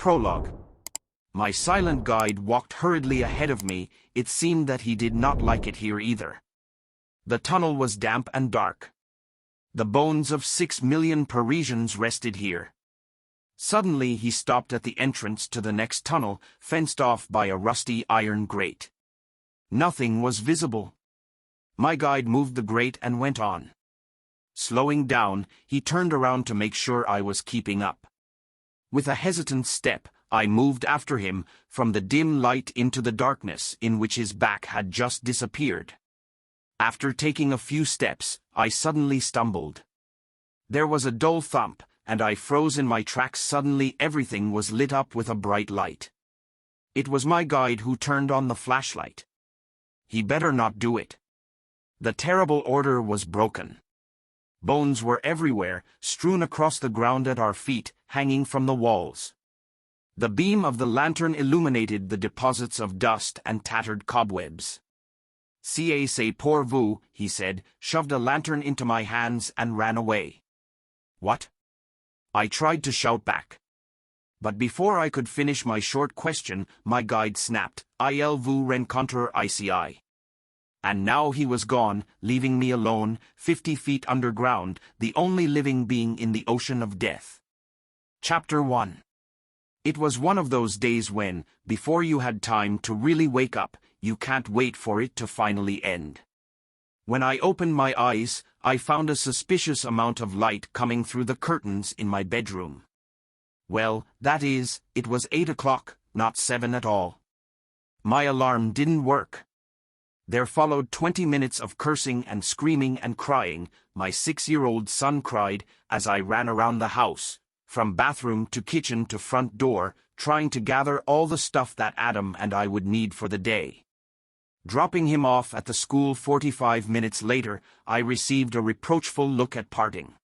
Prologue. My silent guide walked hurriedly ahead of me. It seemed that he did not like it here either. The tunnel was damp and dark. The bones of 6 million Parisians rested here. Suddenly he stopped at the entrance to the next tunnel, fenced off by a rusty iron grate. Nothing was visible. My guide moved the grate and went on. Slowing down, he turned around to make sure I was keeping up. With a hesitant step, I moved after him, from the dim light into the darkness in which his back had just disappeared. After taking a few steps, I suddenly stumbled. There was a dull thump, and I froze in my tracks. Suddenly everything was lit up with a bright light. It was my guide who turned on the flashlight. He better not do it. The terrible order was broken. Bones were everywhere, strewn across the ground at our feet, hanging from the walls. The beam of the lantern illuminated the deposits of dust and tattered cobwebs. C'est pour vous, he said, shoved a lantern into my hands and ran away. What? I tried to shout back. But before I could finish my short question, my guide snapped, "Il vous rencontre ici." And now he was gone, leaving me alone, 50 feet underground, the only living being in the ocean of death. Chapter 1. It was one of those days when, before you had time to really wake up, you can't wait for it to finally end. When I opened my eyes, I found a suspicious amount of light coming through the curtains in my bedroom. Well, that is, it was 8 o'clock, not 7 at all. My alarm didn't work. There followed 20 minutes of cursing and screaming and crying. My 6-year-old son cried as I ran around the house, from bathroom to kitchen to front door, trying to gather all the stuff that Adam and I would need for the day. Dropping him off at the school 45 minutes later, I received a reproachful look at parting.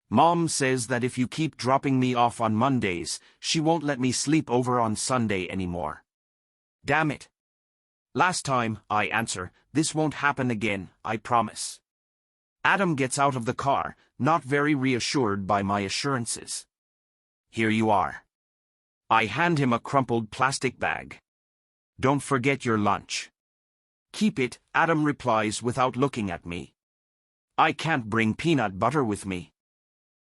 Mom says that if you keep dropping me off on Mondays, she won't let me sleep over on Sunday anymore. Damn it. Last time, I answer, this won't happen again, I promise. Adam gets out of the car, not very reassured by my assurances. Here you are. I hand him a crumpled plastic bag. Don't forget your lunch. Keep it, Adam replies without looking at me. I can't bring peanut butter with me.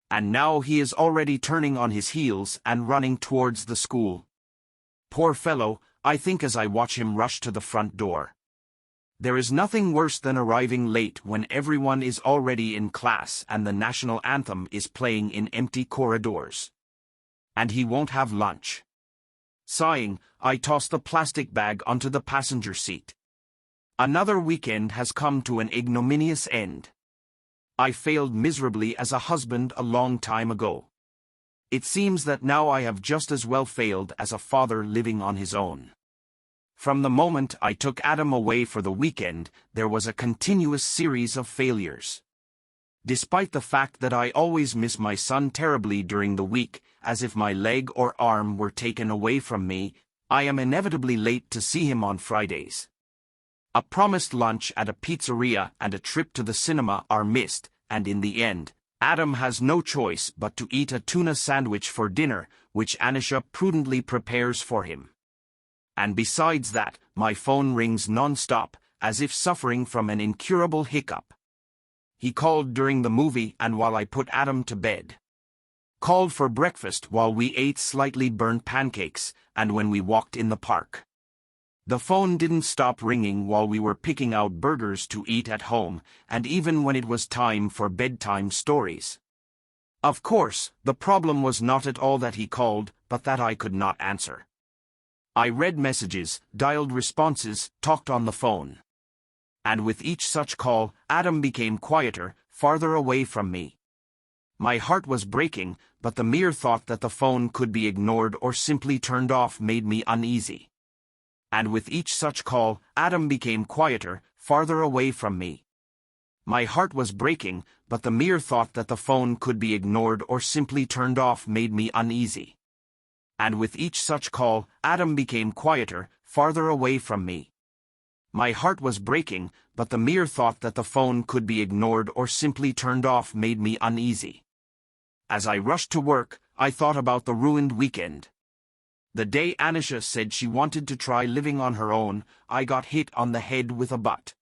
And now he is already turning on his heels and running towards the school. Poor fellow, I think as I watch him rush to the front door. There is nothing worse than arriving late when everyone is already in class and the national anthem is playing in empty corridors. And he won't have lunch. Sighing, I toss the plastic bag onto the passenger seat. Another weekend has come to an ignominious end. I failed miserably as a husband a long time ago. It seems that now I have just as well failed as a father living on his own. From the moment I took Adam away for the weekend, there was a continuous series of failures. Despite the fact that I always miss my son terribly during the week, as if my leg or arm were taken away from me, I am inevitably late to see him on Fridays. A promised lunch at a pizzeria and a trip to the cinema are missed, and in the end, Adam has no choice but to eat a tuna sandwich for dinner, which Anisha prudently prepares for him. And besides that, my phone rings non-stop, as if suffering from an incurable hiccup. He called during the movie and while I put Adam to bed. Called for breakfast while we ate slightly burnt pancakes, and when we walked in the park. The phone didn't stop ringing while we were picking out burgers to eat at home, and even when it was time for bedtime stories. Of course, the problem was not at all that he called, but that I could not answer. I read messages, dialed responses, talked on the phone. And with each such call, Adam became quieter, farther away from me. My heart was breaking, but the mere thought that the phone could be ignored or simply turned off made me uneasy. And with each such call, Adam became quieter, farther away from me. My heart was breaking, but the mere thought that the phone could be ignored or simply turned off made me uneasy. And with each such call, Adam became quieter, farther away from me. My heart was breaking, but the mere thought that the phone could be ignored or simply turned off made me uneasy. As I rushed to work, I thought about the ruined weekend. The day Anisha said she wanted to try living on her own, I got hit on the head with a butt.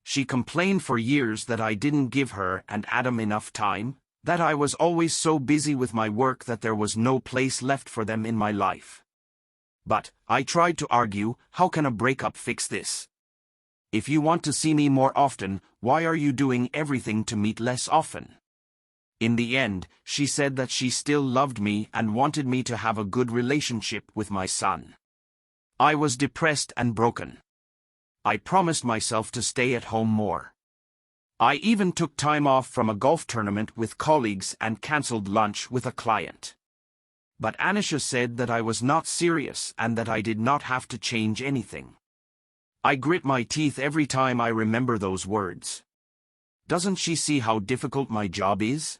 She complained for years that I didn't give her and Adam enough time, that I was always so busy with my work that there was no place left for them in my life. But, I tried to argue, how can a breakup fix this? If you want to see me more often, why are you doing everything to meet less often? In the end, she said that she still loved me and wanted me to have a good relationship with my son. I was depressed and broken. I promised myself to stay at home more. I even took time off from a golf tournament with colleagues and cancelled lunch with a client. But Anisha said that I was not serious and that I did not have to change anything. I grit my teeth every time I remember those words. Doesn't she see how difficult my job is?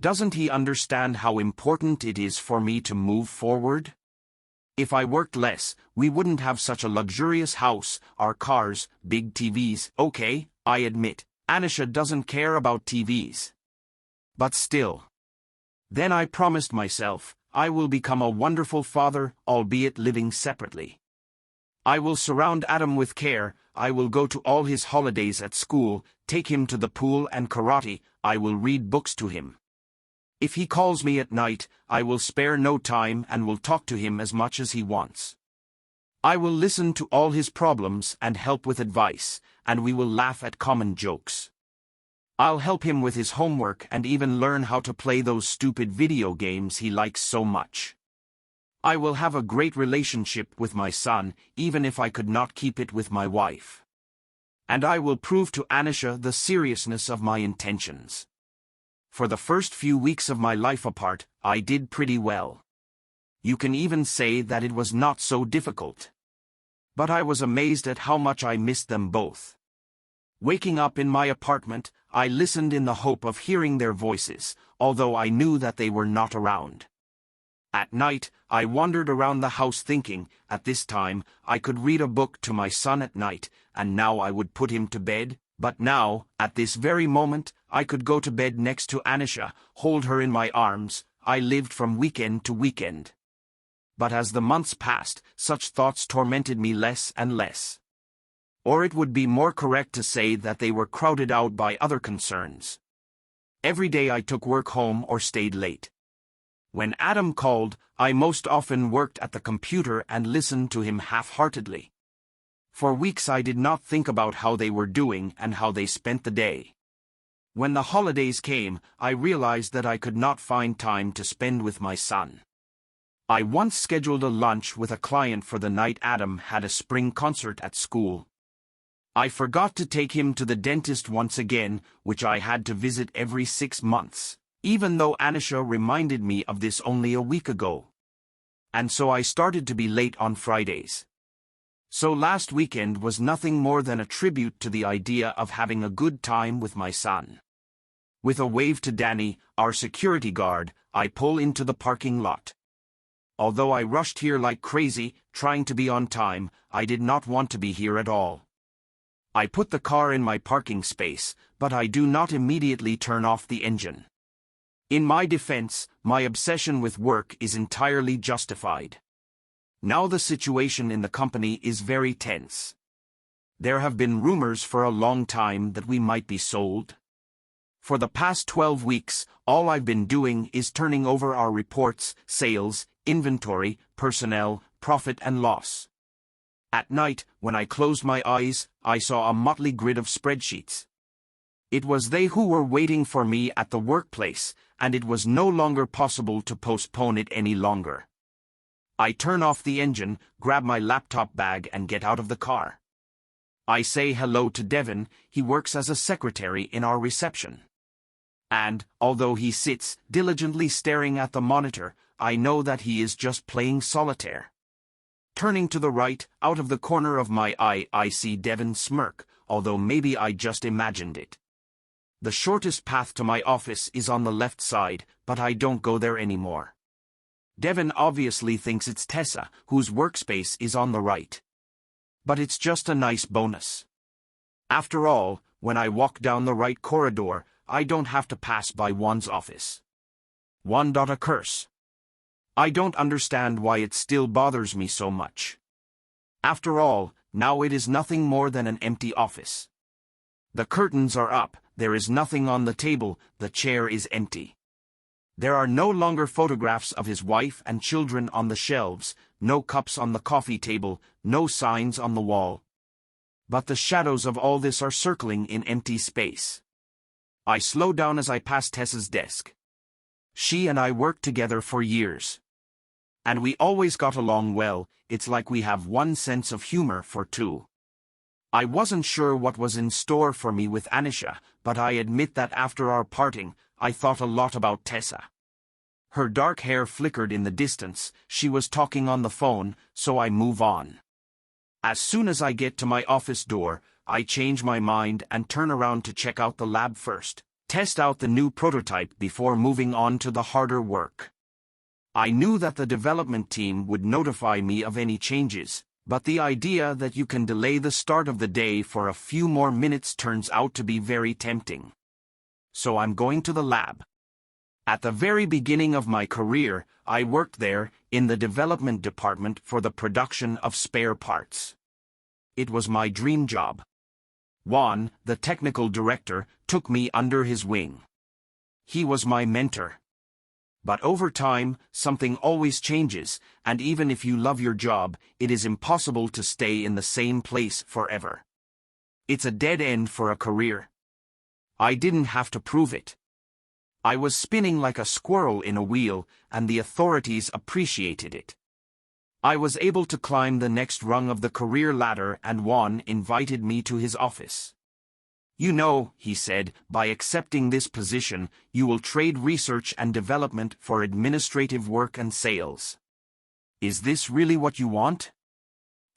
Doesn't he understand how important it is for me to move forward? If I worked less, we wouldn't have such a luxurious house, our cars, big TVs. Okay, I admit, Anisha doesn't care about TVs. But still. Then I promised myself, I will become a wonderful father, albeit living separately. I will surround Adam with care, I will go to all his holidays at school, take him to the pool and karate, I will read books to him. If he calls me at night, I will spare no time and will talk to him as much as he wants. I will listen to all his problems and help with advice, and we will laugh at common jokes. I'll help him with his homework and even learn how to play those stupid video games he likes so much. I will have a great relationship with my son, even if I could not keep it with my wife. And I will prove to Anisha the seriousness of my intentions. For the first few weeks of my life apart, I did pretty well. You can even say that it was not so difficult. But I was amazed at how much I missed them both. Waking up in my apartment, I listened in the hope of hearing their voices, although I knew that they were not around. At night, I wandered around the house thinking, at this time, I could read a book to my son at night, and now I would put him to bed, but now, at this very moment, I could go to bed next to Anisha, hold her in my arms. I lived from weekend to weekend. But as the months passed, such thoughts tormented me less and less. Or it would be more correct to say that they were crowded out by other concerns. Every day I took work home or stayed late. When Adam called, I most often worked at the computer and listened to him half-heartedly. For weeks I did not think about how they were doing and how they spent the day. When the holidays came, I realized that I could not find time to spend with my son. I once scheduled a lunch with a client for the night Adam had a spring concert at school. I forgot to take him to the dentist once again, which I had to visit every 6 months, even though Anisha reminded me of this only a week ago. And so I started to be late on Fridays. So last weekend was nothing more than a tribute to the idea of having a good time with my son. With a wave to Danny, our security guard, I pull into the parking lot. Although I rushed here like crazy, trying to be on time, I did not want to be here at all. I put the car in my parking space, but I do not immediately turn off the engine. In my defense, my obsession with work is entirely justified. Now the situation in the company is very tense. There have been rumors for a long time that we might be sold. For the past 12 weeks, all I've been doing is turning over our reports, sales, inventory, personnel, profit and loss. At night, when I closed my eyes, I saw a motley grid of spreadsheets. It was they who were waiting for me at the workplace, and it was no longer possible to postpone it any longer. I turn off the engine, grab my laptop bag and get out of the car. I say hello to Devin, he works as a secretary in our reception. And, although he sits diligently staring at the monitor, I know that he is just playing solitaire. Turning to the right, out of the corner of my eye, I see Devin smirk, although maybe I just imagined it. The shortest path to my office is on the left side, but I don't go there anymore. Devin obviously thinks it's Tessa, whose workspace is on the right. But it's just a nice bonus. After all, when I walk down the right corridor, I don't have to pass by Juan's office. Juan. A curse. I don't understand why it still bothers me so much. After all, now it is nothing more than an empty office. The curtains are up, there is nothing on the table, the chair is empty. There are no longer photographs of his wife and children on the shelves, no cups on the coffee table, no signs on the wall. But the shadows of all this are circling in empty space. I slow down as I pass Tessa's desk. She and I worked together for years. And we always got along well, it's like we have one sense of humor for two. I wasn't sure what was in store for me with Anisha, but I admit that after our parting, I thought a lot about Tessa. Her dark hair flickered in the distance, she was talking on the phone, so I move on. As soon as I get to my office door, I change my mind and turn around to check out the lab first, test out the new prototype before moving on to the harder work. I knew that the development team would notify me of any changes, but the idea that you can delay the start of the day for a few more minutes turns out to be very tempting. So I'm going to the lab. At the very beginning of my career, I worked there, in the development department for the production of spare parts. It was my dream job. Juan, the technical director, took me under his wing. He was my mentor. But over time, something always changes, and even if you love your job, it is impossible to stay in the same place forever. It's a dead end for a career. I didn't have to prove it. I was spinning like a squirrel in a wheel, and the authorities appreciated it. I was able to climb the next rung of the career ladder, and Juan invited me to his office. You know, he said, by accepting this position, you will trade research and development for administrative work and sales. Is this really what you want?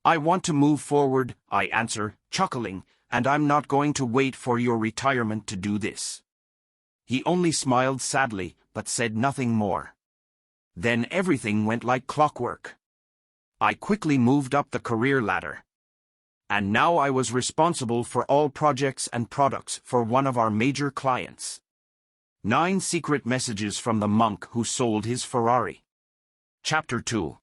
I want to move forward, I answer, chuckling, and I'm not going to wait for your retirement to do this. He only smiled sadly, but said nothing more. Then everything went like clockwork. I quickly moved up the career ladder. And now I was responsible for all projects and products for one of our major clients. 9 secret messages from the monk who sold his Ferrari. Chapter 2.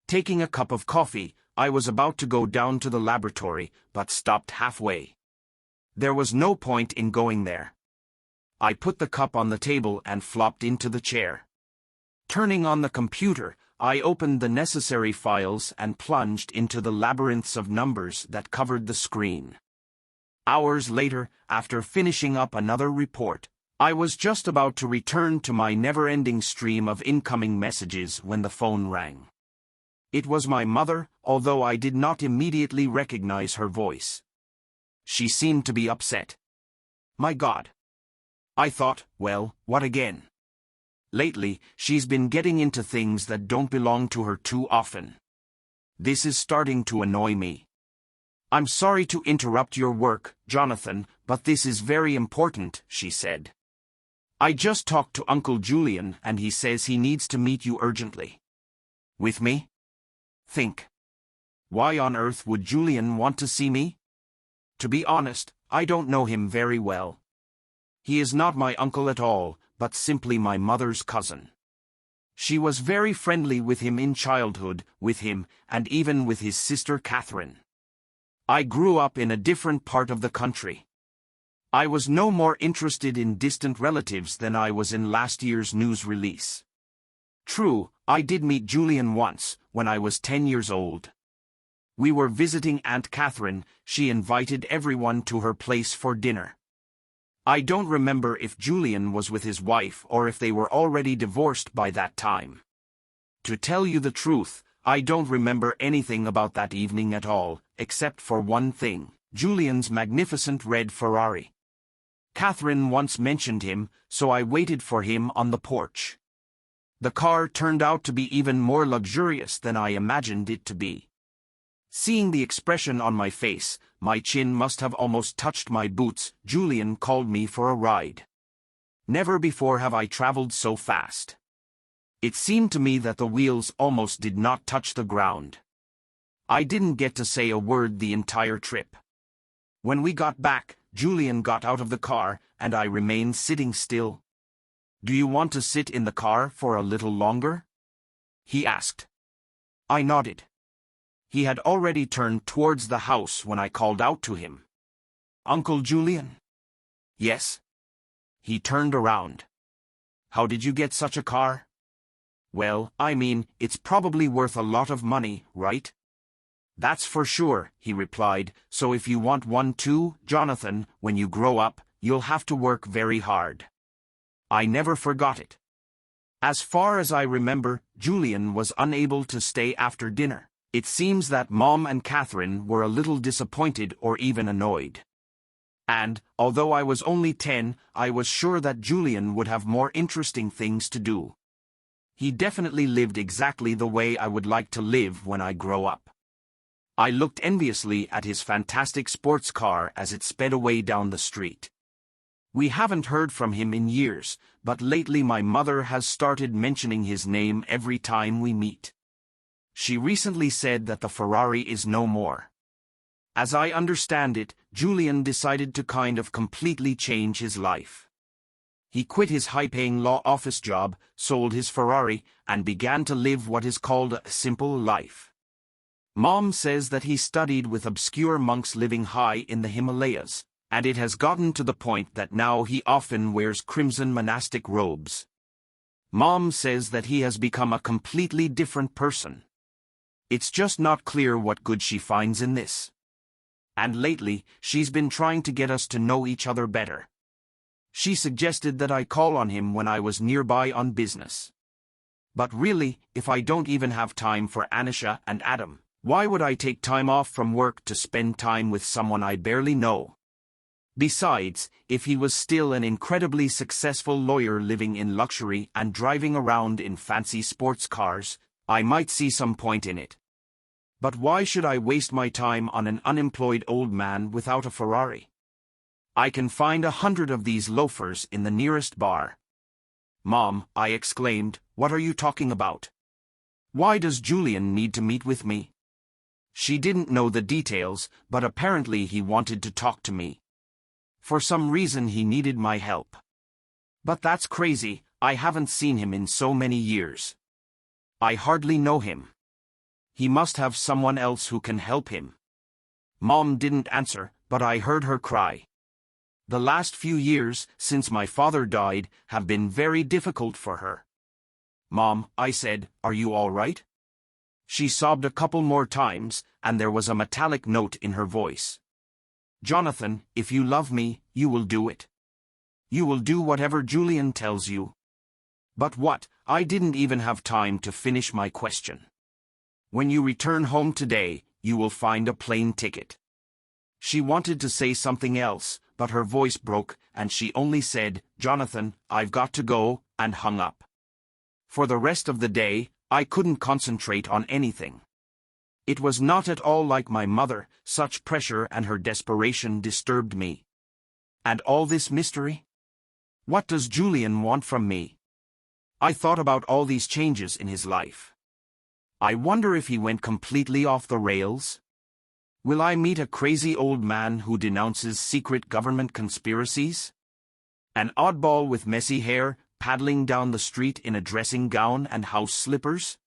Taking a cup of coffee, I was about to go down to the laboratory, but stopped halfway. There was no point in going there. I put the cup on the table and flopped into the chair. Turning on the computer, I opened the necessary files and plunged into the labyrinths of numbers that covered the screen. Hours later, after finishing up another report, I was just about to return to my never-ending stream of incoming messages when the phone rang. It was my mother, although I did not immediately recognize her voice. She seemed to be upset. My God. I thought, well, what again? Lately, she's been getting into things that don't belong to her too often. This is starting to annoy me. I'm sorry to interrupt your work, Jonathan, but this is very important, she said. I just talked to Uncle Julian and he says he needs to meet you urgently. With me? Think. Why on earth would Julian want to see me? To be honest, I don't know him very well. He is not my uncle at all, but simply my mother's cousin. She was very friendly with him in childhood, with him, and even with his sister Catherine. I grew up in a different part of the country. I was no more interested in distant relatives than I was in last year's news release. True, I did meet Julian once, when I was 10 years old. We were visiting Aunt Catherine, she invited everyone to her place for dinner. I don't remember if Julian was with his wife or if they were already divorced by that time. To tell you the truth, I don't remember anything about that evening at all, except for one thing, Julian's magnificent red Ferrari. Catherine once mentioned him, so I waited for him on the porch. The car turned out to be even more luxurious than I imagined it to be. Seeing the expression on my face, my chin must have almost touched my boots. Julian called me for a ride. Never before have I traveled so fast. It seemed to me that the wheels almost did not touch the ground. I didn't get to say a word the entire trip. When we got back, Julian got out of the car, and I remained sitting still. Do you want to sit in the car for a little longer? he asked. I nodded. He had already turned towards the house when I called out to him. Uncle Julian? Yes. He turned around. How did you get such a car? Well, I mean, it's probably worth a lot of money, right? That's for sure, he replied, so if you want one too, Jonathan, when you grow up, you'll have to work very hard. I never forgot it. As far as I remember, Julian was unable to stay after dinner. It seems that Mom and Catherine were a little disappointed or even annoyed. And, although I was only 10, I was sure that Julian would have more interesting things to do. He definitely lived exactly the way I would like to live when I grow up. I looked enviously at his fantastic sports car as it sped away down the street. We haven't heard from him in years, but lately my mother has started mentioning his name every time we meet. She recently said that the Ferrari is no more. As I understand it, Julian decided to kind of completely change his life. He quit his high-paying law office job, sold his Ferrari, and began to live what is called a simple life. Mom says that he studied with obscure monks living high in the Himalayas, and it has gotten to the point that now he often wears crimson monastic robes. Mom says that he has become a completely different person. It's just not clear what good she finds in this. And lately, she's been trying to get us to know each other better. She suggested that I call on him when I was nearby on business. But really, if I don't even have time for Anisha and Adam, why would I take time off from work to spend time with someone I barely know? Besides, if he was still an incredibly successful lawyer living in luxury and driving around in fancy sports cars, I might see some point in it. But why should I waste my time on an unemployed old man without a Ferrari? I can find 100 of these loafers in the nearest bar. Mom, I exclaimed, what are you talking about? Why does Julian need to meet with me? She didn't know the details, but apparently he wanted to talk to me. For some reason he needed my help. But that's crazy, I haven't seen him in so many years. I hardly know him. He must have someone else who can help him. Mom didn't answer, but I heard her cry. The last few years, since my father died, have been very difficult for her. Mom, I said, are you all right? She sobbed a couple more times, and there was a metallic note in her voice. Jonathan, if you love me, you will do it. You will do whatever Julian tells you. But what? I didn't even have time to finish my question. When you return home today, you will find a plane ticket. She wanted to say something else, but her voice broke, and she only said, Jonathan, I've got to go, and hung up. For the rest of the day, I couldn't concentrate on anything. It was not at all like my mother, such pressure and her desperation disturbed me. And all this mystery? What does Julian want from me? I thought about all these changes in his life. I wonder if he went completely off the rails? Will I meet a crazy old man who denounces secret government conspiracies? An oddball with messy hair, paddling down the street in a dressing gown and house slippers?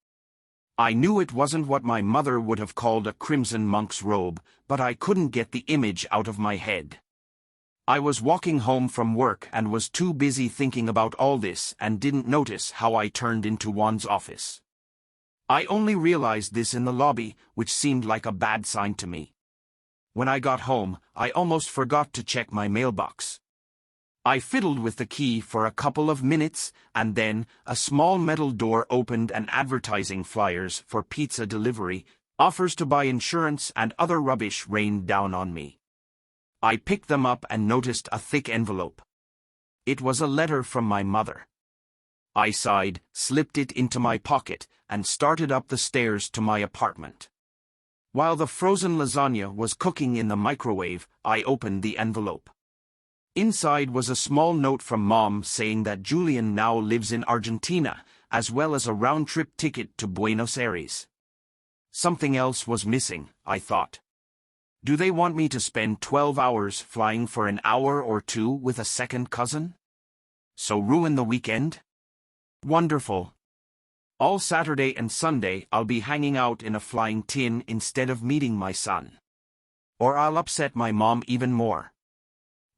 I knew it wasn't what my mother would have called a crimson monk's robe, but I couldn't get the image out of my head. I was walking home from work and was too busy thinking about all this and didn't notice how I turned into Juan's office. I only realized this in the lobby, which seemed like a bad sign to me. When I got home, I almost forgot to check my mailbox. I fiddled with the key for a couple of minutes, and then a small metal door opened and advertising flyers for pizza delivery, offers to buy insurance and other rubbish rained down on me. I picked them up and noticed a thick envelope. It was a letter from my mother. I sighed, slipped it into my pocket, and started up the stairs to my apartment. While the frozen lasagna was cooking in the microwave, I opened the envelope. Inside was a small note from Mom saying that Julian now lives in Argentina, as well as a round-trip ticket to Buenos Aires. Something else was missing, I thought. Do they want me to spend 12 hours flying for an hour or two with a second cousin? So ruin the weekend? Wonderful. All Saturday and Sunday I'll be hanging out in a flying tin instead of meeting my son. Or I'll upset my mom even more.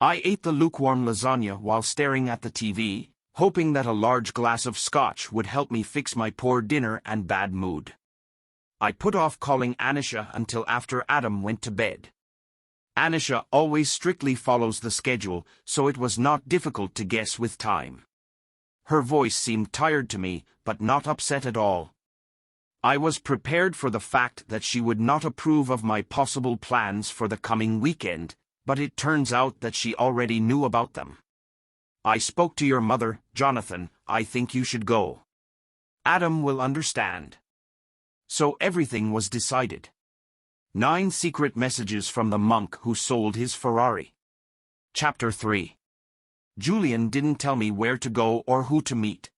I ate the lukewarm lasagna while staring at the TV, hoping that a large glass of scotch would help me fix my poor dinner and bad mood. I put off calling Anisha until after Adam went to bed. Anisha always strictly follows the schedule, so it was not difficult to guess with time. Her voice seemed tired to me, but not upset at all. I was prepared for the fact that she would not approve of my possible plans for the coming weekend, but it turns out that she already knew about them. I spoke to your mother, Jonathan. I think you should go. Adam will understand. So everything was decided. 9 secret messages from the monk who sold his Ferrari. Chapter 3. Julian didn't tell me where to go or who to meet.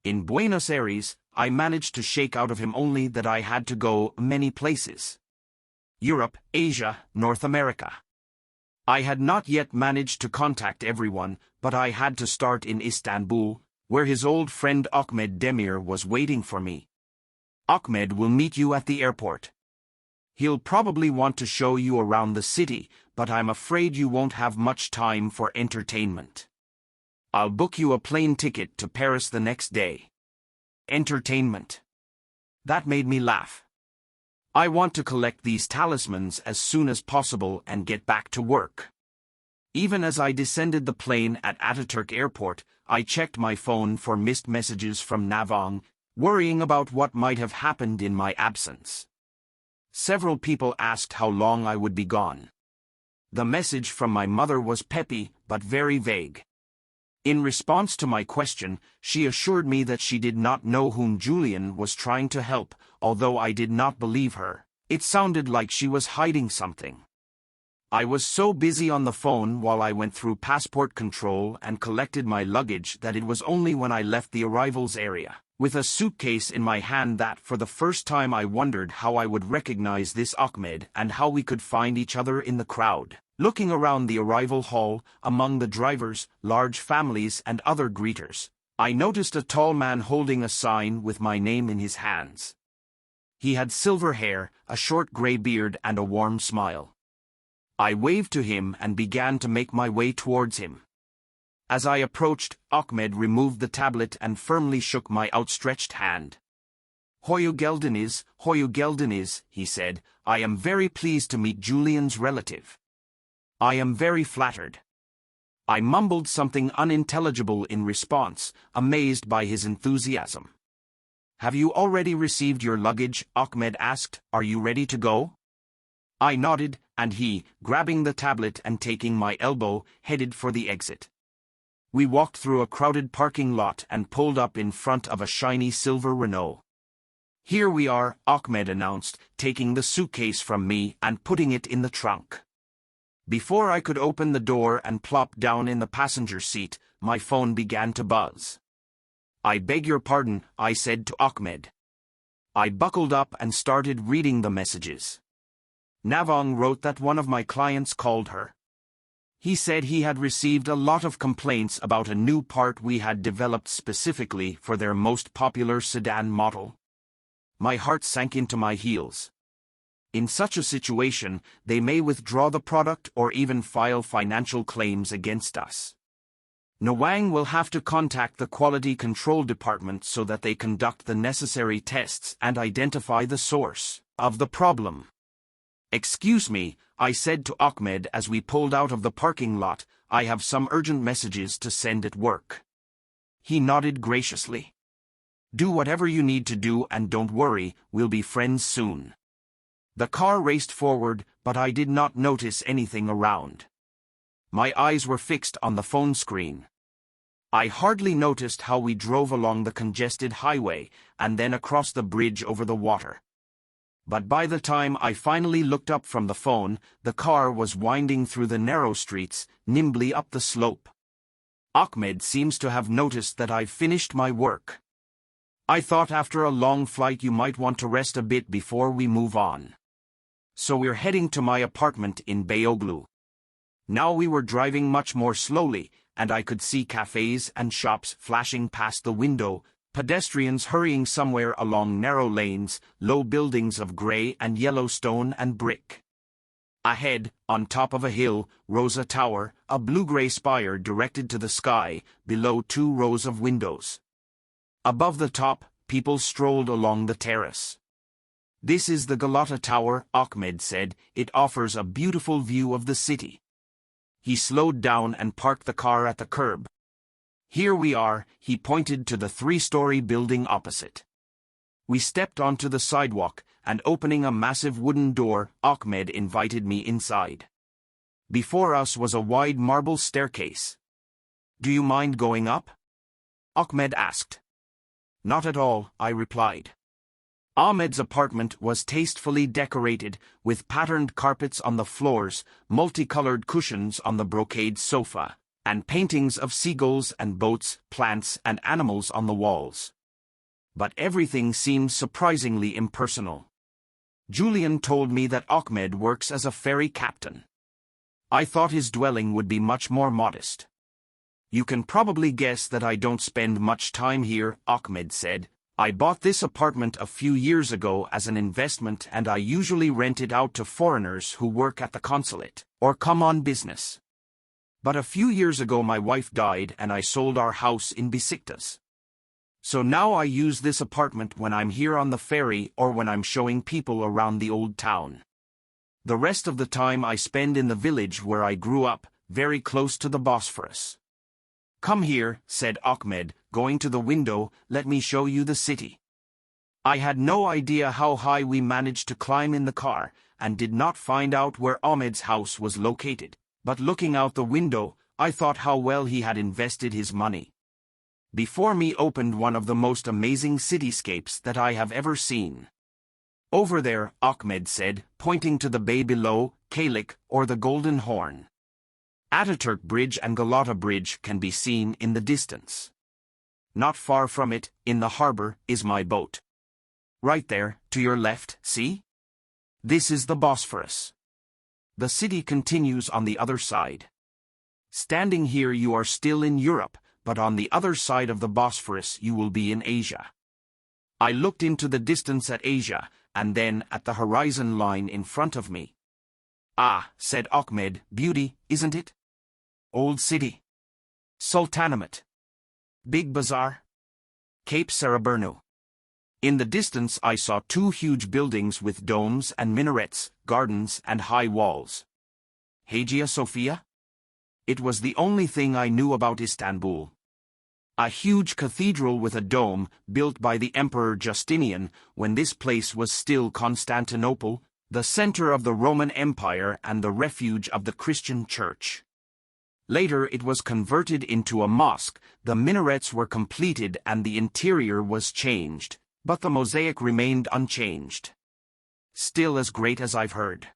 In Buenos Aires, I managed to shake out of him only that I had to go many places. Europe, Asia, North America. I had not yet managed to contact everyone, but I had to start in Istanbul, where his old friend Ahmed Demir was waiting for me. Ahmed will meet you at the airport. He'll probably want to show you around the city, but I'm afraid you won't have much time for entertainment. I'll book you a plane ticket to Paris the next day. Entertainment. That made me laugh. I want to collect these talismans as soon as possible and get back to work. Even as I descended the plane at Ataturk Airport, I checked my phone for missed messages from Navang, worrying about what might have happened in my absence. Several people asked how long I would be gone. The message from my mother was peppy, but very vague. In response to my question, she assured me that she did not know whom Julian was trying to help, although I did not believe her. It sounded like she was hiding something. I was so busy on the phone while I went through passport control and collected my luggage that it was only when I left the arrivals area, with a suitcase in my hand, that for the first time I wondered how I would recognize this Ahmed and how we could find each other in the crowd. Looking around the arrival hall, among the drivers, large families and other greeters, I noticed a tall man holding a sign with my name in his hands. He had silver hair, a short gray beard and a warm smile. I waved to him and began to make my way towards him. As I approached, Ahmed removed the tablet and firmly shook my outstretched hand. Hoyu Geldiniz, he said, I am very pleased to meet Julian's relative. I am very flattered. I mumbled something unintelligible in response, amazed by his enthusiasm. Have you already received your luggage? Ahmed asked. Are you ready to go? I nodded, and he, grabbing the tablet and taking my elbow, headed for the exit. We walked through a crowded parking lot and pulled up in front of a shiny silver Renault. Here we are, Ahmed announced, taking the suitcase from me and putting it in the trunk. Before I could open the door and plop down in the passenger seat, my phone began to buzz. I beg your pardon, I said to Ahmed. I buckled up and started reading the messages. Navang wrote that one of my clients called her. He said he had received a lot of complaints about a new part we had developed specifically for their most popular sedan model. My heart sank into my heels. In such a situation, they may withdraw the product or even file financial claims against us. Nawang will have to contact the quality control department so that they conduct the necessary tests and identify the source of the problem. Excuse me, I said to Ahmed as we pulled out of the parking lot, I have some urgent messages to send at work. He nodded graciously. Do whatever you need to do and don't worry, we'll be friends soon. The car raced forward, but I did not notice anything around. My eyes were fixed on the phone screen. I hardly noticed how we drove along the congested highway and then across the bridge over the water. But by the time I finally looked up from the phone, the car was winding through the narrow streets, nimbly up the slope. Ahmed seems to have noticed that I've finished my work. I thought after a long flight you might want to rest a bit before we move on. So we're heading to my apartment in Beyoğlu. Now we were driving much more slowly, and I could see cafes and shops flashing past the window, pedestrians hurrying somewhere along narrow lanes, low buildings of grey and yellow stone and brick. Ahead, on top of a hill, rose a tower, a blue-grey spire directed to the sky, below 2 rows of windows. Above the top, people strolled along the terrace. "This is the Galata Tower," Ahmed said. "It offers a beautiful view of the city." He slowed down and parked the car at the curb. "Here we are," he pointed to the 3-story building opposite. We stepped onto the sidewalk, and opening a massive wooden door, Ahmed invited me inside. Before us was a wide marble staircase. "Do you mind going up?" Ahmed asked. "Not at all," I replied. Ahmed's apartment was tastefully decorated, with patterned carpets on the floors, multicolored cushions on the brocade sofa, and paintings of seagulls and boats, plants and animals on the walls. But everything seemed surprisingly impersonal. Julian told me that Ahmed works as a ferry captain. I thought his dwelling would be much more modest. "You can probably guess that I don't spend much time here," Ahmed said. "I bought this apartment a few years ago as an investment, and I usually rent it out to foreigners who work at the consulate or come on business. But a few years ago my wife died and I sold our house in Besiktas. So now I use this apartment when I'm here on the ferry or when I'm showing people around the old town. The rest of the time I spend in the village where I grew up, very close to the Bosphorus." "Come here," said Ahmed, going to the window. "Let me show you the city." I had no idea how high we managed to climb in the car, and did not find out where Ahmed's house was located, but looking out the window, I thought how well he had invested his money. Before me opened one of the most amazing cityscapes that I have ever seen. "Over there," Ahmed said, pointing to the bay below, Kalik, or the Golden Horn. Ataturk Bridge and Galata Bridge can be seen in the distance. Not far from it, in the harbor, is my boat. Right there, to your left, see? This is the Bosphorus. The city continues on the other side. Standing here you are still in Europe, but on the other side of the Bosphorus you will be in Asia." I looked into the distance at Asia, and then at the horizon line in front of me. "Ah," said Ahmed, "beauty, isn't it? Old city. Sultanate. Big bazaar. Cape Saraburnu." In the distance I saw 2 huge buildings with domes and minarets, gardens and high walls. Hagia Sophia? It was the only thing I knew about Istanbul. A huge cathedral with a dome, built by the Emperor Justinian, when this place was still Constantinople, the center of the Roman Empire and the refuge of the Christian Church. Later it was converted into a mosque, the minarets were completed and the interior was changed, but the mosaic remained unchanged. "Still as great as I've heard."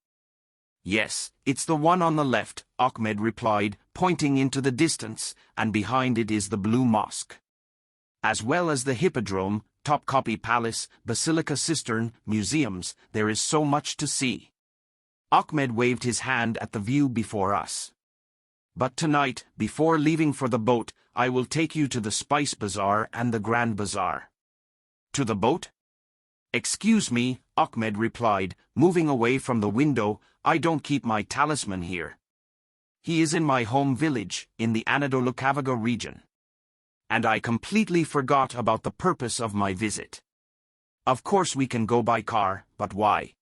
"Yes, it's the one on the left," Ahmed replied, pointing into the distance, "and behind it is the Blue Mosque. As well as the Hippodrome, Topkapi Palace, Basilica Cistern, museums, there is so much to see." Ahmed waved his hand at the view before us. "But tonight, before leaving for the boat, I will take you to the Spice Bazaar and the Grand Bazaar." "To the boat?" "Excuse me," Ahmed replied, moving away from the window, "I don't keep my talisman here. He is in my home village, in the Anadolu-Kavaga region. And I completely forgot about the purpose of my visit. Of course we can go by car, but why?"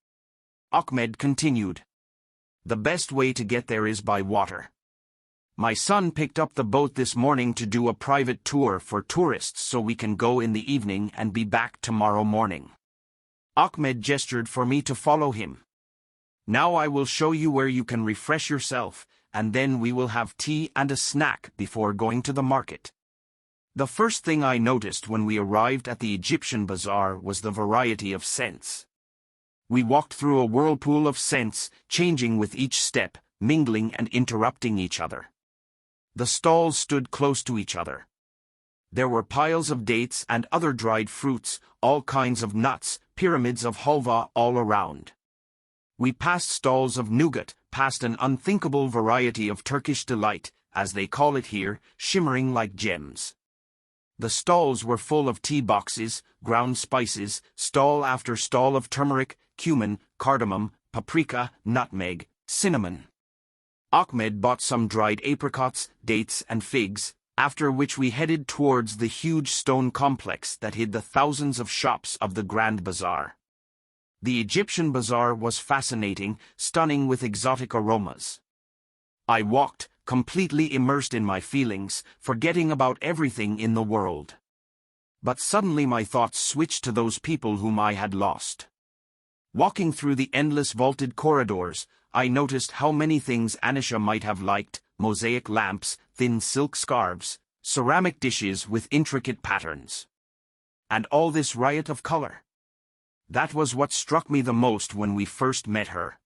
Ahmed continued. "The best way to get there is by water. My son picked up the boat this morning to do a private tour for tourists so we can go in the evening and be back tomorrow morning." Ahmed gestured for me to follow him. "Now I will show you where you can refresh yourself, and then we will have tea and a snack before going to the market." The first thing I noticed when we arrived at the Egyptian bazaar was the variety of scents. We walked through a whirlpool of scents, changing with each step, mingling and interrupting each other. The stalls stood close to each other. There were piles of dates and other dried fruits, all kinds of nuts, pyramids of halva all around. We passed stalls of nougat, past an unthinkable variety of Turkish delight, as they call it here, shimmering like gems. The stalls were full of tea boxes, ground spices, stall after stall of turmeric, cumin, cardamom, paprika, nutmeg, cinnamon. Ahmed bought some dried apricots, dates and figs, after which we headed towards the huge stone complex that hid the thousands of shops of the Grand Bazaar. The Egyptian bazaar was fascinating, stunning with exotic aromas. I walked, completely immersed in my feelings, forgetting about everything in the world. But suddenly my thoughts switched to those people whom I had lost. Walking through the endless vaulted corridors, I noticed how many things Anisha might have liked: mosaic lamps, thin silk scarves, ceramic dishes with intricate patterns. And all this riot of color. That was what struck me the most when we first met her.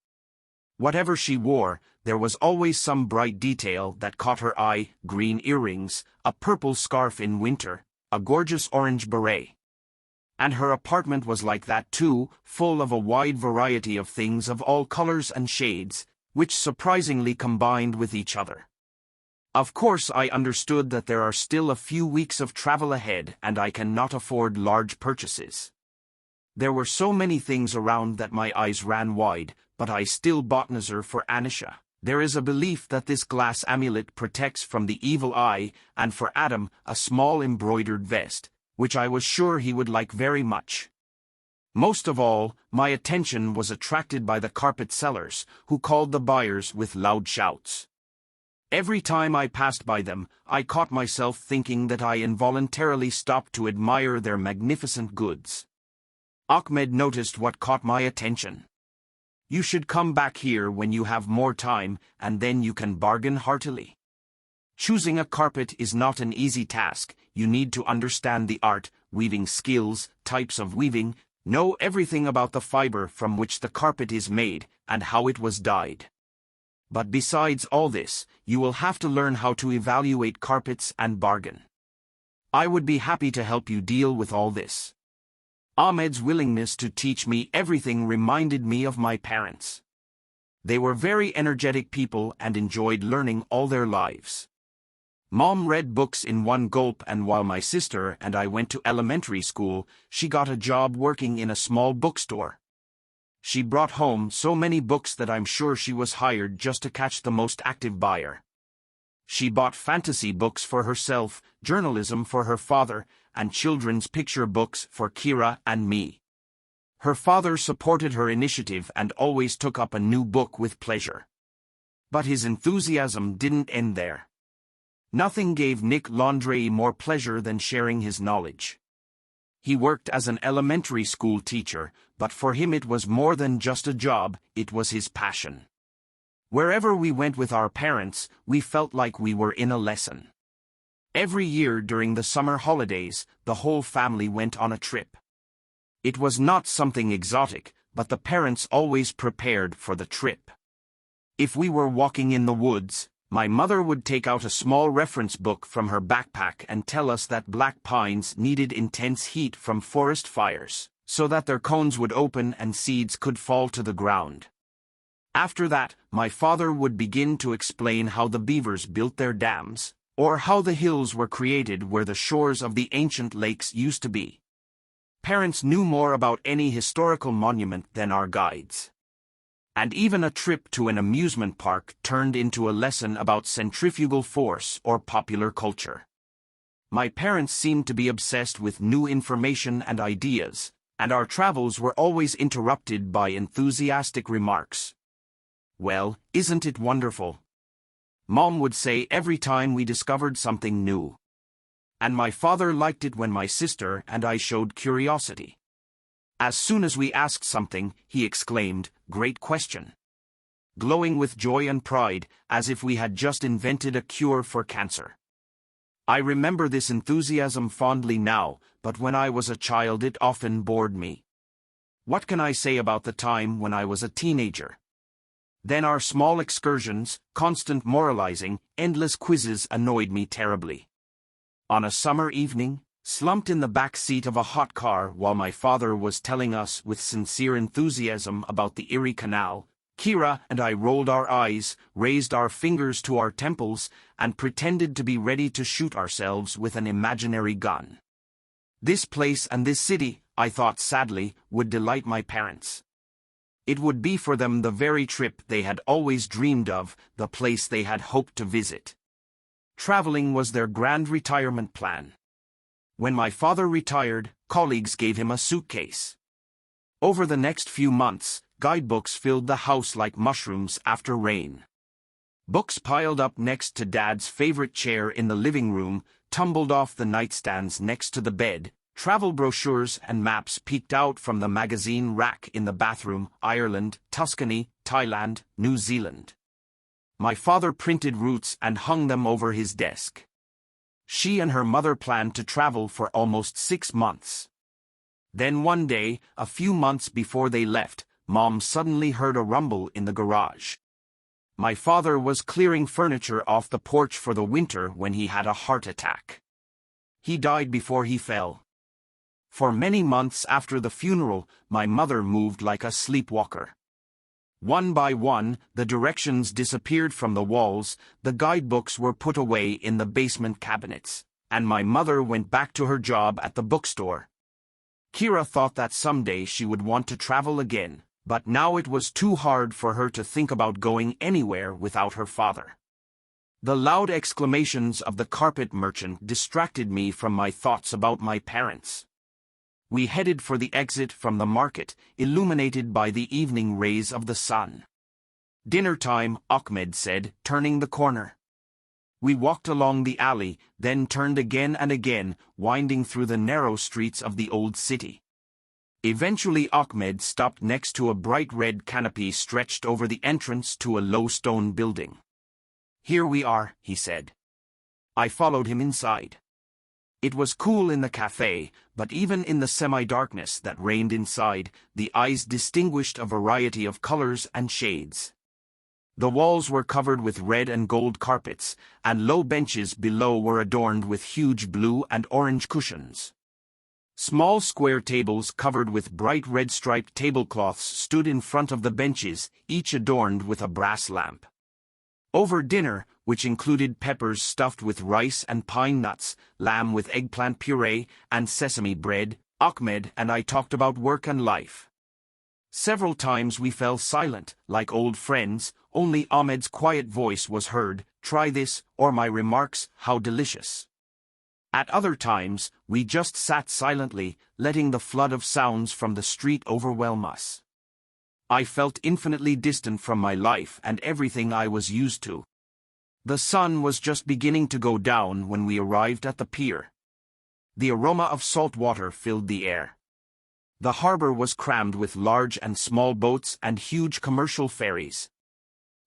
Whatever she wore, there was always some bright detail that caught her eye: green earrings, a purple scarf in winter, a gorgeous orange beret. And her apartment was like that too, full of a wide variety of things of all colors and shades, which surprisingly combined with each other. Of course, I understood that there are still a few weeks of travel ahead and I cannot afford large purchases. There were so many things around that my eyes ran wide, but I still bought Nazar for Anisha. There is a belief that this glass amulet protects from the evil eye, and for Adam, a small embroidered vest, which I was sure he would like very much. Most of all, my attention was attracted by the carpet sellers, who called the buyers with loud shouts. Every time I passed by them, I caught myself thinking that I involuntarily stopped to admire their magnificent goods. Ahmed noticed what caught my attention. "You should come back here when you have more time, and then you can bargain heartily. Choosing a carpet is not an easy task. You need to understand the art, weaving skills, types of weaving, know everything about the fiber from which the carpet is made, and how it was dyed. But besides all this, you will have to learn how to evaluate carpets and bargain. I would be happy to help you deal with all this." Ahmed's willingness to teach me everything reminded me of my parents. They were very energetic people and enjoyed learning all their lives. Mom read books in one gulp, and while my sister and I went to elementary school, she got a job working in a small bookstore. She brought home so many books that I'm sure she was hired just to catch the most active buyer. She bought fantasy books for herself, journalism for her father, and children's picture books for Kira and me. Her father supported her initiative and always took up a new book with pleasure. But his enthusiasm didn't end there. Nothing gave Nick Landry more pleasure than sharing his knowledge. He worked as an elementary school teacher, but for him it was more than just a job, it was his passion. Wherever we went with our parents, we felt like we were in a lesson. Every year during the summer holidays, the whole family went on a trip. It was not something exotic, but the parents always prepared for the trip. If we were walking in the woods, my mother would take out a small reference book from her backpack and tell us that black pines needed intense heat from forest fires, so that their cones would open and seeds could fall to the ground. After that, my father would begin to explain how the beavers built their dams, or how the hills were created where the shores of the ancient lakes used to be. Parents knew more about any historical monument than our guides. And even a trip to an amusement park turned into a lesson about centrifugal force or popular culture. My parents seemed to be obsessed with new information and ideas, and our travels were always interrupted by enthusiastic remarks. "Well, isn't it wonderful?" Mom would say every time we discovered something new. And my father liked it when my sister and I showed curiosity. As soon as we asked something, he exclaimed, "Great question," glowing with joy and pride, as if we had just invented a cure for cancer. I remember this enthusiasm fondly now, but when I was a child it often bored me. What can I say about the time when I was a teenager? Then our small excursions, constant moralizing, endless quizzes annoyed me terribly. On a summer evening, slumped in the back seat of a hot car while my father was telling us with sincere enthusiasm about the Erie Canal, Kira and I rolled our eyes, raised our fingers to our temples, and pretended to be ready to shoot ourselves with an imaginary gun. This place and this city, I thought sadly, would delight my parents. It would be for them the very trip they had always dreamed of, the place they had hoped to visit. Traveling was their grand retirement plan. When my father retired, colleagues gave him a suitcase. Over the next few months, guidebooks filled the house like mushrooms after rain. Books piled up next to Dad's favorite chair in the living room, tumbled off the nightstands next to the bed. Travel brochures and maps peeked out from the magazine rack in the bathroom: Ireland, Tuscany, Thailand, New Zealand. My father printed routes and hung them over his desk. She and her mother planned to travel for almost 6 months. Then one day, a few months before they left, Mom suddenly heard a rumble in the garage. My father was clearing furniture off the porch for the winter when he had a heart attack. He died before he fell. For many months after the funeral, my mother moved like a sleepwalker. One by one, the directions disappeared from the walls, the guidebooks were put away in the basement cabinets, and my mother went back to her job at the bookstore. Kira thought that someday she would want to travel again, but now it was too hard for her to think about going anywhere without her father. The loud exclamations of the carpet merchant distracted me from my thoughts about my parents. We headed for the exit from the market, illuminated by the evening rays of the sun. "Dinner time," Ahmed said, turning the corner. We walked along the alley, then turned again and again, winding through the narrow streets of the old city. Eventually Ahmed stopped next to a bright red canopy stretched over the entrance to a low stone building. "Here we are," he said. I followed him inside. It was cool in the cafe, but even in the semi-darkness that reigned inside, the eyes distinguished a variety of colors and shades. The walls were covered with red and gold carpets, and low benches below were adorned with huge blue and orange cushions. Small square tables covered with bright red striped tablecloths stood in front of the benches, each adorned with a brass lamp. Over dinner, which included peppers stuffed with rice and pine nuts, lamb with eggplant puree, and sesame bread, Ahmed and I talked about work and life. Several times we fell silent, like old friends, only Ahmed's quiet voice was heard: "Try this," or my remarks: "How delicious." At other times, we just sat silently, letting the flood of sounds from the street overwhelm us. I felt infinitely distant from my life and everything I was used to. The sun was just beginning to go down when we arrived at the pier. The aroma of salt water filled the air. The harbor was crammed with large and small boats and huge commercial ferries.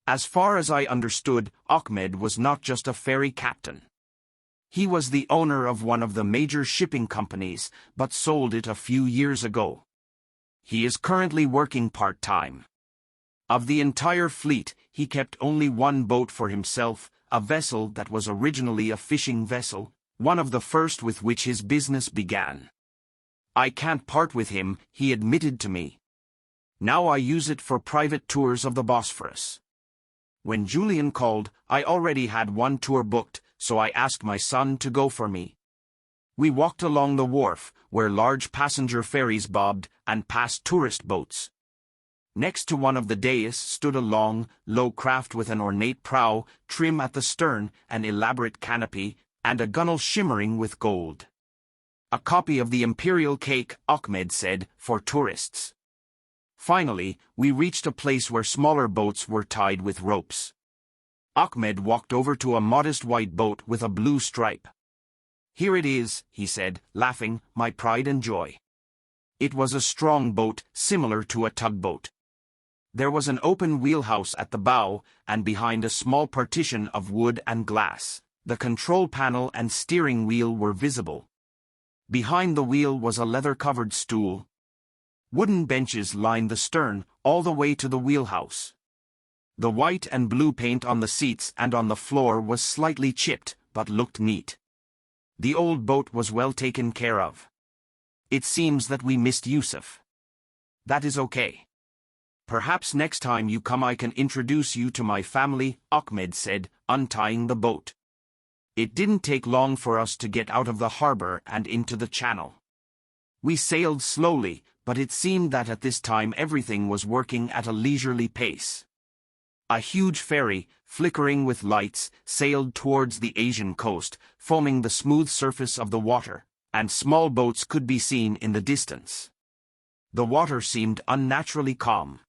As far as I understood, Ahmed was not just a ferry captain. He was the owner of one of the major shipping companies, but sold it a few years ago. He is currently working part-time. Of the entire fleet, he kept only one boat for himself, a vessel that was originally a fishing vessel, one of the first with which his business began. "I can't part with him," he admitted to me. "Now I use it for private tours of the Bosphorus." When Julian called, I already had one tour booked, so I asked my son to go for me. We walked along the wharf, where large passenger ferries bobbed, and past tourist boats. Next to one of the dais stood a long, low craft with an ornate prow, trim at the stern, an elaborate canopy, and a gunwale shimmering with gold. "A copy of the imperial cake," Ahmed said, "for tourists." Finally, we reached a place where smaller boats were tied with ropes. Ahmed walked over to a modest white boat with a blue stripe. "Here it is," he said, laughing, "my pride and joy." It was a strong boat, similar to a tugboat. There was an open wheelhouse at the bow, and behind a small partition of wood and glass, the control panel and steering wheel were visible. Behind the wheel was a leather-covered stool. Wooden benches lined the stern, all the way to the wheelhouse. The white and blue paint on the seats and on the floor was slightly chipped, but looked neat. The old boat was well taken care of. "It seems that we missed Yusuf." "That is okay. Perhaps next time you come I can introduce you to my family, Ahmed said, untying the boat. It didn't take long for us to get out of the harbor and into the channel. We sailed slowly, but it seemed that at this time everything was working at a leisurely pace. A huge ferry, flickering with lights, sailed towards the Asian coast, foaming the smooth surface of the water, and small boats could be seen in the distance. The water seemed unnaturally calm.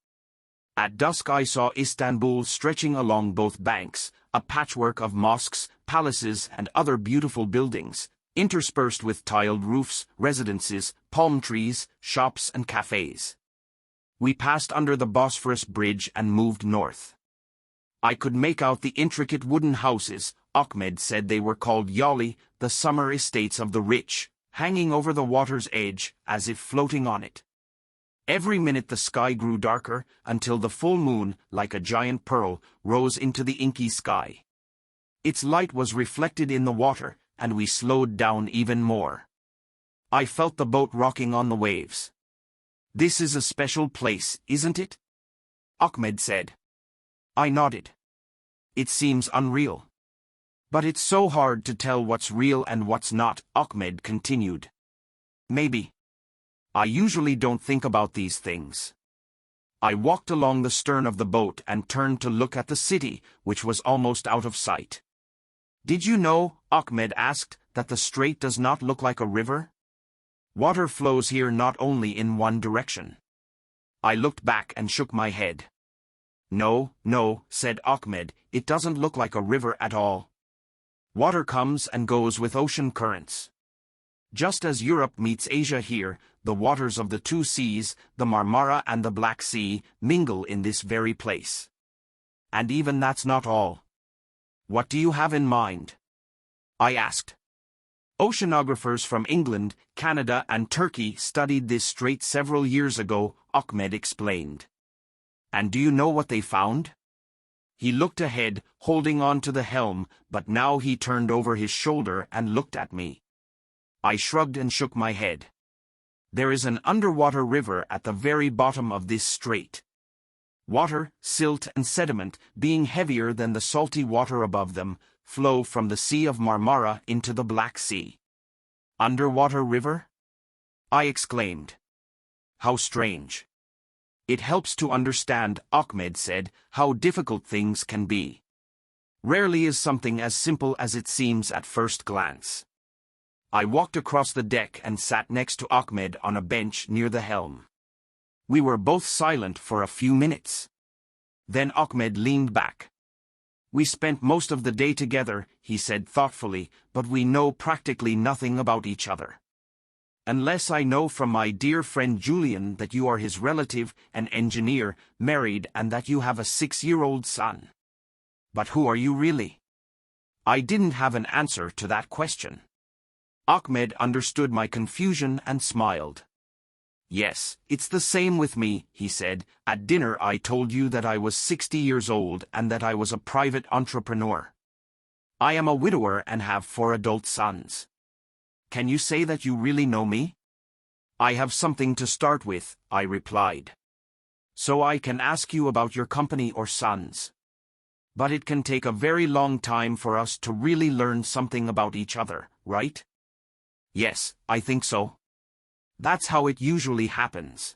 At dusk I saw Istanbul stretching along both banks, a patchwork of mosques, palaces and other beautiful buildings, interspersed with tiled roofs, residences, palm trees, shops and cafes. We passed under the Bosphorus Bridge and moved north. I could make out the intricate wooden houses. Ahmed said they were called yali, the summer estates of the rich, hanging over the water's edge, as if floating on it. Every minute the sky grew darker, until the full moon, like a giant pearl, rose into the inky sky. Its light was reflected in the water, and we slowed down even more. I felt the boat rocking on the waves. "This is a special place, isn't it?" Ahmed said. I nodded. "It seems unreal. But it's so hard to tell what's real and what's not," Ahmed continued. "Maybe. I usually don't think about these things." I walked along the stern of the boat and turned to look at the city, which was almost out of sight. "Did you know," Ahmed asked, "that the strait does not look like a river? Water flows here not only in one direction." I looked back and shook my head. No, said Ahmed, "it doesn't look like a river at all. Water comes and goes with ocean currents. Just as Europe meets Asia here, the waters of the two seas, the Marmara and the Black Sea, mingle in this very place. And even that's not all." "What do you have in mind?" I asked. "Oceanographers from England, Canada and Turkey studied this strait several years ago," Ahmed explained. "And do you know what they found?" He looked ahead, holding on to the helm, but now he turned over his shoulder and looked at me. I shrugged and shook my head. "There is an underwater river at the very bottom of this strait. Water, silt and sediment, being heavier than the salty water above them, flow from the Sea of Marmara into the Black Sea." "Underwater river?" I exclaimed. "How strange." "It helps to understand," Ahmed said, "how difficult things can be. Rarely is something as simple as it seems at first glance." I walked across the deck and sat next to Ahmed on a bench near the helm. We were both silent for a few minutes. Then Ahmed leaned back. "We spent most of the day together," he said thoughtfully, "but we know practically nothing about each other. Unless I know from my dear friend Julian that you are his relative, an engineer, married and that you have a 6-year-old son. But who are you really?" I didn't have an answer to that question. Ahmed understood my confusion and smiled. "Yes, it's the same with me," he said. "At dinner I told you that I was 60 years old and that I was a private entrepreneur. I am a widower and have 4 adult sons. Can you say that you really know me?" "I have something to start with," I replied. "So I can ask you about your company or sons. But it can take a very long time for us to really learn something about each other, right?" "Yes, I think so. That's how it usually happens.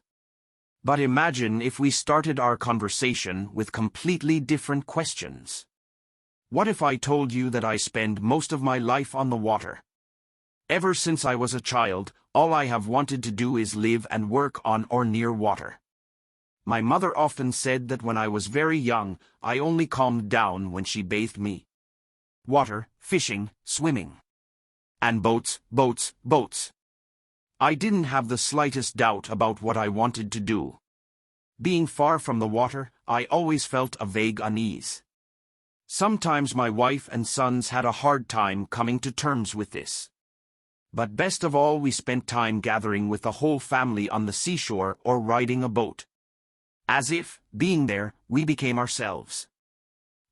But imagine if we started our conversation with completely different questions. What if I told you that I spend most of my life on the water? Ever since I was a child, all I have wanted to do is live and work on or near water. My mother often said that when I was very young, I only calmed down when she bathed me. Water, fishing, swimming. And boats. I didn't have the slightest doubt about what I wanted to do. Being far from the water, I always felt a vague unease. Sometimes my wife and sons had a hard time coming to terms with this. But best of all, we spent time gathering with the whole family on the seashore or riding a boat. As if, being there, we became ourselves.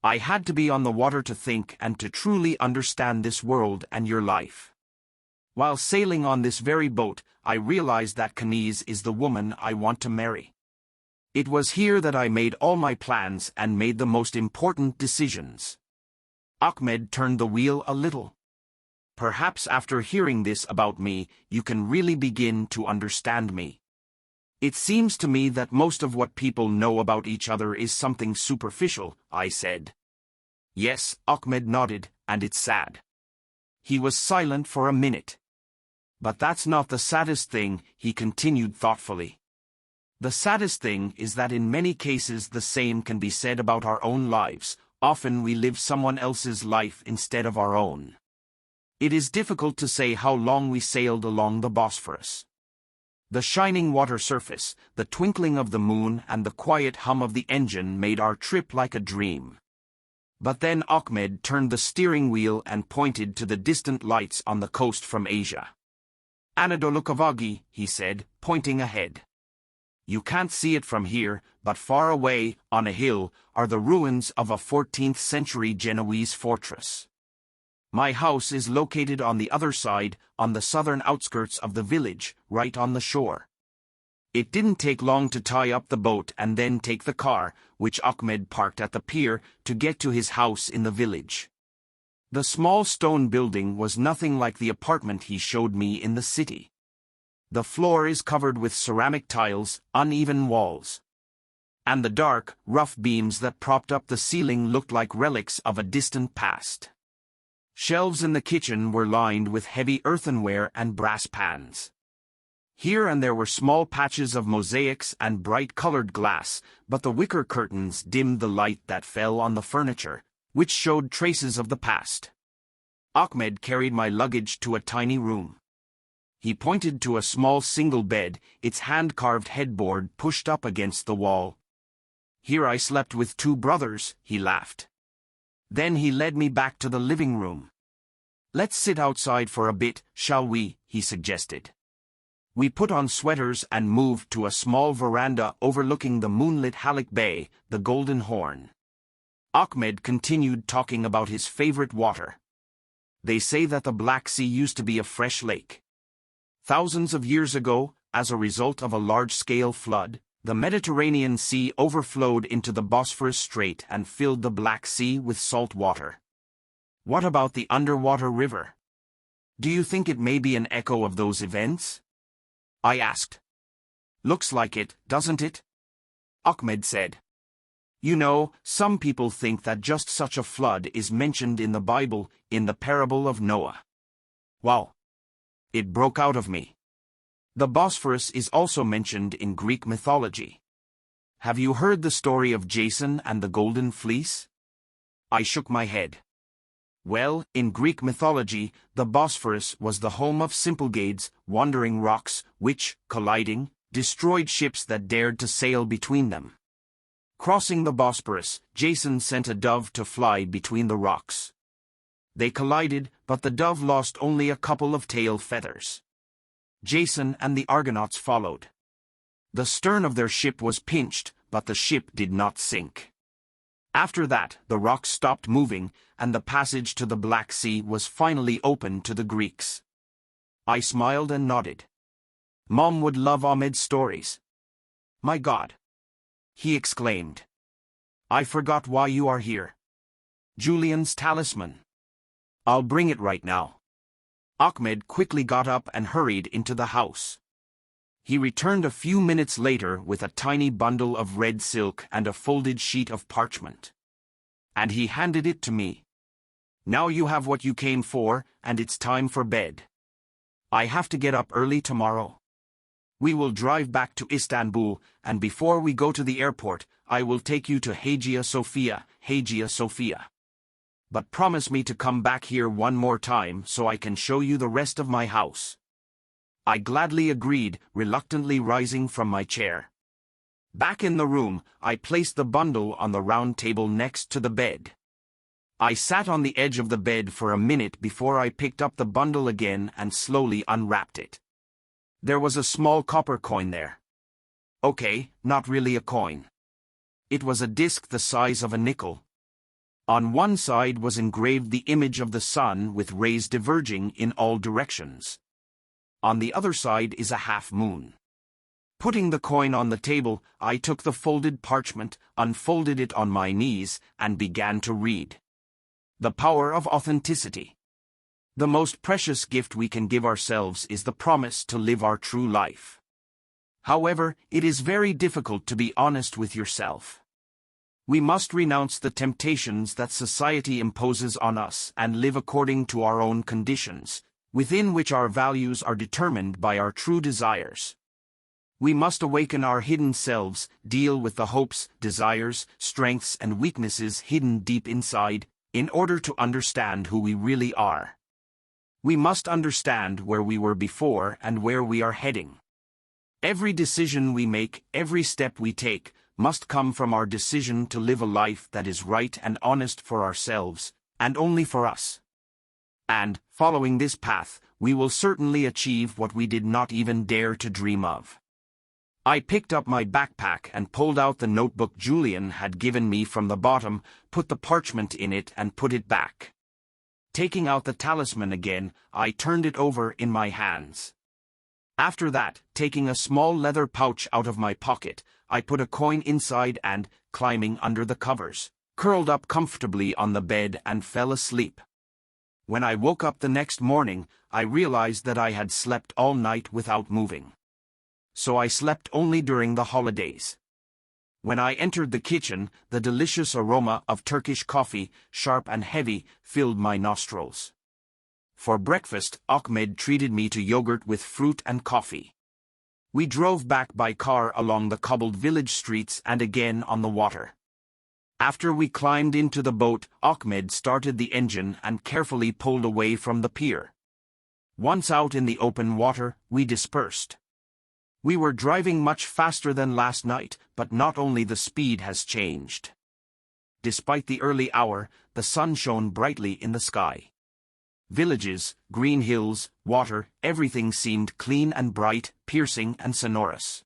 I had to be on the water to think and to truly understand this world and your life. While sailing on this very boat, I realized that Kaniz is the woman I want to marry. It was here that I made all my plans and made the most important decisions. Ahmed turned the wheel a little. Perhaps after hearing this about me, you can really begin to understand me. It seems to me that most of what people know about each other is something superficial, I said. Yes, Ahmed nodded, and it's sad. He was silent for a minute. But that's not the saddest thing, he continued thoughtfully. The saddest thing is that in many cases the same can be said about our own lives. Often we live someone else's life instead of our own. It is difficult to say how long we sailed along the Bosphorus. The shining water surface, the twinkling of the moon and the quiet hum of the engine made our trip like a dream. But then Ahmed turned the steering wheel and pointed to the distant lights on the coast from Asia. Anadolukavagi, he said, pointing ahead. You can't see it from here, but far away, on a hill, are the ruins of a 14th-century Genoese fortress. My house is located on the other side, on the southern outskirts of the village, right on the shore. It didn't take long to tie up the boat and then take the car, which Ahmed parked at the pier, to get to his house in the village. The small stone building was nothing like the apartment he showed me in the city. The floor is covered with ceramic tiles, uneven walls. And the dark, rough beams that propped up the ceiling looked like relics of a distant past. Shelves in the kitchen were lined with heavy earthenware and brass pans. Here and there were small patches of mosaics and bright-colored glass, but the wicker curtains dimmed the light that fell on the furniture, which showed traces of the past. Ahmed carried my luggage to a tiny room. He pointed to a small single bed, its hand-carved headboard pushed up against the wall. Here I slept with 2 brothers, he laughed. Then he led me back to the living room. Let's sit outside for a bit, shall we, he suggested. We put on sweaters and moved to a small veranda overlooking the moonlit Halleck Bay, the Golden Horn. Ahmed continued talking about his favorite water. They say that the Black Sea used to be a fresh lake. Thousands of years ago, as a result of a large-scale flood, the Mediterranean Sea overflowed into the Bosphorus Strait and filled the Black Sea with salt water. What about the underwater river? Do you think it may be an echo of those events? I asked. Looks like it, doesn't it? Ahmed said. You know, some people think that just such a flood is mentioned in the Bible, in the parable of Noah. Wow! It broke out of me. The Bosphorus is also mentioned in Greek mythology. Have you heard the story of Jason and the Golden Fleece? I shook my head. Well, in Greek mythology, the Bosphorus was the home of Symplegades, wandering rocks, which, colliding, destroyed ships that dared to sail between them. Crossing the Bosporus, Jason sent a dove to fly between the rocks. They collided, but the dove lost only a couple of tail feathers. Jason and the Argonauts followed. The stern of their ship was pinched, but the ship did not sink. After that, the rocks stopped moving, and the passage to the Black Sea was finally open to the Greeks. I smiled and nodded. Mom would love Ahmed's stories. My God! He exclaimed. I forgot why you are here. Julian's talisman. I'll bring it right now. Ahmed quickly got up and hurried into the house. He returned a few minutes later with a tiny bundle of red silk and a folded sheet of parchment. And he handed it to me. Now you have what you came for, and it's time for bed. I have to get up early tomorrow. We will drive back to Istanbul, and before we go to the airport, I will take you to Hagia Sophia, Hagia Sophia. But promise me to come back here one more time so I can show you the rest of my house. I gladly agreed, reluctantly rising from my chair. Back in the room, I placed the bundle on the round table next to the bed. I sat on the edge of the bed for a minute before I picked up the bundle again and slowly unwrapped it. There was a small copper coin there. Okay, not really a coin. It was a disc the size of a nickel. On one side was engraved the image of the sun with rays diverging in all directions. On the other side is a half moon. Putting the coin on the table, I took the folded parchment, unfolded it on my knees, and began to read. The power of authenticity. The most precious gift we can give ourselves is the promise to live our true life. However, it is very difficult to be honest with yourself. We must renounce the temptations that society imposes on us and live according to our own conditions, within which our values are determined by our true desires. We must awaken our hidden selves, deal with the hopes, desires, strengths, and weaknesses hidden deep inside, in order to understand who we really are. We must understand where we were before and where we are heading. Every decision we make, every step we take, must come from our decision to live a life that is right and honest for ourselves, and only for us. And, following this path, we will certainly achieve what we did not even dare to dream of. I picked up my backpack and pulled out the notebook Julian had given me from the bottom, put the parchment in it and put it back. Taking out the talisman again, I turned it over in my hands. After that, taking a small leather pouch out of my pocket, I put a coin inside and, climbing under the covers, curled up comfortably on the bed and fell asleep. When I woke up the next morning, I realized that I had slept all night without moving. So I slept only during the holidays. When I entered the kitchen, the delicious aroma of Turkish coffee, sharp and heavy, filled my nostrils. For breakfast, Ahmed treated me to yogurt with fruit and coffee. We drove back by car along the cobbled village streets and again on the water. After we climbed into the boat, Ahmed started the engine and carefully pulled away from the pier. Once out in the open water, we dispersed. We were driving much faster than last night, but not only the speed has changed. Despite the early hour, the sun shone brightly in the sky. Villages, green hills, water, everything seemed clean and bright, piercing and sonorous.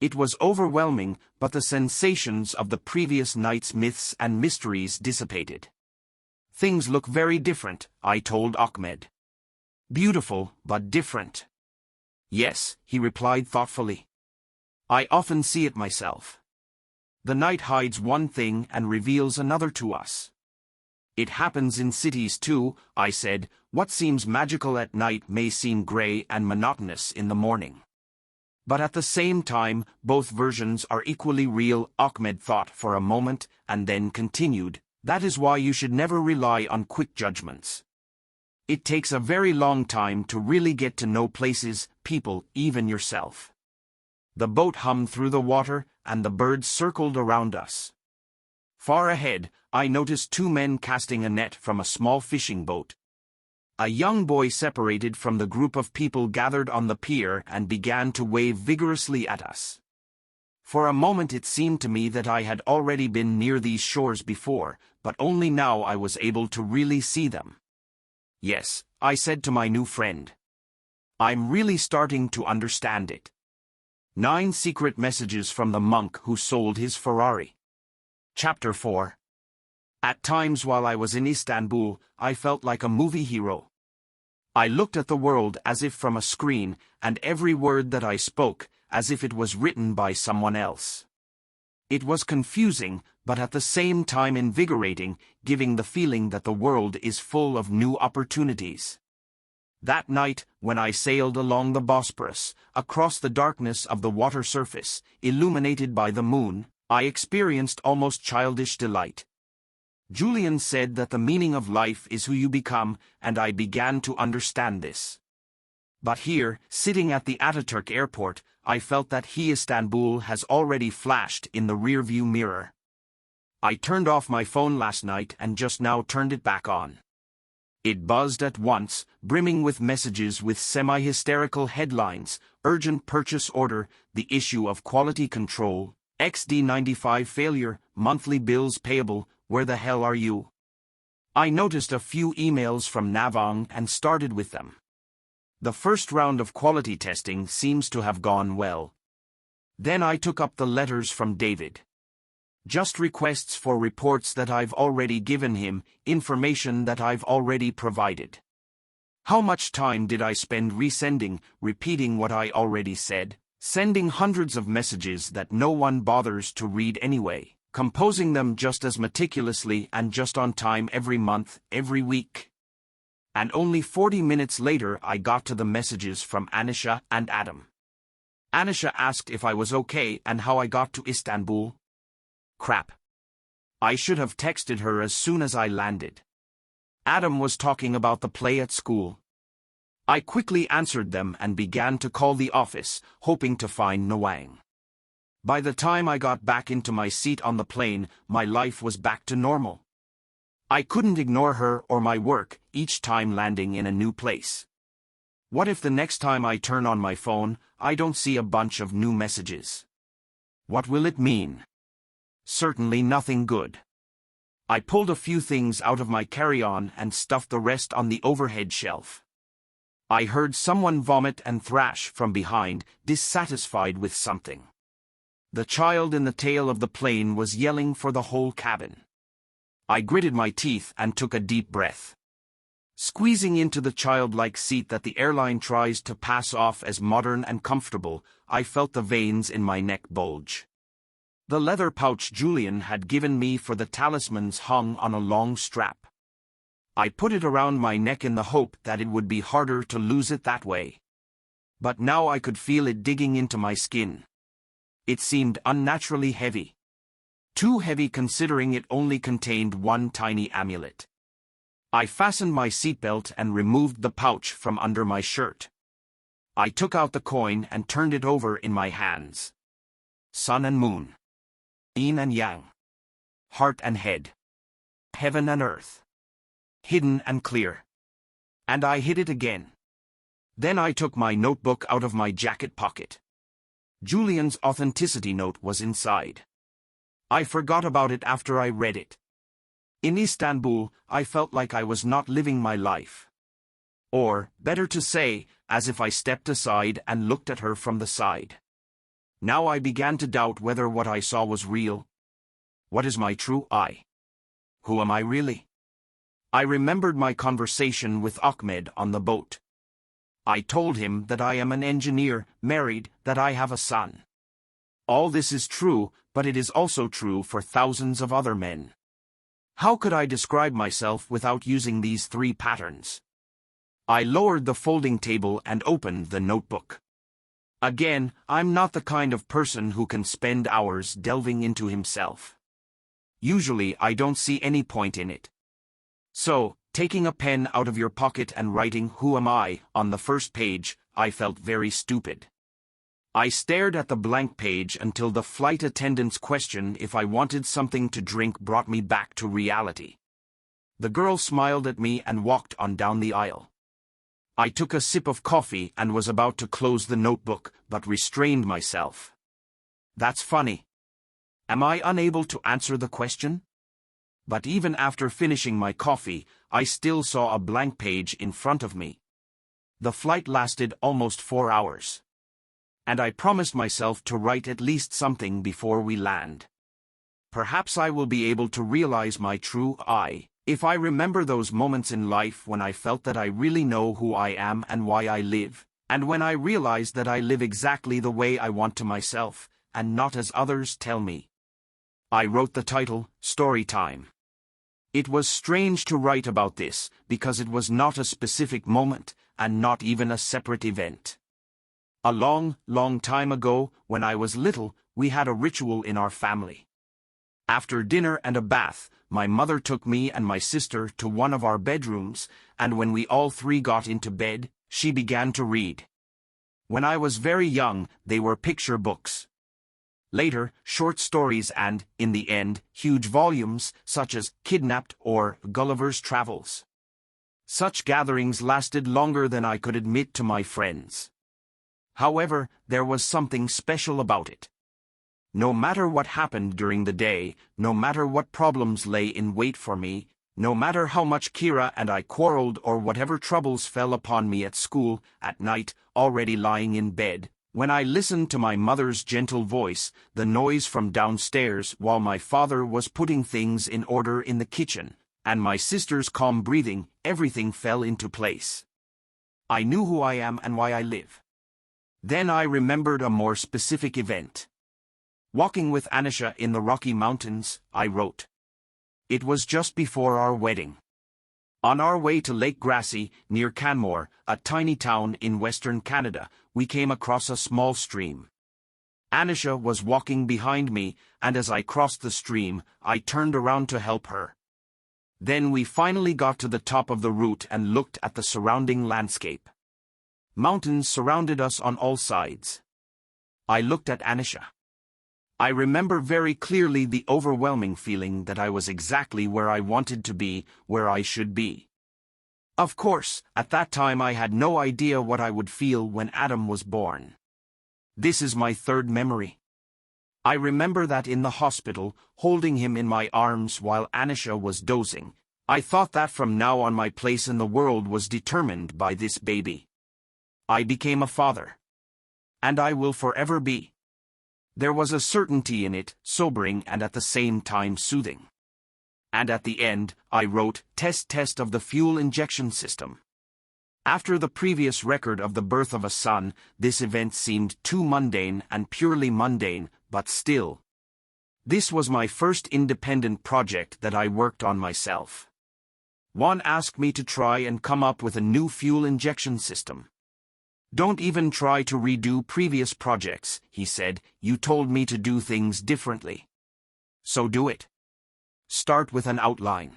It was overwhelming, but the sensations of the previous night's myths and mysteries dissipated. Things look very different, I told Ahmed. Beautiful, but different. Yes, he replied thoughtfully. I often see it myself. The night hides one thing and reveals another to us. It happens in cities too, I said. What seems magical at night may seem grey and monotonous in the morning. But at the same time, both versions are equally real, Ahmed thought for a moment, and then continued. That is why you should never rely on quick judgments. It takes a very long time to really get to know places, people, even yourself. The boat hummed through the water, and the birds circled around us. Far ahead, I noticed two men casting a net from a small fishing boat. A young boy separated from the group of people gathered on the pier and began to wave vigorously at us. For a moment it seemed to me that I had already been near these shores before, but only now I was able to really see them. Yes, I said to my new friend. I'm really starting to understand it. 9 Secret Messages from the Monk Who Sold His Ferrari. Chapter 4. At times while I was in Istanbul, I felt like a movie hero. I looked at the world as if from a screen, and every word that I spoke, as if it was written by someone else. It was confusing, but at the same time invigorating, giving the feeling that the world is full of new opportunities. That night, when I sailed along the Bosporus, across the darkness of the water surface, illuminated by the moon, I experienced almost childish delight. Julian said that the meaning of life is who you become, and I began to understand this. But here, sitting at the Ataturk airport, I felt that Istanbul has already flashed in the rearview mirror. I turned off my phone last night and just now turned it back on. It buzzed at once, brimming with messages with semi-hysterical headlines: urgent purchase order, the issue of quality control, XD95 failure, monthly bills payable, where the hell are you? I noticed a few emails from Navang and started with them. The first round of quality testing seems to have gone well. Then I took up the letters from David. Just requests for reports that I've already given him, information that I've already provided. How much time did I spend resending, repeating what I already said? Sending hundreds of messages that no one bothers to read anyway, composing them just as meticulously and just on time every month, every week. And only 40 minutes later I got to the messages from Anisha and Adam. Anisha asked if I was okay and how I got to Istanbul. Crap. I should have texted her as soon as I landed. Adam was talking about the play at school. I quickly answered them and began to call the office, hoping to find Nawang. By the time I got back into my seat on the plane, my life was back to normal. I couldn't ignore her or my work, each time landing in a new place. What if the next time I turn on my phone, I don't see a bunch of new messages? What will it mean? Certainly nothing good. I pulled a few things out of my carry-on and stuffed the rest on the overhead shelf. I heard someone vomit and thrash from behind, dissatisfied with something. The child in the tail of the plane was yelling for the whole cabin. I gritted my teeth and took a deep breath. Squeezing into the childlike seat that the airline tries to pass off as modern and comfortable, I felt the veins in my neck bulge. The leather pouch Julian had given me for the talismans hung on a long strap. I put it around my neck in the hope that it would be harder to lose it that way. But now I could feel it digging into my skin. It seemed unnaturally heavy. Too heavy considering it only contained one tiny amulet. I fastened my seatbelt and removed the pouch from under my shirt. I took out the coin and turned it over in my hands. Sun and moon. Yin and yang. Heart and head. Heaven and earth. Hidden and clear. And I hid it again. Then I took my notebook out of my jacket pocket. Julian's authenticity note was inside. I forgot about it after I read it. In Istanbul, I felt like I was not living my life. Or, better to say, as if I stepped aside and looked at her from the side. Now I began to doubt whether what I saw was real. What is my true I? Who am I really? I remembered my conversation with Ahmed on the boat. I told him that I am an engineer, married, that I have a son. All this is true, but it is also true for thousands of other men. How could I describe myself without using these three patterns? I lowered the folding table and opened the notebook. Again, I'm not the kind of person who can spend hours delving into himself. Usually I don't see any point in it. So, taking a pen out of your pocket and writing "Who am I" on the first page, I felt very stupid. I stared at the blank page until the flight attendant's question if I wanted something to drink brought me back to reality. The girl smiled at me and walked on down the aisle. I took a sip of coffee and was about to close the notebook, but restrained myself. That's funny. Am I unable to answer the question? But even after finishing my coffee, I still saw a blank page in front of me. The flight lasted almost 4 hours. And I promised myself to write at least something before we land. Perhaps I will be able to realize my true I, if I remember those moments in life when I felt that I really know who I am and why I live, and when I realized that I live exactly the way I want to myself, and not as others tell me. I wrote the title, Story Time. It was strange to write about this, because it was not a specific moment, and not even a separate event. A long, long time ago, when I was little, we had a ritual in our family. After dinner and a bath, my mother took me and my sister to one of our bedrooms, and when we all three got into bed, she began to read. When I was very young, they were picture books. Later, short stories and, in the end, huge volumes, such as Kidnapped or Gulliver's Travels. Such gatherings lasted longer than I could admit to my friends. However, there was something special about it. No matter what happened during the day, no matter what problems lay in wait for me, no matter how much Kira and I quarreled or whatever troubles fell upon me at school, at night, already lying in bed, when I listened to my mother's gentle voice, the noise from downstairs while my father was putting things in order in the kitchen, and my sister's calm breathing, everything fell into place. I knew who I am and why I live. Then I remembered a more specific event. Walking with Anisha in the Rocky Mountains, I wrote. It was just before our wedding. On our way to Lake Grassy, near Canmore, a tiny town in western Canada, we came across a small stream. Anisha was walking behind me, and as I crossed the stream, I turned around to help her. Then we finally got to the top of the route and looked at the surrounding landscape. Mountains surrounded us on all sides. I looked at Anisha. I remember very clearly the overwhelming feeling that I was exactly where I wanted to be, where I should be. Of course, at that time I had no idea what I would feel when Adam was born. This is my third memory. I remember that in the hospital, holding him in my arms while Anisha was dozing, I thought that from now on my place in the world was determined by this baby. I became a father. And I will forever be. There was a certainty in it, sobering and at the same time soothing. And at the end, I wrote, test of the fuel injection system. After the previous record of the birth of a son, this event seemed too mundane and purely mundane, but still. This was my first independent project that I worked on myself. Juan asked me to try and come up with a new fuel injection system. Don't even try to redo previous projects, he said, you told me to do things differently. So do it. Start with an outline.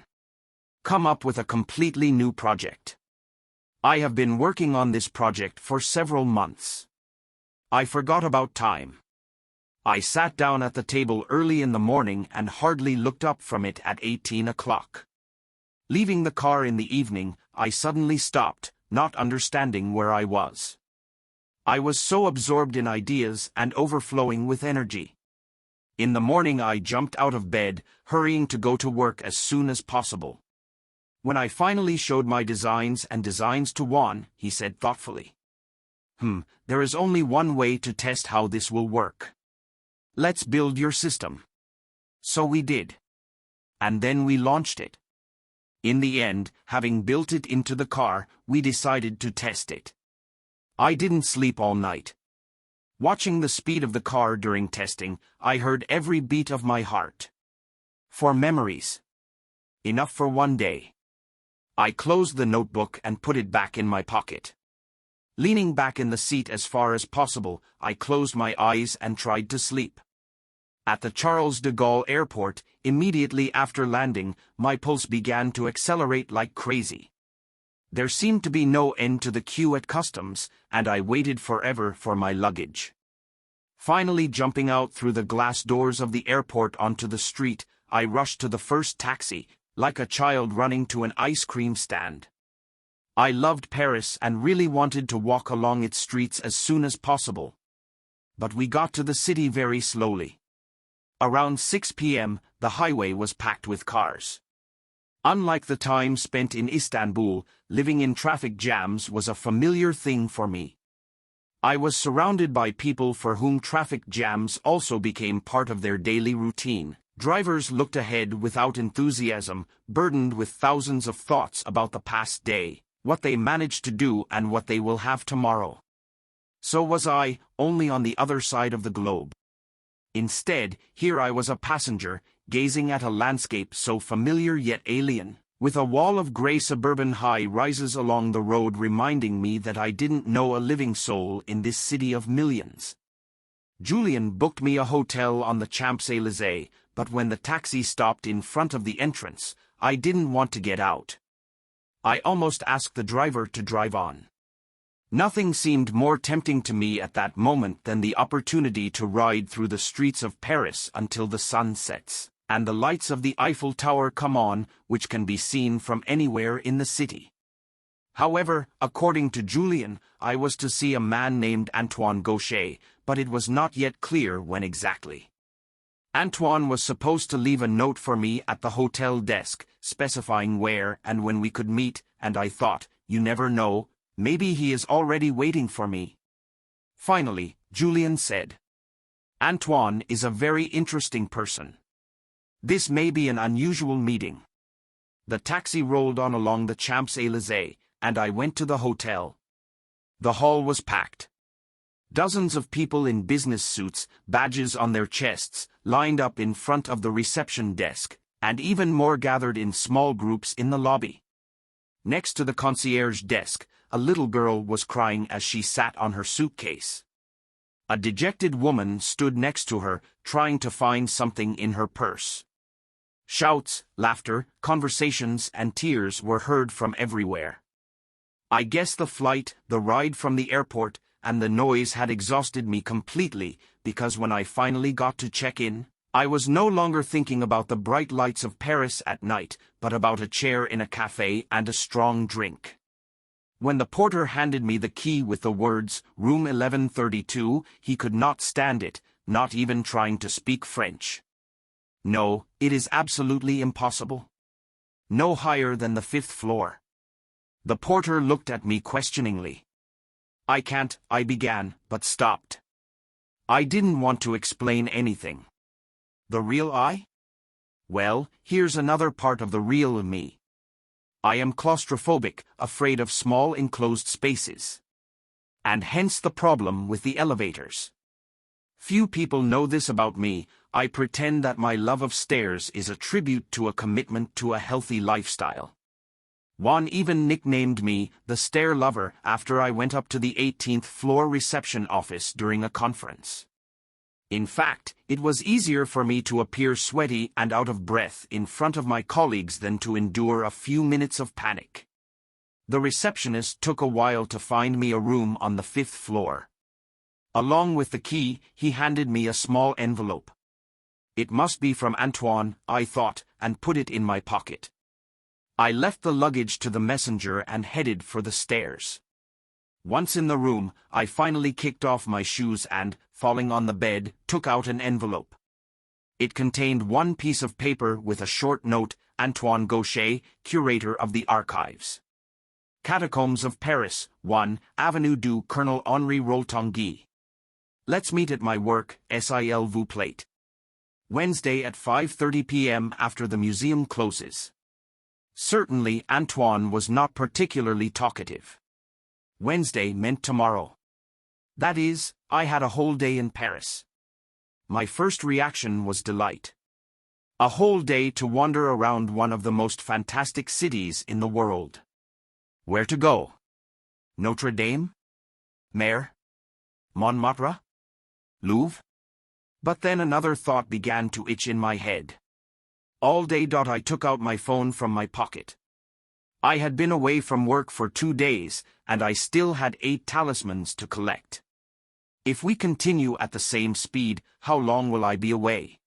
Come up with a completely new project. I have been working on this project for several months. I forgot about time. I sat down at the table early in the morning and hardly looked up from it at 18 o'clock. Leaving the car in the evening, I suddenly stopped, not understanding where I was. I was so absorbed in ideas and overflowing with energy. In the morning I jumped out of bed, hurrying to go to work as soon as possible. When I finally showed my designs to Juan, he said thoughtfully, there is only one way to test how this will work. Let's build your system. So we did. And then we launched it. In the end, having built it into the car, we decided to test it. I didn't sleep all night. Watching the speed of the car during testing, I heard every beat of my heart. 4 memories. Enough for one day. I closed the notebook and put it back in my pocket. Leaning back in the seat as far as possible, I closed my eyes and tried to sleep. At the Charles de Gaulle airport, immediately after landing, my pulse began to accelerate like crazy. There seemed to be no end to the queue at customs, and I waited forever for my luggage. Finally jumping out through the glass doors of the airport onto the street, I rushed to the first taxi, like a child running to an ice cream stand. I loved Paris and really wanted to walk along its streets as soon as possible. But we got to the city very slowly. Around 6 p.m., the highway was packed with cars. Unlike the time spent in Istanbul, living in traffic jams was a familiar thing for me. I was surrounded by people for whom traffic jams also became part of their daily routine. Drivers looked ahead without enthusiasm, burdened with thousands of thoughts about the past day, what they managed to do and what they will have tomorrow. So was I, only on the other side of the globe. Instead, here I was a passenger, gazing at a landscape so familiar yet alien, with a wall of grey suburban high-rises along the road reminding me that I didn't know a living soul in this city of millions. Julian booked me a hotel on the Champs-Élysées, but when the taxi stopped in front of the entrance, I didn't want to get out. I almost asked the driver to drive on. Nothing seemed more tempting to me at that moment than the opportunity to ride through the streets of Paris until the sun sets, and the lights of the Eiffel Tower come on, which can be seen from anywhere in the city. However, according to Julian, I was to see a man named Antoine Gaucher, but it was not yet clear when exactly. Antoine was supposed to leave a note for me at the hotel desk, specifying where and when we could meet, and I thought, you never know, maybe he is already waiting for me. Finally, Julian said, Antoine is a very interesting person. This may be an unusual meeting. The taxi rolled on along the Champs-Élysées, and I went to the hotel. The hall was packed. Dozens of people in business suits, badges on their chests, lined up in front of the reception desk, and even more gathered in small groups in the lobby. Next to the concierge desk, a little girl was crying as she sat on her suitcase. A dejected woman stood next to her, trying to find something in her purse. Shouts, laughter, conversations, and tears were heard from everywhere. I guess the flight, the ride from the airport, and the noise had exhausted me completely, because when I finally got to check in, I was no longer thinking about the bright lights of Paris at night, but about a chair in a cafe and a strong drink. When the porter handed me the key with the words, "Room 1132, he could not stand it, not even trying to speak French. No, it is absolutely impossible. No higher than the 5th floor. The porter looked at me questioningly. I can't, I began, but stopped. I didn't want to explain anything. The real I? Well, here's another part of the real me. I am claustrophobic, afraid of small enclosed spaces. And hence the problem with the elevators. Few people know this about me. I pretend that my love of stairs is a tribute to a commitment to a healthy lifestyle. One even nicknamed me the stair lover after I went up to the 18th floor reception office during a conference. In fact, it was easier for me to appear sweaty and out of breath in front of my colleagues than to endure a few minutes of panic. The receptionist took a while to find me a room on the 5th floor. Along with the key, he handed me a small envelope. It must be from Antoine, I thought, and put it in my pocket. I left the luggage to the messenger and headed for the stairs. Once in the room, I finally kicked off my shoes and, falling on the bed, took out an envelope. It contained one piece of paper with a short note, Antoine Gaucher, curator of the archives. Catacombs of Paris, 1, Avenue du Colonel Henri Roltanguy. Let's meet at my work, s'il vous plaît. Wednesday at 5:30 p.m. after the museum closes. Certainly, Antoine was not particularly talkative. Wednesday meant tomorrow. That is, I had a whole day in Paris. My first reaction was delight. A whole day to wander around one of the most fantastic cities in the world. Where to go? Notre Dame? Mer? Montmartre? Louvre? But then another thought began to itch in my head. All day. I took out my phone from my pocket. I had been away from work for 2 days, and I still had 8 talismans to collect. If we continue at the same speed, how long will I be away?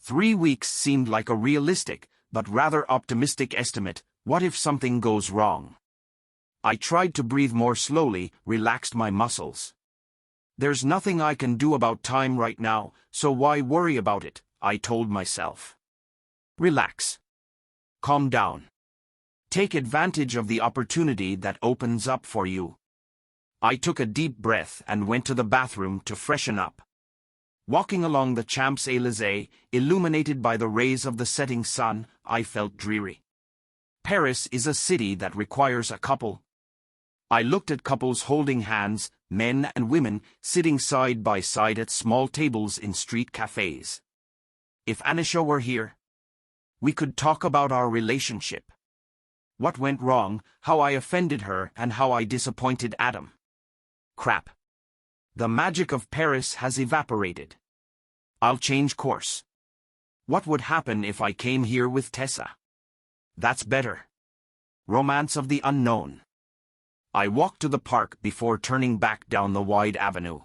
3 weeks seemed like a realistic, but rather optimistic estimate. What if something goes wrong? I tried to breathe more slowly, relaxed my muscles. There's nothing I can do about time right now, so why worry about it, I told myself. Relax. Calm down. Take advantage of the opportunity that opens up for you. I took a deep breath and went to the bathroom to freshen up. Walking along the Champs-Élysées, illuminated by the rays of the setting sun, I felt dreary. Paris is a city that requires a couple. I looked at couples holding hands, men and women, sitting side by side at small tables in street cafes. If Anisha were here, we could talk about our relationship. What went wrong, how I offended her, and how I disappointed Adam. Crap. The magic of Paris has evaporated. I'll change course. What would happen if I came here with Tessa? That's better. Romance of the unknown. I walked to the park before turning back down the wide avenue.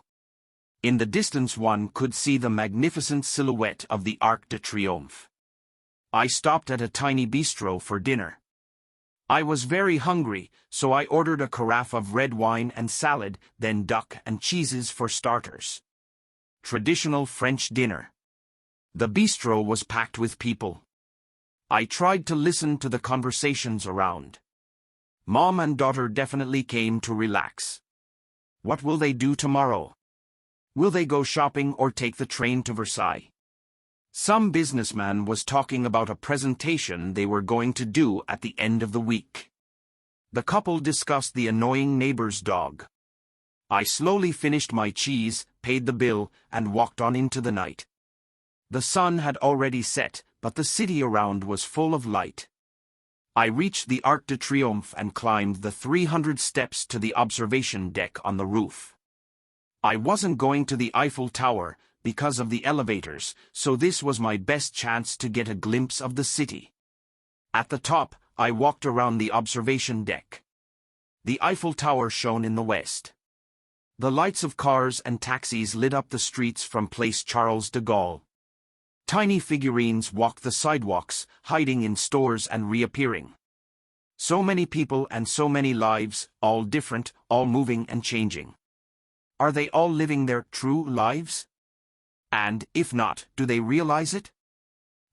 In the distance one could see the magnificent silhouette of the Arc de Triomphe. I stopped at a tiny bistro for dinner. I was very hungry, so I ordered a carafe of red wine and salad, then duck and cheeses for starters. Traditional French dinner. The bistro was packed with people. I tried to listen to the conversations around. Mom and daughter definitely came to relax. What will they do tomorrow? Will they go shopping or take the train to Versailles? Some businessman was talking about a presentation they were going to do at the end of the week. The couple discussed the annoying neighbor's dog. I slowly finished my cheese, paid the bill, and walked on into the night. The sun had already set, but the city around was full of light. I reached the Arc de Triomphe and climbed the 300 steps to the observation deck on the roof. I wasn't going to the Eiffel Tower because of the elevators, so this was my best chance to get a glimpse of the city. At the top, I walked around the observation deck. The Eiffel Tower shone in the west. The lights of cars and taxis lit up the streets from Place Charles de Gaulle. Tiny figurines walked the sidewalks, hiding in stores and reappearing. So many people and so many lives, all different, all moving and changing. Are they all living their true lives? And, if not, do they realize it?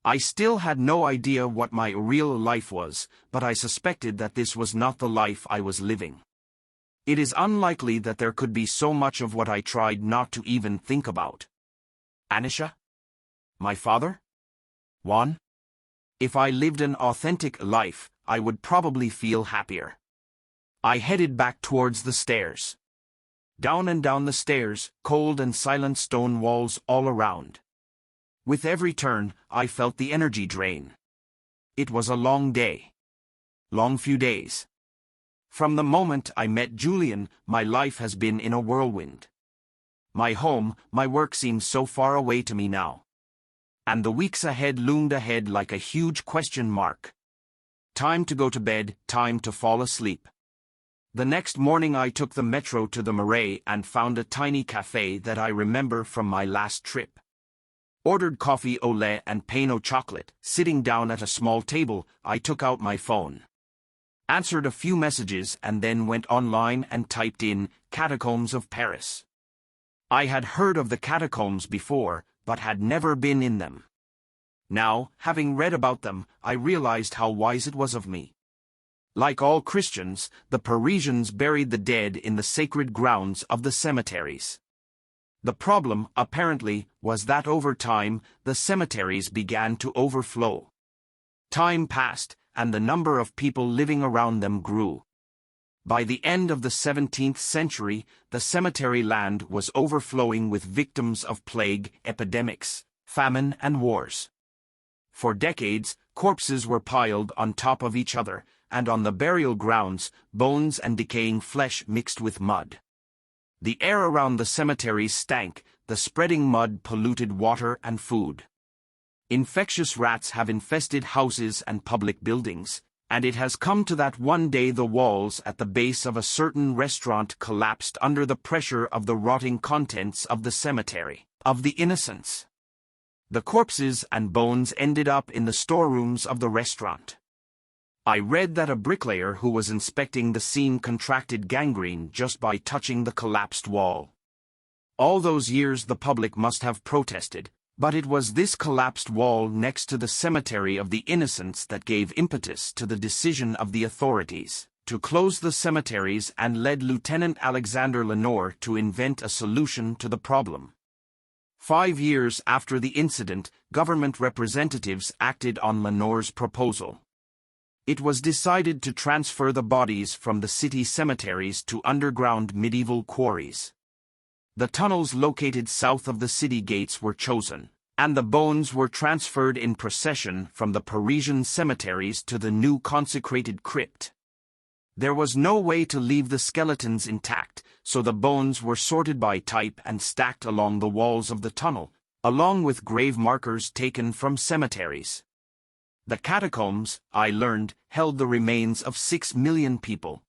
I still had no idea what my real life was, but I suspected that this was not the life I was living. It is unlikely that there could be so much of what I tried not to even think about. Anisha? My father? Juan? If I lived an authentic life, I would probably feel happier. I headed back towards the stairs. Down and down the stairs, cold and silent stone walls all around. With every turn, I felt the energy drain. It was a long day. Long few days. From the moment I met Julian, my life has been in a whirlwind. My home, my work seems so far away to me now. And the weeks ahead loomed ahead like a huge question mark. Time to go to bed, time to fall asleep. The next morning I took the metro to the Marais and found a tiny cafe that I remember from my last trip. Ordered coffee au lait and pain au chocolate. Sitting down at a small table, I took out my phone. Answered a few messages and then went online and typed in, Catacombs of Paris. I had heard of the catacombs before, but had never been in them. Now, having read about them, I realized how wise it was of me. Like all Christians, the Parisians buried the dead in the sacred grounds of the cemeteries. The problem, apparently, was that over time, the cemeteries began to overflow. Time passed, and the number of people living around them grew. By the end of the 17th century, the cemetery land was overflowing with victims of plague, epidemics, famine, and wars. For decades, corpses were piled on top of each other, and on the burial grounds, bones and decaying flesh mixed with mud. The air around the cemeteries stank, the spreading mud polluted water and food. Infectious rats have infested houses and public buildings, and it has come to that one day the walls at the base of a certain restaurant collapsed under the pressure of the rotting contents of the cemetery of the innocents. The corpses and bones ended up in the storerooms of the restaurant. I read that a bricklayer who was inspecting the scene contracted gangrene just by touching the collapsed wall. All those years the public must have protested, but it was this collapsed wall next to the cemetery of the innocents that gave impetus to the decision of the authorities to close the cemeteries and led Lieutenant Alexander Lenoir to invent a solution to the problem. 5 years after the incident, government representatives acted on Lenoir's proposal. It was decided to transfer the bodies from the city cemeteries to underground medieval quarries. The tunnels located south of the city gates were chosen, and the bones were transferred in procession from the Parisian cemeteries to the new consecrated crypt. There was no way to leave the skeletons intact, so the bones were sorted by type and stacked along the walls of the tunnel, along with grave markers taken from cemeteries. The catacombs, I learned, held the remains of 6 million people.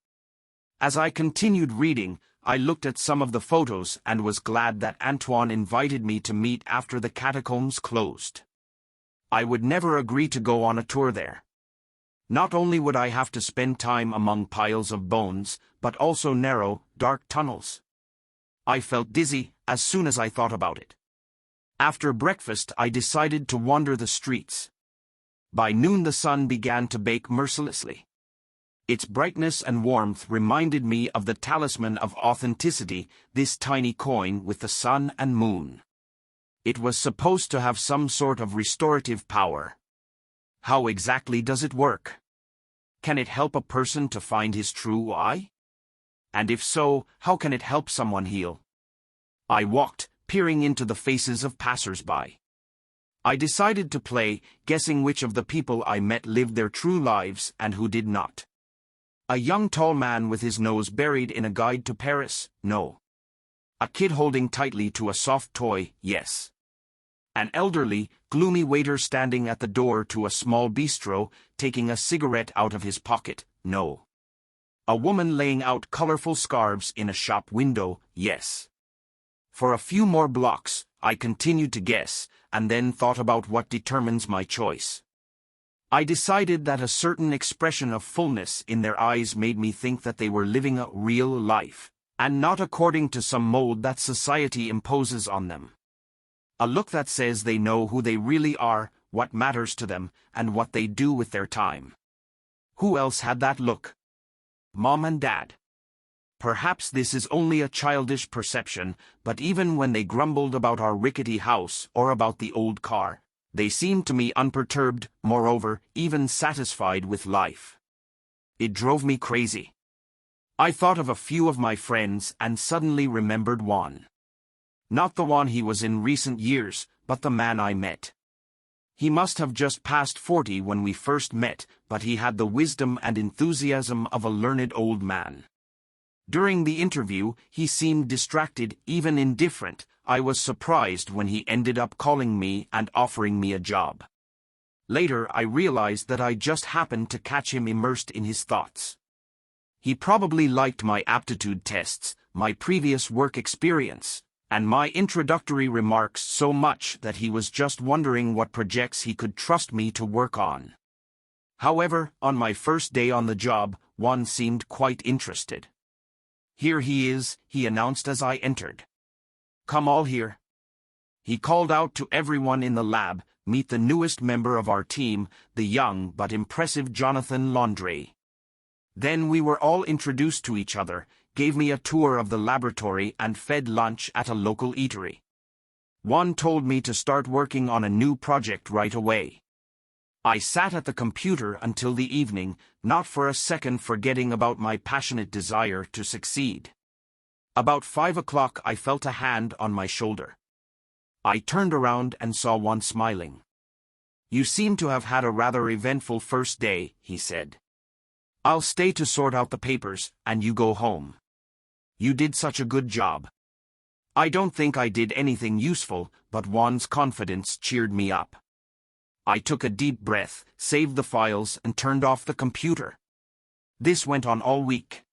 As I continued reading, I looked at some of the photos and was glad that Antoine invited me to meet after the catacombs closed. I would never agree to go on a tour there. Not only would I have to spend time among piles of bones, but also narrow, dark tunnels. I felt dizzy as soon as I thought about it. After breakfast, I decided to wander the streets. By noon the sun began to bake mercilessly. Its brightness and warmth reminded me of the talisman of authenticity, this tiny coin with the sun and moon. It was supposed to have some sort of restorative power. How exactly does it work? Can it help a person to find his true I? And if so, how can it help someone heal? I walked, peering into the faces of passers-by. I decided to play, guessing which of the people I met lived their true lives and who did not. A young tall man with his nose buried in a guide to Paris, no. A kid holding tightly to a soft toy, yes. An elderly, gloomy waiter standing at the door to a small bistro, taking a cigarette out of his pocket, no. A woman laying out colorful scarves in a shop window, yes. For a few more blocks, I continued to guess, and then thought about what determines my choice. I decided that a certain expression of fullness in their eyes made me think that they were living a real life, and not according to some mold that society imposes on them. A look that says they know who they really are, what matters to them, and what they do with their time. Who else had that look? Mom and Dad. Perhaps this is only a childish perception, but even when they grumbled about our rickety house or about the old car, they seemed to me unperturbed, moreover, even satisfied with life. It drove me crazy. I thought of a few of my friends and suddenly remembered one. Not the one he was in recent years, but the man I met. He must have just passed 40 when we first met, but he had the wisdom and enthusiasm of a learned old man. During the interview, he seemed distracted, even indifferent. I was surprised when he ended up calling me and offering me a job. Later, I realized that I just happened to catch him immersed in his thoughts. He probably liked my aptitude tests, my previous work experience, and my introductory remarks so much that he was just wondering what projects he could trust me to work on. However, on my first day on the job, one seemed quite interested. "Here he is," he announced as I entered. "Come all here." He called out to everyone in the lab, "Meet the newest member of our team, the young but impressive Jonathan Laundrie." Then we were all introduced to each other, gave me a tour of the laboratory and fed lunch at a local eatery. One told me to start working on a new project right away. I sat at the computer until the evening, not for a second forgetting about my passionate desire to succeed. About 5 o'clock I felt a hand on my shoulder. I turned around and saw one smiling. "You seem to have had a rather eventful first day," he said. "I'll stay to sort out the papers, and you go home. You did such a good job." I don't think I did anything useful, but Juan's confidence cheered me up. I took a deep breath, saved the files, and turned off the computer. This went on all week.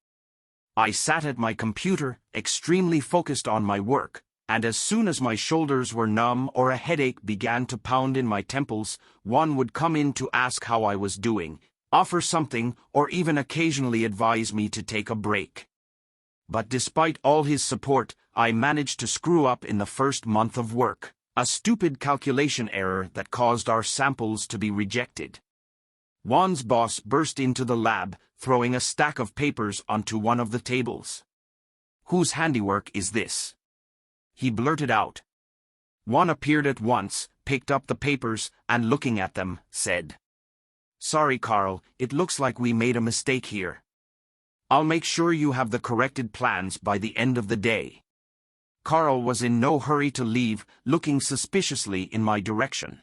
I sat at my computer, extremely focused on my work, and as soon as my shoulders were numb or a headache began to pound in my temples, Juan would come in to ask how I was doing, offer something, or even occasionally advise me to take a break. But despite all his support, I managed to screw up in the first month of work, a stupid calculation error that caused our samples to be rejected. Juan's boss burst into the lab, throwing a stack of papers onto one of the tables. "Whose handiwork is this?" he blurted out. Juan appeared at once, picked up the papers, and looking at them, said, "Sorry, Carl, it looks like we made a mistake here. I'll make sure you have the corrected plans by the end of the day." Carl was in no hurry to leave, looking suspiciously in my direction.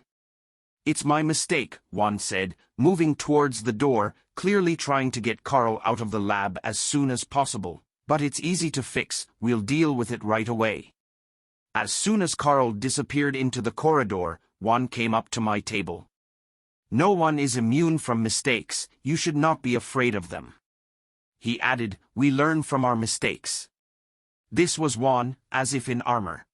"It's my mistake," Juan said, moving towards the door, clearly trying to get Carl out of the lab as soon as possible. "But it's easy to fix, we'll deal with it right away." As soon as Carl disappeared into the corridor, Juan came up to my table. "No one is immune from mistakes, you should not be afraid of them." He added, "We learn from our mistakes." This was Juan, as if in armor.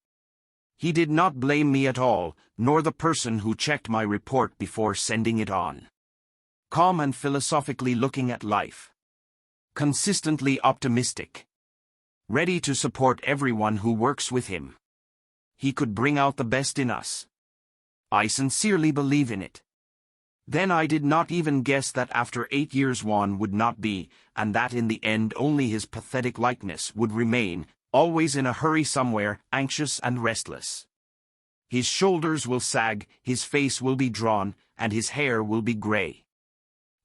He did not blame me at all, nor the person who checked my report before sending it on. Calm and philosophically looking at life. Consistently optimistic. Ready to support everyone who works with him. He could bring out the best in us. I sincerely believe in it. Then I did not even guess that after 8 years Juan would not be, and that in the end only his pathetic likeness would remain, always in a hurry somewhere, anxious and restless. His shoulders will sag, his face will be drawn, and his hair will be gray.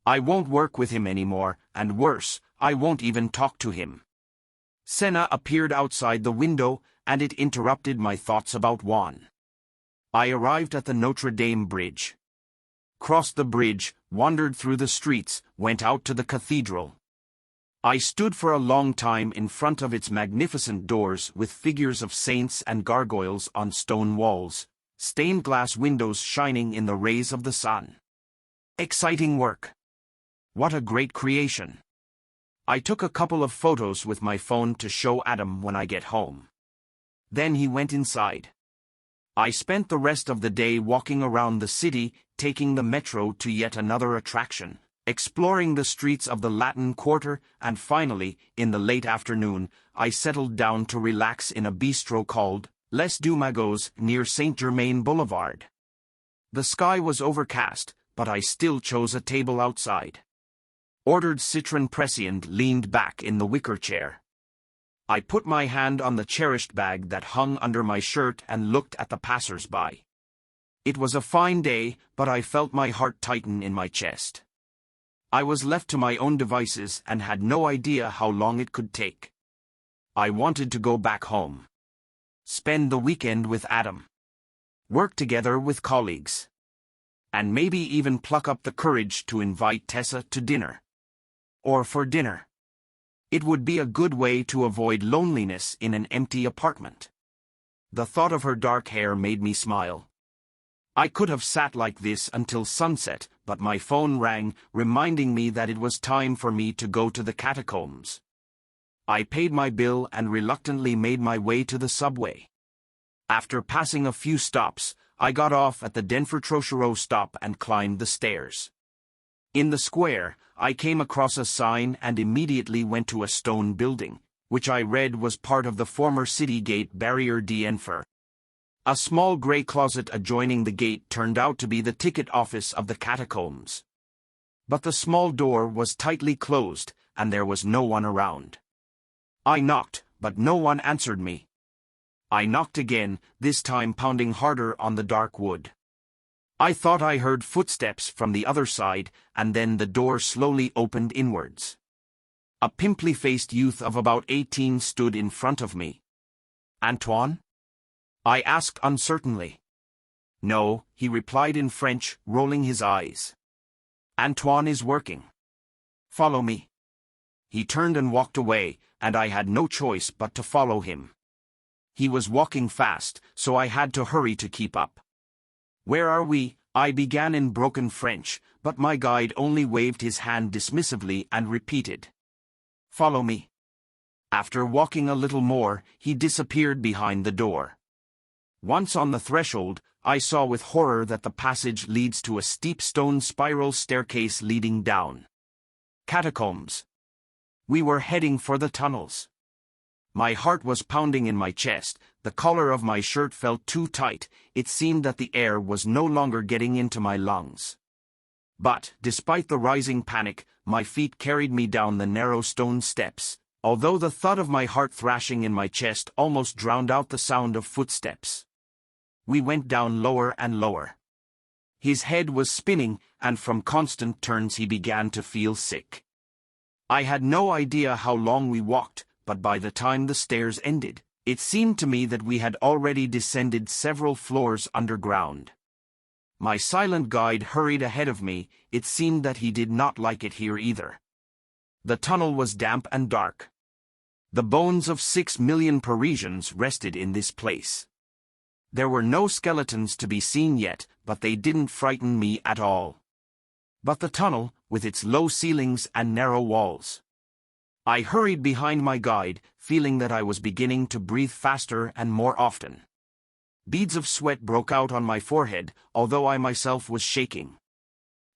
I won't work with him anymore, and worse, I won't even talk to him. Senna appeared outside the window, and it interrupted my thoughts about Juan. I arrived at the Notre Dame Bridge. Crossed the bridge, wandered through the streets, went out to the cathedral. I stood for a long time in front of its magnificent doors with figures of saints and gargoyles on stone walls, stained glass windows shining in the rays of the sun. Exciting work. What a great creation. I took a couple of photos with my phone to show Adam when I get home. Then he went inside. I spent the rest of the day walking around the city, taking the metro to yet another attraction, exploring the streets of the Latin Quarter, and finally, in the late afternoon, I settled down to relax in a bistro called Les Deux Magots near Saint-Germain Boulevard. The sky was overcast, but I still chose a table outside. Ordered citron pressy and leaned back in the wicker chair. I put my hand on the cherished bag that hung under my shirt and looked at the passers-by. It was a fine day, but I felt my heart tighten in my chest. I was left to my own devices and had no idea how long it could take. I wanted to go back home. Spend the weekend with Adam. Work together with colleagues. And maybe even pluck up the courage to invite Tessa to dinner. Or for dinner. It would be a good way to avoid loneliness in an empty apartment. The thought of her dark hair made me smile. I could have sat like this until sunset, but my phone rang, reminding me that it was time for me to go to the catacombs. I paid my bill and reluctantly made my way to the subway. After passing a few stops, I got off at the Denfert-Trochereau stop and climbed the stairs. In the square, I came across a sign and immediately went to a stone building, which I read was part of the former city gate Barrière d'Enfer. A small grey closet adjoining the gate turned out to be the ticket office of the catacombs. But the small door was tightly closed, and there was no one around. I knocked, but no one answered me. I knocked again, this time pounding harder on the dark wood. I thought I heard footsteps from the other side, and then the door slowly opened inwards. A pimply-faced youth of about 18 stood in front of me. "Antoine?" I asked uncertainly. "No," he replied in French, rolling his eyes. "Antoine is working. Follow me." He turned and walked away, and I had no choice but to follow him. He was walking fast, so I had to hurry to keep up. "Where are we?" I began in broken French, but my guide only waved his hand dismissively and repeated, "Follow me." After walking a little more, he disappeared behind the door. Once on the threshold, I saw with horror that the passage leads to a steep stone spiral staircase leading down. Catacombs. We were heading for the tunnels. My heart was pounding in my chest, the collar of my shirt felt too tight, it seemed that the air was no longer getting into my lungs. But, despite the rising panic, my feet carried me down the narrow stone steps, although the thud of my heart thrashing in my chest almost drowned out the sound of footsteps. We went down lower and lower. His head was spinning, and from constant turns he began to feel sick. I had no idea how long we walked, but by the time the stairs ended, it seemed to me that we had already descended several floors underground. My silent guide hurried ahead of me, it seemed that he did not like it here either. The tunnel was damp and dark. The bones of 6 million Parisians rested in this place. There were no skeletons to be seen yet, but they didn't frighten me at all. But the tunnel, with its low ceilings and narrow walls. I hurried behind my guide, feeling that I was beginning to breathe faster and more often. Beads of sweat broke out on my forehead, although I myself was shaking.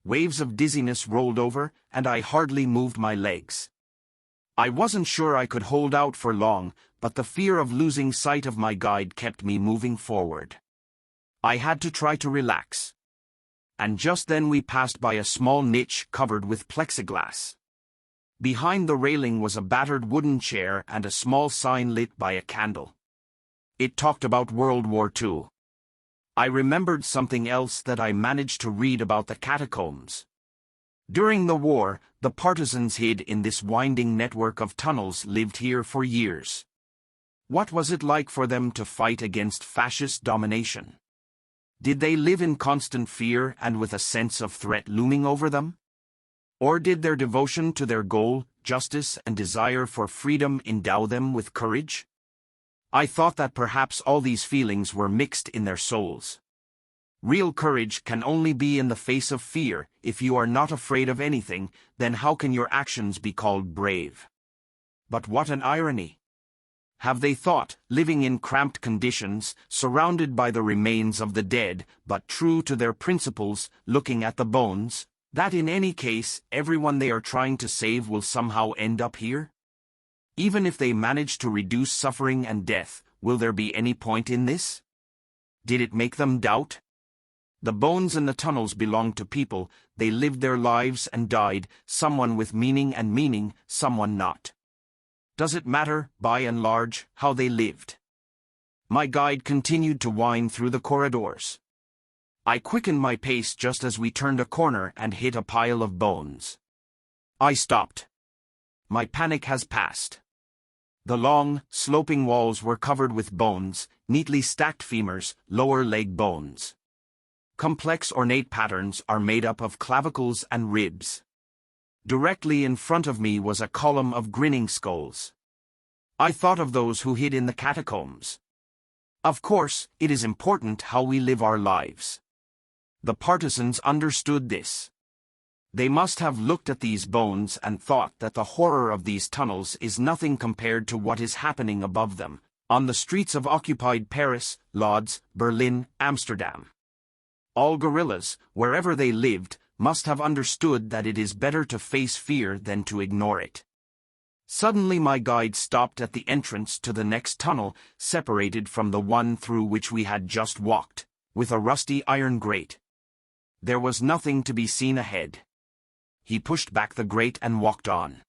Waves of dizziness rolled over, and I hardly moved my legs. I wasn't sure I could hold out for long, but the fear of losing sight of my guide kept me moving forward. I had to try to relax. And just then we passed by a small niche covered with plexiglass. Behind the railing was a battered wooden chair and a small sign lit by a candle. It talked about World War II. I remembered something else that I managed to read about the catacombs. During the war, the partisans hid in this winding network of tunnels lived here for years. What was it like for them to fight against fascist domination? Did they live in constant fear and with a sense of threat looming over them? Or did their devotion to their goal, justice and desire for freedom endow them with courage? I thought that perhaps all these feelings were mixed in their souls. Real courage can only be in the face of fear. If you are not afraid of anything, then how can your actions be called brave? But what an irony! Have they thought, living in cramped conditions, surrounded by the remains of the dead, but true to their principles, looking at the bones, that in any case, everyone they are trying to save will somehow end up here? Even if they manage to reduce suffering and death, will there be any point in this? Did it make them doubt? The bones in the tunnels belonged to people, they lived their lives and died, someone with meaning, someone not. Does it matter, by and large, how they lived? My guide continued to wind through the corridors. I quickened my pace just as we turned a corner and hit a pile of bones. I stopped. My panic has passed. The long, sloping walls were covered with bones, neatly stacked femurs, lower leg bones. Complex ornate patterns are made up of clavicles and ribs. Directly in front of me was a column of grinning skulls. I thought of those who hid in the catacombs. Of course, it is important how we live our lives. The partisans understood this. They must have looked at these bones and thought that the horror of these tunnels is nothing compared to what is happening above them, on the streets of occupied Paris, Lodz, Berlin, Amsterdam. All guerrillas, wherever they lived, must have understood that it is better to face fear than to ignore it. Suddenly my guide stopped at the entrance to the next tunnel, separated from the one through which we had just walked, with a rusty iron grate. There was nothing to be seen ahead. He pushed back the grate and walked on.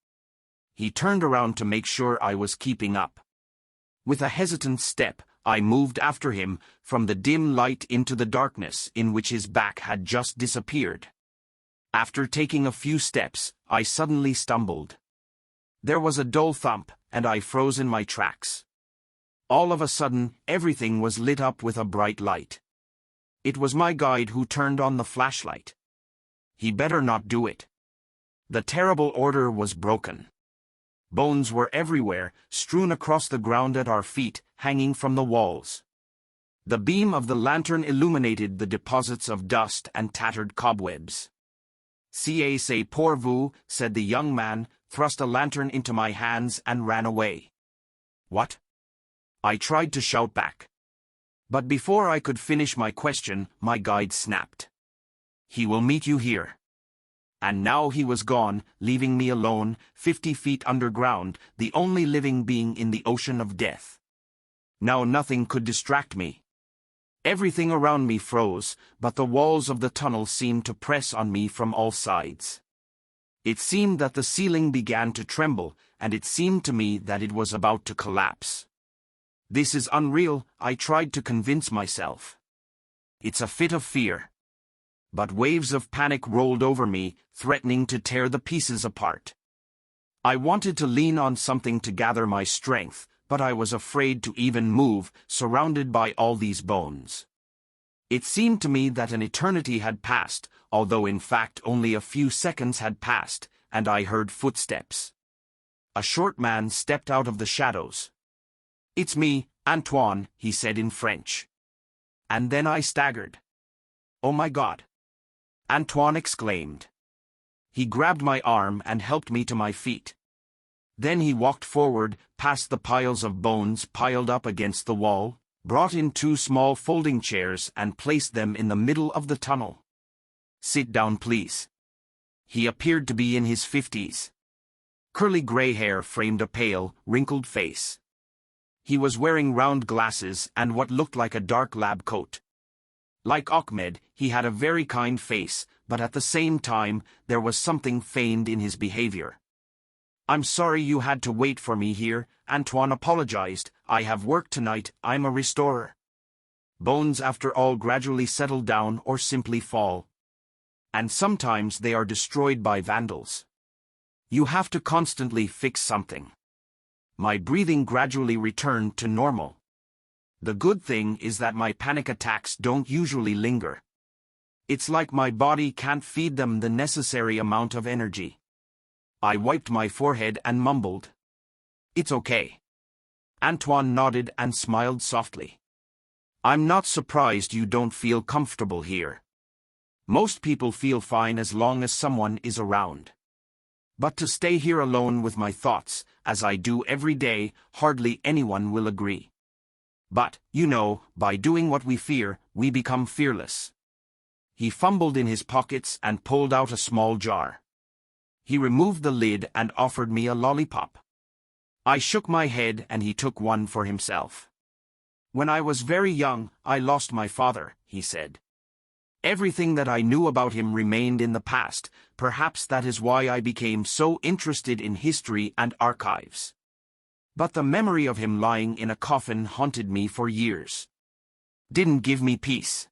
He turned around to make sure I was keeping up. With a hesitant step, I moved after him, from the dim light into the darkness in which his back had just disappeared. After taking a few steps, I suddenly stumbled. There was a dull thump, and I froze in my tracks. All of a sudden, everything was lit up with a bright light. It was my guide who turned on the flashlight. He better not do it. The terrible order was broken. Bones were everywhere, strewn across the ground at our feet, hanging from the walls. The beam of the lantern illuminated the deposits of dust and tattered cobwebs. C'est pour vous, said the young man, thrust a lantern into my hands and ran away. What? I tried to shout back. But before I could finish my question, my guide snapped. He will meet you here. And now he was gone, leaving me alone, 50 feet underground, the only living being in the ocean of death. Now nothing could distract me. Everything around me froze, but the walls of the tunnel seemed to press on me from all sides. It seemed that the ceiling began to tremble, and it seemed to me that it was about to collapse. This is unreal, I tried to convince myself. It's a fit of fear. But waves of panic rolled over me, threatening to tear the pieces apart. I wanted to lean on something to gather my strength, but I was afraid to even move, surrounded by all these bones. It seemed to me that an eternity had passed, although in fact only a few seconds had passed, and I heard footsteps. A short man stepped out of the shadows. "It's me, Antoine," he said in French. And then I staggered. "Oh my God!" Antoine exclaimed. He grabbed my arm and helped me to my feet. Then he walked forward, past the piles of bones piled up against the wall, brought in 2 small folding chairs and placed them in the middle of the tunnel. "Sit down, please." He appeared to be in his 50s. Curly gray hair framed a pale, wrinkled face. He was wearing round glasses and what looked like a dark lab coat. Like Ahmed, he had a very kind face, but at the same time, there was something feigned in his behavior. "I'm sorry you had to wait for me here," Antoine apologized. "I have work tonight, I'm a restorer. Bones after all gradually settle down or simply fall." and sometimes they are destroyed by vandals. You have to constantly fix something. My breathing gradually returned to normal. The good thing is that my panic attacks don't usually linger. It's like my body can't feed them the necessary amount of energy. I wiped my forehead and mumbled, "It's okay." Antoine nodded and smiled softly. "I'm not surprised you don't feel comfortable here. Most people feel fine as long as someone is around. But to stay here alone with my thoughts, as I do every day, hardly anyone will agree. But, you know, by doing what we fear, we become fearless." He fumbled in his pockets and pulled out a small jar. He removed the lid and offered me a lollipop. I shook my head and he took one for himself. "When I was very young, I lost my father," he said. "Everything that I knew about him remained in the past. Perhaps that is why I became so interested in history and archives. But the memory of him lying in a coffin haunted me for years. Didn't give me peace.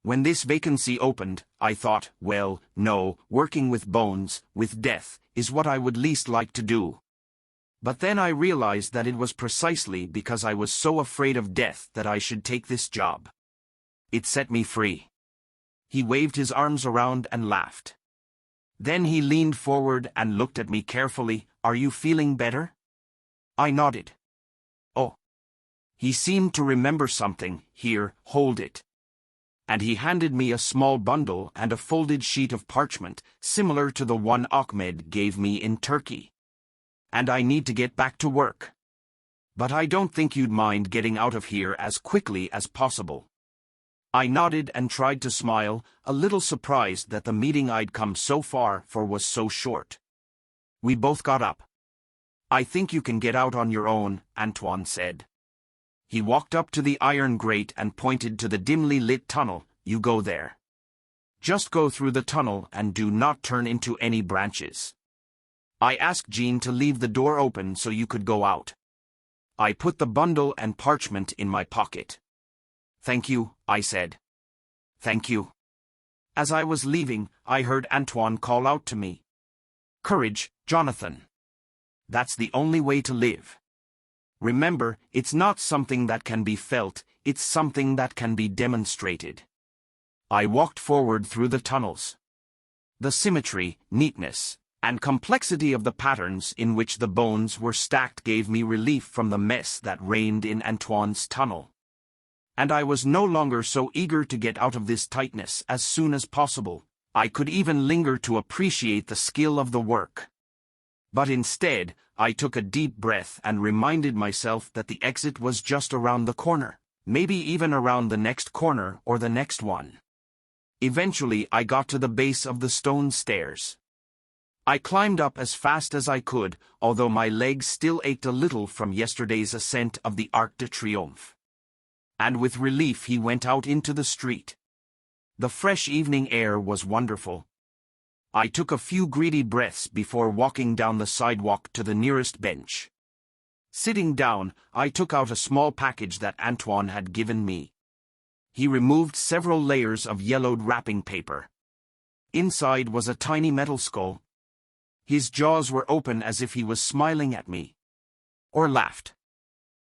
When this vacancy opened, I thought, well, no, working with bones, with death, is what I would least like to do. But then I realized that it was precisely because I was so afraid of death that I should take this job. It set me free." He waved his arms around and laughed. Then he leaned forward and looked at me carefully. "Are you feeling better?" I nodded. "Oh." He seemed to remember something. "Here, hold it." And he handed me a small bundle and a folded sheet of parchment, similar to the one Ahmed gave me in Turkey. "And I need to get back to work. But I don't think you'd mind getting out of here as quickly as possible." I nodded and tried to smile, a little surprised that the meeting I'd come so far for was so short. We both got up. "I think you can get out on your own," Antoine said. He walked up to the iron grate and pointed to the dimly lit tunnel. "You go there. Just go through the tunnel and do not turn into any branches. I asked Jean to leave the door open so you could go out." I put the bundle and parchment in my pocket. "Thank you," I said. "Thank you." As I was leaving, I heard Antoine call out to me. "Courage, Jonathan. That's the only way to live. Remember, it's not something that can be felt, it's something that can be demonstrated." I walked forward through the tunnels. The symmetry, neatness, and complexity of the patterns in which the bones were stacked gave me relief from the mess that reigned in Antoine's tunnel. And I was no longer so eager to get out of this tightness as soon as possible. I could even linger to appreciate the skill of the work. But instead, I took a deep breath and reminded myself that the exit was just around the corner, maybe even around the next corner or the next one. Eventually I got to the base of the stone stairs. I climbed up as fast as I could, although my legs still ached a little from yesterday's ascent of the Arc de Triomphe. And with relief he went out into the street. The fresh evening air was wonderful. I took a few greedy breaths before walking down the sidewalk to the nearest bench. Sitting down, I took out a small package that Antoine had given me. He removed several layers of yellowed wrapping paper. Inside was a tiny metal skull. His jaws were open as if he was smiling at me. Or laughed.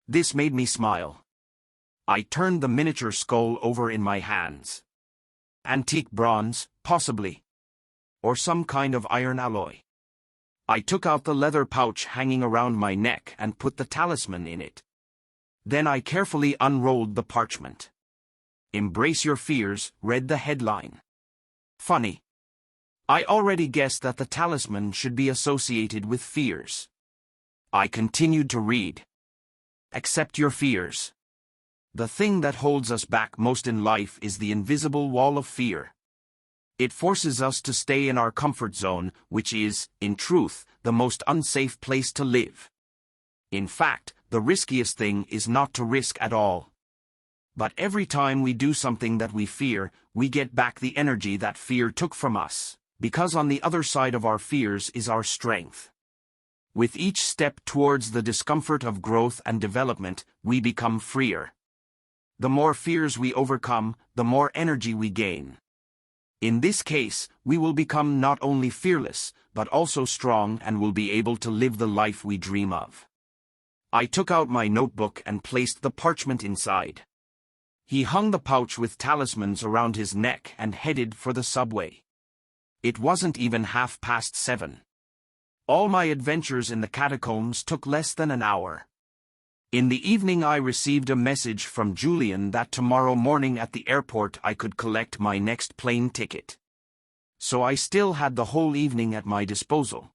This made me smile. I turned the miniature skull over in my hands. Antique bronze, possibly. Or some kind of iron alloy. I took out the leather pouch hanging around my neck and put the talisman in it. Then I carefully unrolled the parchment. "Embrace your fears," read the headline. Funny. I already guessed that the talisman should be associated with fears. I continued to read. "Accept your fears. The thing that holds us back most in life is the invisible wall of fear. It forces us to stay in our comfort zone, which is, in truth, the most unsafe place to live. In fact, the riskiest thing is not to risk at all. But every time we do something that we fear, we get back the energy that fear took from us, because on the other side of our fears is our strength. With each step towards the discomfort of growth and development, we become freer. The more fears we overcome, the more energy we gain. In this case, we will become not only fearless, but also strong and will be able to live the life we dream of. I took out my notebook and placed the parchment inside. He hung the pouch with talismans around his neck and headed for the subway. It wasn't even 7:30. All my adventures in the catacombs took less than an hour. In the evening I received a message from Julian that tomorrow morning at the airport I could collect my next plane ticket. So I still had the whole evening at my disposal.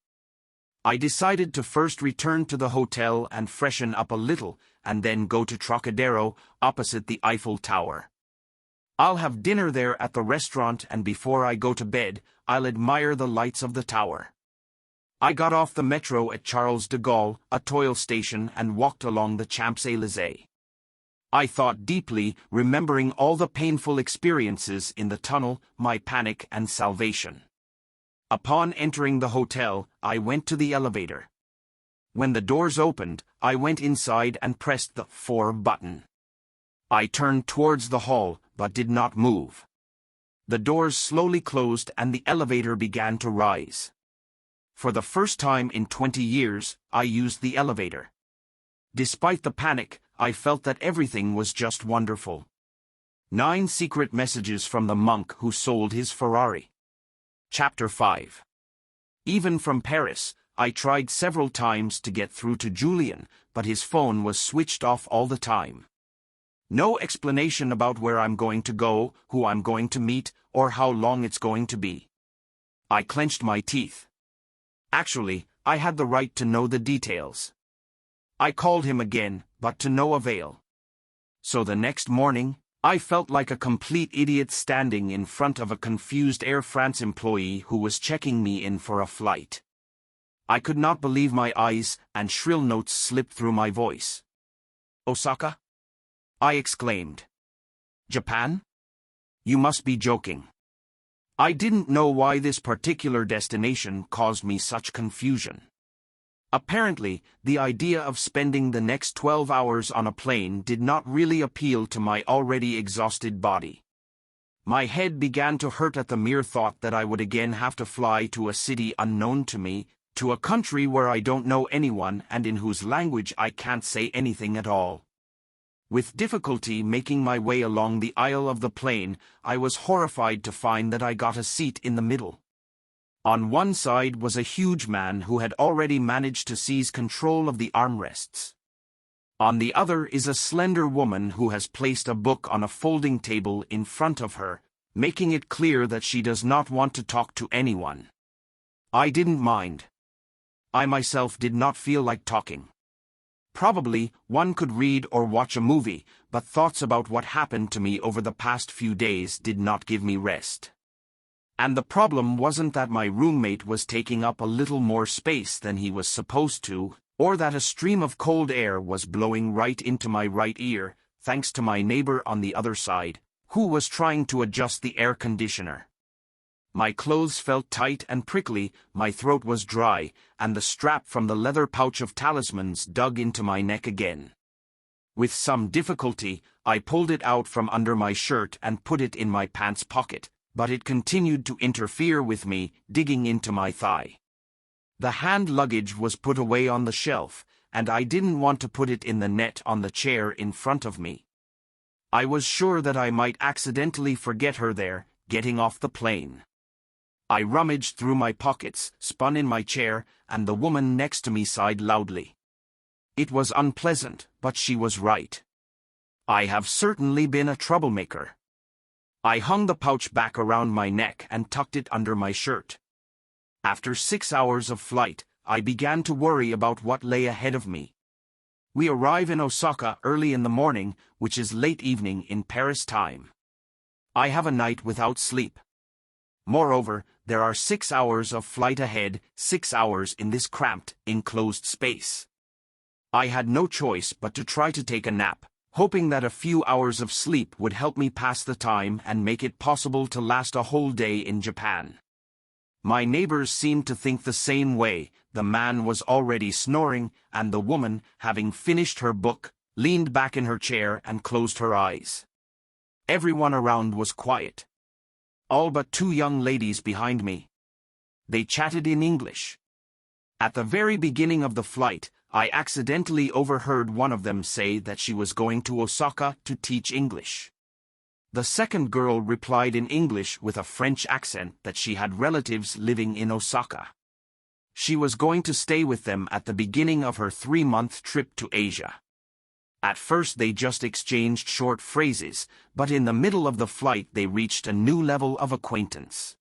I decided to first return to the hotel and freshen up a little, and then go to Trocadero, opposite the Eiffel Tower. I'll have dinner there at the restaurant, and before I go to bed, I'll admire the lights of the tower. I got off the metro at Charles de Gaulle, a toil station, and walked along the Champs-Élysées. I thought deeply, remembering all the painful experiences in the tunnel, my panic and salvation. Upon entering the hotel, I went to the elevator. When the doors opened, I went inside and pressed the 4 button. I turned towards the hall, but did not move. The doors slowly closed and the elevator began to rise. For the first time in 20 years, I used the elevator. Despite the panic, I felt that everything was just wonderful. 9 secret messages from the monk who sold his Ferrari. Chapter 5. Even from Paris, I tried several times to get through to Julian, but his phone was switched off all the time. No explanation about where I'm going to go, who I'm going to meet, or how long it's going to be. I clenched my teeth. Actually, I had the right to know the details. I called him again, but to no avail. So the next morning, I felt like a complete idiot standing in front of a confused Air France employee who was checking me in for a flight. I could not believe my eyes, and shrill notes slipped through my voice. "Osaka?" I exclaimed. "Japan? You must be joking." I didn't know why this particular destination caused me such confusion. Apparently, the idea of spending the next 12 hours on a plane did not really appeal to my already exhausted body. My head began to hurt at the mere thought that I would again have to fly to a city unknown to me, to a country where I don't know anyone and in whose language I can't say anything at all. With difficulty making my way along the aisle of the plane, I was horrified to find that I got a seat in the middle. On one side was a huge man who had already managed to seize control of the armrests. On the other is a slender woman who has placed a book on a folding table in front of her, making it clear that she does not want to talk to anyone. I didn't mind. I myself did not feel like talking. Probably, one could read or watch a movie, but thoughts about what happened to me over the past few days did not give me rest. And the problem wasn't that my roommate was taking up a little more space than he was supposed to, or that a stream of cold air was blowing right into my right ear, thanks to my neighbor on the other side, who was trying to adjust the air conditioner. My clothes felt tight and prickly, my throat was dry, and the strap from the leather pouch of talismans dug into my neck again. With some difficulty, I pulled it out from under my shirt and put it in my pants pocket, but it continued to interfere with me, digging into my thigh. The hand luggage was put away on the shelf, and I didn't want to put it in the net on the chair in front of me. I was sure that I might accidentally forget her there, getting off the plane. I rummaged through my pockets, spun in my chair, and the woman next to me sighed loudly. It was unpleasant, but she was right. I have certainly been a troublemaker. I hung the pouch back around my neck and tucked it under my shirt. After 6 hours of flight, I began to worry about what lay ahead of me. We arrive in Osaka early in the morning, which is late evening in Paris time. I have a night without sleep. Moreover, there are 6 hours of flight ahead, 6 hours in this cramped, enclosed space. I had no choice but to try to take a nap, hoping that a few hours of sleep would help me pass the time and make it possible to last a whole day in Japan. My neighbors seemed to think the same way. The man was already snoring, and the woman, having finished her book, leaned back in her chair and closed her eyes. Everyone around was quiet. all but two young ladies behind me. They chatted in English. At the very beginning of the flight, I accidentally overheard one of them say that she was going to Osaka to teach English. The second girl replied in English with a French accent that she had relatives living in Osaka. She was going to stay with them at the beginning of her 3-month trip to Asia. At first they just exchanged short phrases, but in the middle of the flight they reached a new level of acquaintance.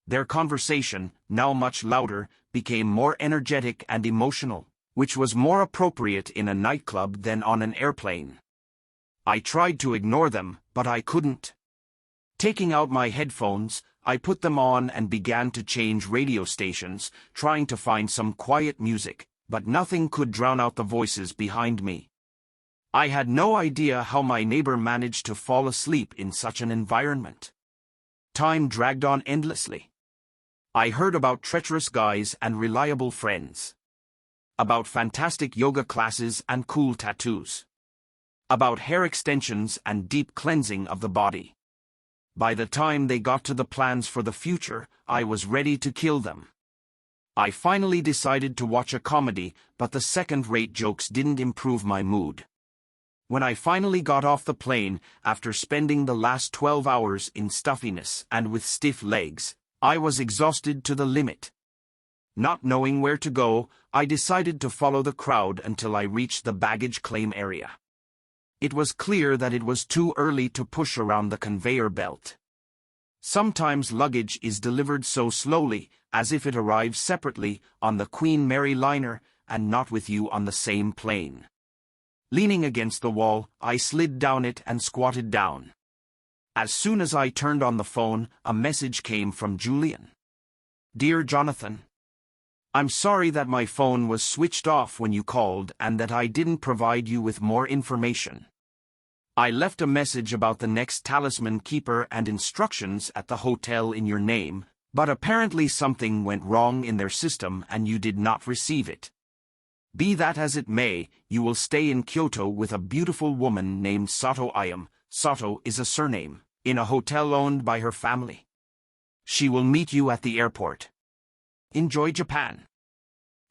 Their conversation, now much louder, became more energetic and emotional, which was more appropriate in a nightclub than on an airplane. I tried to ignore them, but I couldn't. Taking out my headphones, I put them on and began to change radio stations, trying to find some quiet music, but nothing could drown out the voices behind me. I had no idea how my neighbor managed to fall asleep in such an environment. Time dragged on endlessly. I heard about treacherous guys and reliable friends. About fantastic yoga classes and cool tattoos. About hair extensions and deep cleansing of the body. By the time they got to the plans for the future, I was ready to kill them. I finally decided to watch a comedy, but the second-rate jokes didn't improve my mood. When I finally got off the plane, after spending the last 12 hours in stuffiness and with stiff legs, I was exhausted to the limit. Not knowing where to go, I decided to follow the crowd until I reached the baggage claim area. It was clear that it was too early to push around the conveyor belt. Sometimes luggage is delivered so slowly, as if it arrives separately on the Queen Mary liner and not with you on the same plane. Leaning against the wall, I slid down it and squatted down. As soon as I turned on the phone, a message came from Julian. Dear Jonathan, I'm sorry that my phone was switched off when you called and that I didn't provide you with more information. I left a message about the next talisman keeper and instructions at the hotel in your name, but apparently something went wrong in their system and you did not receive it. Be that as it may, you will stay in Kyoto with a beautiful woman named Sato Ayam, Sato is a surname, in a hotel owned by her family. She will meet you at the airport. Enjoy Japan.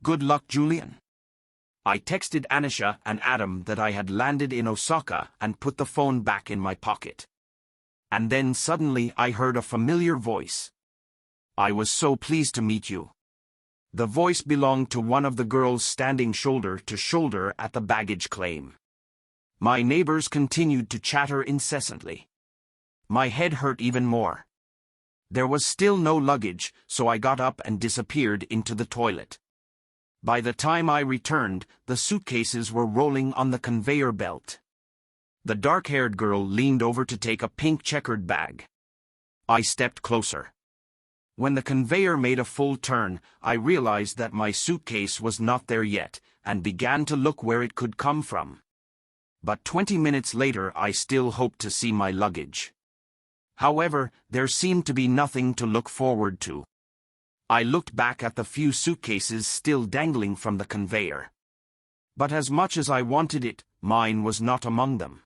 Good luck, Julian. I texted Anisha and Adam that I had landed in Osaka and put the phone back in my pocket. And then suddenly I heard a familiar voice. I was so pleased to meet you. The voice belonged to one of the girls standing shoulder to shoulder at the baggage claim. My neighbors continued to chatter incessantly. My head hurt even more. There was still no luggage, so I got up and disappeared into the toilet. By the time I returned, the suitcases were rolling on the conveyor belt. The dark-haired girl leaned over to take a pink checkered bag. I stepped closer. When the conveyor made a full turn, I realized that my suitcase was not there yet, and began to look where it could come from. But 20 minutes later I still hoped to see my luggage. However, there seemed to be nothing to look forward to. I looked back at the few suitcases still dangling from the conveyor. But as much as I wanted it, mine was not among them.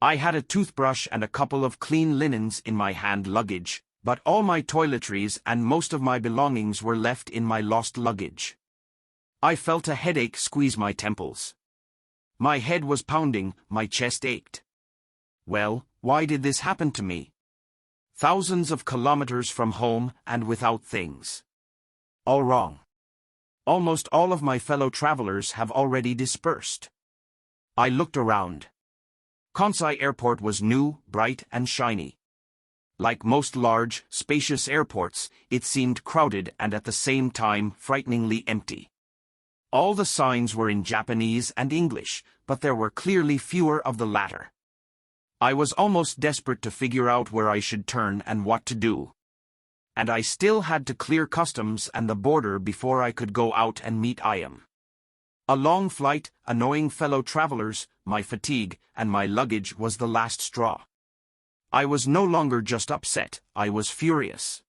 I had a toothbrush and a couple of clean linens in my hand luggage, but all my toiletries and most of my belongings were left in my lost luggage. I felt a headache squeeze my temples. My head was pounding, my chest ached. Well, why did this happen to me? Thousands of kilometers from home and without things. All wrong. Almost all of my fellow travelers have already dispersed. I looked around. Kansai Airport was new, bright and shiny. Like most large, spacious airports, it seemed crowded and at the same time frighteningly empty. All the signs were in Japanese and English, but there were clearly fewer of the latter. I was almost desperate to figure out where I should turn and what to do. And I still had to clear customs and the border before I could go out and meet Ayam. A long flight, annoying fellow travelers, my fatigue, and my luggage was the last straw. I was no longer just upset, I was furious.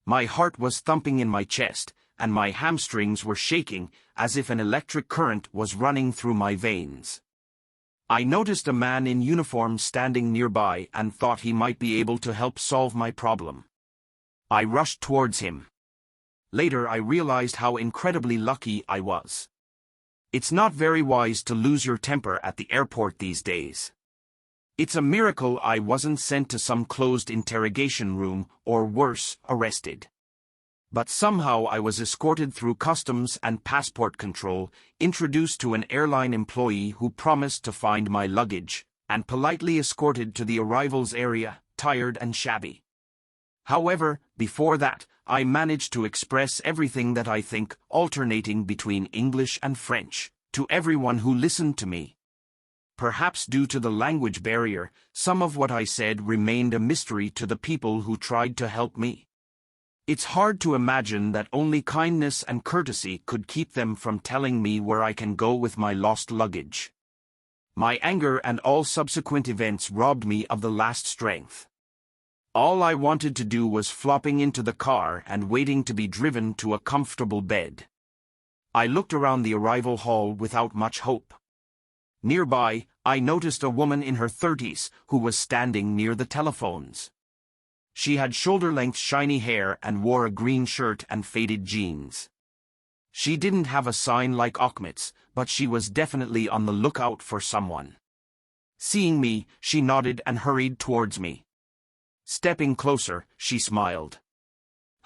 My heart was thumping in my chest, and my hamstrings were shaking, as if an electric current was running through my veins. I noticed a man in uniform standing nearby and thought he might be able to help solve my problem. I rushed towards him. Later I realized how incredibly lucky I was. It's not very wise to lose your temper at the airport these days. It's a miracle I wasn't sent to some closed interrogation room, or worse, arrested. But somehow I was escorted through customs and passport control, introduced to an airline employee who promised to find my luggage, and politely escorted to the arrivals area, tired and shabby. However, before that, I managed to express everything that I think, alternating between English and French, to everyone who listened to me. Perhaps due to the language barrier, some of what I said remained a mystery to the people who tried to help me. It's hard to imagine that only kindness and courtesy could keep them from telling me where I can go with my lost luggage. My anger and all subsequent events robbed me of the last strength. All I wanted to do was flopping into the car and waiting to be driven to a comfortable bed. I looked around the arrival hall without much hope. Nearby, I noticed a woman in her 30s who was standing near the telephones. She had shoulder-length shiny hair and wore a green shirt and faded jeans. She didn't have a sign like Ahmed's, but she was definitely on the lookout for someone. Seeing me, she nodded and hurried towards me. Stepping closer, she smiled.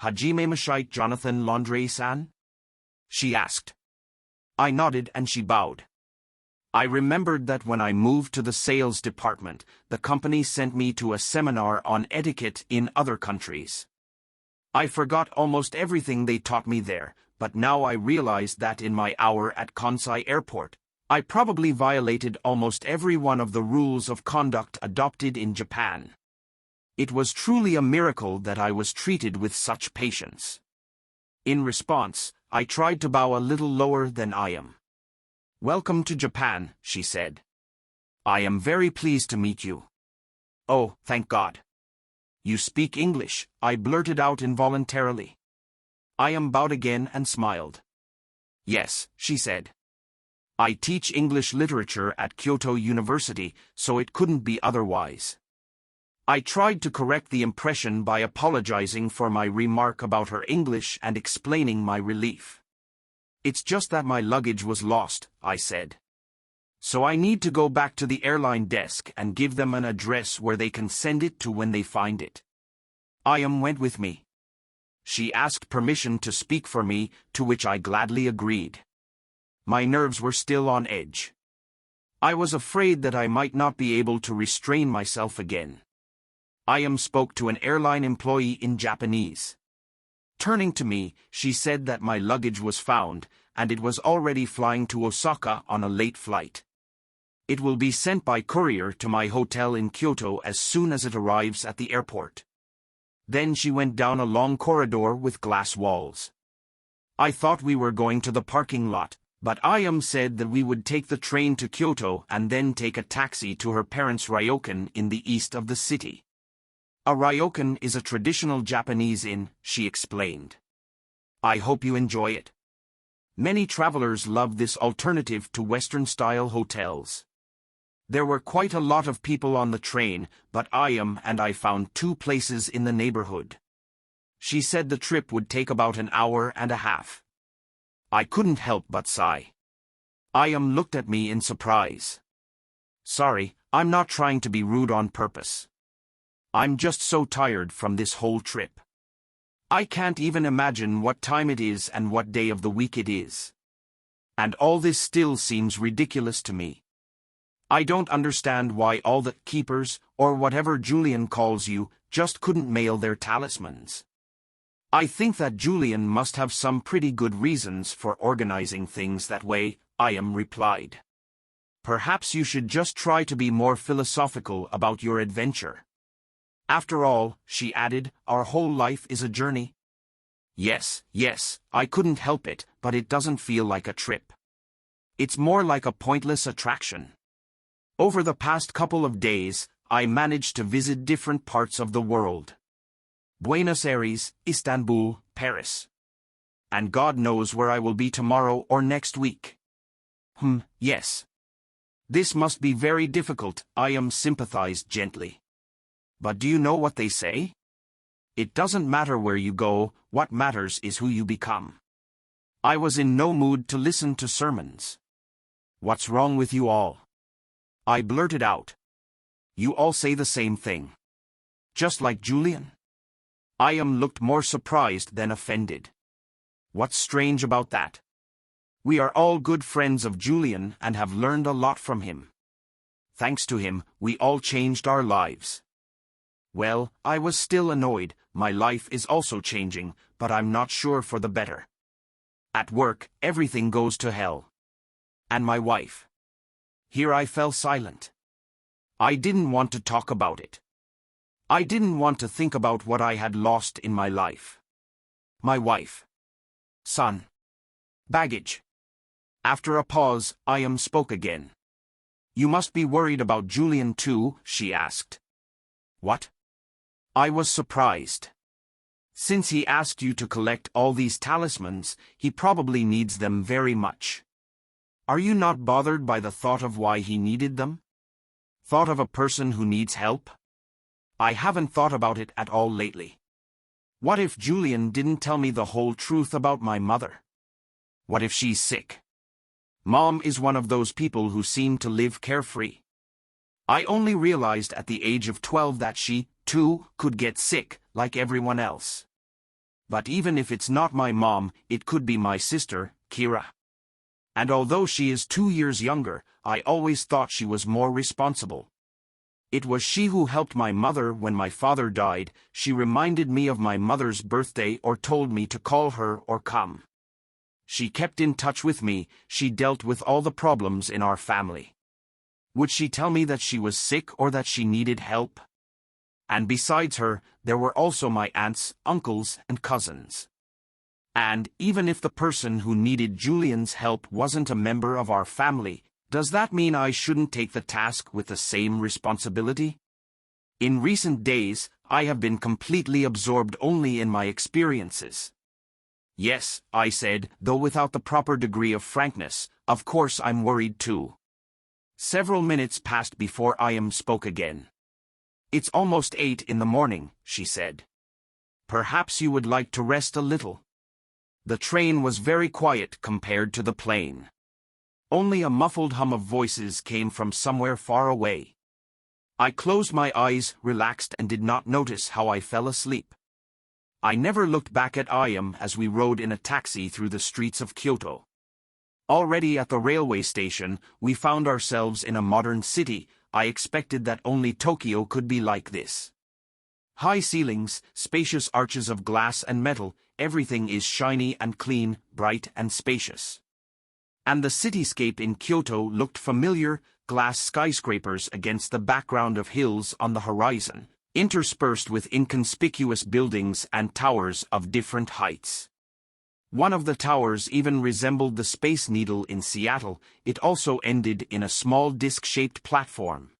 "Hajime Mashite Jonathan Landre-san?" she asked. I nodded and she bowed. I remembered that when I moved to the sales department, the company sent me to a seminar on etiquette in other countries. I forgot almost everything they taught me there, but now I realized that in my hour at Kansai Airport, I probably violated almost every one of the rules of conduct adopted in Japan. It was truly a miracle that I was treated with such patience. In response, I tried to bow a little lower than I am. "Welcome to Japan," she said. "I am very pleased to meet you." "Oh, thank God. You speak English," I blurted out involuntarily. I bowed again and smiled. "Yes," she said. "I teach English literature at Kyoto University, so it couldn't be otherwise." I tried to correct the impression by apologizing for my remark about her English and explaining my relief. "It's just that my luggage was lost," I said. "So I need to go back to the airline desk and give them an address where they can send it to when they find it." Ayam went with me. She asked permission to speak for me, to which I gladly agreed. My nerves were still on edge. I was afraid that I might not be able to restrain myself again. Ayam spoke to an airline employee in Japanese. Turning to me, she said that my luggage was found, and it was already flying to Osaka on a late flight. It will be sent by courier to my hotel in Kyoto as soon as it arrives at the airport. Then she went down a long corridor with glass walls. I thought we were going to the parking lot, but Ayam said that we would take the train to Kyoto and then take a taxi to her parents' ryokan in the east of the city. A ryokan is a traditional Japanese inn, she explained. I hope you enjoy it. Many travelers love this alternative to Western-style hotels. There were quite a lot of people on the train, but Ayam and I found 2 places in the neighborhood. She said the trip would take about an hour and a half. I couldn't help but sigh. Ayam looked at me in surprise. "Sorry, I'm not trying to be rude on purpose. I'm just so tired from this whole trip. I can't even imagine what time it is and what day of the week it is. And all this still seems ridiculous to me. I don't understand why all the keepers, or whatever Julian calls you, just couldn't mail their talismans. I think that Julian must have some pretty good reasons for organizing things that way," Ayam replied. "Perhaps you should just try to be more philosophical about your adventure. After all," she added, "our whole life is a journey." Yes, I couldn't help it, but it doesn't feel like a trip. It's more like a pointless attraction. Over the past couple of days, I managed to visit different parts of the world. Buenos Aires, Istanbul, Paris. And God knows where I will be tomorrow or next week. Yes. This must be very difficult, I sympathized gently. But do you know what they say? It doesn't matter where you go, what matters is who you become. I was in no mood to listen to sermons. What's wrong with you all? I blurted out. You all say the same thing. Just like Julian? Looked more surprised than offended. What's strange about that? We are all good friends of Julian and have learned a lot from him. Thanks to him, we all changed our lives. Well, I was still annoyed. My life is also changing, but I'm not sure for the better. At work, everything goes to hell. And my wife. Here I fell silent. I didn't want to talk about it. I didn't want to think about what I had lost in my life. My wife. Son. Baggage. After a pause, spoke again. You must be worried about Julian too, she asked. What? I was surprised. Since he asked you to collect all these talismans, he probably needs them very much. Are you not bothered by the thought of why he needed them? Thought of a person who needs help? I haven't thought about it at all lately. What if Julian didn't tell me the whole truth about my mother? What if she's sick? Mom is one of those people who seem to live carefree. I only realized at the age of 12 that she, too, could get sick, like everyone else. But even if it's not my mom, it could be my sister, Kira. And although she is 2 years younger, I always thought she was more responsible. It was she who helped my mother when my father died. She reminded me of my mother's birthday or told me to call her or come. She kept in touch with me. She dealt with all the problems in our family. Would she tell me that she was sick or that she needed help? And besides her, there were also my aunts, uncles, and cousins. And even if the person who needed Julian's help wasn't a member of our family, does that mean I shouldn't take the task with the same responsibility? In recent days, I have been completely absorbed only in my experiences. Yes, I said, though without the proper degree of frankness. Of course I'm worried too. Several minutes passed before spoke again. It's almost 8 in the morning, she said. Perhaps you would like to rest a little. The train was very quiet compared to the plane. Only a muffled hum of voices came from somewhere far away. I closed my eyes, relaxed, and did not notice how I fell asleep. I never looked back at as we rode in a taxi through the streets of Kyoto. Already at the railway station, we found ourselves in a modern city. I expected that only Tokyo could be like this. High ceilings, spacious arches of glass and metal, everything is shiny and clean, bright and spacious. And the cityscape in Kyoto looked familiar, glass skyscrapers against the background of hills on the horizon, interspersed with inconspicuous buildings and towers of different heights. One of the towers even resembled the Space Needle in Seattle. It also ended in a small disc-shaped platform.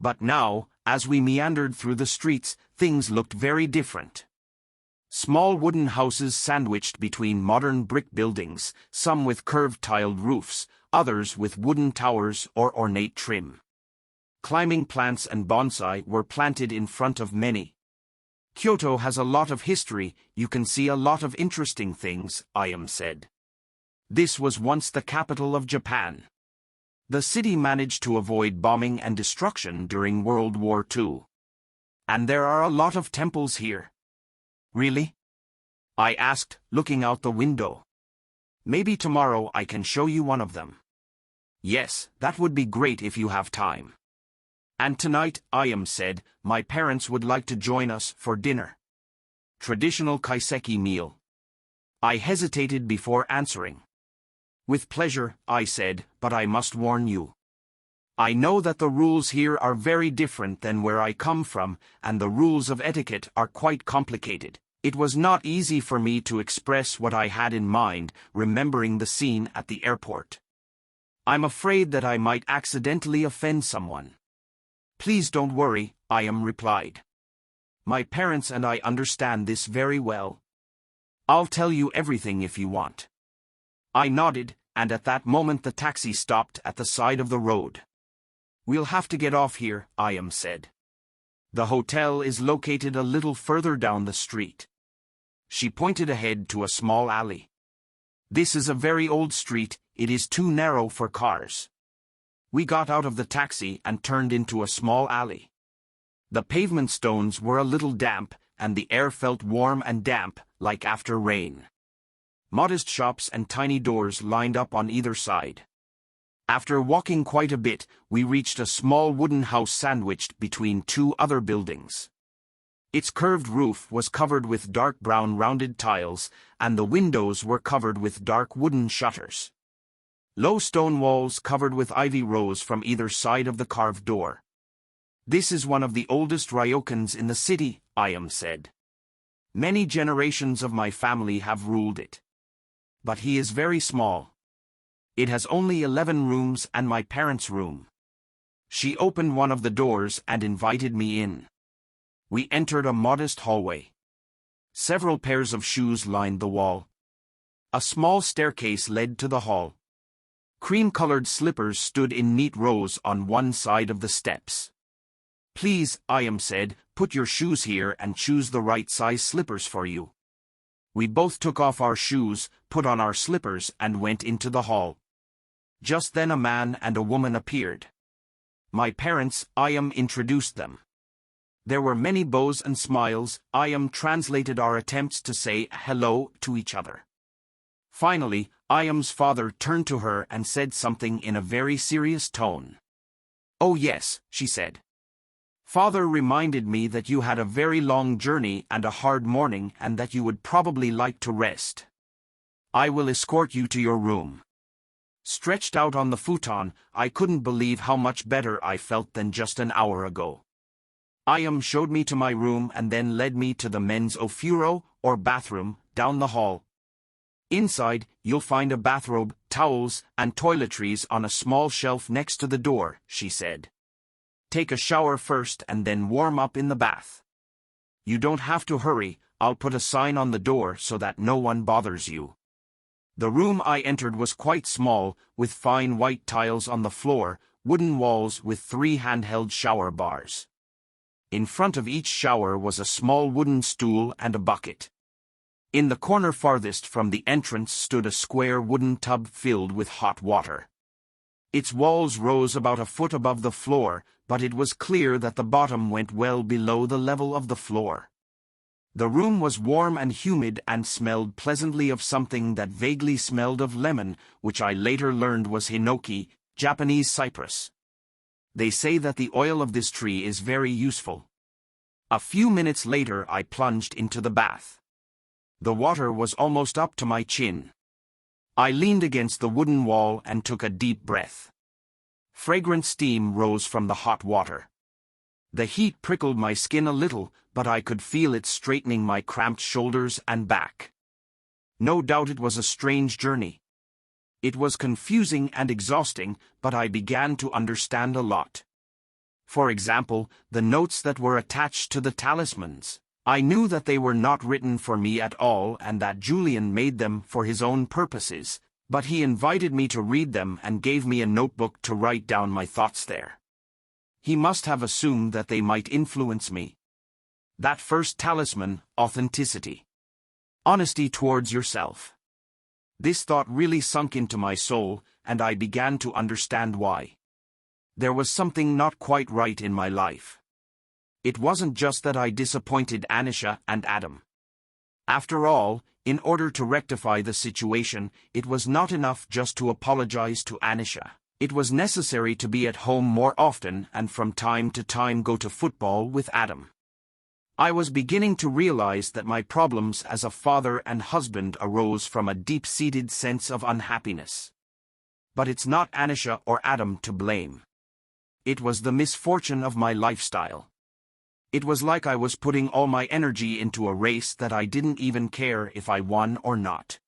But now, as we meandered through the streets, things looked very different. Small wooden houses sandwiched between modern brick buildings, some with curved tiled roofs, others with wooden towers or ornate trim. Climbing plants and bonsai were planted in front of many. Kyoto has a lot of history. You can see a lot of interesting things, said. This was once the capital of Japan. The city managed to avoid bombing and destruction during World War II. And there are a lot of temples here. Really? I asked, looking out the window. Maybe tomorrow I can show you one of them. Yes, that would be great if you have time. And tonight, said, my parents would like to join us for dinner. Traditional kaiseki meal. I hesitated before answering. With pleasure, I said, but I must warn you. I know that the rules here are very different than where I come from, and the rules of etiquette are quite complicated. It was not easy for me to express what I had in mind, remembering the scene at the airport. I'm afraid that I might accidentally offend someone. Please don't worry, replied. My parents and I understand this very well. I'll tell you everything if you want. I nodded, and at that moment the taxi stopped at the side of the road. "We'll have to get off here," Ayam said. "The hotel is located a little further down the street." She pointed ahead to a small alley. "This is a very old street, it is too narrow for cars." We got out of the taxi and turned into a small alley. The pavement stones were a little damp, and the air felt warm and damp, like after rain. Modest shops and tiny doors lined up on either side. After walking quite a bit, we reached a small wooden house sandwiched between two other buildings. Its curved roof was covered with dark brown rounded tiles, and the windows were covered with dark wooden shutters. Low stone walls covered with ivy rose from either side of the carved door. "This is one of the oldest ryokans in the city," Ayam said. "Many generations of my family have ruled it. But he is very small. It has only 11 rooms and my parents' room." She opened one of the doors and invited me in. We entered a modest hallway. Several pairs of shoes lined the wall. A small staircase led to the hall. Cream-colored slippers stood in neat rows on one side of the steps. "Please," Ayam said, "put your shoes here and choose the right size slippers for you." We both took off our shoes, put on our slippers and went into the hall. Just then a man and a woman appeared. My parents, Ayam introduced them. There were many bows and smiles. Ayam translated our attempts to say hello to each other. Finally, Ayam's father turned to her and said something in a very serious tone. "Oh yes," she said. "Father reminded me that you had a very long journey and a hard morning and that you would probably like to rest. I will escort you to your room." Stretched out on the futon, I couldn't believe how much better I felt than just an hour ago. Ayam showed me to my room and then led me to the men's ofuro, or bathroom, down the hall. "Inside, you'll find a bathrobe, towels, and toiletries on a small shelf next to the door," she said. "Take a shower first and then warm up in the bath. You don't have to hurry, I'll put a sign on the door so that no one bothers you." The room I entered was quite small, with fine white tiles on the floor, wooden walls with 3 handheld shower bars. In front of each shower was a small wooden stool and a bucket. In the corner farthest from the entrance stood a square wooden tub filled with hot water. Its walls rose about a foot above the floor, but it was clear that the bottom went well below the level of the floor. The room was warm and humid and smelled pleasantly of something that vaguely smelled of lemon, which I later learned was hinoki, Japanese cypress. They say that the oil of this tree is very useful. A few minutes later I plunged into the bath. The water was almost up to my chin. I leaned against the wooden wall and took a deep breath. Fragrant steam rose from the hot water. The heat prickled my skin a little, but I could feel it straightening my cramped shoulders and back. No doubt it was a strange journey. It was confusing and exhausting, but I began to understand a lot. For example, the notes that were attached to the talismans. I knew that they were not written for me at all and that Julian made them for his own purposes, but he invited me to read them and gave me a notebook to write down my thoughts there. He must have assumed that they might influence me. That first talisman, authenticity. Honesty towards yourself. This thought really sunk into my soul, and I began to understand why. There was something not quite right in my life. It wasn't just that I disappointed Anisha and Adam. After all, in order to rectify the situation, it was not enough just to apologize to Anisha. It was necessary to be at home more often and from time to time go to football with Adam. I was beginning to realize that my problems as a father and husband arose from a deep-seated sense of unhappiness. But it's not Anisha or Adam to blame. It was the misfortune of my lifestyle. It was like I was putting all my energy into a race that I didn't even care if I won or not.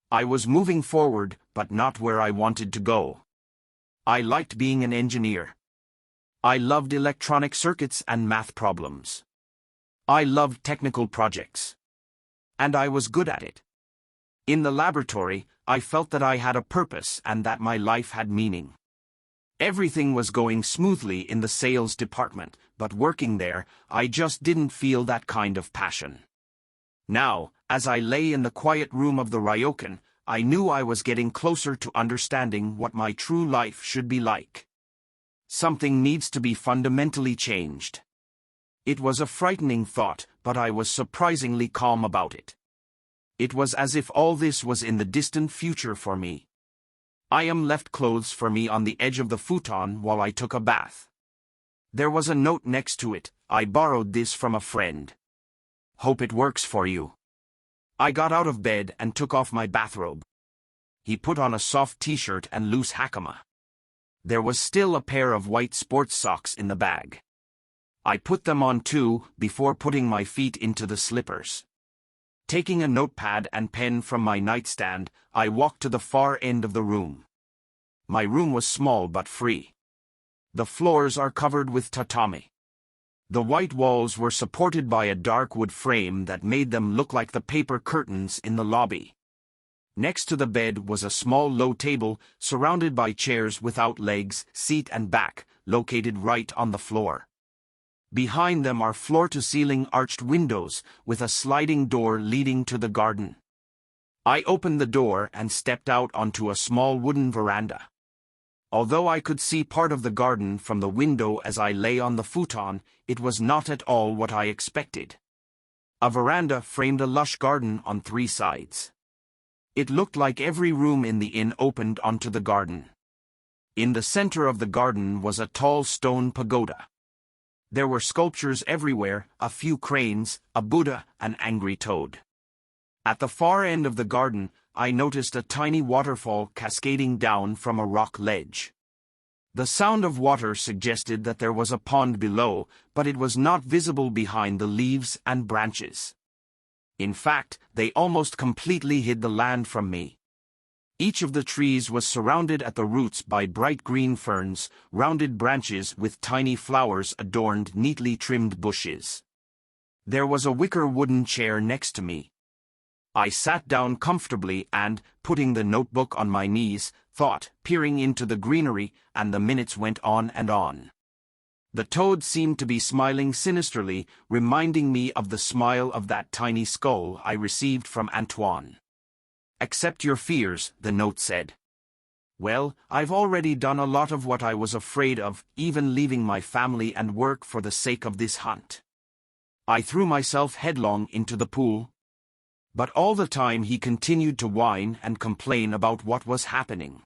I was moving forward, but not where I wanted to go. I liked being an engineer. I loved electronic circuits and math problems. I loved technical projects. And I was good at it. In the laboratory, I felt that I had a purpose and that my life had meaning. Everything was going smoothly in the sales department, but working there, I just didn't feel that kind of passion. Now, as I lay in the quiet room of the ryokan, I knew I was getting closer to understanding what my true life should be like. Something needs to be fundamentally changed. It was a frightening thought, but I was surprisingly calm about it. It was as if all this was in the distant future for me. Left clothes for me on the edge of the futon while I took a bath. There was a note next to it. I borrowed this from a friend. Hope it works for you. I got out of bed and took off my bathrobe. He put on a soft t-shirt and loose hakama. There was still a pair of white sports socks in the bag. I put them on too, before putting my feet into the slippers. Taking a notepad and pen from my nightstand, I walked to the far end of the room. My room was small but free. The floors are covered with tatami. The white walls were supported by a dark wood frame that made them look like the paper curtains in the lobby. Next to the bed was a small low table, surrounded by chairs without legs, seat and back, located right on the floor. Behind them are floor-to-ceiling arched windows, with a sliding door leading to the garden. I opened the door and stepped out onto a small wooden veranda. Although I could see part of the garden from the window as I lay on the futon, it was not at all what I expected. A veranda framed a lush garden on 3 sides. It looked like every room in the inn opened onto the garden. In the center of the garden was a tall stone pagoda. There were sculptures everywhere, a few cranes, a Buddha, an angry toad. At the far end of the garden, I noticed a tiny waterfall cascading down from a rock ledge. The sound of water suggested that there was a pond below, but it was not visible behind the leaves and branches. In fact, they almost completely hid the land from me. Each of the trees was surrounded at the roots by bright green ferns, rounded branches with tiny flowers adorned neatly trimmed bushes. There was a wicker wooden chair next to me. I sat down comfortably and, putting the notebook on my knees, thought, peering into the greenery, and the minutes went on and on. The toad seemed to be smiling sinisterly, reminding me of the smile of that tiny skull I received from Antoine. Accept your fears, the note said. Well, I've already done a lot of what I was afraid of, even leaving my family and work for the sake of this hunt. I threw myself headlong into the pool. But all the time he continued to whine and complain about what was happening.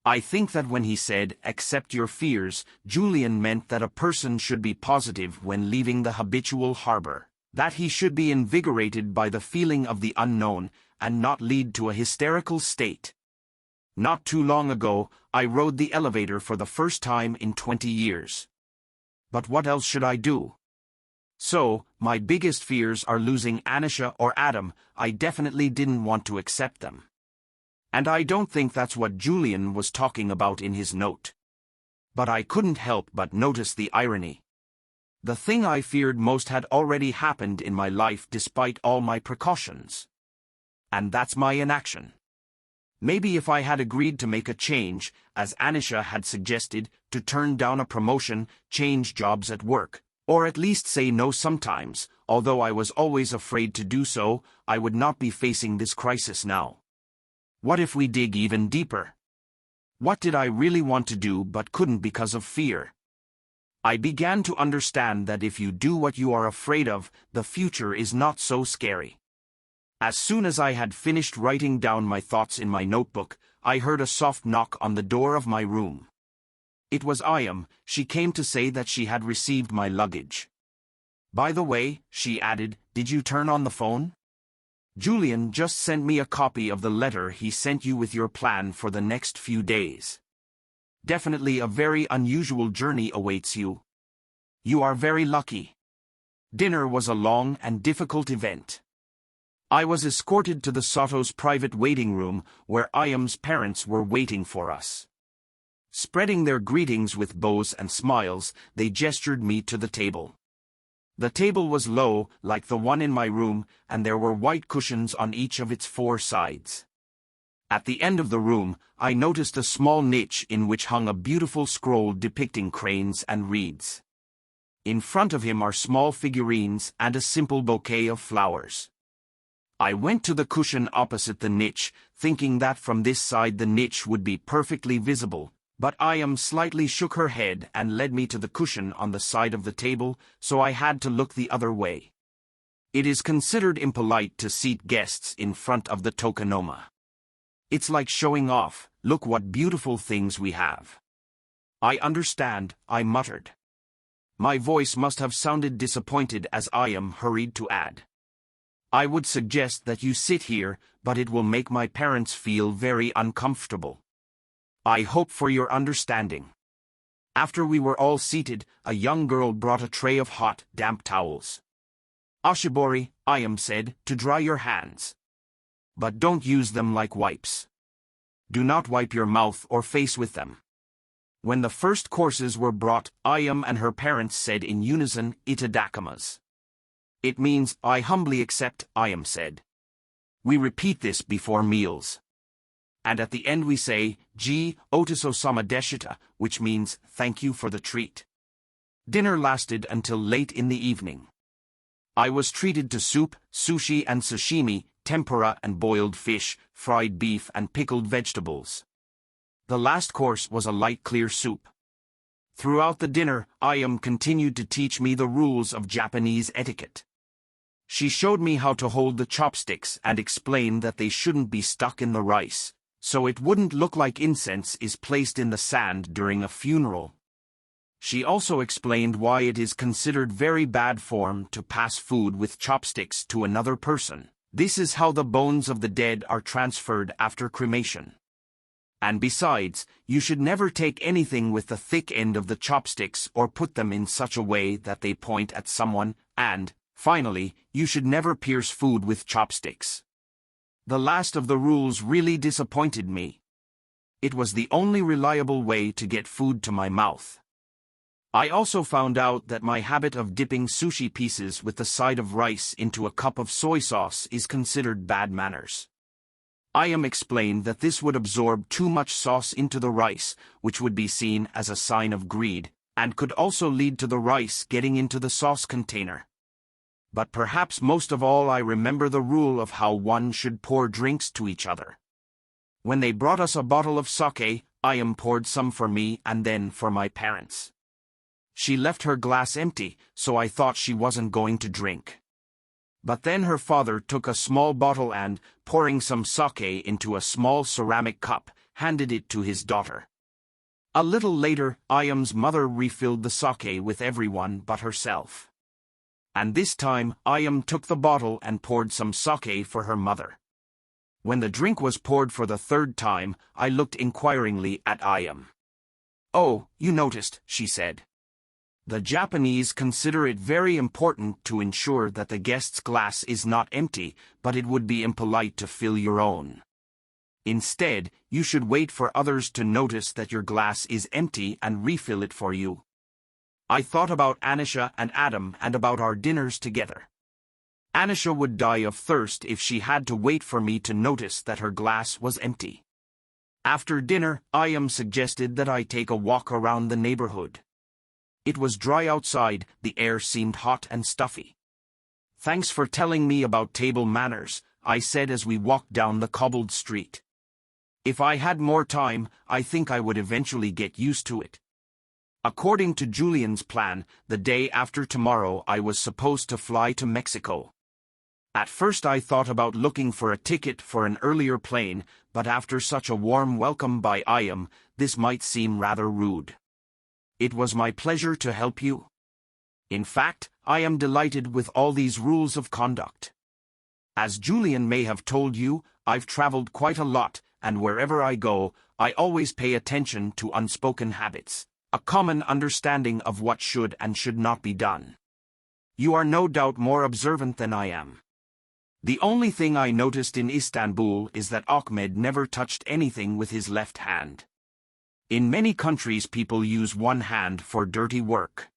I think that when he said, accept your fears, Julian meant that a person should be positive when leaving the habitual harbor, that he should be invigorated by the feeling of the unknown, and not lead to a hysterical state. Not too long ago, I rode the elevator for the first time in 20 years. But what else should I do? So, my biggest fears are losing Anisha or Adam. I definitely didn't want to accept them. And I don't think that's what Julian was talking about in his note. But I couldn't help but notice the irony. The thing I feared most had already happened in my life despite all my precautions. And that's my inaction. Maybe if I had agreed to make a change, as Anisha had suggested, to turn down a promotion, change jobs at work, or at least say no sometimes, although I was always afraid to do so, I would not be facing this crisis now. What if we dig even deeper? What did I really want to do but couldn't because of fear? I began to understand that if you do what you are afraid of, the future is not so scary. As soon as I had finished writing down my thoughts in my notebook, I heard a soft knock on the door of my room. It was Ayam. She came to say that she had received my luggage. By the way, she added, did you turn on the phone? Julian just sent me a copy of the letter he sent you with your plan for the next few days. Definitely a very unusual journey awaits you. You are very lucky. Dinner was a long and difficult event. I was escorted to the Sato's private waiting room, where Ayam's parents were waiting for us. Spreading their greetings with bows and smiles, they gestured me to the table. The table was low, like the one in my room, and there were white cushions on each of its 4 sides. At the end of the room, I noticed a small niche in which hung a beautiful scroll depicting cranes and reeds. In front of him are small figurines and a simple bouquet of flowers. I went to the cushion opposite the niche, thinking that from this side the niche would be perfectly visible, but Ayam slightly shook her head and led me to the cushion on the side of the table, so I had to look the other way. It is considered impolite to seat guests in front of the tokonoma. It's like showing off, look what beautiful things we have. I understand, I muttered. My voice must have sounded disappointed as Ayam hurried to add. I would suggest that you sit here, but it will make my parents feel very uncomfortable. I hope for your understanding. After we were all seated, a young girl brought a tray of hot, damp towels. Ashibori, Ayam said, to dry your hands. But don't use them like wipes. Do not wipe your mouth or face with them. When the first courses were brought, Ayam and her parents said in unison, "Itadakimasu." It means, I humbly accept, Ayam said. We repeat this before meals. And at the end we say, "Ji, otiso-sama deshita," which means, thank you for the treat. Dinner lasted until late in the evening. I was treated to soup, sushi and sashimi, tempura and boiled fish, fried beef and pickled vegetables. The last course was a light clear soup. Throughout the dinner, Ayam continued to teach me the rules of Japanese etiquette. She showed me how to hold the chopsticks and explained that they shouldn't be stuck in the rice, so it wouldn't look like incense is placed in the sand during a funeral. She also explained why it is considered very bad form to pass food with chopsticks to another person. This is how the bones of the dead are transferred after cremation. And besides, you should never take anything with the thick end of the chopsticks or put them in such a way that they point at someone, and, finally, you should never pierce food with chopsticks. The last of the rules really disappointed me. It was the only reliable way to get food to my mouth. I also found out that my habit of dipping sushi pieces with the side of rice into a cup of soy sauce is considered bad manners. Ayam explained that this would absorb too much sauce into the rice, which would be seen as a sign of greed, and could also lead to the rice getting into the sauce container. But perhaps most of all I remember the rule of how one should pour drinks to each other. When they brought us a bottle of sake, Ayam poured some for me and then for my parents. She left her glass empty, so I thought she wasn't going to drink. But then her father took a small bottle and, pouring some sake into a small ceramic cup, handed it to his daughter. A little later, Ayam's mother refilled the sake with everyone but herself. And this time, Ayam took the bottle and poured some sake for her mother. When the drink was poured for the third time, I looked inquiringly at Ayam. "Oh, you noticed," she said. The Japanese consider it very important to ensure that the guest's glass is not empty, but it would be impolite to fill your own. Instead, you should wait for others to notice that your glass is empty and refill it for you. I thought about Anisha and Adam and about our dinners together. Anisha would die of thirst if she had to wait for me to notice that her glass was empty. After dinner, Ayam suggested that I take a walk around the neighborhood. It was dry outside, the air seemed hot and stuffy. "Thanks for telling me about table manners," I said as we walked down the cobbled street. If I had more time, I think I would eventually get used to it. According to Julian's plan, the day after tomorrow I was supposed to fly to Mexico. At first I thought about looking for a ticket for an earlier plane, but after such a warm welcome by Ayam, this might seem rather rude. It was my pleasure to help you. In fact, I am delighted with all these rules of conduct. As Julian may have told you, I've traveled quite a lot, and wherever I go, I always pay attention to unspoken habits, a common understanding of what should and should not be done. You are no doubt more observant than I am. The only thing I noticed in Istanbul is that Ahmed never touched anything with his left hand. In many countries people use one hand for dirty work.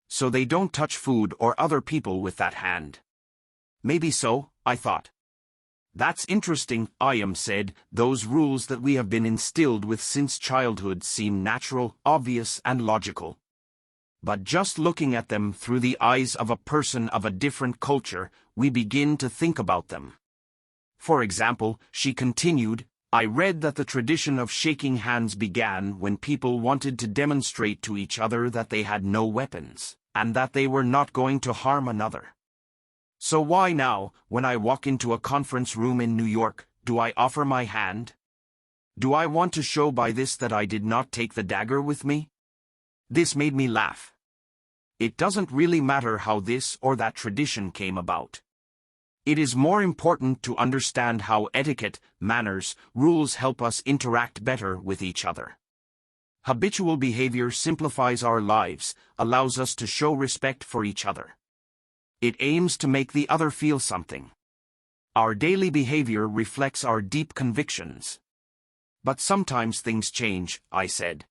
So they don't touch food or other people with that hand. Maybe so, I thought. That's interesting, I said. Those rules that we have been instilled with since childhood seem natural, obvious, and logical. But just looking at them through the eyes of a person of a different culture, we begin to think about them. For example, she continued, I read that the tradition of shaking hands began when people wanted to demonstrate to each other that they had no weapons, and that they were not going to harm another. So why now, when I walk into a conference room in New York, do I offer my hand? Do I want to show by this that I did not take the dagger with me? This made me laugh. It doesn't really matter how this or that tradition came about. It is more important to understand how etiquette, manners, rules help us interact better with each other. Habitual behavior simplifies our lives, allows us to show respect for each other. It aims to make the other feel something. Our daily behavior reflects our deep convictions. But sometimes things change, I said.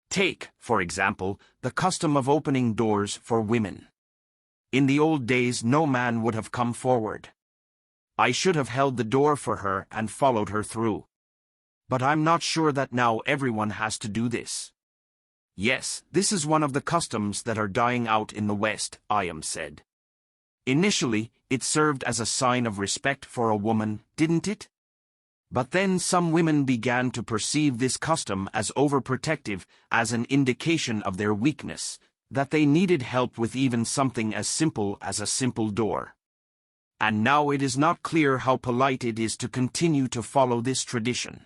Take, for example, the custom of opening doors for women. In the old days, no man would have come forward. I should have held the door for her and followed her through. But I'm not sure that now everyone has to do this. Yes, this is one of the customs that are dying out in the West, I said. Initially, it served as a sign of respect for a woman, didn't it? But then some women began to perceive this custom as overprotective, as an indication of their weakness, that they needed help with even something as simple as a simple door. And now it is not clear how polite it is to continue to follow this tradition.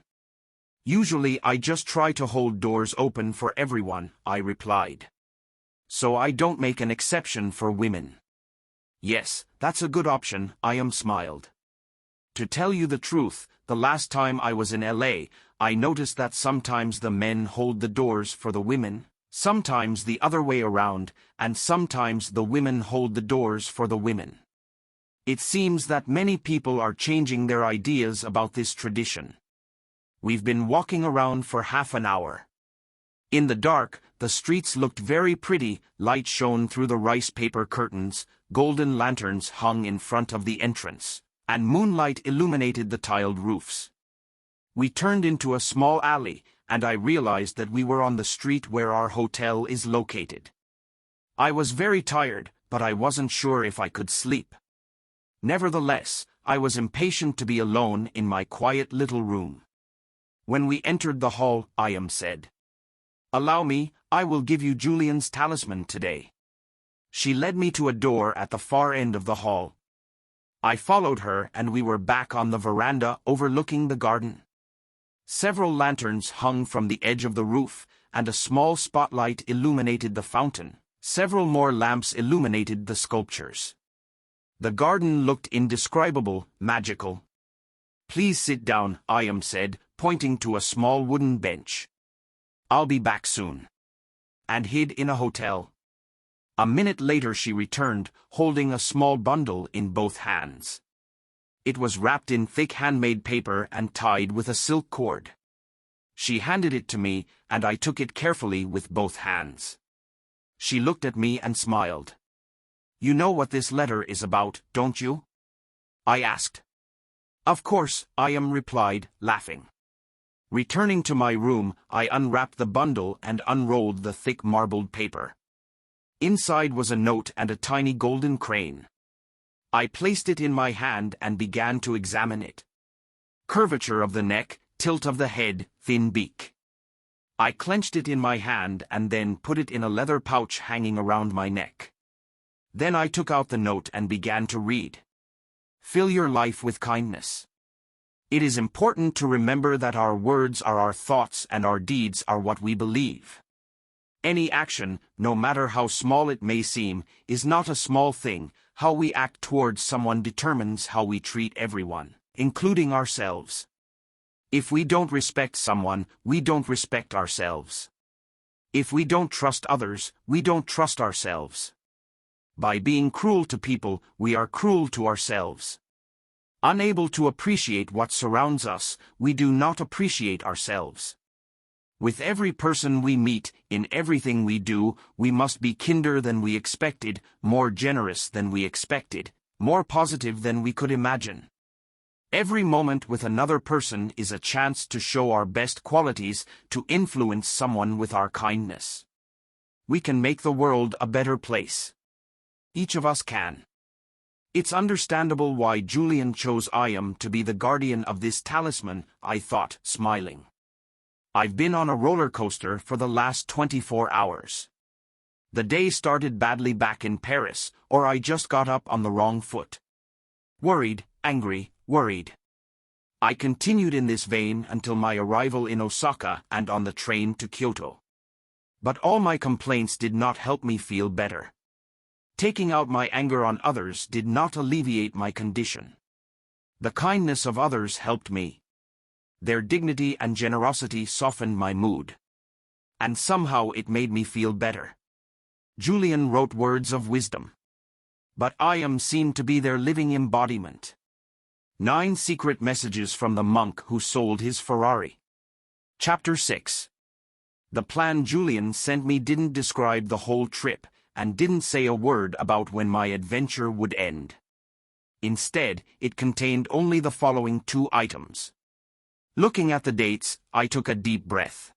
Usually I just try to hold doors open for everyone, I replied. So I don't make an exception for women. Yes, that's a good option, I smiled. To tell you the truth, the last time I was in LA, I noticed that sometimes the men hold the doors for the women, sometimes the other way around, and sometimes the women hold the doors for the women. It seems that many people are changing their ideas about this tradition. We've been walking around for half an hour. In the dark, the streets looked very pretty, light shone through the rice paper curtains, golden lanterns hung in front of the entrance, and moonlight illuminated the tiled roofs. We turned into a small alley, and I realized that we were on the street where our hotel is located. I was very tired, but I wasn't sure if I could sleep. Nevertheless, I was impatient to be alone in my quiet little room. When we entered the hall, I said, "Allow me, I will give you Julian's talisman today." She led me to a door at the far end of the hall. I followed her and we were back on the veranda overlooking the garden. Several lanterns hung from the edge of the roof, and a small spotlight illuminated the fountain. Several more lamps illuminated the sculptures. The garden looked indescribable, magical. "Please sit down," I said, pointing to a small wooden bench. "I'll be back soon." And hid in a hotel. A minute later she returned, holding a small bundle in both hands. It was wrapped in thick handmade paper and tied with a silk cord. She handed it to me, and I took it carefully with both hands. She looked at me and smiled. "You know what this letter is about, don't you?" I asked. "Of course," I replied, laughing. Returning to my room, I unwrapped the bundle and unrolled the thick marbled paper. Inside was a note and a tiny golden crane. I placed it in my hand and began to examine it. Curvature of the neck, tilt of the head, thin beak. I clenched it in my hand and then put it in a leather pouch hanging around my neck. Then I took out the note and began to read. "Fill your life with kindness. It is important to remember that our words are our thoughts and our deeds are what we believe. Any action, no matter how small it may seem, is not a small thing. How we act towards someone determines how we treat everyone, including ourselves. If we don't respect someone, we don't respect ourselves. If we don't trust others, we don't trust ourselves. By being cruel to people, we are cruel to ourselves. Unable to appreciate what surrounds us, we do not appreciate ourselves. With every person we meet, in everything we do, we must be kinder than we expected, more generous than we expected, more positive than we could imagine. Every moment with another person is a chance to show our best qualities, to influence someone with our kindness. We can make the world a better place. Each of us can. It's understandable why Julian chose Iam to be the guardian of this talisman, I thought, smiling. I've been on a roller coaster for the last 24 hours. The day started badly back in Paris, or I just got up on the wrong foot. Worried, angry, worried. I continued in this vein until my arrival in Osaka and on the train to Kyoto. But all my complaints did not help me feel better. Taking out my anger on others did not alleviate my condition. The kindness of others helped me. Their dignity and generosity softened my mood. And somehow it made me feel better. Julian wrote words of wisdom. But Iam seemed to be their living embodiment. 9 Secret Messages from the Monk Who Sold His Ferrari. Chapter 6. The plan Julian sent me didn't describe the whole trip, and didn't say a word about when my adventure would end. Instead, it contained only the following 2 items. Looking at the dates, I took a deep breath.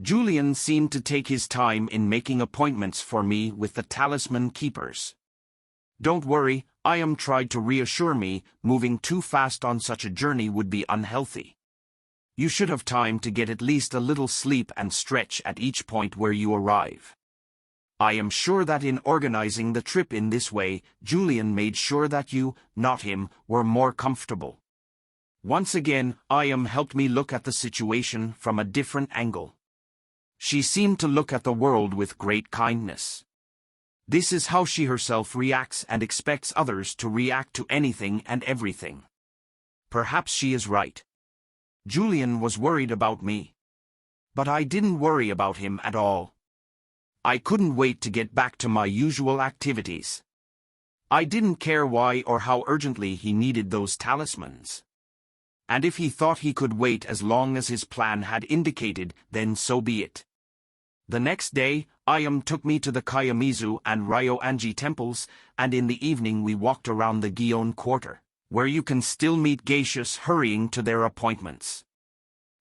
Julian seemed to take his time in making appointments for me with the talisman keepers. Don't worry, Iam tried to reassure me, moving too fast on such a journey would be unhealthy. You should have time to get at least a little sleep and stretch at each point where you arrive. I am sure that in organizing the trip in this way, Julian made sure that you, not him, were more comfortable. Once again, Iam helped me look at the situation from a different angle. She seemed to look at the world with great kindness. This is how she herself reacts and expects others to react to anything and everything. Perhaps she is right. Julian was worried about me. But I didn't worry about him at all. I couldn't wait to get back to my usual activities. I didn't care why or how urgently he needed those talismans. And if he thought he could wait as long as his plan had indicated, then so be it. The next day, Iam took me to the Kiyomizu and Ryoanji temples, and in the evening we walked around the Gion quarter, where you can still meet geishas hurrying to their appointments.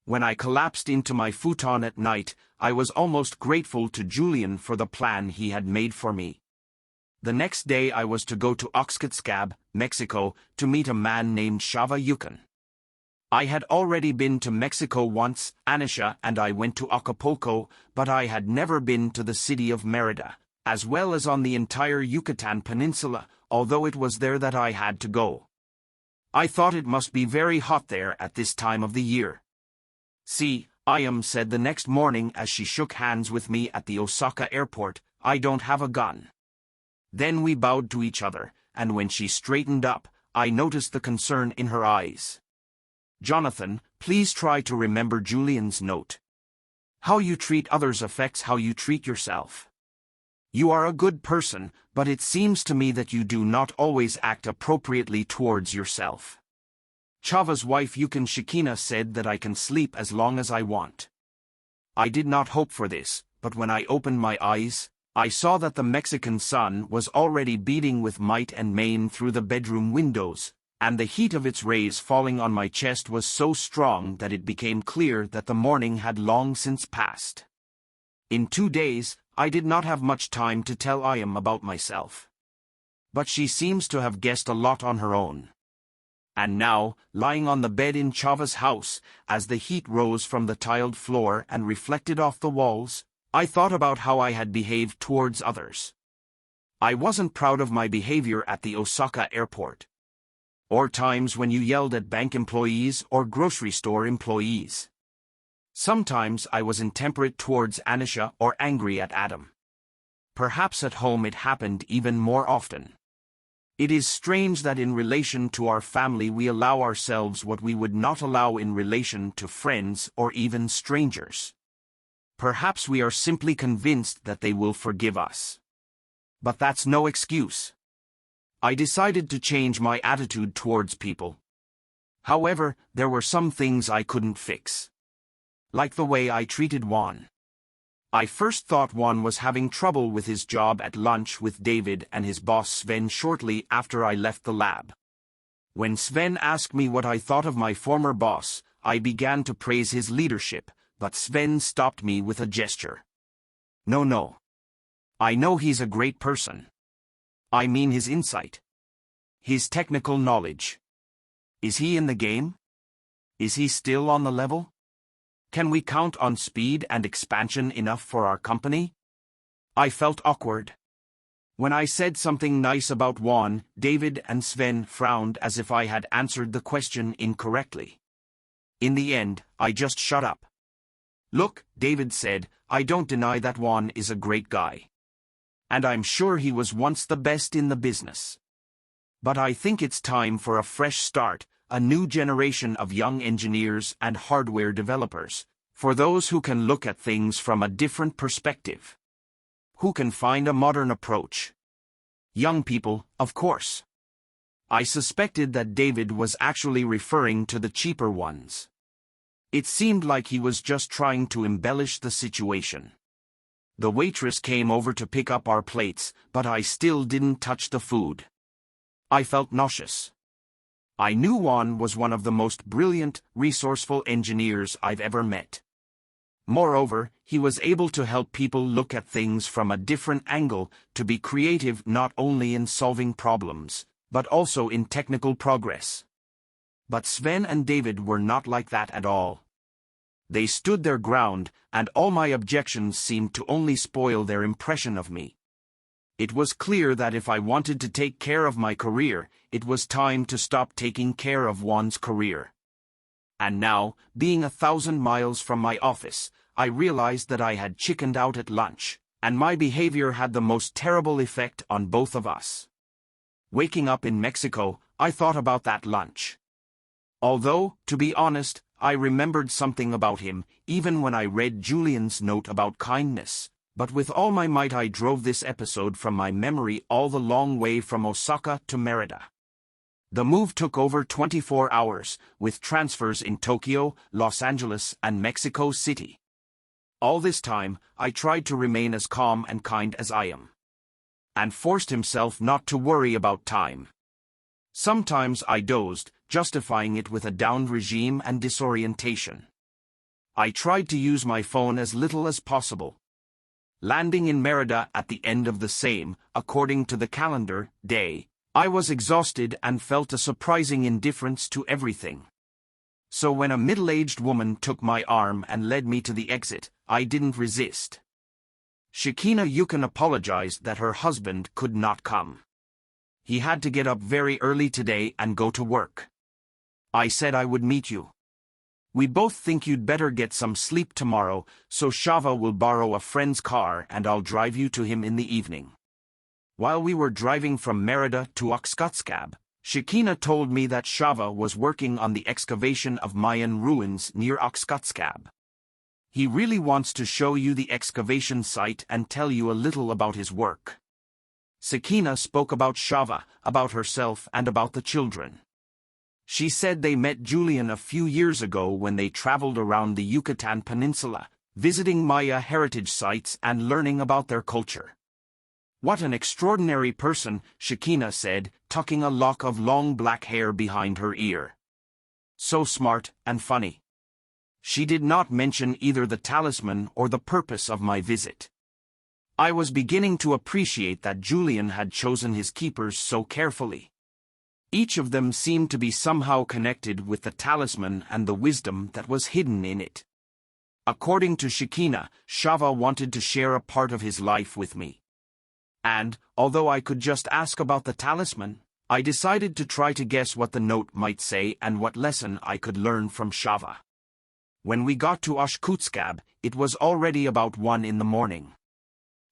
When I collapsed into my futon at night, I was almost grateful to Julian for the plan he had made for me. The next day I was to go to Oaxaca, Mexico, to meet a man named Shava Yukon. I had already been to Mexico once, Anisha and I went to Acapulco, but I had never been to the city of Merida, as well as on the entire Yucatan Peninsula, although it was there that I had to go. I thought it must be very hot there at this time of the year. See, Iam said the next morning as she shook hands with me at the Osaka airport, I don't have a gun. Then we bowed to each other, and when she straightened up, I noticed the concern in her eyes. Jonathan, please try to remember Julian's note. How you treat others affects how you treat yourself. You are a good person, but it seems to me that you do not always act appropriately towards yourself. Chava's wife Yukon Shikina said that I can sleep as long as I want. I did not hope for this, but when I opened my eyes, I saw that the Mexican sun was already beating with might and main through the bedroom windows, and the heat of its rays falling on my chest was so strong that it became clear that the morning had long since passed. In 2 days, I did not have much time to tell Iam about myself. But she seems to have guessed a lot on her own. And now, lying on the bed in Chava's house, as the heat rose from the tiled floor and reflected off the walls, I thought about how I had behaved towards others. I wasn't proud of my behavior at the Osaka airport. Or times when you yelled at bank employees or grocery store employees. Sometimes I was intemperate towards Anisha or angry at Adam. Perhaps at home it happened even more often. It is strange that in relation to our family we allow ourselves what we would not allow in relation to friends or even strangers. Perhaps we are simply convinced that they will forgive us. But that's no excuse. I decided to change my attitude towards people. However, there were some things I couldn't fix. Like the way I treated Juan. I first thought Juan was having trouble with his job at lunch with David and his boss Sven shortly after I left the lab. When Sven asked me what I thought of my former boss, I began to praise his leadership, but Sven stopped me with a gesture. No. I know he's a great person. I mean his insight. His technical knowledge. Is he in the game? Is he still on the level? Can we count on speed and expansion enough for our company? I felt awkward. When I said something nice about Juan, David and Sven frowned as if I had answered the question incorrectly. In the end, I just shut up. Look, David said, I don't deny that Juan is a great guy. And I'm sure he was once the best in the business. But I think it's time for a fresh start, a new generation of young engineers and hardware developers, for those who can look at things from a different perspective. Who can find a modern approach? Young people, of course. I suspected that David was actually referring to the cheaper ones. It seemed like he was just trying to embellish the situation. The waitress came over to pick up our plates, but I still didn't touch the food. I felt nauseous. I knew Juan was one of the most brilliant, resourceful engineers I've ever met. Moreover, he was able to help people look at things from a different angle, to be creative not only in solving problems, but also in technical progress. But Sven and David were not like that at all. They stood their ground, and all my objections seemed to only spoil their impression of me. It was clear that if I wanted to take care of my career, it was time to stop taking care of Juan's career. And now, being 1,000 miles from my office, I realized that I had chickened out at lunch, and my behavior had the most terrible effect on both of us. Waking up in Mexico, I thought about that lunch. Although, to be honest, I remembered something about him, even when I read Julian's note about kindness, but with all my might I drove this episode from my memory all the long way from Osaka to Merida. The move took over 24 hours, with transfers in Tokyo, Los Angeles, and Mexico City. All this time, I tried to remain as calm and kind as I am. And forced himself not to worry about time. Sometimes I dozed, justifying it with a downed regime and disorientation. I tried to use my phone as little as possible. Landing in Merida at the end of the same, according to the calendar, day, I was exhausted and felt a surprising indifference to everything. So when a middle-aged woman took my arm and led me to the exit, I didn't resist. Shekina Yukon apologized that her husband could not come. He had to get up very early today and go to work. I said I would meet you. We both think you'd better get some sleep tomorrow, so Shava will borrow a friend's car and I'll drive you to him in the evening. While we were driving from Merida to Oxkutskab, Shekina told me that Shava was working on the excavation of Mayan ruins near Oxkutskab. He really wants to show you the excavation site and tell you a little about his work. Shekina spoke about Shava, about herself and about the children. She said they met Julian a few years ago when they traveled around the Yucatan Peninsula, visiting Maya heritage sites and learning about their culture. What an extraordinary person, Shekina said, tucking a lock of long black hair behind her ear. So smart and funny. She did not mention either the talisman or the purpose of my visit. I was beginning to appreciate that Julian had chosen his keepers so carefully. Each of them seemed to be somehow connected with the talisman and the wisdom that was hidden in it. According to Shekina, Shava wanted to share a part of his life with me. And, although I could just ask about the talisman, I decided to try to guess what the note might say and what lesson I could learn from Shava. When we got to Oshkutskab, it was already about 1 in the morning.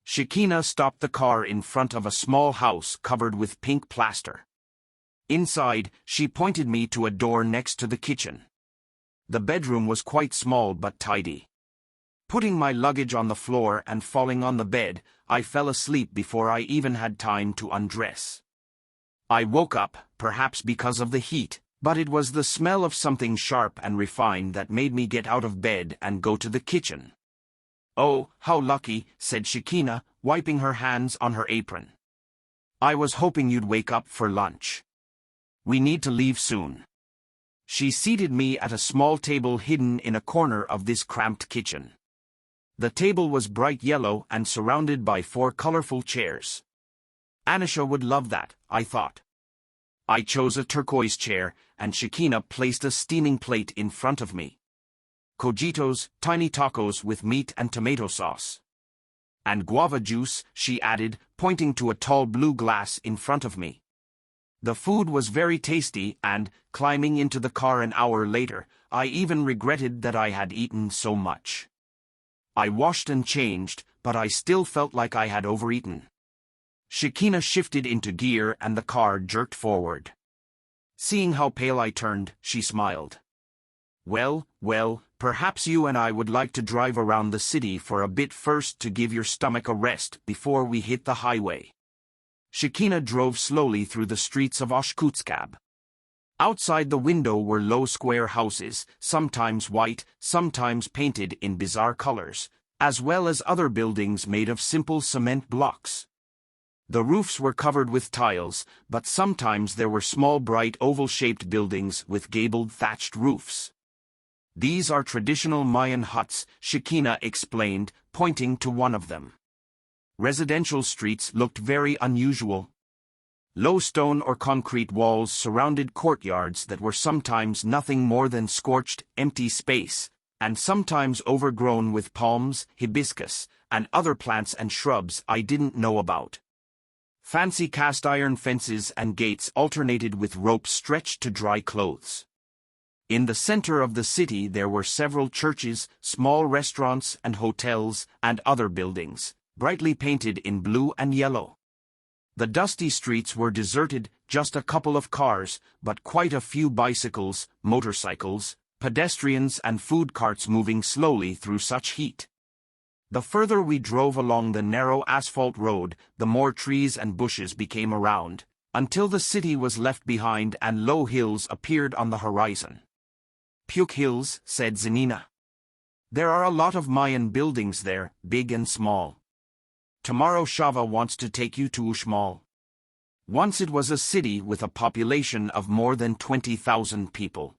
Shekina stopped the car in front of a small house covered with pink plaster. Inside, she pointed me to a door next to the kitchen. The bedroom was quite small but tidy. Putting my luggage on the floor and falling on the bed, I fell asleep before I even had time to undress. I woke up, perhaps because of the heat, but it was the smell of something sharp and refined that made me get out of bed and go to the kitchen. "Oh, how lucky," said Shekina, wiping her hands on her apron. "I was hoping you'd wake up for lunch." We need to leave soon. She seated me at a small table hidden in a corner of this cramped kitchen. The table was bright yellow and surrounded by 4 colorful chairs. Anisha would love that, I thought. I chose a turquoise chair, and Shekina placed a steaming plate in front of me. Cojitos, tiny tacos with meat and tomato sauce. And guava juice, she added, pointing to a tall blue glass in front of me. The food was very tasty and, climbing into the car an hour later, I even regretted that I had eaten so much. I washed and changed, but I still felt like I had overeaten. Shekina shifted into gear and the car jerked forward. Seeing how pale I turned, she smiled. Well, perhaps you and I would like to drive around the city for a bit first to give your stomach a rest before we hit the highway. Shekina drove slowly through the streets of Oshkutskab. Outside the window were low square houses, sometimes white, sometimes painted in bizarre colors, as well as other buildings made of simple cement blocks. The roofs were covered with tiles, but sometimes there were small bright oval-shaped buildings with gabled thatched roofs. These are traditional Mayan huts, Shekina explained, pointing to one of them. Residential streets looked very unusual. Low stone or concrete walls surrounded courtyards that were sometimes nothing more than scorched, empty space, and sometimes overgrown with palms, hibiscus, and other plants and shrubs I didn't know about. Fancy cast-iron fences and gates alternated with ropes stretched to dry clothes. In the center of the city there were several churches, small restaurants and hotels, and other buildings, brightly painted in blue and yellow. The dusty streets were deserted, just a couple of cars, but quite a few bicycles, motorcycles, pedestrians and food carts moving slowly through such heat. The further we drove along the narrow asphalt road, the more trees and bushes became around, until the city was left behind and low hills appeared on the horizon. Puke Hills, said Zenina. There are a lot of Mayan buildings there, big and small. Tomorrow Shava wants to take you to Uxmal. Once it was a city with a population of more than 20,000 people.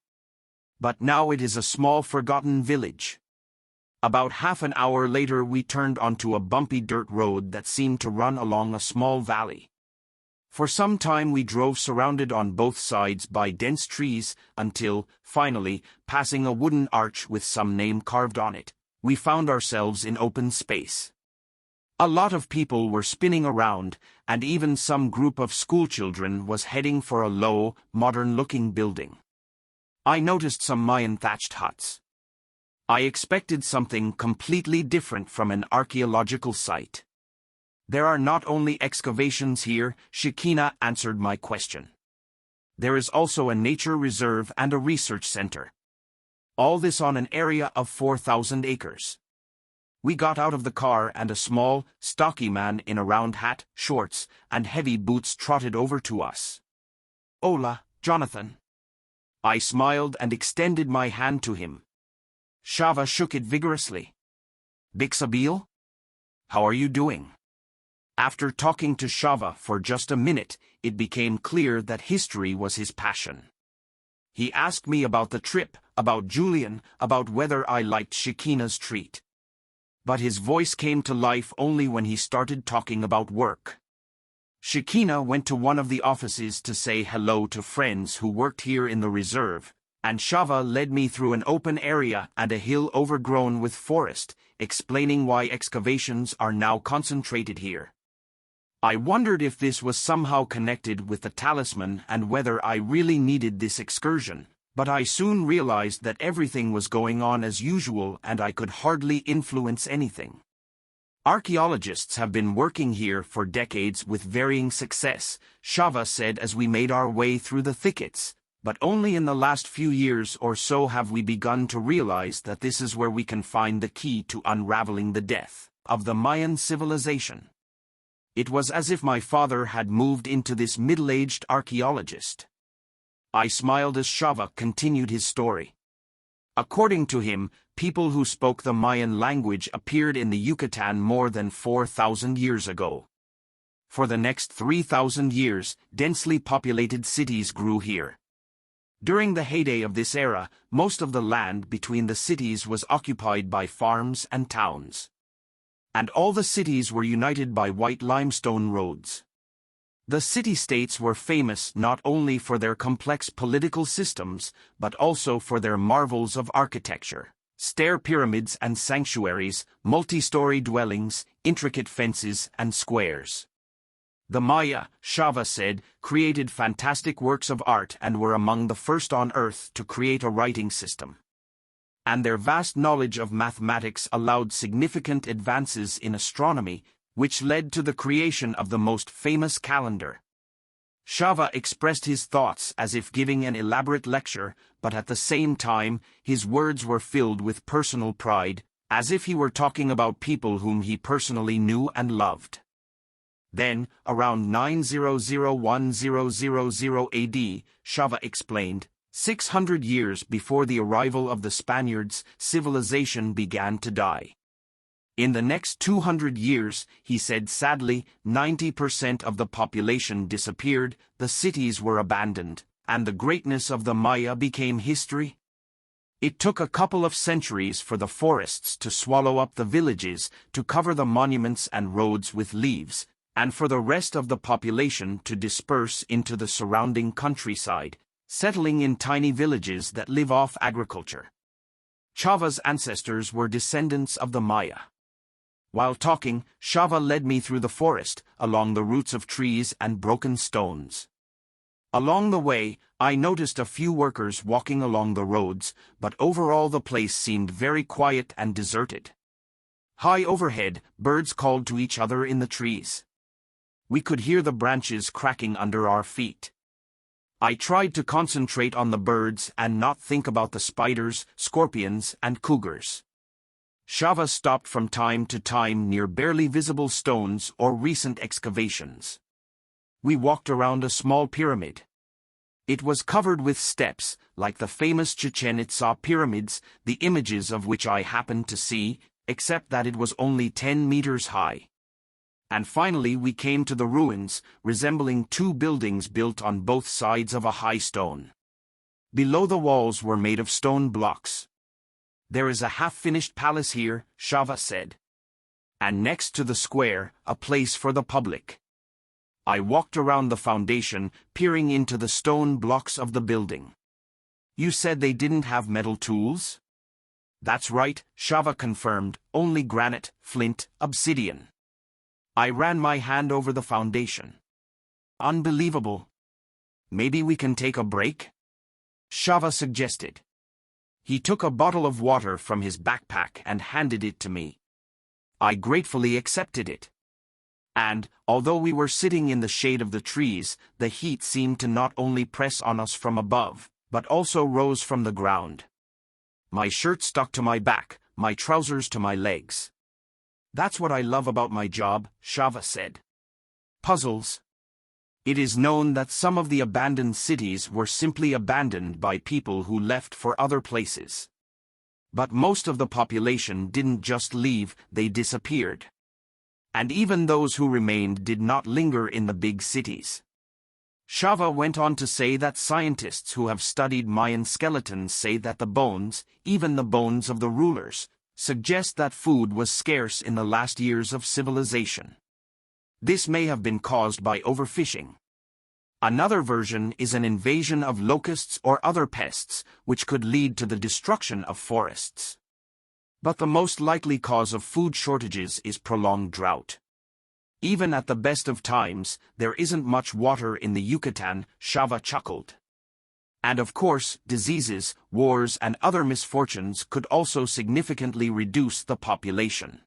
But now it is a small forgotten village. About half an hour later we turned onto a bumpy dirt road that seemed to run along a small valley. For some time we drove surrounded on both sides by dense trees until, finally, passing a wooden arch with some name carved on it, we found ourselves in open space. A lot of people were spinning around, and even some group of schoolchildren was heading for a low, modern-looking building. I noticed some Mayan thatched huts. I expected something completely different from an archaeological site. There are not only excavations here, Shekina answered my question. There is also a nature reserve and a research center. All this on an area of 4,000 acres. We got out of the car and a small, stocky man in a round hat, shorts, and heavy boots trotted over to us. Hola, Jonathan. I smiled and extended my hand to him. Shava shook it vigorously. Bixabil? How are you doing? After talking to Shava for just a minute, it became clear that history was his passion. He asked me about the trip, about Julian, about whether I liked Shekina's treat. But his voice came to life only when he started talking about work. Shekina went to one of the offices to say hello to friends who worked here in the reserve, and Shava led me through an open area and a hill overgrown with forest, explaining why excavations are now concentrated here. I wondered if this was somehow connected with the talisman and whether I really needed this excursion, but I soon realized that everything was going on as usual and I could hardly influence anything. Archaeologists have been working here for decades with varying success, Shava said as we made our way through the thickets, but only in the last few years or so have we begun to realize that this is where we can find the key to unraveling the death of the Mayan civilization. It was as if my father had moved into this middle-aged archaeologist. I smiled as Shava continued his story. According to him, people who spoke the Mayan language appeared in the Yucatan more than 4,000 years ago. For the next 3,000 years, densely populated cities grew here. During the heyday of this era, most of the land between the cities was occupied by farms and towns. And all the cities were united by white limestone roads. The city-states were famous not only for their complex political systems, but also for their marvels of architecture. Stair pyramids and sanctuaries, multi-story dwellings, intricate fences and squares. The Maya, Shava said, created fantastic works of art and were among the first on Earth to create a writing system. And their vast knowledge of mathematics allowed significant advances in astronomy, which led to the creation of the most famous calendar. Shava expressed his thoughts as if giving an elaborate lecture, but at the same time, his words were filled with personal pride, as if he were talking about people whom he personally knew and loved. Then, around 9001000 AD, Shava explained, 600 years before the arrival of the Spaniards, civilization began to die. In the next 200 years, he said sadly, 90% of the population disappeared, the cities were abandoned, and the greatness of the Maya became history. It took a couple of centuries for the forests to swallow up the villages, to cover the monuments and roads with leaves, and for the rest of the population to disperse into the surrounding countryside, settling in tiny villages that live off agriculture. Shava's ancestors were descendants of the Maya. While talking, Shava led me through the forest, along the roots of trees and broken stones. Along the way, I noticed a few workers walking along the roads, but overall the place seemed very quiet and deserted. High overhead, birds called to each other in the trees. We could hear the branches cracking under our feet. I tried to concentrate on the birds and not think about the spiders, scorpions, and cougars. Shava stopped from time to time near barely visible stones or recent excavations. We walked around a small pyramid. It was covered with steps, like the famous Chichen Itza pyramids, the images of which I happened to see, except that it was only 10 meters high. And finally we came to the ruins, resembling two buildings built on both sides of a high stone. Below the walls were made of stone blocks. There is a half-finished palace here, Shava said. And next to the square, a place for the public. I walked around the foundation, peering into the stone blocks of the building. You said they didn't have metal tools? That's right, Shava confirmed, only granite, flint, obsidian. I ran my hand over the foundation. Unbelievable. Maybe we can take a break? Shava suggested. He took a bottle of water from his backpack and handed it to me. I gratefully accepted it. And, although we were sitting in the shade of the trees, the heat seemed to not only press on us from above, but also rose from the ground. My shirt stuck to my back, my trousers to my legs. That's what I love about my job, Shava said. Puzzles. It is known that some of the abandoned cities were simply abandoned by people who left for other places. But most of the population didn't just leave, they disappeared. And even those who remained did not linger in the big cities. Shava went on to say that scientists who have studied Mayan skeletons say that the bones, even the bones of the rulers, suggest that food was scarce in the last years of civilization. This may have been caused by overfishing. Another version is an invasion of locusts or other pests, which could lead to the destruction of forests. But the most likely cause of food shortages is prolonged drought. Even at the best of times, there isn't much water in the Yucatan, Shava chuckled. And of course, diseases, wars and other misfortunes could also significantly reduce the population.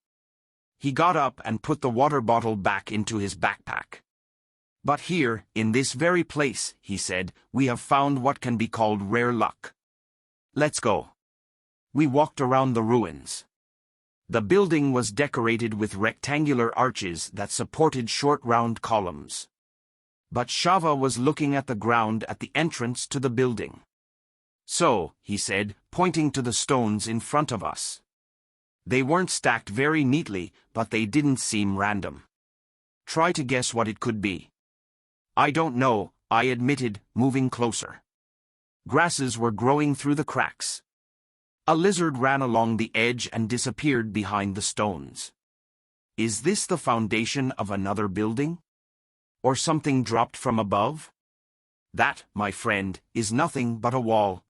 He got up and put the water bottle back into his backpack. But here, in this very place, he said, we have found what can be called rare luck. Let's go. We walked around the ruins. The building was decorated with rectangular arches that supported short round columns. But Shava was looking at the ground at the entrance to the building. So, he said, pointing to the stones in front of us. They weren't stacked very neatly, but they didn't seem random. Try to guess what it could be. I don't know, I admitted, moving closer. Grasses were growing through the cracks. A lizard ran along the edge and disappeared behind the stones. Is this the foundation of another building? Or something dropped from above? That, my friend, is nothing but a wall.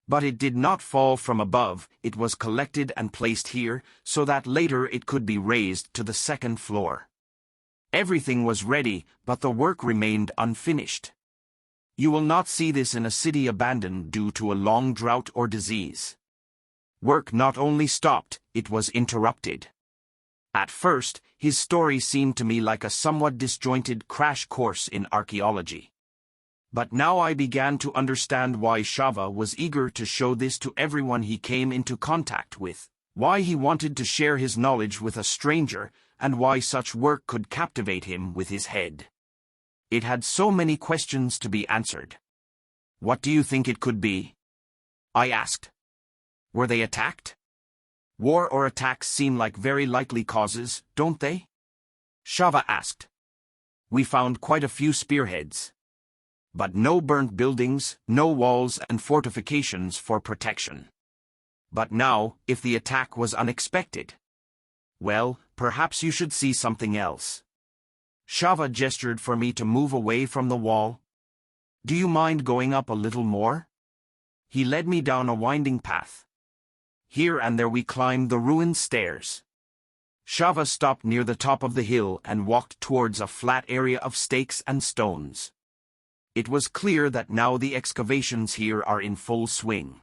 But it did not fall from above, it was collected and placed here, so that later it could be raised to the second floor. Everything was ready, but the work remained unfinished. You will not see this in a city abandoned due to a long drought or disease. Work not only stopped, it was interrupted. At first, his story seemed to me like a somewhat disjointed crash course in archaeology. But now I began to understand why Shava was eager to show this to everyone he came into contact with, why he wanted to share his knowledge with a stranger, and why such work could captivate him with his head. It had so many questions to be answered. What do you think it could be? I asked. Were they attacked? War or attacks seem like very likely causes, don't they? Shava asked. We found quite a few spearheads. But no burnt buildings, no walls and fortifications for protection. But now, if the attack was unexpected? Well, perhaps you should see something else. Shava gestured for me to move away from the wall. Do you mind going up a little more? He led me down a winding path. Here and there we climbed the ruined stairs. Shava stopped near the top of the hill and walked towards a flat area of stakes and stones. It was clear that now the excavations here are in full swing.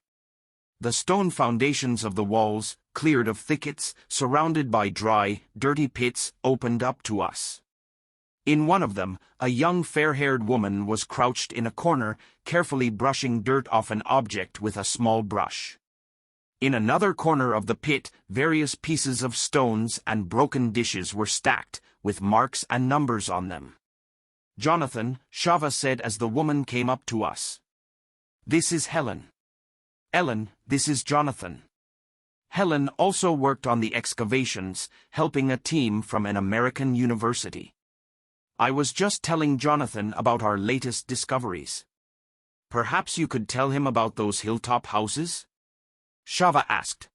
The stone foundations of the walls, cleared of thickets, surrounded by dry, dirty pits, opened up to us. In one of them, a young fair-haired woman was crouched in a corner, carefully brushing dirt off an object with a small brush. In another corner of the pit, various pieces of stones and broken dishes were stacked, with marks and numbers on them. Jonathan, Shava said as the woman came up to us. This is Helen. Ellen, this is Jonathan. Helen also worked on the excavations, helping a team from an American university. I was just telling Jonathan about our latest discoveries. Perhaps you could tell him about those hilltop houses? Shava asked.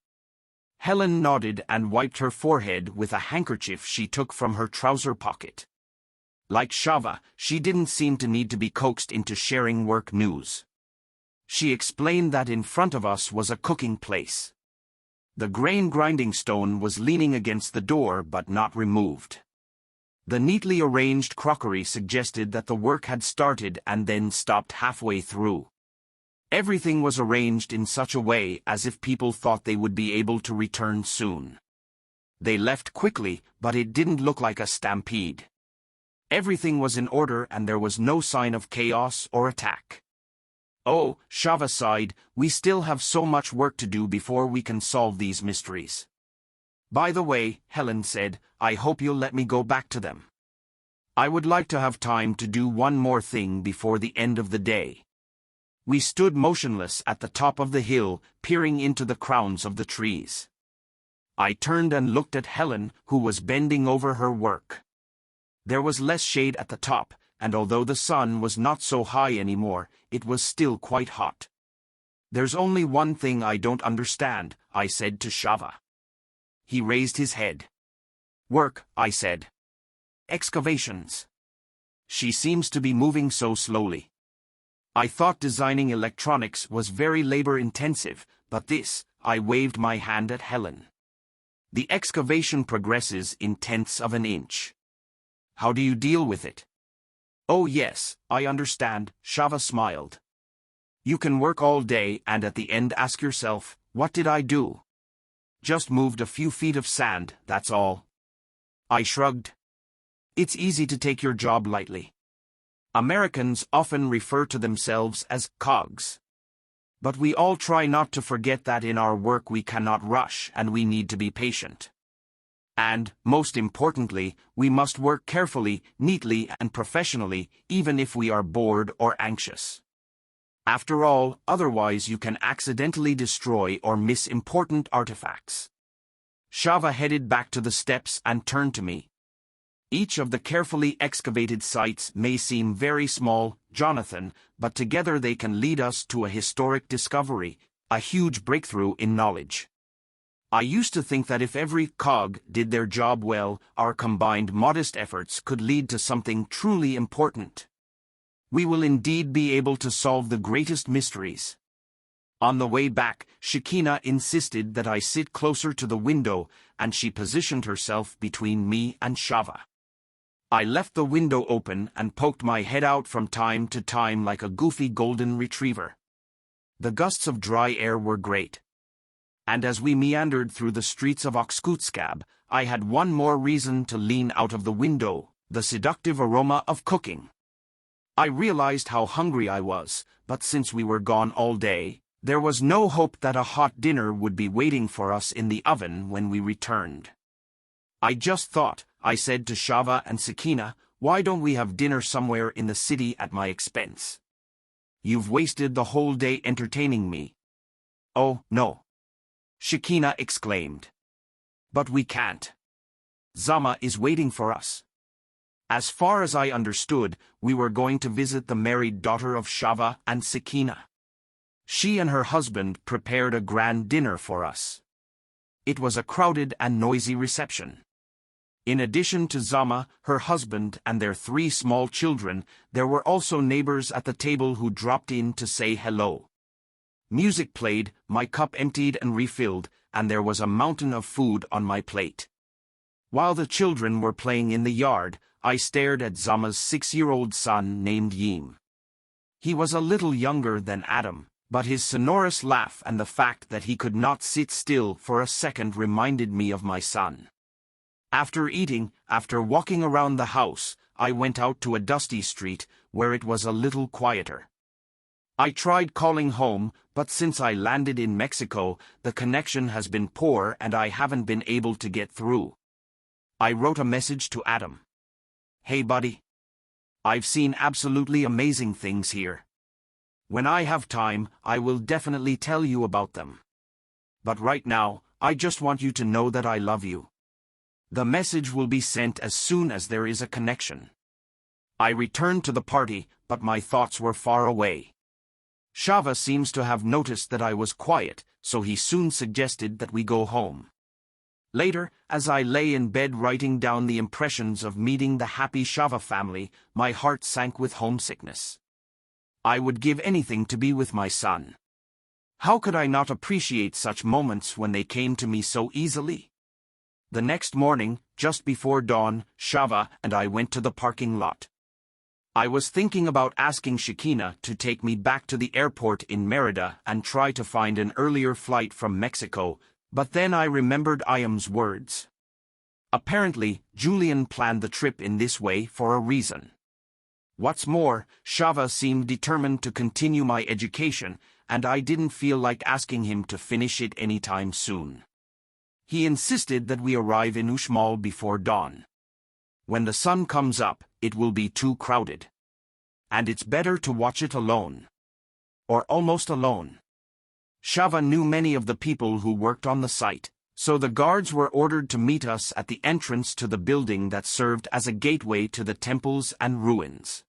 Helen nodded and wiped her forehead with a handkerchief she took from her trouser pocket. Like Shava, she didn't seem to need to be coaxed into sharing work news. She explained that in front of us was a cooking place. The grain grinding stone was leaning against the door but not removed. The neatly arranged crockery suggested that the work had started and then stopped halfway through. Everything was arranged in such a way as if people thought they would be able to return soon. They left quickly, but it didn't look like a stampede. Everything was in order and there was no sign of chaos or attack. Oh, Shava sighed, we still have so much work to do before we can solve these mysteries. By the way, Helen said, I hope you'll let me go back to them. I would like to have time to do one more thing before the end of the day. We stood motionless at the top of the hill, peering into the crowns of the trees. I turned and looked at Helen, who was bending over her work. There was less shade at the top, and although the sun was not so high anymore, it was still quite hot. There's only one thing I don't understand, I said to Shava. He raised his head. Work, I said. Excavations. She seems to be moving so slowly. I thought designing electronics was very labor-intensive, but this, I waved my hand at Helen. The excavation progresses in tenths of an inch. How do you deal with it? Oh yes, I understand, Shava smiled. You can work all day and at the end ask yourself, what did I do? Just moved a few feet of sand, that's all. I shrugged. It's easy to take your job lightly. Americans often refer to themselves as cogs. But we all try not to forget that in our work we cannot rush and we need to be patient. And, most importantly, we must work carefully, neatly and professionally, even if we are bored or anxious. After all, otherwise you can accidentally destroy or miss important artifacts. Shava headed back to the steps and turned to me. Each of the carefully excavated sites may seem very small, Jonathan, but together they can lead us to a historic discovery, a huge breakthrough in knowledge. I used to think that if every cog did their job well, our combined modest efforts could lead to something truly important. We will indeed be able to solve the greatest mysteries. On the way back, Shekinah insisted that I sit closer to the window, and she positioned herself between me and Shava. I left the window open and poked my head out from time to time like a goofy golden retriever. The gusts of dry air were great. And as we meandered through the streets of Oxkutskab, I had one more reason to lean out of the window, the seductive aroma of cooking. I realized how hungry I was, but since we were gone all day, there was no hope that a hot dinner would be waiting for us in the oven when we returned. I just thought, I said to Shava and Shekinah, why don't we have dinner somewhere in the city at my expense? You've wasted the whole day entertaining me. Oh, no. Shekinah exclaimed. But we can't. Zama is waiting for us. As far as I understood, we were going to visit the married daughter of Shava and Shekinah. She and her husband prepared a grand dinner for us. It was a crowded and noisy reception. In addition to Zama, her husband, and their 3 small children, there were also neighbors at the table who dropped in to say hello. Music played, my cup emptied and refilled, and there was a mountain of food on my plate. While the children were playing in the yard, I stared at Zama's 6-year-old son named Yim. He was a little younger than Adam, but his sonorous laugh and the fact that he could not sit still for a second reminded me of my son. After eating, after walking around the house, I went out to a dusty street, where it was a little quieter. I tried calling home, but since I landed in Mexico, the connection has been poor and I haven't been able to get through. I wrote a message to Adam. Hey buddy. I've seen absolutely amazing things here. When I have time, I will definitely tell you about them. But right now, I just want you to know that I love you. The message will be sent as soon as there is a connection. I returned to the party, but my thoughts were far away. Shava seems to have noticed that I was quiet, so he soon suggested that we go home. Later, as I lay in bed writing down the impressions of meeting the happy Shava family, my heart sank with homesickness. I would give anything to be with my son. How could I not appreciate such moments when they came to me so easily? The next morning, just before dawn, Shava and I went to the parking lot. I was thinking about asking Shekinah to take me back to the airport in Merida and try to find an earlier flight from Mexico, but then I remembered Ayam's words. Apparently, Julian planned the trip in this way for a reason. What's more, Shava seemed determined to continue my education, and I didn't feel like asking him to finish it anytime soon. He insisted that we arrive in Uxmal before dawn. When the sun comes up, it will be too crowded. And it's better to watch it alone. Or almost alone. Shava knew many of the people who worked on the site, so the guards were ordered to meet us at the entrance to the building that served as a gateway to the temples and ruins.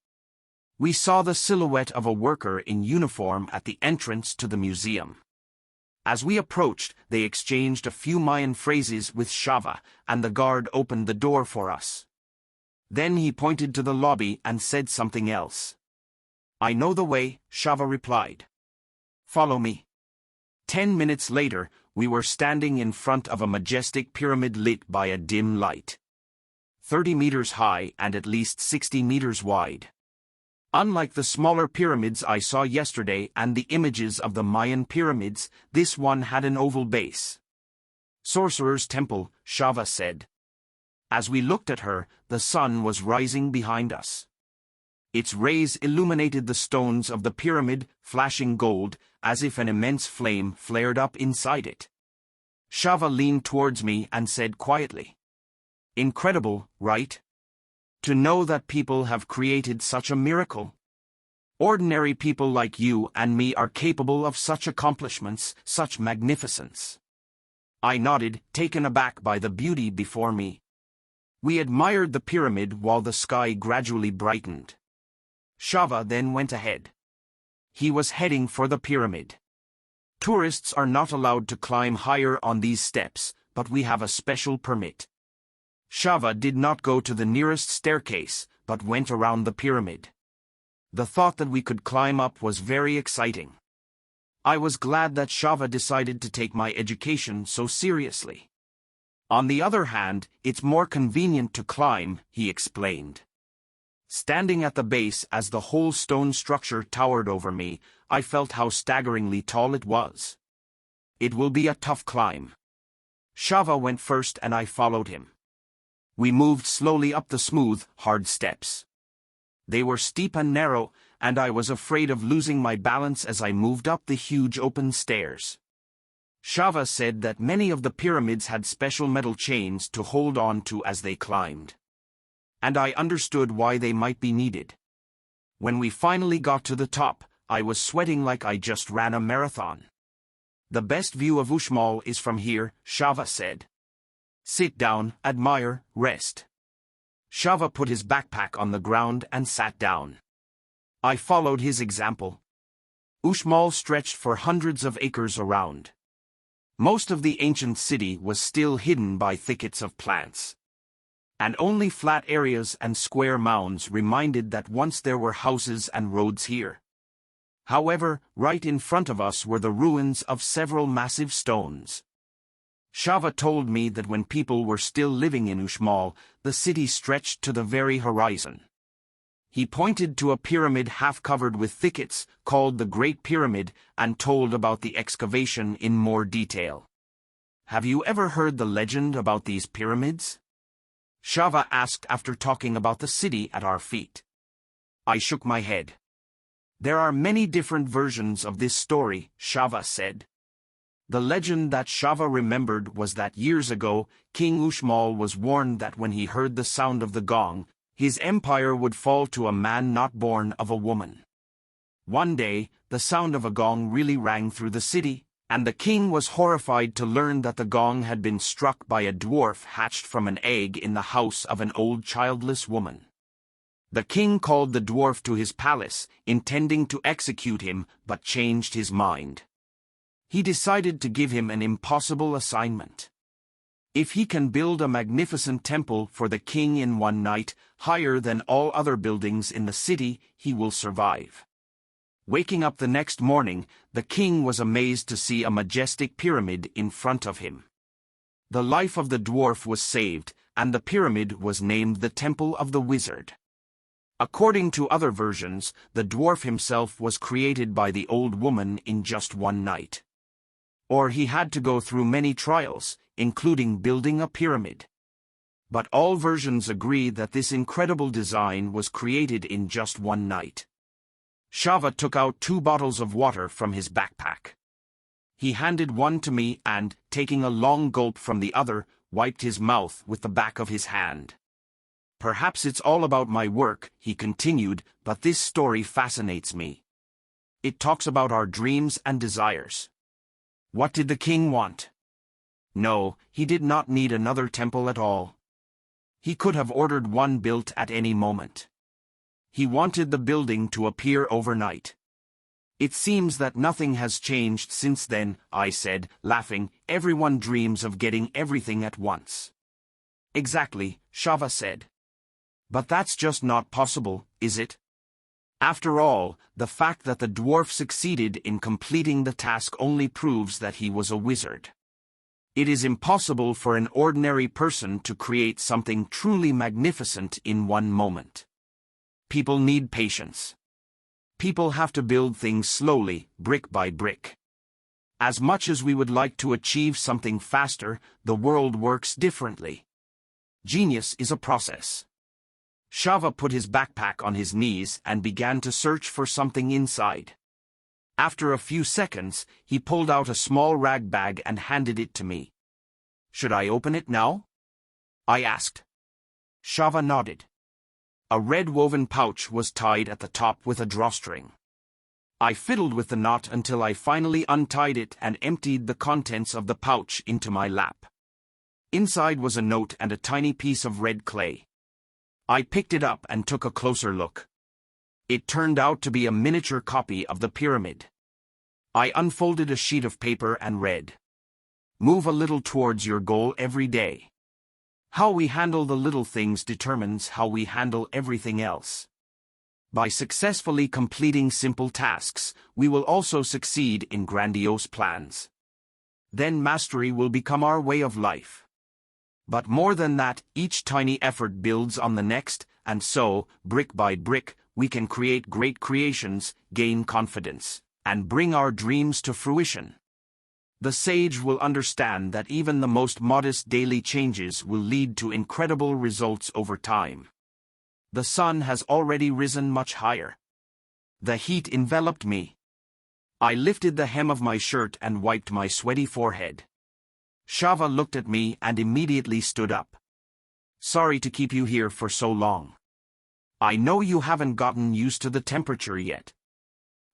We saw the silhouette of a worker in uniform at the entrance to the museum. As we approached, they exchanged a few Mayan phrases with Shava, and the guard opened the door for us. Then he pointed to the lobby and said something else. I know the way, Shava replied. Follow me. 10 minutes later, we were standing in front of a majestic pyramid lit by a dim light. 30 meters high and at least 60 meters wide. Unlike the smaller pyramids I saw yesterday and the images of the Mayan pyramids, this one had an oval base. Sorcerer's Temple, Shava said. As we looked at her, the sun was rising behind us. Its rays illuminated the stones of the pyramid, flashing gold, as if an immense flame flared up inside it. Shava leaned towards me and said quietly. Incredible, right? To know that people have created such a miracle. Ordinary people like you and me are capable of such accomplishments, such magnificence. I nodded, taken aback by the beauty before me. We admired the pyramid while the sky gradually brightened. Shava then went ahead. He was heading for the pyramid. Tourists are not allowed to climb higher on these steps, but we have a special permit. Shava did not go to the nearest staircase, but went around the pyramid. The thought that we could climb up was very exciting. I was glad that Shava decided to take my education so seriously. On the other hand, it's more convenient to climb, he explained. Standing at the base as the whole stone structure towered over me, I felt how staggeringly tall it was. It will be a tough climb. Shava went first and I followed him. We moved slowly up the smooth, hard steps. They were steep and narrow, and I was afraid of losing my balance as I moved up the huge open stairs. Shava said that many of the pyramids had special metal chains to hold on to as they climbed. And I understood why they might be needed. When we finally got to the top, I was sweating like I just ran a marathon. The best view of Uxmal is from here, Shava said. Sit down, admire, rest. Shava put his backpack on the ground and sat down. I followed his example. Uxmal stretched for hundreds of acres around. Most of the ancient city was still hidden by thickets of plants. And only flat areas and square mounds reminded that once there were houses and roads here. However, right in front of us were the ruins of several massive stones. Shava told me that when people were still living in Uxmal, the city stretched to the very horizon. He pointed to a pyramid half-covered with thickets, called the Great Pyramid, and told about the excavation in more detail. Have you ever heard the legend about these pyramids? Shava asked after talking about the city at our feet. I shook my head. There are many different versions of this story, Shava said. The legend that Shava remembered was that years ago, King Uxmal was warned that when he heard the sound of the gong, his empire would fall to a man not born of a woman. One day, the sound of a gong really rang through the city, and the king was horrified to learn that the gong had been struck by a dwarf hatched from an egg in the house of an old childless woman. The king called the dwarf to his palace, intending to execute him, but changed his mind. He decided to give him an impossible assignment. If he can build a magnificent temple for the king in one night, higher than all other buildings in the city, he will survive. Waking up the next morning, the king was amazed to see a majestic pyramid in front of him. The life of the dwarf was saved, and the pyramid was named the Temple of the Wizard. According to other versions, the dwarf himself was created by the old woman in just one night. Or he had to go through many trials, including building a pyramid. But all versions agree that this incredible design was created in just one night. Shava took out 2 bottles of water from his backpack. He handed one to me and, taking a long gulp from the other, wiped his mouth with the back of his hand. Perhaps it's all about my work, he continued, but this story fascinates me. It talks about our dreams and desires. What did the king want? No, he did not need another temple at all. He could have ordered one built at any moment. He wanted the building to appear overnight. It seems that nothing has changed since then, I said, laughing. Everyone dreams of getting everything at once. Exactly, Shava said. But that's just not possible, is it? After all, the fact that the dwarf succeeded in completing the task only proves that he was a wizard. It is impossible for an ordinary person to create something truly magnificent in one moment. People need patience. People have to build things slowly, brick by brick. As much as we would like to achieve something faster, the world works differently. Genius is a process. Shava put his backpack on his knees and began to search for something inside. After a few seconds, he pulled out a small rag bag and handed it to me. Should I open it now? I asked. Shava nodded. A red woven pouch was tied at the top with a drawstring. I fiddled with the knot until I finally untied it and emptied the contents of the pouch into my lap. Inside was a note and a tiny piece of red clay. I picked it up and took a closer look. It turned out to be a miniature copy of the pyramid. I unfolded a sheet of paper and read, "Move a little towards your goal every day. How we handle the little things determines how we handle everything else. By successfully completing simple tasks, we will also succeed in grandiose plans. Then mastery will become our way of life. But more than that, each tiny effort builds on the next, and so, brick by brick, we can create great creations, gain confidence, and bring our dreams to fruition. The sage will understand that even the most modest daily changes will lead to incredible results over time. The sun has already risen much higher. The heat enveloped me. I lifted the hem of my shirt and wiped my sweaty forehead. Shava looked at me and immediately stood up. Sorry to keep you here for so long. I know you haven't gotten used to the temperature yet.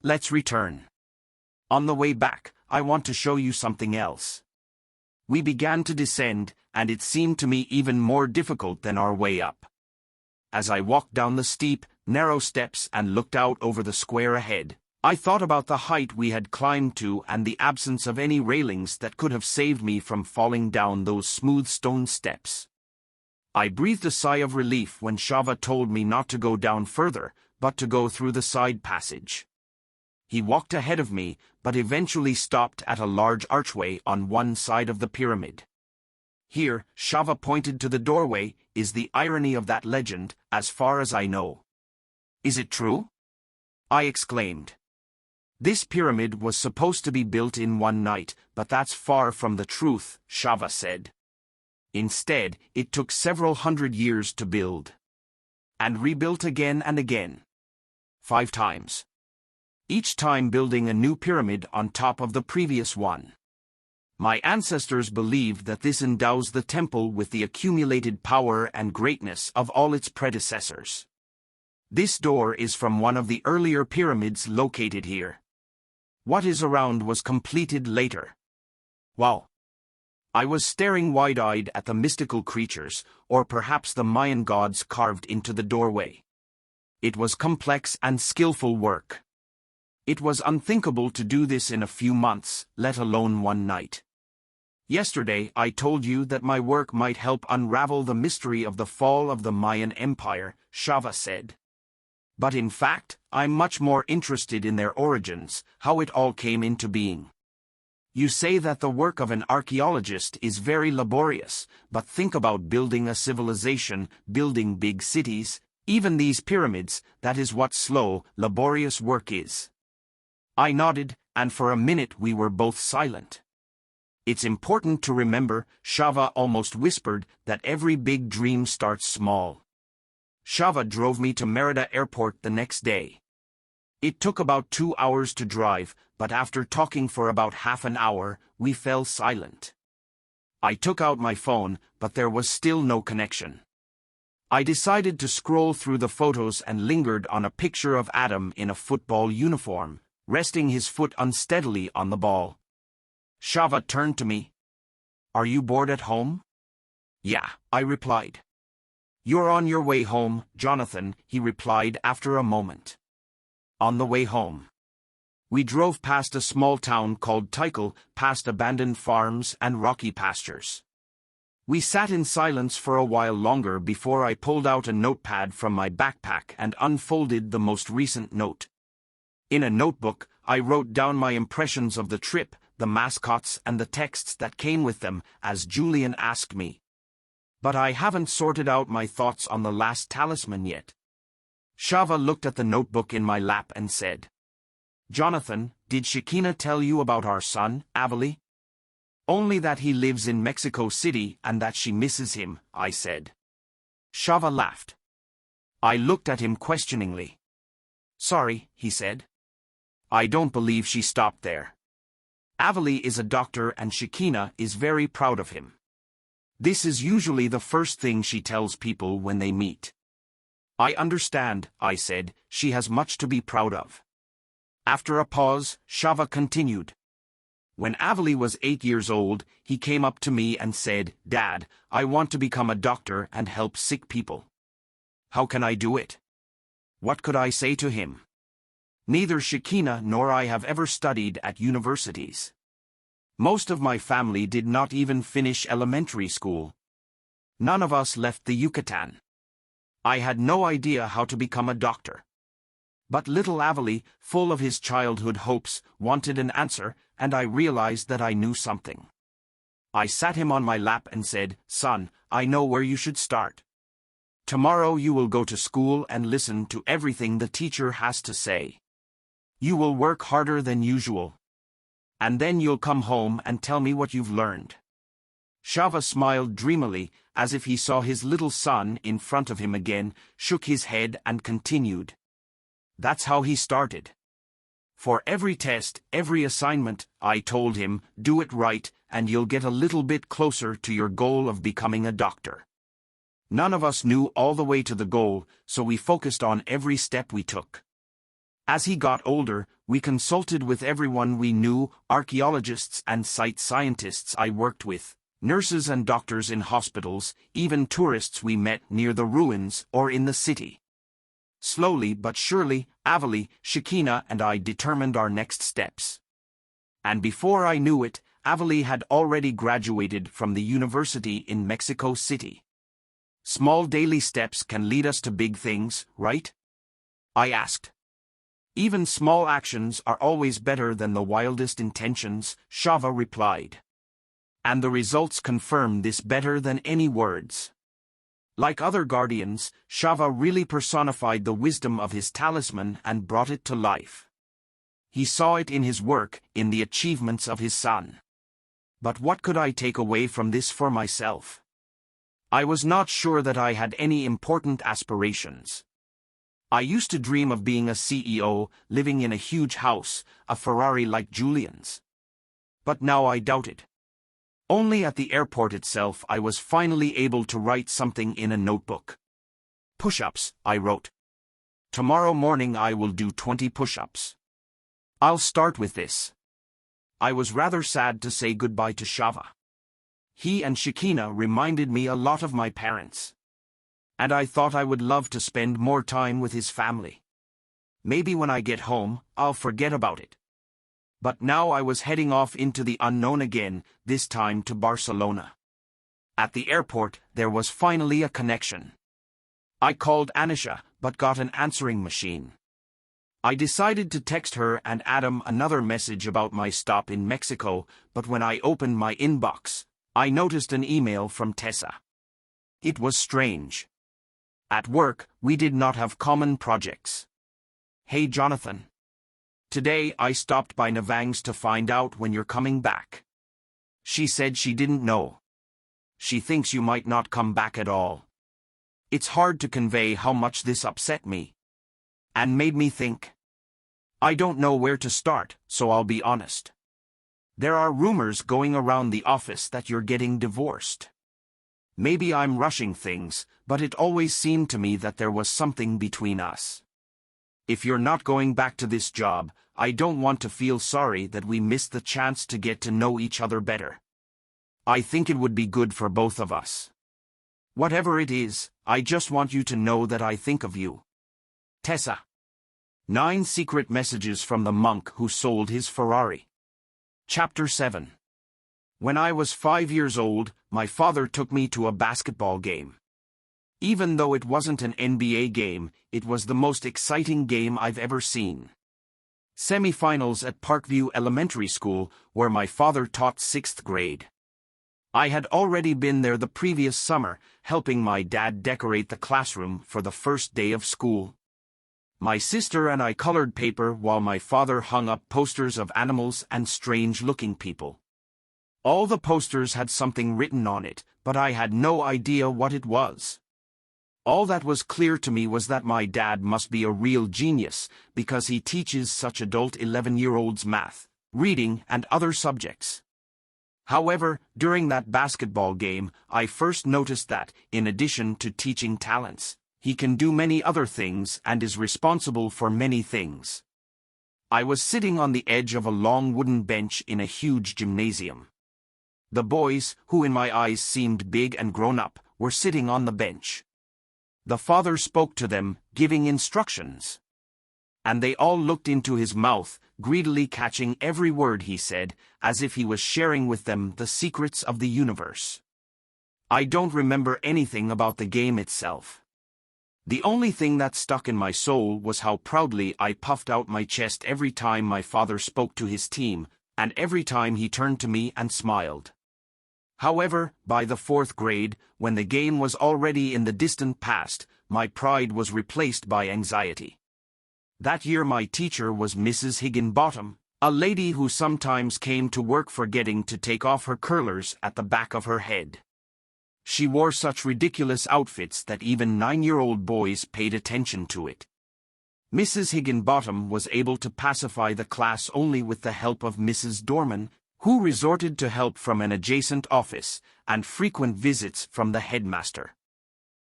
Let's return. On the way back, I want to show you something else. We began to descend, and it seemed to me even more difficult than our way up. As I walked down the steep, narrow steps and looked out over the square ahead, I thought about the height we had climbed to and the absence of any railings that could have saved me from falling down those smooth stone steps. I breathed a sigh of relief when Shava told me not to go down further, but to go through the side passage. He walked ahead of me, but eventually stopped at a large archway on one side of the pyramid. Here, Shava pointed to the doorway, is the irony of that legend, as far as I know. Is it true? I exclaimed. This pyramid was supposed to be built in one night, but that's far from the truth, Shava said. Instead, it took several hundred years to build. And rebuilt again and again. 5 times. Each time building a new pyramid on top of the previous one. My ancestors believed that this endows the temple with the accumulated power and greatness of all its predecessors. This door is from one of the earlier pyramids located here. What is around was completed later. Wow! I was staring wide-eyed at the mystical creatures, or perhaps the Mayan gods carved into the doorway. It was complex and skillful work. It was unthinkable to do this in a few months, let alone one night. Yesterday I told you that my work might help unravel the mystery of the fall of the Mayan Empire, Shava said. But in fact, I'm much more interested in their origins, how it all came into being. You say that the work of an archaeologist is very laborious, but think about building a civilization, building big cities, even these pyramids, that is what slow, laborious work is. I nodded, and for a minute we were both silent. It's important to remember, Shava almost whispered, that every big dream starts small. Shava drove me to Merida Airport the next day. It took about 2 hours to drive, but after talking for about half an hour, we fell silent. I took out my phone, but there was still no connection. I decided to scroll through the photos and lingered on a picture of Adam in a football uniform, resting his foot unsteadily on the ball. Shava turned to me. Are you bored at home? Yeah, I replied. You're on your way home, Jonathan, he replied after a moment. On the way home. We drove past a small town called Tikal, past abandoned farms and rocky pastures. We sat in silence for a while longer before I pulled out a notepad from my backpack and unfolded the most recent note. In a notebook, I wrote down my impressions of the trip, the mascots and the texts that came with them, as Julian asked me. But I haven't sorted out my thoughts on the last talisman yet. Shava looked at the notebook in my lap and said, Jonathan, did Shekinah tell you about our son, Avali? Only that he lives in Mexico City and that she misses him, I said. Shava laughed. I looked at him questioningly. Sorry, he said. I don't believe she stopped there. Avali is a doctor and Shekinah is very proud of him. This is usually the first thing she tells people when they meet. I understand, I said, she has much to be proud of. After a pause, Shava continued. When Avali was 8 years old, he came up to me and said, "Dad, I want to become a doctor and help sick people. How can I do it?" What could I say to him? Neither Shekinah nor I have ever studied at universities. Most of my family did not even finish elementary school. None of us left the Yucatan. I had no idea how to become a doctor. But little Avali, full of his childhood hopes, wanted an answer, and I realized that I knew something. I sat him on my lap and said, "Son, I know where you should start. Tomorrow you will go to school and listen to everything the teacher has to say. You will work harder than usual. And then you'll come home and tell me what you've learned." Shava smiled dreamily, as if he saw his little son in front of him again, shook his head and continued. That's how he started. For every test, every assignment, I told him, do it right, and you'll get a little bit closer to your goal of becoming a doctor. None of us knew all the way to the goal, so we focused on every step we took. As he got older, we consulted with everyone we knew, archaeologists and site scientists I worked with, nurses and doctors in hospitals, even tourists we met near the ruins or in the city. Slowly but surely, Avali, Shekinah and I determined our next steps. And before I knew it, Avali had already graduated from the university in Mexico City. Small daily steps can lead us to big things, right? I asked. Even small actions are always better than the wildest intentions, Shava replied. And the results confirm this better than any words. Like other guardians, Shava really personified the wisdom of his talisman and brought it to life. He saw it in his work, in the achievements of his son. But what could I take away from this for myself? I was not sure that I had any important aspirations. I used to dream of being a CEO, living in a huge house, a Ferrari like Julian's. But now I doubt it. Only at the airport itself I was finally able to write something in a notebook. Push-ups, I wrote. Tomorrow morning I will do 20 push-ups. I'll start with this. I was rather sad to say goodbye to Shava. He and Shekinah reminded me a lot of my parents. And I thought I would love to spend more time with his family. Maybe when I get home, I'll forget about it. But now I was heading off into the unknown again, this time to Barcelona. At the airport, there was finally a connection. I called Anisha, but got an answering machine. I decided to text her and Adam another message about my stop in Mexico, but when I opened my inbox, I noticed an email from Tessa. It was strange. At work, we did not have common projects. "Hey Jonathan. Today I stopped by Navang's to find out when you're coming back. She said she didn't know. She thinks you might not come back at all." It's hard to convey how much this upset me. And made me think. I don't know where to start, so I'll be honest. There are rumors going around the office that you're getting divorced. Maybe I'm rushing things, but it always seemed to me that there was something between us. If you're not going back to this job, I don't want to feel sorry that we missed the chance to get to know each other better. I think it would be good for both of us. Whatever it is, I just want you to know that I think of you. Tessa. 9 Secret Messages from the Monk Who Sold His Ferrari. Chapter 7. When I was 5 years old, my father took me to a basketball game. Even though it wasn't an NBA game, it was the most exciting game I've ever seen. Semifinals at Parkview Elementary School, where my father taught 6th grade. I had already been there the previous summer, helping my dad decorate the classroom for the first day of school. My sister and I colored paper while my father hung up posters of animals and strange-looking people. All the posters had something written on it, but I had no idea what it was. All that was clear to me was that my dad must be a real genius, because he teaches such adult 11-year-olds math, reading, and other subjects. However, during that basketball game, I first noticed that, in addition to teaching talents, he can do many other things and is responsible for many things. I was sitting on the edge of a long wooden bench in a huge gymnasium. The boys, who in my eyes seemed big and grown up, were sitting on the bench. The father spoke to them, giving instructions. And they all looked into his mouth, greedily catching every word he said, as if he was sharing with them the secrets of the universe. I don't remember anything about the game itself. The only thing that stuck in my soul was how proudly I puffed out my chest every time my father spoke to his team, and every time he turned to me and smiled. However, by the 4th grade, when the game was already in the distant past, my pride was replaced by anxiety. That year my teacher was Mrs. Higginbottom, a lady who sometimes came to work forgetting to take off her curlers at the back of her head. She wore such ridiculous outfits that even 9-year-old boys paid attention to it. Mrs. Higginbottom was able to pacify the class only with the help of Mrs. Dorman, who resorted to help from an adjacent office, and frequent visits from the headmaster.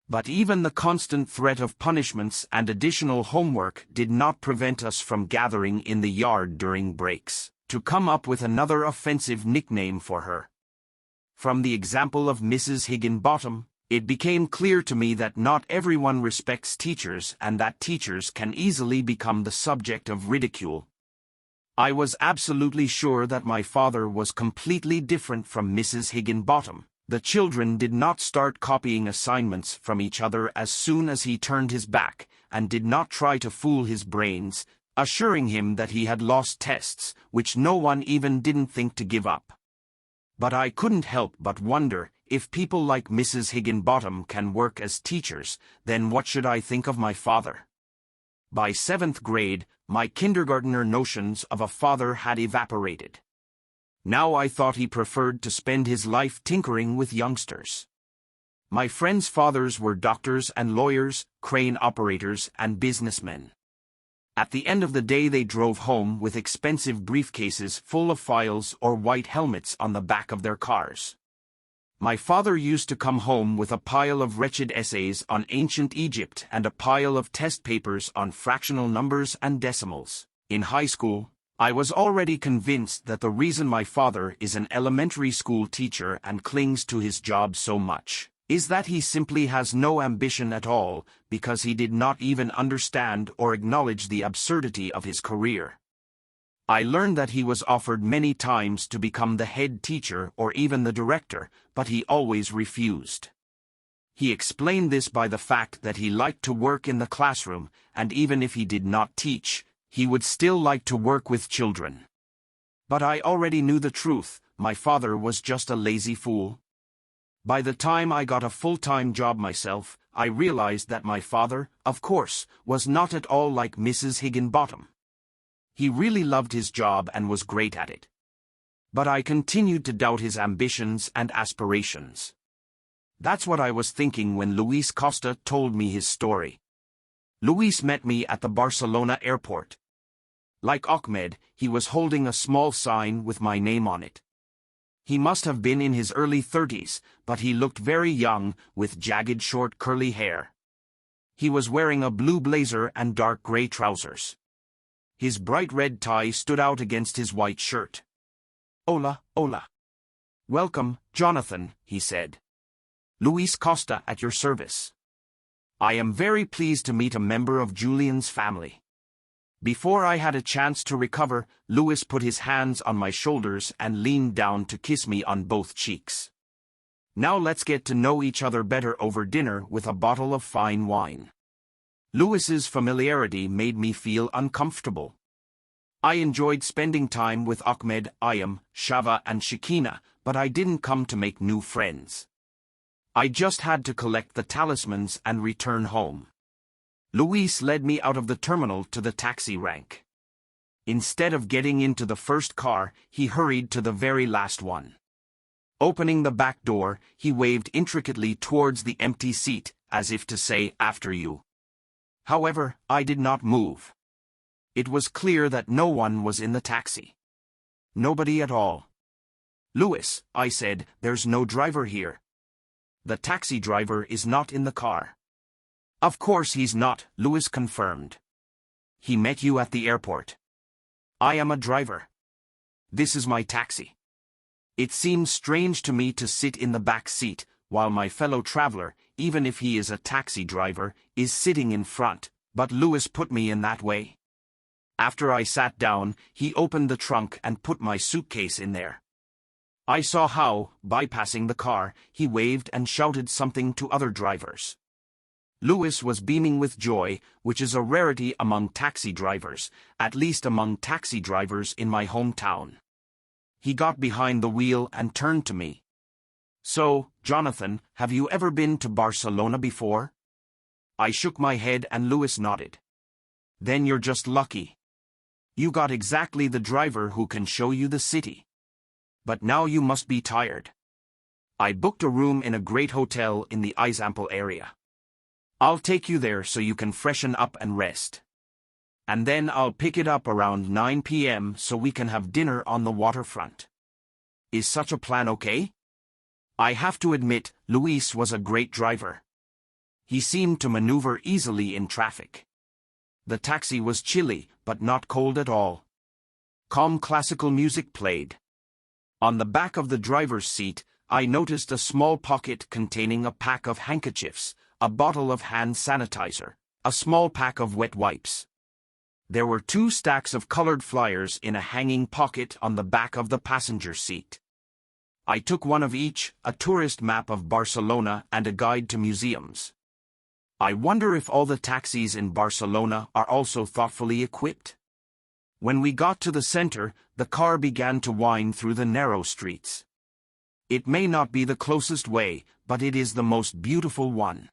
But even the constant threat of punishments and additional homework did not prevent us from gathering in the yard during breaks, to come up with another offensive nickname for her. From the example of Mrs. Higginbottom, it became clear to me that not everyone respects teachers and that teachers can easily become the subject of ridicule. I was absolutely sure that my father was completely different from Mrs. Higginbottom. The children did not start copying assignments from each other as soon as he turned his back, and did not try to fool his brains, assuring him that he had lost tests, which no one even didn't think to give up. But I couldn't help but wonder, if people like Mrs. Higginbottom can work as teachers, then what should I think of my father? By 7th grade, my kindergartner notions of a father had evaporated. Now I thought he preferred to spend his life tinkering with youngsters. My friends' fathers were doctors and lawyers, crane operators and businessmen. At the end of the day they drove home with expensive briefcases full of files or white helmets on the back of their cars. My father used to come home with a pile of wretched essays on ancient Egypt and a pile of test papers on fractional numbers and decimals. In high school, I was already convinced that the reason my father is an elementary school teacher and clings to his job so much is that he simply has no ambition at all, because he did not even understand or acknowledge the absurdity of his career. I learned that he was offered many times to become the head teacher or even the director, but he always refused. He explained this by the fact that he liked to work in the classroom, and even if he did not teach, he would still like to work with children. But I already knew the truth. My father was just a lazy fool. By the time I got a full-time job myself, I realized that my father, of course, was not at all like Mrs. Higginbottom. He really loved his job and was great at it. But I continued to doubt his ambitions and aspirations. That's what I was thinking when Luis Costa told me his story. Luis met me at the Barcelona airport. Like Ahmed, he was holding a small sign with my name on it. He must have been in his early 30s, but he looked very young, with jagged short curly hair. He was wearing a blue blazer and dark gray trousers. His bright red tie stood out against his white shirt. "Hola, hola. Welcome, Jonathan," he said. "Luis Costa at your service. I am very pleased to meet a member of Julian's family." Before I had a chance to recover, Luis put his hands on my shoulders and leaned down to kiss me on both cheeks. "Now let's get to know each other better over dinner with a bottle of fine wine." Luis's familiarity made me feel uncomfortable. I enjoyed spending time with Ahmed, Ayam, Shava and Shakina, but I didn't come to make new friends. I just had to collect the talismans and return home. Luis led me out of the terminal to the taxi rank. Instead of getting into the first car, he hurried to the very last one. Opening the back door, he waved intricately towards the empty seat, as if to say, "After you." However, I did not move. It was clear that no one was in the taxi. Nobody at all. "Luis," I said, "there's no driver here. The taxi driver is not in the car." "Of course he's not," Luis confirmed. "He met you at the airport." I am a driver. This is my taxi. It seems strange to me to sit in the back seat, while my fellow traveler, even if he is a taxi driver, is sitting in front, but Louis put me in that way. After I sat down, he opened the trunk and put my suitcase in there. I saw how, bypassing the car, he waved and shouted something to other drivers. Louis was beaming with joy, which is a rarity among taxi drivers, at least among taxi drivers in my hometown. He got behind the wheel and turned to me. So, Jonathan, have you ever been to Barcelona before? I shook my head and Louis nodded. Then you're just lucky. You got exactly the driver who can show you the city. But now you must be tired. I booked a room in a great hotel in the Ixample area. I'll take you there so you can freshen up and rest. And then I'll pick it up around 9 p.m. so we can have dinner on the waterfront. Is such a plan okay? I have to admit, Luis was a great driver. He seemed to maneuver easily in traffic. The taxi was chilly, but not cold at all. Calm classical music played. On the back of the driver's seat, I noticed a small pocket containing a pack of handkerchiefs, a bottle of hand sanitizer, a small pack of wet wipes. There were 2 stacks of colored flyers in a hanging pocket on the back of the passenger seat. I took one of each, a tourist map of Barcelona and a guide to museums. I wonder if all the taxis in Barcelona are also thoughtfully equipped. When we got to the center, the car began to wind through the narrow streets. It may not be the closest way, but it is the most beautiful one.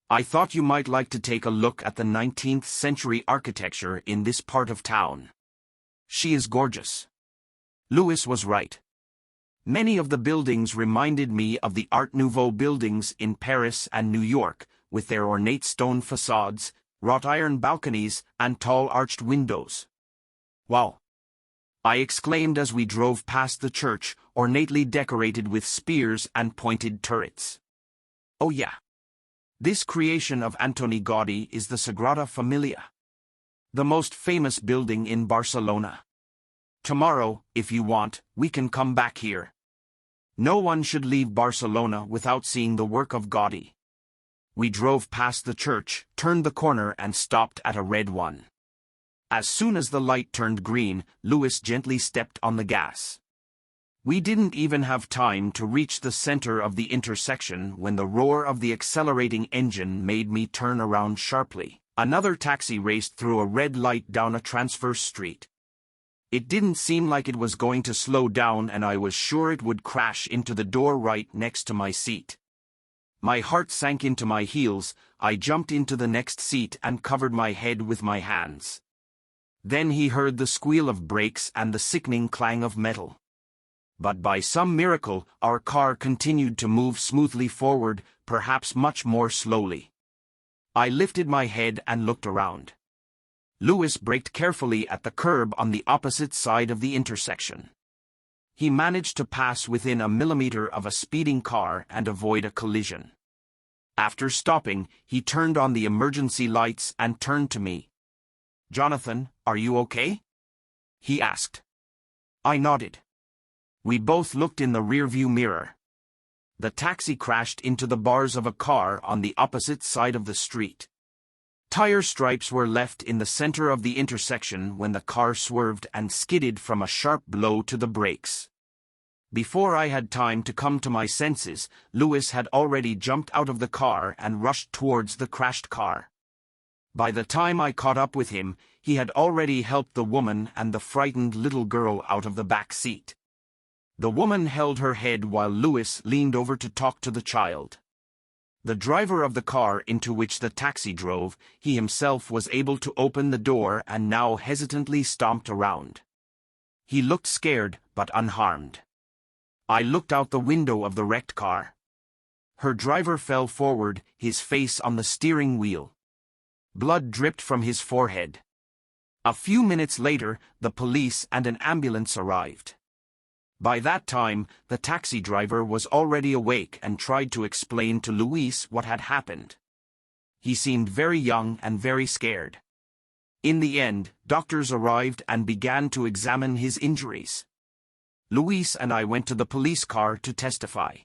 I thought you might like to take a look at the 19th century architecture in this part of town. She is gorgeous. Louis was right. Many of the buildings reminded me of the Art Nouveau buildings in Paris and New York, with their ornate stone facades, wrought iron balconies, and tall arched windows. Wow! I exclaimed as we drove past the church, ornately decorated with spears and pointed turrets. Oh yeah! This creation of Antoni Gaudí is the Sagrada Familia, the most famous building in Barcelona. Tomorrow, if you want, we can come back here. No one should leave Barcelona without seeing the work of Gaudí. We drove past the church, turned the corner and stopped at a red one. As soon as the light turned green, Louis gently stepped on the gas. We didn't even have time to reach the center of the intersection when the roar of the accelerating engine made me turn around sharply. Another taxi raced through a red light down a transverse street. It didn't seem like it was going to slow down, and I was sure it would crash into the door right next to my seat. My heart sank into my heels. I jumped into the next seat and covered my head with my hands. Then he heard the squeal of brakes and the sickening clang of metal. But by some miracle, our car continued to move smoothly forward, perhaps much more slowly. I lifted my head and looked around. Louis braked carefully at the curb on the opposite side of the intersection. He managed to pass within a millimeter of a speeding car and avoid a collision. After stopping, he turned on the emergency lights and turned to me. "Jonathan, are you okay?" he asked. I nodded. We both looked in the rearview mirror. The taxi crashed into the bars of a car on the opposite side of the street. Tire stripes were left in the center of the intersection when the car swerved and skidded from a sharp blow to the brakes. Before I had time to come to my senses, Louis had already jumped out of the car and rushed towards the crashed car. By the time I caught up with him, he had already helped the woman and the frightened little girl out of the back seat. The woman held her head while Louis leaned over to talk to the child. The driver of the car into which the taxi drove, he himself was able to open the door and now hesitantly stomped around. He looked scared, but unharmed. I looked out the window of the wrecked car. Her driver fell forward, his face on the steering wheel. Blood dripped from his forehead. A few minutes later, the police and an ambulance arrived. By that time, the taxi driver was already awake and tried to explain to Luis what had happened. He seemed very young and very scared. In the end, doctors arrived and began to examine his injuries. Luis and I went to the police car to testify.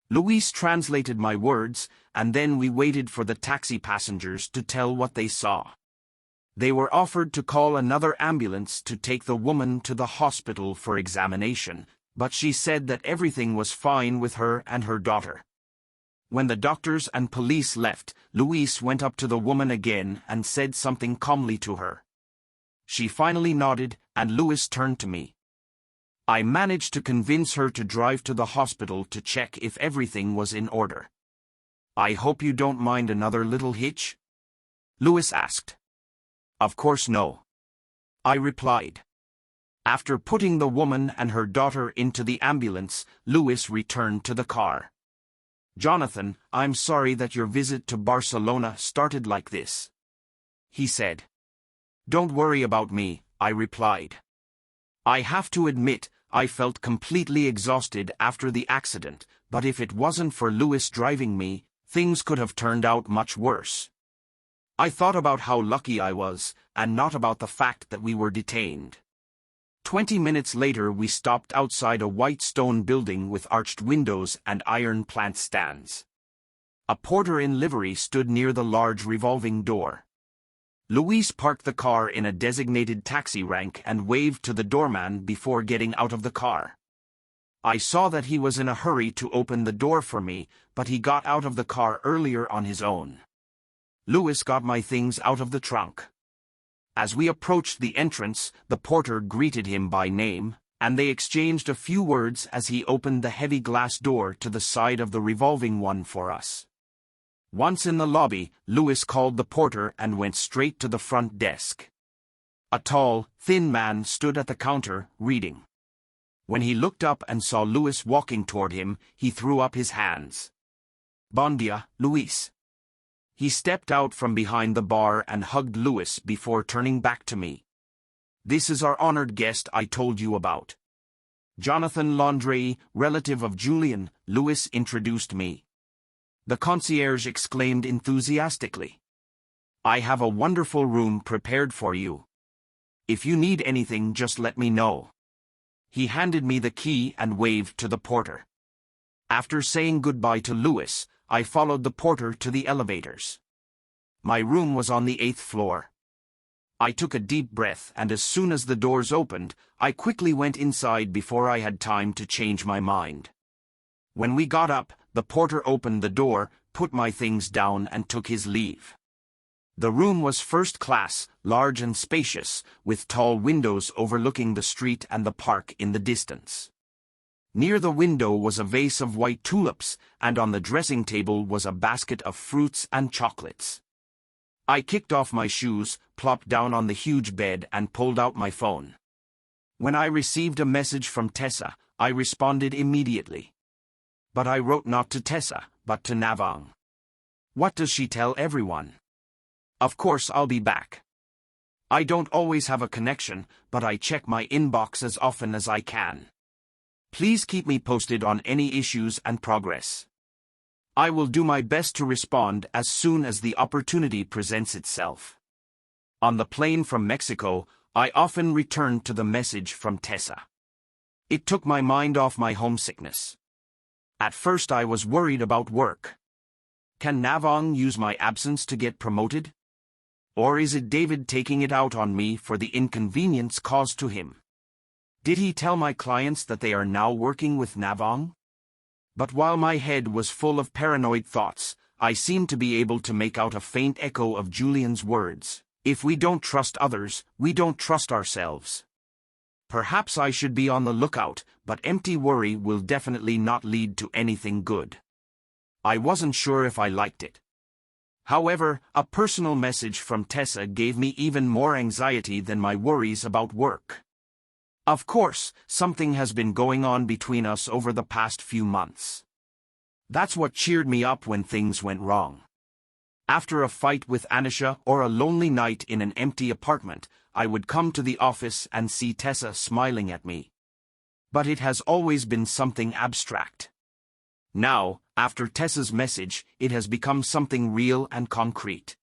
Luis translated my words, and then we waited for the taxi passengers to tell what they saw. They were offered to call another ambulance to take the woman to the hospital for examination, but she said that everything was fine with her and her daughter. When the doctors and police left, Luis went up to the woman again and said something calmly to her. She finally nodded, and Luis turned to me. I managed to convince her to drive to the hospital to check if everything was in order. "I hope you don't mind another little hitch?" Luis asked. "Of course no," I replied. After putting the woman and her daughter into the ambulance, Luis returned to the car. "Jonathan, I'm sorry that your visit to Barcelona started like this," he said. "Don't worry about me," I replied. I have to admit, I felt completely exhausted after the accident, but if it wasn't for Luis driving me, things could have turned out much worse. I thought about how lucky I was, and not about the fact that we were detained. 20 minutes later we stopped outside a white stone building with arched windows and iron plant stands. A porter in livery stood near the large revolving door. Luis parked the car in a designated taxi rank and waved to the doorman before getting out of the car. I saw that he was in a hurry to open the door for me, but he got out of the car earlier on his own. Luis got my things out of the trunk. As we approached the entrance, the porter greeted him by name, and they exchanged a few words as he opened the heavy glass door to the side of the revolving one for us. Once in the lobby, Luis called the porter and went straight to the front desk. A tall, thin man stood at the counter, reading. When he looked up and saw Luis walking toward him, he threw up his hands. "Bon dia, Luis." He stepped out from behind the bar and hugged Luis before turning back to me. "This is our honored guest I told you about. Jonathan Landry, relative of Julian," Luis introduced me. The concierge exclaimed enthusiastically. "I have a wonderful room prepared for you. If you need anything, just let me know." He handed me the key and waved to the porter. After saying goodbye to Luis, I followed the porter to the elevators. My room was on the 8th floor. I took a deep breath, and as soon as the doors opened, I quickly went inside before I had time to change my mind. When we got up, the porter opened the door, put my things down and took his leave. The room was first class, large and spacious, with tall windows overlooking the street and the park in the distance. Near the window was a vase of white tulips, and on the dressing table was a basket of fruits and chocolates. I kicked off my shoes, plopped down on the huge bed and pulled out my phone. When I received a message from Tessa, I responded immediately. But I wrote not to Tessa, but to Navang. What does she tell everyone? Of course I'll be back. I don't always have a connection, but I check my inbox as often as I can. Please keep me posted on any issues and progress. I will do my best to respond as soon as the opportunity presents itself. On the plane from Mexico, I often returned to the message from Tessa. It took my mind off my homesickness. At first I was worried about work. Can Navang use my absence to get promoted? Or is it David taking it out on me for the inconvenience caused to him? Did he tell my clients that they are now working with Navang? But while my head was full of paranoid thoughts, I seemed to be able to make out a faint echo of Julian's words. If we don't trust others, we don't trust ourselves. Perhaps I should be on the lookout, but empty worry will definitely not lead to anything good. I wasn't sure if I liked it. However, a personal message from Tessa gave me even more anxiety than my worries about work. Of course, something has been going on between us over the past few months. That's what cheered me up when things went wrong. After a fight with Anisha or a lonely night in an empty apartment, I would come to the office and see Tessa smiling at me. But it has always been something abstract. Now, after Tessa's message, it has become something real and concrete.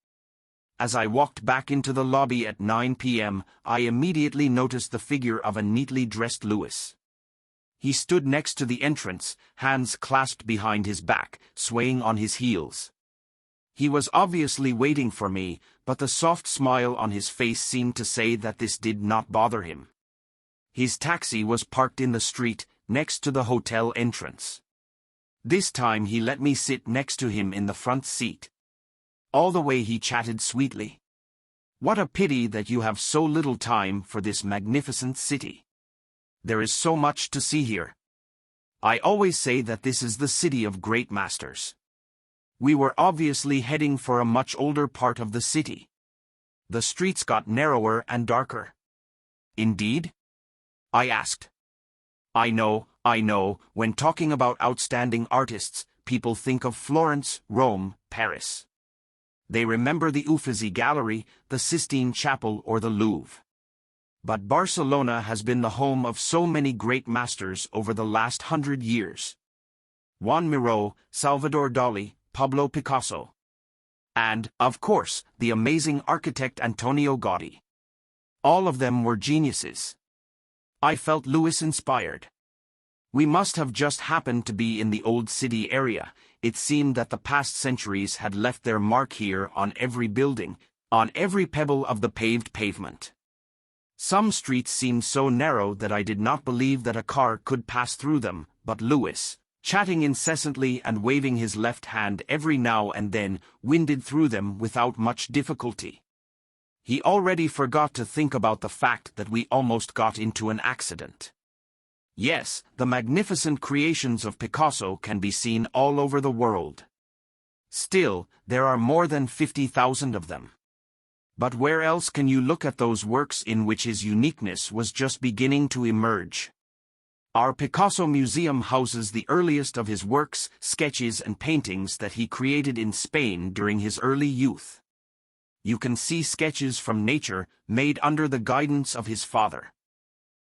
As I walked back into the lobby at 9 p.m., I immediately noticed the figure of a neatly dressed Louis. He stood next to the entrance, hands clasped behind his back, swaying on his heels. He was obviously waiting for me, but the soft smile on his face seemed to say that this did not bother him. His taxi was parked in the street, next to the hotel entrance. This time he let me sit next to him in the front seat. All the way he chatted sweetly. "What a pity that you have so little time for this magnificent city. There is so much to see here. I always say that this is the city of great masters." We were obviously heading for a much older part of the city. The streets got narrower and darker. "Indeed?" I asked. I know, when talking about outstanding artists, people think of Florence, Rome, Paris. They remember the Uffizi Gallery, the Sistine Chapel or the Louvre. But Barcelona has been the home of so many great masters over the last 100 years. Juan Miró, Salvador Dalí, Pablo Picasso. And, of course, the amazing architect Antonio Gaudí. All of them were geniuses. I felt Louis inspired. We must have just happened to be in the old city area. It seemed that the past centuries had left their mark here on every building, on every pebble of the paved pavement. Some streets seemed so narrow that I did not believe that a car could pass through them, but Louis, chatting incessantly and waving his left hand every now and then, winded through them without much difficulty. He already forgot to think about the fact that we almost got into an accident. Yes, the magnificent creations of Picasso can be seen all over the world. Still, there are more than 50,000 of them. But where else can you look at those works in which his uniqueness was just beginning to emerge? Our Picasso Museum houses the earliest of his works, sketches and paintings that he created in Spain during his early youth. You can see sketches from nature, made under the guidance of his father.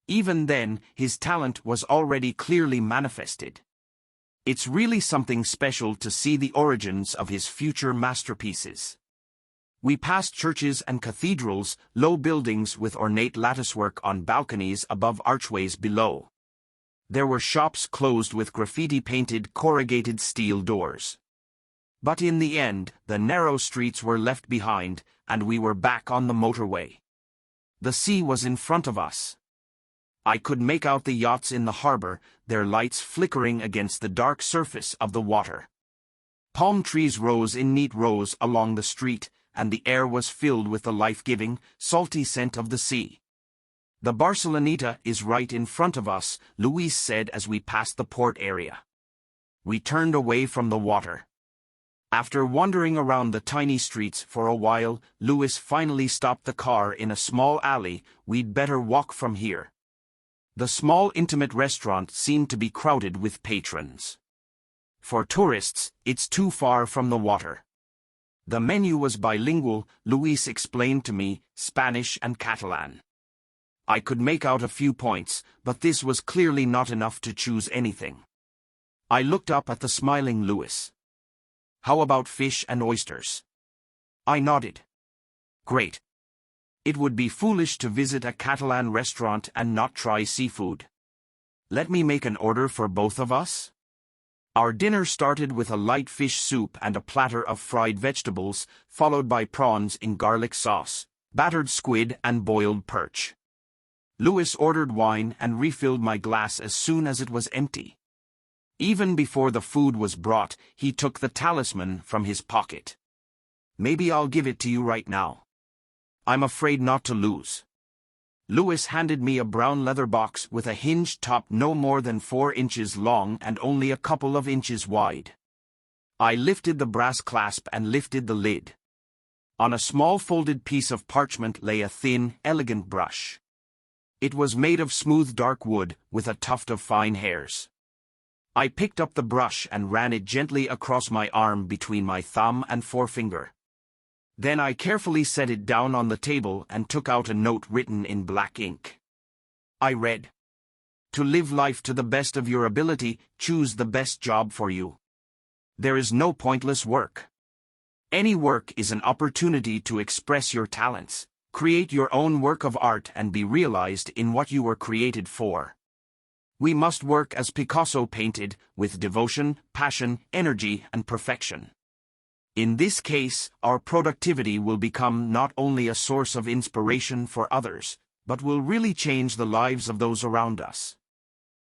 Even then, his talent was already clearly manifested. It's really something special to see the origins of his future masterpieces. We passed churches and cathedrals, low buildings with ornate latticework on balconies above archways below. There were shops closed with graffiti-painted corrugated steel doors. But in the end, the narrow streets were left behind, and we were back on the motorway. The sea was in front of us. I could make out the yachts in the harbor, their lights flickering against the dark surface of the water. Palm trees rose in neat rows along the street, and the air was filled with the life-giving, salty scent of the sea. "The Barceloneta is right in front of us," Luis said as we passed the port area. We turned away from the water. After wandering around the tiny streets for a while, Luis finally stopped the car in a small alley. "We'd better walk from here." The small intimate restaurant seemed to be crowded with patrons. For tourists, it's too far from the water. The menu was bilingual, Luis explained to me, Spanish and Catalan. I could make out a few points, but this was clearly not enough to choose anything. I looked up at the smiling Luis. "How about fish and oysters?" I nodded. "Great. It would be foolish to visit a Catalan restaurant and not try seafood. Let me make an order for both of us?" Our dinner started with a light fish soup and a platter of fried vegetables, followed by prawns in garlic sauce, battered squid and boiled perch. Louis ordered wine and refilled my glass as soon as it was empty. Even before the food was brought, he took the talisman from his pocket. "Maybe I'll give it to you right now. I'm afraid not to lose." Louis handed me a brown leather box with a hinged top no more than 4 inches long and only a couple of inches wide. I lifted the brass clasp and lifted the lid. On a small folded piece of parchment lay a thin, elegant brush. It was made of smooth dark wood, with a tuft of fine hairs. I picked up the brush and ran it gently across my arm between my thumb and forefinger. Then I carefully set it down on the table and took out a note written in black ink. I read, "To live life to the best of your ability, choose the best job for you. There is no pointless work. Any work is an opportunity to express your talents, create your own work of art and be realized in what you were created for. We must work as Picasso painted, with devotion, passion, energy, and perfection. In this case, our productivity will become not only a source of inspiration for others, but will really change the lives of those around us.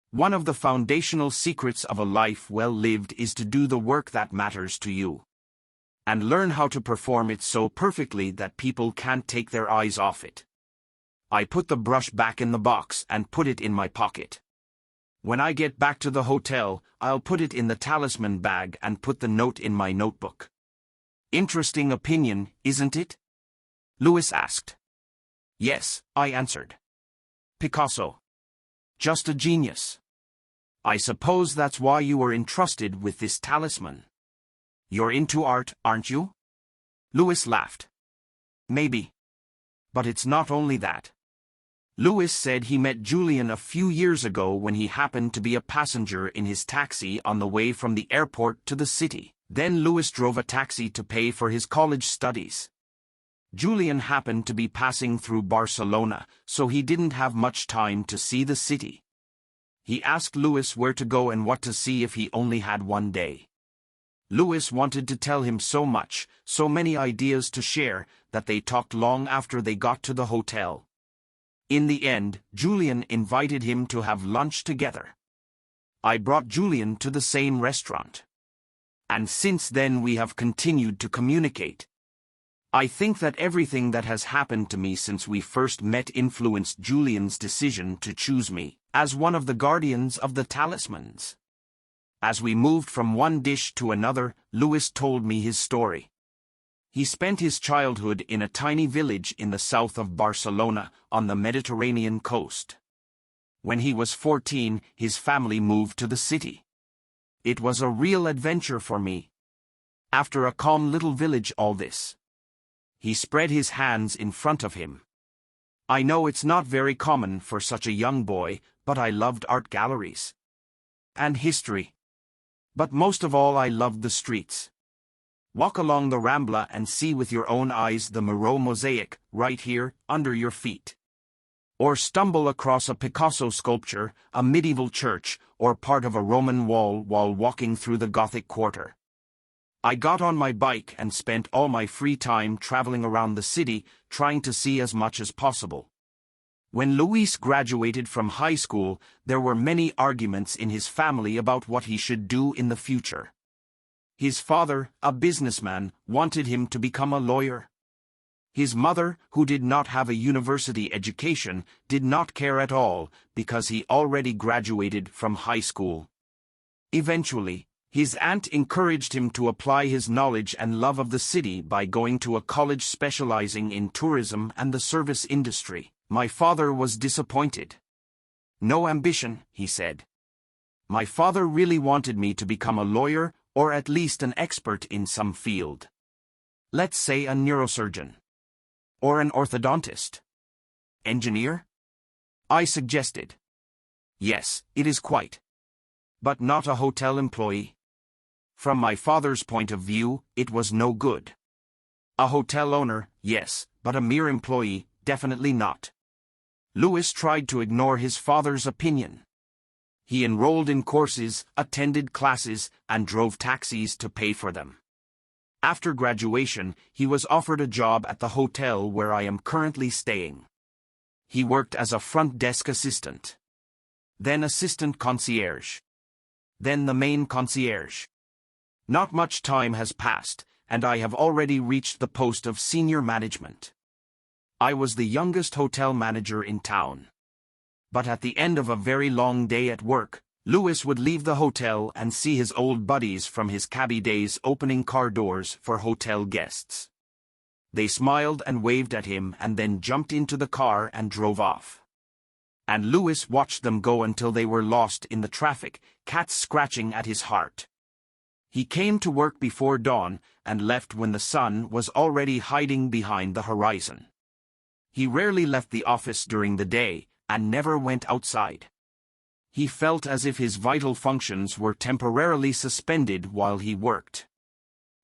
One of the foundational secrets of a life well lived is to do the work that matters to you. And learn how to perform it so perfectly that people can't take their eyes off it. I put the brush back in the box and put it in my pocket. When I get back to the hotel, I'll put it in the talisman bag and put the note in my notebook. Interesting opinion, isn't it? Louis asked. Yes, I answered. Picasso. Just a genius. I suppose that's why you were entrusted with this talisman. You're into art, aren't you? Louis laughed. Maybe. But it's not only that. Louis said he met Julian a few years ago when he happened to be a passenger in his taxi on the way from the airport to the city. Then Louis drove a taxi to pay for his college studies. Julian happened to be passing through Barcelona, so he didn't have much time to see the city. He asked Louis where to go and what to see if he only had one day. Louis wanted to tell him so much, so many ideas to share, that they talked long after they got to the hotel. In the end, Julian invited him to have lunch together. I brought Julian to the same restaurant. And since then we have continued to communicate. I think that everything that has happened to me since we first met influenced Julian's decision to choose me as one of the guardians of the talismans. As we moved from one dish to another, Louis told me his story. He spent his childhood in a tiny village in the south of Barcelona, on the Mediterranean coast. When he was 14, his family moved to the city. It was a real adventure for me. After a calm little village, all this. He spread his hands in front of him. I know it's not very common for such a young boy, but I loved art galleries. And history. But most of all I loved the streets. Walk along the Rambla and see with your own eyes the Miro mosaic, right here, under your feet. Or stumble across a Picasso sculpture, a medieval church, or part of a Roman wall while walking through the Gothic quarter. I got on my bike and spent all my free time traveling around the city, trying to see as much as possible. When Luis graduated from high school, there were many arguments in his family about what he should do in the future. His father, a businessman, wanted him to become a lawyer. His mother, who did not have a university education, did not care at all, because he already graduated from high school. Eventually, his aunt encouraged him to apply his knowledge and love of the city by going to a college specializing in tourism and the service industry. My father was disappointed. No ambition, he said. My father really wanted me to become a lawyer, or at least an expert in some field. Let's say a neurosurgeon. Or an orthodontist. Engineer? I suggested. Yes, it is quite. But not a hotel employee. From my father's point of view, it was no good. A hotel owner, yes, but a mere employee, definitely not. Louis tried to ignore his father's opinion. He enrolled in courses, attended classes, and drove taxis to pay for them. After graduation, he was offered a job at the hotel where I am currently staying. He worked as a front desk assistant. Then assistant concierge. Then the main concierge. Not much time has passed, and I have already reached the post of senior management. I was the youngest hotel manager in town. But at the end of a very long day at work, Louis would leave the hotel and see his old buddies from his cabbie days opening car doors for hotel guests. They smiled and waved at him and then jumped into the car and drove off. And Louis watched them go until they were lost in the traffic, cats scratching at his heart. He came to work before dawn and left when the sun was already hiding behind the horizon. He rarely left the office during the day and never went outside. He felt as if his vital functions were temporarily suspended while he worked.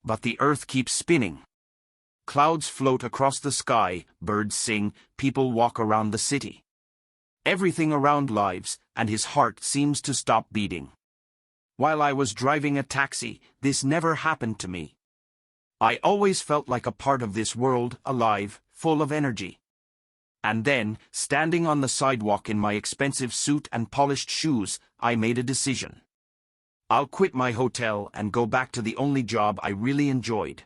But the earth keeps spinning. Clouds float across the sky, birds sing, people walk around the city. Everything around lives, and his heart seems to stop beating. While I was driving a taxi, this never happened to me. I always felt like a part of this world, alive, full of energy. And then, standing on the sidewalk in my expensive suit and polished shoes, I made a decision. I'll quit my hotel and go back to the only job I really enjoyed.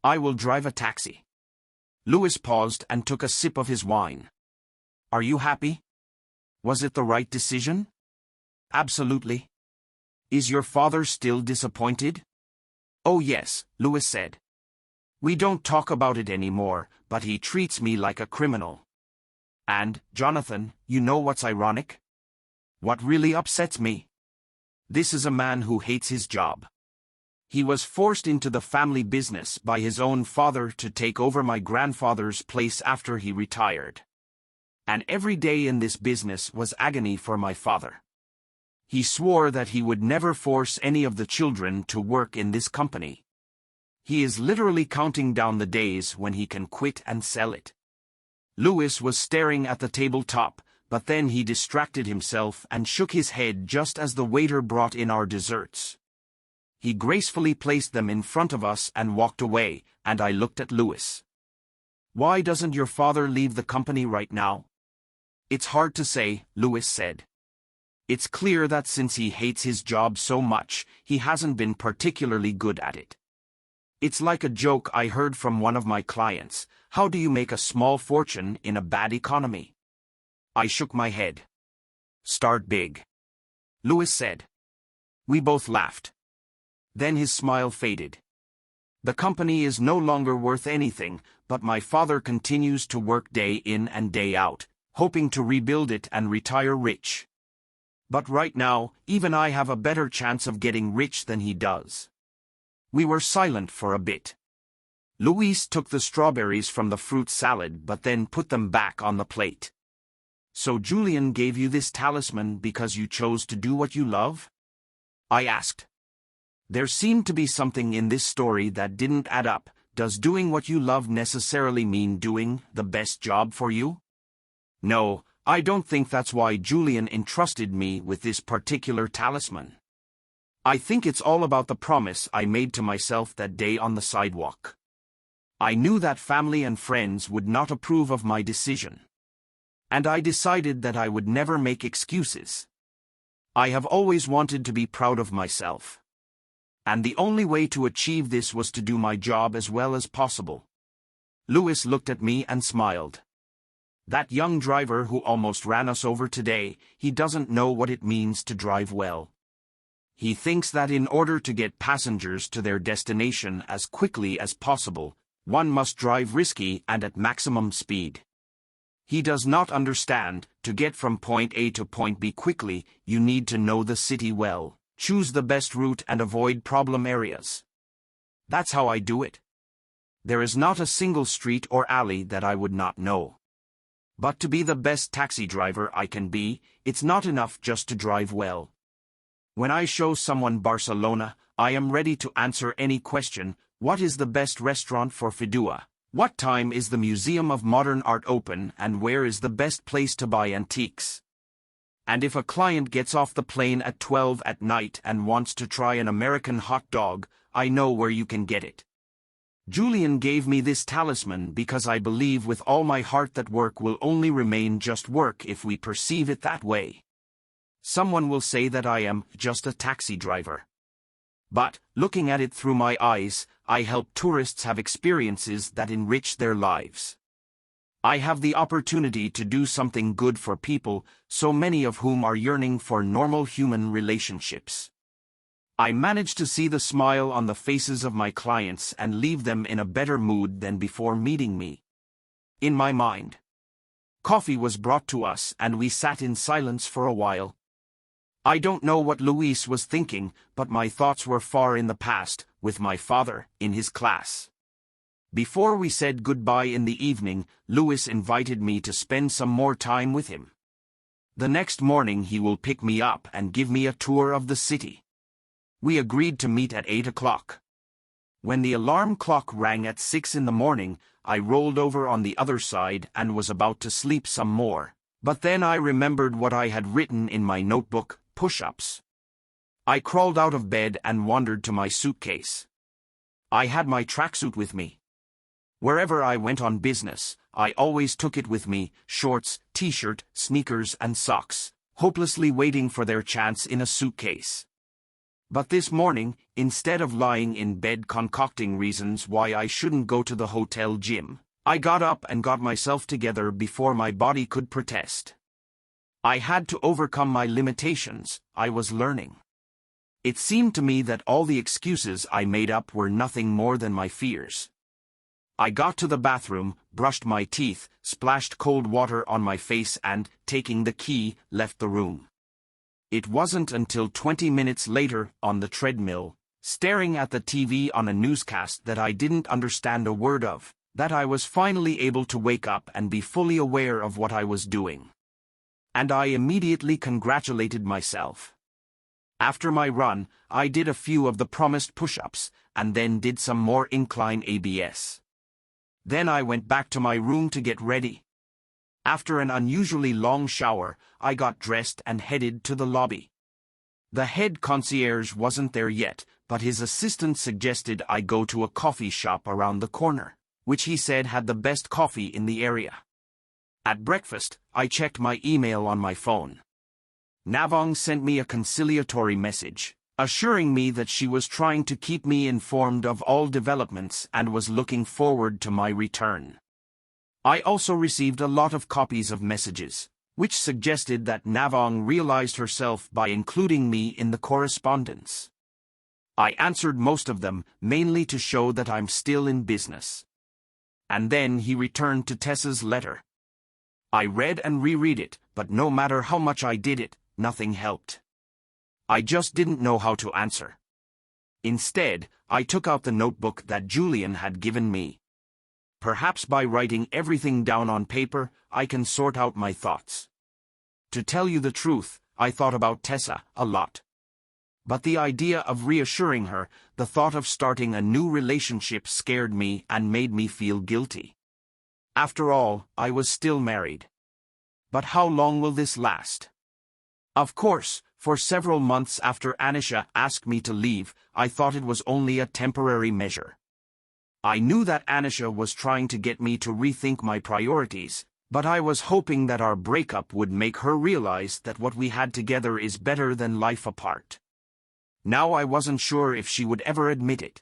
I will drive a taxi. Louis paused and took a sip of his wine. Are you happy? Was it the right decision? Absolutely. Is your father still disappointed? Oh yes, Louis said. We don't talk about it anymore, but he treats me like a criminal. And, Jonathan, you know what's ironic? What really upsets me? This is a man who hates his job. He was forced into the family business by his own father to take over my grandfather's place after he retired. And every day in this business was agony for my father. He swore that he would never force any of the children to work in this company. He is literally counting down the days when he can quit and sell it. Louis was staring at the tabletop, but then he distracted himself and shook his head just as the waiter brought in our desserts. He gracefully placed them in front of us and walked away, and I looked at Louis. Why doesn't your father leave the company right now? It's hard to say, Louis said. It's clear that since he hates his job so much, he hasn't been particularly good at it. It's like a joke I heard from one of my clients. How do you make a small fortune in a bad economy? I shook my head. Start big, Louis said. We both laughed. Then his smile faded. The company is no longer worth anything, but my father continues to work day in and day out, hoping to rebuild it and retire rich. But right now, even I have a better chance of getting rich than he does. We were silent for a bit. Louise took the strawberries from the fruit salad but then put them back on the plate. So Julian gave you this talisman because you chose to do what you love? I asked. There seemed to be something in this story that didn't add up. Does doing what you love necessarily mean doing the best job for you? No, I don't think that's why Julian entrusted me with this particular talisman. I think it's all about the promise I made to myself that day on the sidewalk. I knew that family and friends would not approve of my decision. And I decided that I would never make excuses. I have always wanted to be proud of myself. And the only way to achieve this was to do my job as well as possible. Louis looked at me and smiled. That young driver who almost ran us over today, he doesn't know what it means to drive well. He thinks that in order to get passengers to their destination as quickly as possible, one must drive risky and at maximum speed. He does not understand, to get from point A to point B quickly, you need to know the city well, choose the best route and avoid problem areas. That's how I do it. There is not a single street or alley that I would not know. But to be the best taxi driver I can be, it's not enough just to drive well. When I show someone Barcelona, I am ready to answer any question. What is the best restaurant for Fidua? What time is the Museum of Modern Art open and where is the best place to buy antiques? And if a client gets off the plane at 12 at night and wants to try an American hot dog, I know where you can get it. Julian gave me this talisman because I believe with all my heart that work will only remain just work if we perceive it that way. Someone will say that I am just a taxi driver. But, looking at it through my eyes, I help tourists have experiences that enrich their lives. I have the opportunity to do something good for people, so many of whom are yearning for normal human relationships. I manage to see the smile on the faces of my clients and leave them in a better mood than before meeting me. In my mind. Coffee was brought to us and we sat in silence for a while. I don't know what Louise was thinking, but my thoughts were far in the past, with my father, in his class. Before we said goodbye in the evening, Louis invited me to spend some more time with him. The next morning he will pick me up and give me a tour of the city. We agreed to meet at 8 o'clock. When the alarm clock rang at 6 in the morning, I rolled over on the other side and was about to sleep some more. But then I remembered what I had written in my notebook, push-ups. I crawled out of bed and wandered to my suitcase. I had my tracksuit with me. Wherever I went on business, I always took it with me, shorts, t-shirt, sneakers and socks, hopelessly waiting for their chance in a suitcase. But this morning, instead of lying in bed concocting reasons why I shouldn't go to the hotel gym, I got up and got myself together before my body could protest. I had to overcome my limitations. I was learning. It seemed to me that all the excuses I made up were nothing more than my fears. I got to the bathroom, brushed my teeth, splashed cold water on my face and, taking the key, left the room. It wasn't until 20 minutes later, on the treadmill, staring at the TV on a newscast that I didn't understand a word of, that I was finally able to wake up and be fully aware of what I was doing. And I immediately congratulated myself. After my run, I did a few of the promised push-ups, and then did some more incline ABS. Then I went back to my room to get ready. After an unusually long shower, I got dressed and headed to the lobby. The head concierge wasn't there yet, but his assistant suggested I go to a coffee shop around the corner, which he said had the best coffee in the area. At breakfast, I checked my email on my phone. Navong sent me a conciliatory message, assuring me that she was trying to keep me informed of all developments and was looking forward to my return. I also received a lot of copies of messages, which suggested that Navong realized herself by including me in the correspondence. I answered most of them, mainly to show that I'm still in business. And then he returned to Tessa's letter. I read and reread it, but no matter how much I did it, nothing helped. I just didn't know how to answer. Instead, I took out the notebook that Julian had given me. Perhaps by writing everything down on paper, I can sort out my thoughts. To tell you the truth, I thought about Tessa a lot. But the idea of reassuring her, the thought of starting a new relationship scared me and made me feel guilty. After all, I was still married. But how long will this last? Of course, for several months after Anisha asked me to leave, I thought it was only a temporary measure. I knew that Anisha was trying to get me to rethink my priorities, but I was hoping that our breakup would make her realize that what we had together is better than life apart. Now I wasn't sure if she would ever admit it.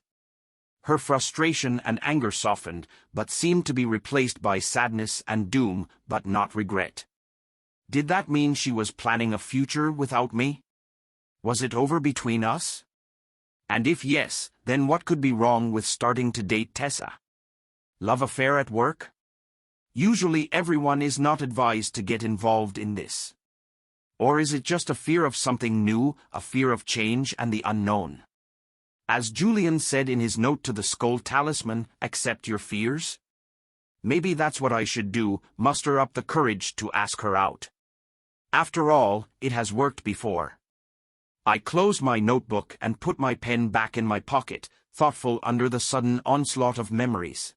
Her frustration and anger softened, but seemed to be replaced by sadness and doom, but not regret. Did that mean she was planning a future without me? Was it over between us? And if yes, then what could be wrong with starting to date Tessa? Love affair at work? Usually everyone is not advised to get involved in this. Or is it just a fear of something new, a fear of change and the unknown? As Julian said in his note to the Skull Talisman, accept your fears? Maybe that's what I should do, muster up the courage to ask her out. After all, it has worked before. I closed my notebook and put my pen back in my pocket, thoughtful under the sudden onslaught of memories.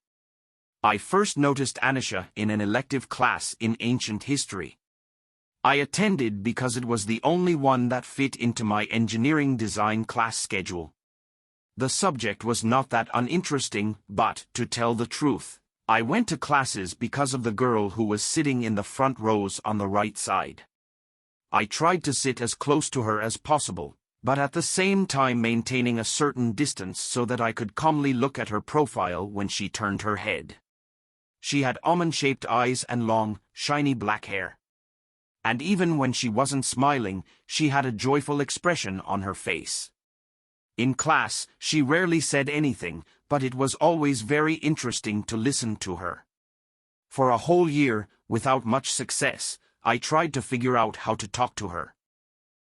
I first noticed Anisha in an elective class in ancient history. I attended because it was the only one that fit into my engineering design class schedule. The subject was not that uninteresting, but, to tell the truth, I went to classes because of the girl who was sitting in the front rows on the right side. I tried to sit as close to her as possible, but at the same time maintaining a certain distance so that I could calmly look at her profile when she turned her head. She had almond-shaped eyes and long, shiny black hair. And even when she wasn't smiling, she had a joyful expression on her face. In class, she rarely said anything, but it was always very interesting to listen to her. For a whole year, without much success, I tried to figure out how to talk to her.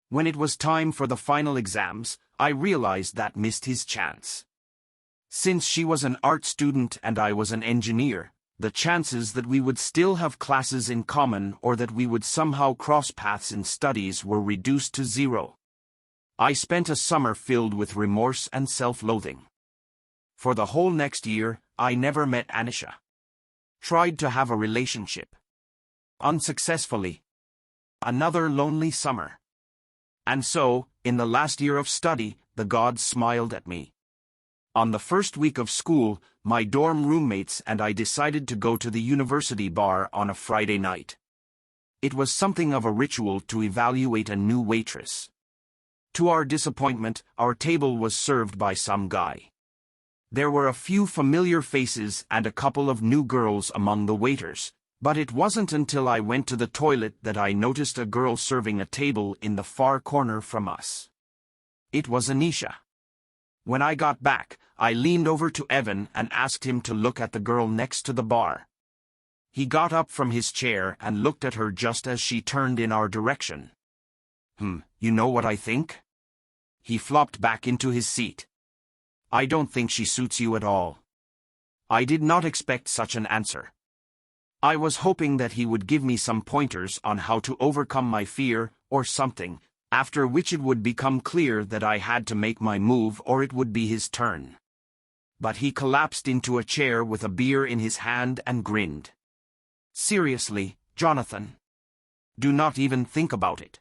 When it was time for the final exams, I realized that missed his chance. Since she was an art student and I was an engineer, the chances that we would still have classes in common or that we would somehow cross paths in studies were reduced to zero. I spent a summer filled with remorse and self-loathing. For the whole next year, I never met Anisha. Tried to have a relationship. Unsuccessfully. Another lonely summer. And so, in the last year of study, the gods smiled at me. On the first week of school, my dorm roommates and I decided to go to the university bar on a Friday night. It was something of a ritual to evaluate a new waitress. To our disappointment, our table was served by some guy. There were a few familiar faces and a couple of new girls among the waiters, but it wasn't until I went to the toilet that I noticed a girl serving a table in the far corner from us. It was Anisha. When I got back, I leaned over to Evan and asked him to look at the girl next to the bar. He got up from his chair and looked at her just as she turned in our direction. You know what I think? He flopped back into his seat. I don't think she suits you at all. I did not expect such an answer. I was hoping that he would give me some pointers on how to overcome my fear, or something, after which it would become clear that I had to make my move or it would be his turn. But he collapsed into a chair with a beer in his hand and grinned. Seriously, Jonathan. Do not even think about it.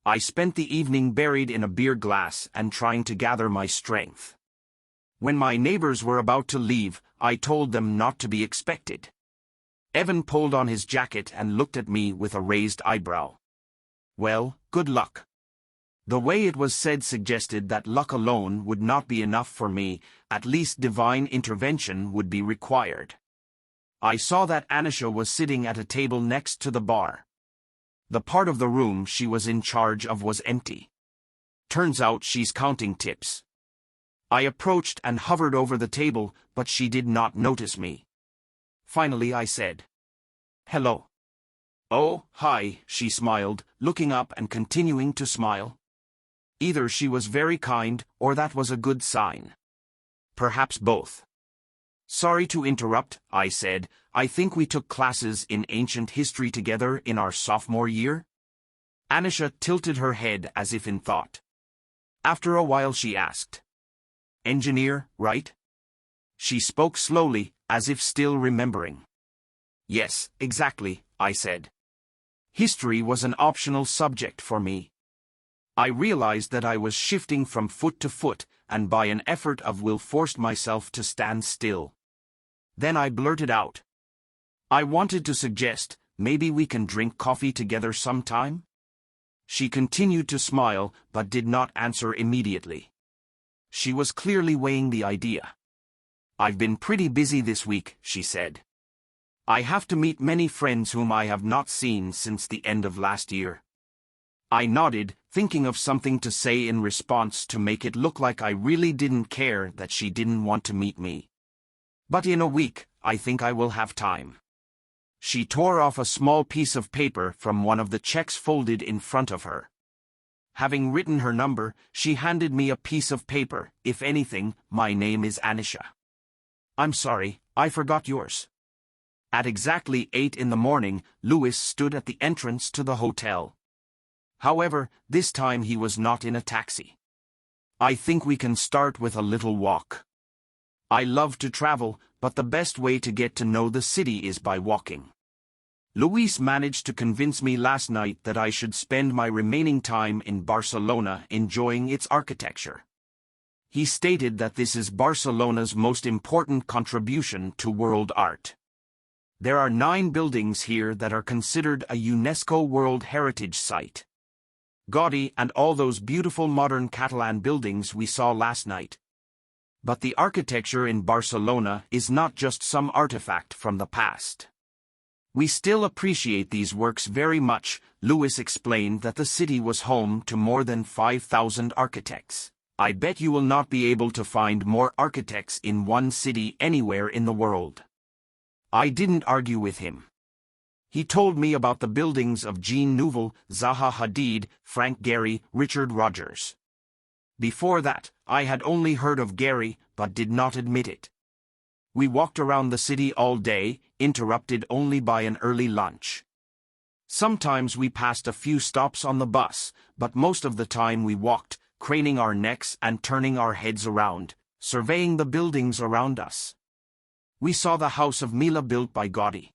I spent the evening buried in a beer glass and trying to gather my strength. When my neighbors were about to leave, I told them not to be expected. Evan pulled on his jacket and looked at me with a raised eyebrow. Well, good luck. The way it was said suggested that luck alone would not be enough for me, at least divine intervention would be required. I saw that Anisha was sitting at a table next to the bar. The part of the room she was in charge of was empty. Turns out she's counting tips. I approached and hovered over the table, but she did not notice me. Finally I said, "Hello." "Oh, hi," she smiled, looking up and continuing to smile. Either she was very kind, or that was a good sign. Perhaps both. "Sorry to interrupt," I said. "I think we took classes in ancient history together in our sophomore year?" Anisha tilted her head as if in thought. After a while she asked, "Engineer, right?" She spoke slowly, as if still remembering. "Yes, exactly," I said. History was an optional subject for me. I realized that I was shifting from foot to foot, and by an effort of will forced myself to stand still. Then I blurted out. "I wanted to suggest, maybe we can drink coffee together sometime?" She continued to smile, but did not answer immediately. She was clearly weighing the idea. "I've been pretty busy this week," she said. "I have to meet many friends whom I have not seen since the end of last year." I nodded, thinking of something to say in response to make it look like I really didn't care that she didn't want to meet me. "But in a week, I think I will have time." She tore off a small piece of paper from one of the checks folded in front of her. Having written her number, she handed me a piece of paper. "If anything, my name is Anisha." "I'm sorry, I forgot yours." At exactly 8 in the morning, Louis stood at the entrance to the hotel. However, this time he was not in a taxi. "I think we can start with a little walk. I love to travel, but the best way to get to know the city is by walking." Luis managed to convince me last night that I should spend my remaining time in Barcelona enjoying its architecture. He stated that this is Barcelona's most important contribution to world art. There are 9 buildings here that are considered a UNESCO World Heritage Site. Gaudi and all those beautiful modern Catalan buildings we saw last night. But the architecture in Barcelona is not just some artifact from the past. We still appreciate these works very much. Louis explained that the city was home to more than 5,000 architects. "I bet you will not be able to find more architects in one city anywhere in the world." I didn't argue with him. He told me about the buildings of Jean Nouvel, Zaha Hadid, Frank Gehry, Richard Rogers. Before that, I had only heard of Gehry, but did not admit it. We walked around the city all day, interrupted only by an early lunch. Sometimes we passed a few stops on the bus, but most of the time we walked, craning our necks and turning our heads around, surveying the buildings around us. We saw the house of Mila built by Gaudi.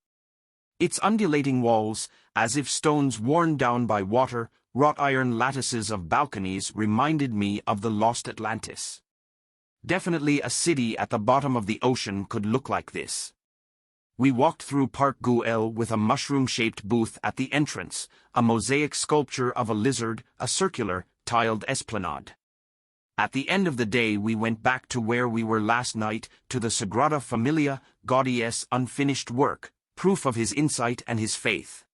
Its undulating walls, as if stones worn down by water, wrought iron lattices of balconies reminded me of the lost Atlantis. Definitely a city at the bottom of the ocean could look like this. We walked through Park Güell with a mushroom-shaped booth at the entrance, a mosaic sculpture of a lizard, a circular, tiled esplanade. At the end of the day we went back to where we were last night, to the Sagrada Familia, Gaudi's unfinished work, proof of his insight and his faith.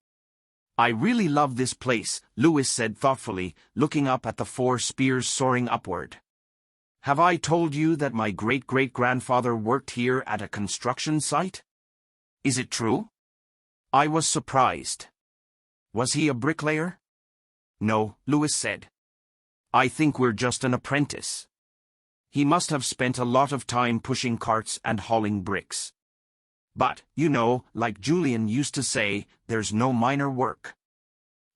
I really love this place, Louis said thoughtfully, looking up at the four spears soaring upward. Have I told you that my great-great-grandfather worked here at a construction site? Is it true? I was surprised. Was he a bricklayer? No, Louis said. I think we're just an apprentice. He must have spent a lot of time pushing carts and hauling bricks. But, you know, like Julian used to say, there's no minor work.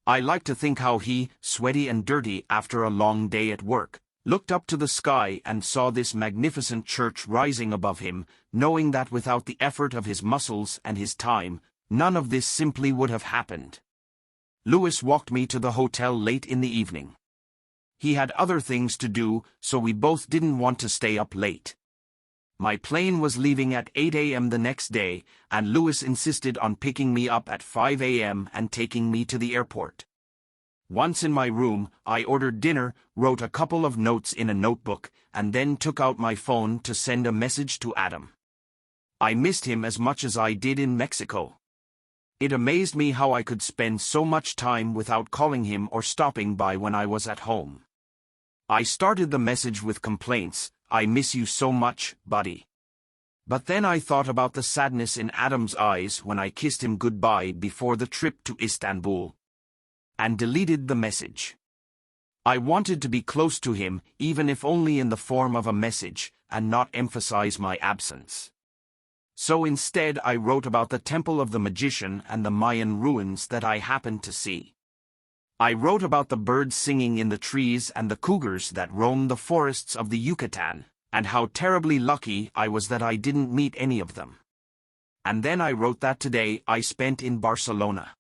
I like to think how he, sweaty and dirty after a long day at work, looked up to the sky and saw this magnificent church rising above him, knowing that without the effort of his muscles and his time, none of this simply would have happened. Louis walked me to the hotel late in the evening. He had other things to do, so we both didn't want to stay up late. My plane was leaving at 8 a.m. the next day, and Louis insisted on picking me up at 5 a.m. and taking me to the airport. Once in my room, I ordered dinner, wrote a couple of notes in a notebook, and then took out my phone to send a message to Adam. I missed him as much as I did in Mexico. It amazed me how I could spend so much time without calling him or stopping by when I was at home. I started the message with complaints. I miss you so much, buddy. But then I thought about the sadness in Adam's eyes when I kissed him goodbye before the trip to Istanbul, and deleted the message. I wanted to be close to him, even if only in the form of a message, and not emphasize my absence. So instead I wrote about the Temple of the Magician and the Mayan ruins that I happened to see. I wrote about the birds singing in the trees and the cougars that roam the forests of the Yucatan, and how terribly lucky I was that I didn't meet any of them. And then I wrote that today I spent in Barcelona.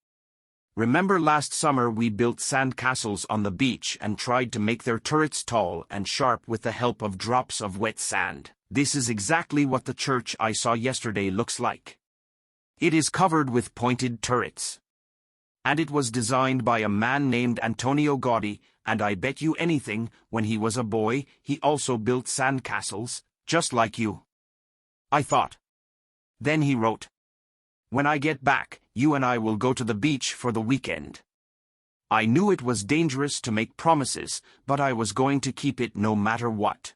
Remember last summer we built sand castles on the beach and tried to make their turrets tall and sharp with the help of drops of wet sand. This is exactly what the church I saw yesterday looks like. It is covered with pointed turrets. And it was designed by a man named Antonio Gaudi, and I bet you anything, when he was a boy, he also built sand castles, just like you. I thought. Then he wrote, when I get back, you and I will go to the beach for the weekend. I knew it was dangerous to make promises, but I was going to keep it no matter what.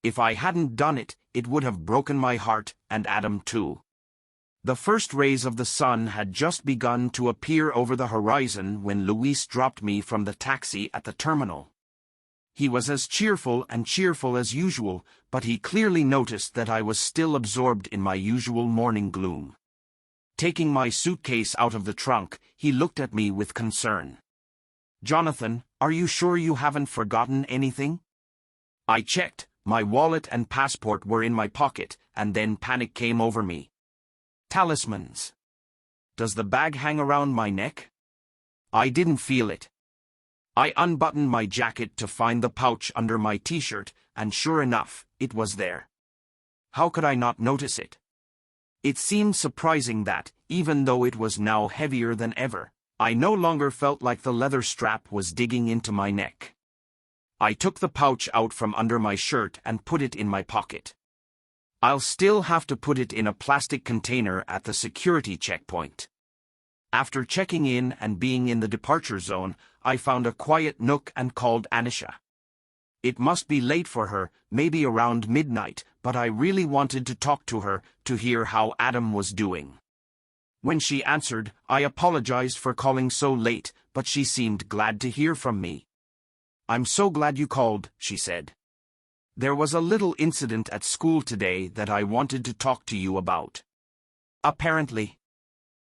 If I hadn't done it, it would have broken my heart, and Adam too. The first rays of the sun had just begun to appear over the horizon when Luis dropped me from the taxi at the terminal. He was as cheerful as usual, but he clearly noticed that I was still absorbed in my usual morning gloom. Taking my suitcase out of the trunk, he looked at me with concern. Jonathan, are you sure you haven't forgotten anything? I checked, my wallet and passport were in my pocket, and then panic came over me. Talismans. Does the bag hang around my neck? I didn't feel it. I unbuttoned my jacket to find the pouch under my t-shirt, and sure enough, it was there. How could I not notice it? It seemed surprising that, even though it was now heavier than ever, I no longer felt like the leather strap was digging into my neck. I took the pouch out from under my shirt and put it in my pocket. I'll still have to put it in a plastic container at the security checkpoint. After checking in and being in the departure zone, I found a quiet nook and called Anisha. It must be late for her, maybe around midnight, but I really wanted to talk to her, to hear how Adam was doing. When she answered, I apologized for calling so late, but she seemed glad to hear from me. I'm so glad you called, she said. There was a little incident at school today that I wanted to talk to you about. Apparently.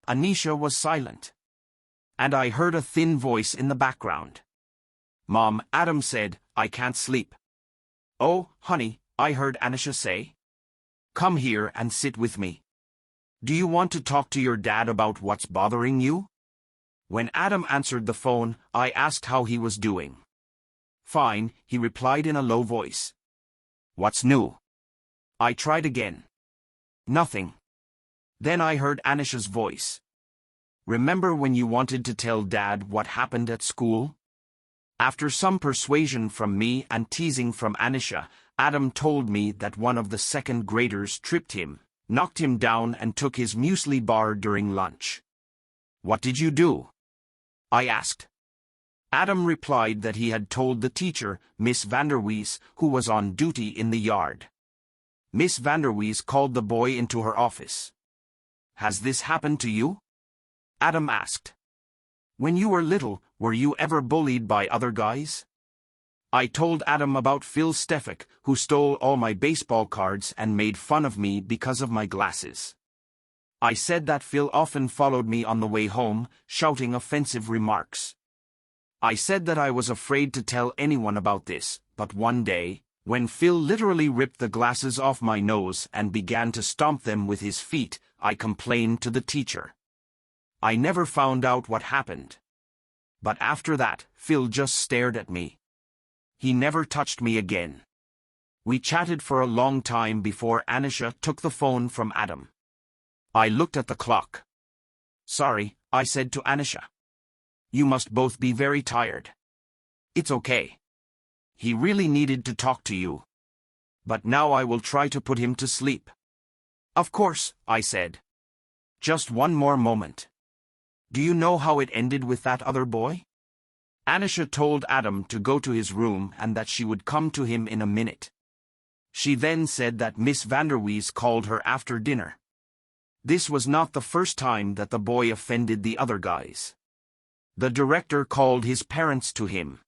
Anisha was silent. And I heard a thin voice in the background. Mom, Adam said, I can't sleep. Oh, honey, I heard Anisha say. Come here and sit with me. Do you want to talk to your dad about what's bothering you? When Adam answered the phone, I asked how he was doing. Fine, he replied in a low voice. What's new? I tried again. Nothing. Then I heard Anisha's voice. Remember when you wanted to tell Dad what happened at school? After some persuasion from me and teasing from Anisha, Adam told me that one of the second graders tripped him, knocked him down and took his muesli bar during lunch. What did you do? I asked. Adam replied that he had told the teacher, Miss Vanderwees, who was on duty in the yard. Miss Vanderwees called the boy into her office. Has this happened to you? Adam asked. When you were little, were you ever bullied by other guys? I told Adam about Phil Stefik, who stole all my baseball cards and made fun of me because of my glasses. I said that Phil often followed me on the way home, shouting offensive remarks. I said that I was afraid to tell anyone about this, but one day, when Phil literally ripped the glasses off my nose and began to stomp them with his feet, I complained to the teacher. I never found out what happened. But after that, Phil just stared at me. He never touched me again. We chatted for a long time before Anisha took the phone from Adam. I looked at the clock. Sorry, I said to Anisha. You must both be very tired. It's okay. He really needed to talk to you. But now I will try to put him to sleep. Of course, I said. Just one more moment. Do you know how it ended with that other boy? Anisha told Adam to go to his room and that she would come to him in a minute. She then said that Miss Vanderwees called her after dinner. This was not the first time that the boy offended the other guys. The director called his parents to him.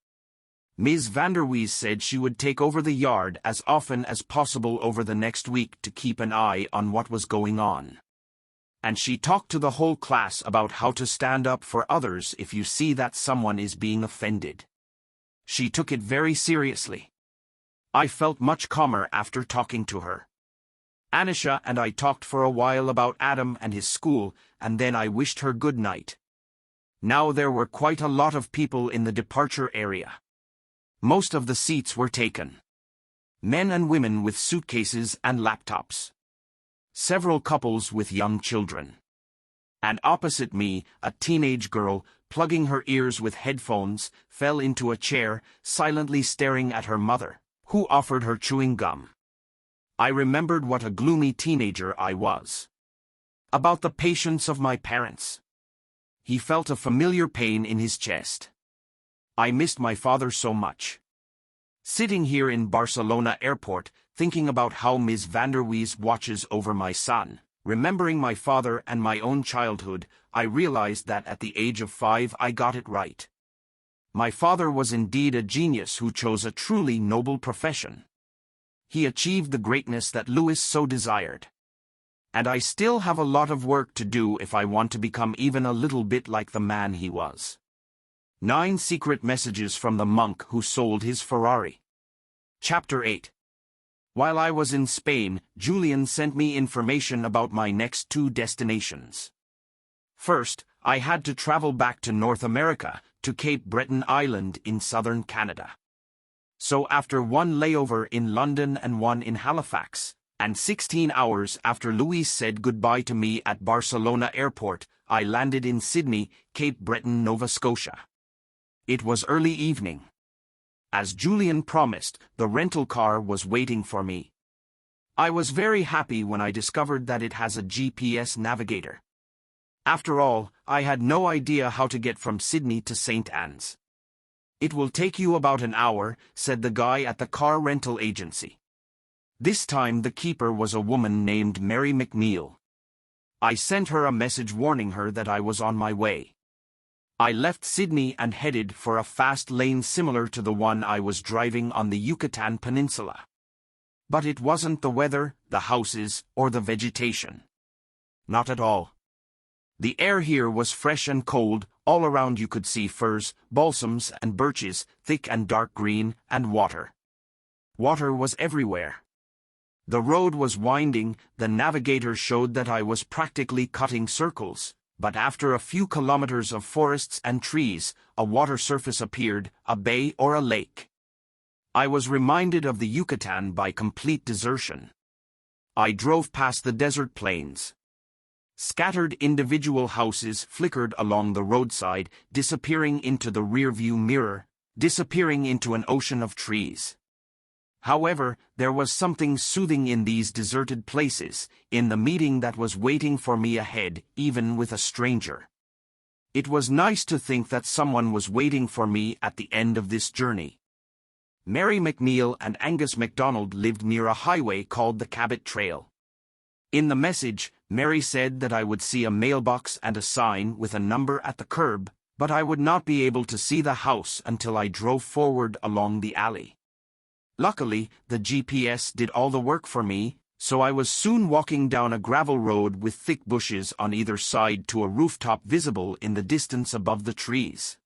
Ms. Vanderwees said she would take over the yard as often as possible over the next week to keep an eye on what was going on. And she talked to the whole class about how to stand up for others if you see that someone is being offended. She took it very seriously. I felt much calmer after talking to her. Anisha and I talked for a while about Adam and his school, and then I wished her good night. Now there were quite a lot of people in the departure area. Most of the seats were taken. Men and women with suitcases and laptops. Several couples with young children. And opposite me, a teenage girl, plugging her ears with headphones, fell into a chair, silently staring at her mother, who offered her chewing gum. I remembered what a gloomy teenager I was. About the patience of my parents. He felt a familiar pain in his chest. I missed my father so much. Sitting here in Barcelona airport, thinking about how Ms. Vanderwees watches over my son, remembering my father and my own childhood, I realized that at the age of 5 I got it right. My father was indeed a genius who chose a truly noble profession. He achieved the greatness that Louis so desired. And I still have a lot of work to do if I want to become even a little bit like the man he was. 9 Secret Messages from the Monk Who Sold His Ferrari. Chapter 8. While I was in Spain, Julian sent me information about my next 2 destinations. First, I had to travel back to North America, to Cape Breton Island in southern Canada. So after one layover in London and one in Halifax, and 16 hours after Louise said goodbye to me at Barcelona airport, I landed in Sydney, Cape Breton, Nova Scotia. It was early evening. As Julian promised, the rental car was waiting for me. I was very happy when I discovered that it has a GPS navigator. After all, I had no idea how to get from Sydney to St. Anne's. It will take you about an hour, said the guy at the car rental agency. This time the keeper was a woman named Mary McNeil. I sent her a message warning her that I was on my way. I left Sydney and headed for a fast lane similar to the one I was driving on the Yucatan Peninsula. But it wasn't the weather, the houses, or the vegetation. Not at all. The air here was fresh and cold. All around you could see firs, balsams and birches, thick and dark green, and water. Water was everywhere. The road was winding, the navigator showed that I was practically cutting circles, but after a few kilometers of forests and trees, a water surface appeared, a bay or a lake. I was reminded of the Yucatan by complete desertion. I drove past the desert plains. Scattered individual houses flickered along the roadside, disappearing into the rearview mirror, disappearing into an ocean of trees. However, there was something soothing in these deserted places, in the meeting that was waiting for me ahead, even with a stranger. It was nice to think that someone was waiting for me at the end of this journey. Mary McNeil and Angus MacDonald lived near a highway called the Cabot Trail. In the message, Mary said that I would see a mailbox and a sign with a number at the curb, but I would not be able to see the house until I drove forward along the alley. Luckily, the GPS did all the work for me, so I was soon walking down a gravel road with thick bushes on either side to a rooftop visible in the distance above the trees.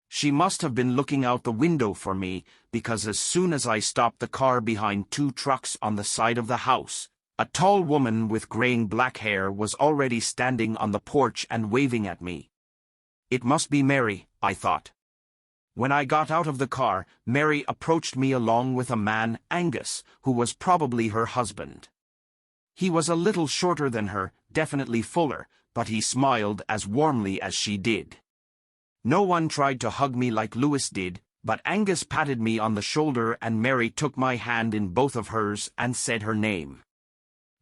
She must have been looking out the window for me, because as soon as I stopped the car behind two trucks on the side of the house, a tall woman with graying black hair was already standing on the porch and waving at me. It must be Mary, I thought. When I got out of the car, Mary approached me along with a man, Angus, who was probably her husband. He was a little shorter than her, definitely fuller, but he smiled as warmly as she did. No one tried to hug me like Lewis did, but Angus patted me on the shoulder and Mary took my hand in both of hers and said her name.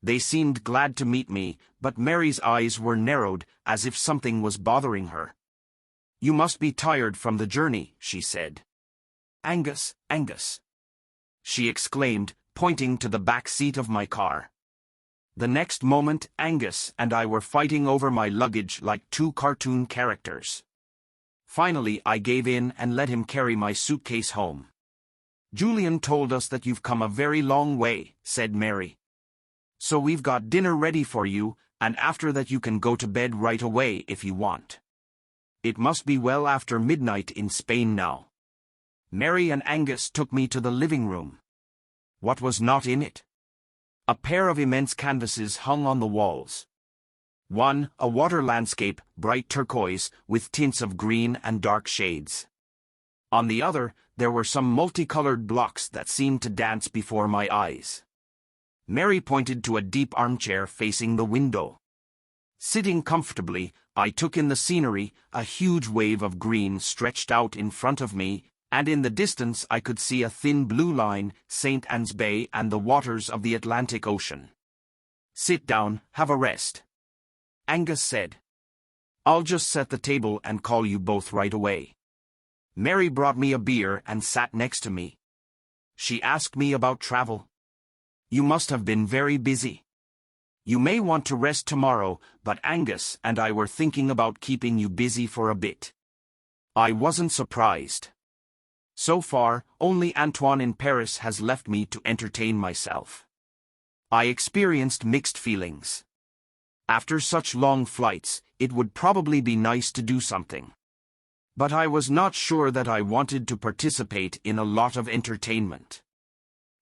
They seemed glad to meet me, but Mary's eyes were narrowed, as if something was bothering her. "You must be tired from the journey," she said. "Angus, Angus!" she exclaimed, pointing to the back seat of my car. The next moment, Angus and I were fighting over my luggage like two cartoon characters. Finally, I gave in and let him carry my suitcase home. "Julian told us that you've come a very long way," said Mary. "So we've got dinner ready for you, and after that you can go to bed right away if you want. It must be well after midnight in Spain now." Mary and Angus took me to the living room. What was not in it? A pair of immense canvases hung on the walls. One, a water landscape, bright turquoise, with tints of green and dark shades. On the other, there were some multicolored blocks that seemed to dance before my eyes. Mary pointed to a deep armchair facing the window. Sitting comfortably, I took in the scenery. A huge wave of green stretched out in front of me, and in the distance I could see a thin blue line, St. Anne's Bay and the waters of the Atlantic Ocean. "Sit down, have a rest," Angus said. "I'll just set the table and call you both right away." Mary brought me a beer and sat next to me. She asked me about travel. "You must have been very busy. You may want to rest tomorrow, but Angus and I were thinking about keeping you busy for a bit." I wasn't surprised. So far, only Antoine in Paris has left me to entertain myself. I experienced mixed feelings. After such long flights, it would probably be nice to do something. But I was not sure that I wanted to participate in a lot of entertainment.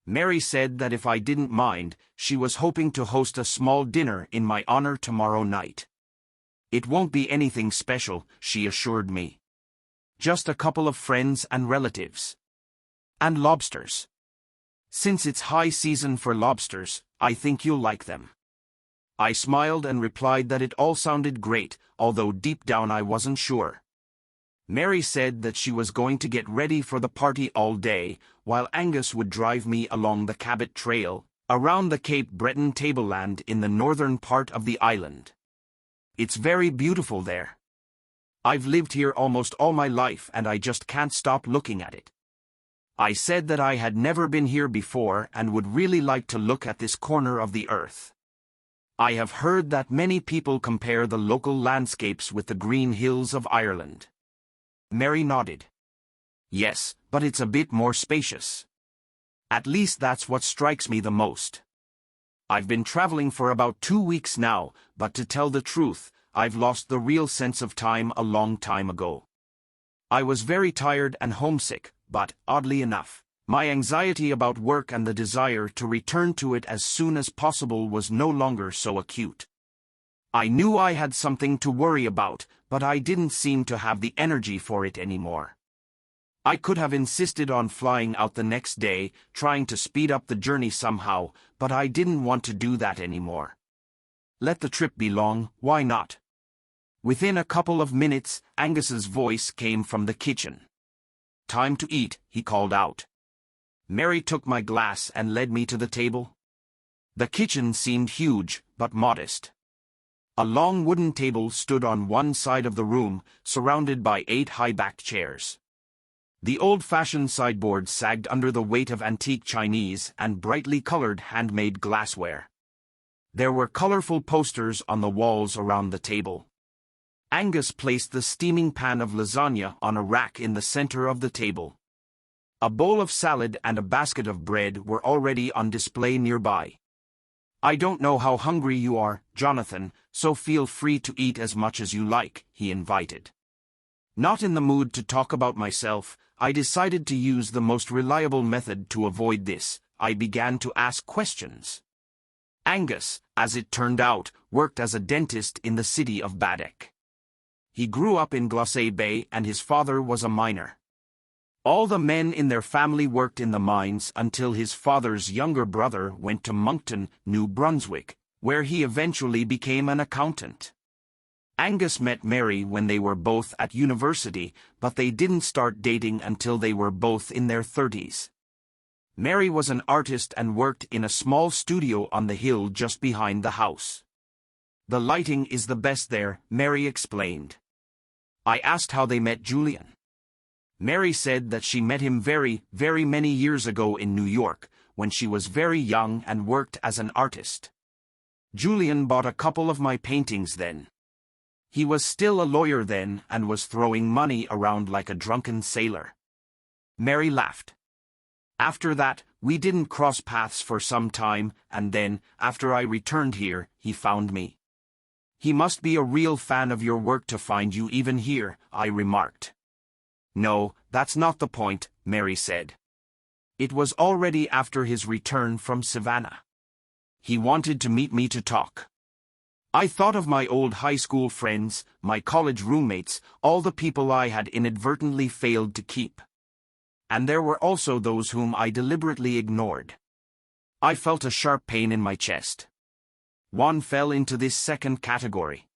Mary said that if I didn't mind, she was hoping to host a small dinner in my honor tomorrow night. "It won't be anything special," she assured me. "Just a couple of friends and relatives. And lobsters. Since it's high season for lobsters, I think you'll like them." I smiled and replied that it all sounded great, although deep down I wasn't sure. Mary said that she was going to get ready for the party all day, while Angus would drive me along the Cabot Trail, around the Cape Breton tableland in the northern part of the island. "It's very beautiful there. I've lived here almost all my life and I just can't stop looking at it." I said that I had never been here before and would really like to look at this corner of the earth. "I have heard that many people compare the local landscapes with the green hills of Ireland." Mary nodded. "Yes, but it's a bit more spacious. At least that's what strikes me the most. I've been traveling for about 2 weeks now, but to tell the truth, I've lost the real sense of time a long time ago. I was very tired and homesick, but, oddly enough, My anxiety about work and the desire to return to it as soon as possible was no longer so acute. I knew I had something to worry about, but I didn't seem to have the energy for it anymore. I could have insisted on flying out the next day, trying to speed up the journey somehow, but I didn't want to do that anymore. Let the trip be long, why not? Within a couple of minutes, Angus's voice came from the kitchen. "Time to eat," he called out. Mary took my glass and led me to the table. The kitchen seemed huge, but modest. A long wooden table stood on one side of the room, surrounded by 8 high-backed chairs. The old-fashioned sideboard sagged under the weight of antique Chinese and brightly colored handmade glassware. There were colorful posters on the walls around the table. Angus placed the steaming pan of lasagna on a rack in the center of the table. A bowl of salad and a basket of bread were already on display nearby. "I don't know how hungry you are, Jonathan, so feel free to eat as much as you like," he invited. Not in the mood to talk about myself, I decided to use the most reliable method to avoid this. I began to ask questions. Angus, as it turned out, worked as a dentist in the city of Baddeck. He grew up in Glace Bay and his father was a miner. All the men in their family worked in the mines until his father's younger brother went to Moncton, New Brunswick, where he eventually became an accountant. Angus met Mary when they were both at university, but they didn't start dating until they were both in their 30s. Mary was an artist and worked in a small studio on the hill just behind the house. "The lighting is the best there," Mary explained. I asked how they met Julian. Mary said that she met him very, very many years ago in New York, when she was very young and worked as an artist. Julian bought a couple of my paintings then. He was still a lawyer then and was throwing money around like a drunken sailor. Mary laughed. After that, we didn't cross paths for some time, and then, after I returned here, he found me. "He must be a real fan of your work to find you even here," I remarked. "No, that's not the point," Mary said. It was already after his return from Savannah. He wanted to meet me to talk. I thought of my old high school friends, my college roommates, all the people I had inadvertently failed to keep. And there were also those whom I deliberately ignored. I felt a sharp pain in my chest. Juan fell into this second category.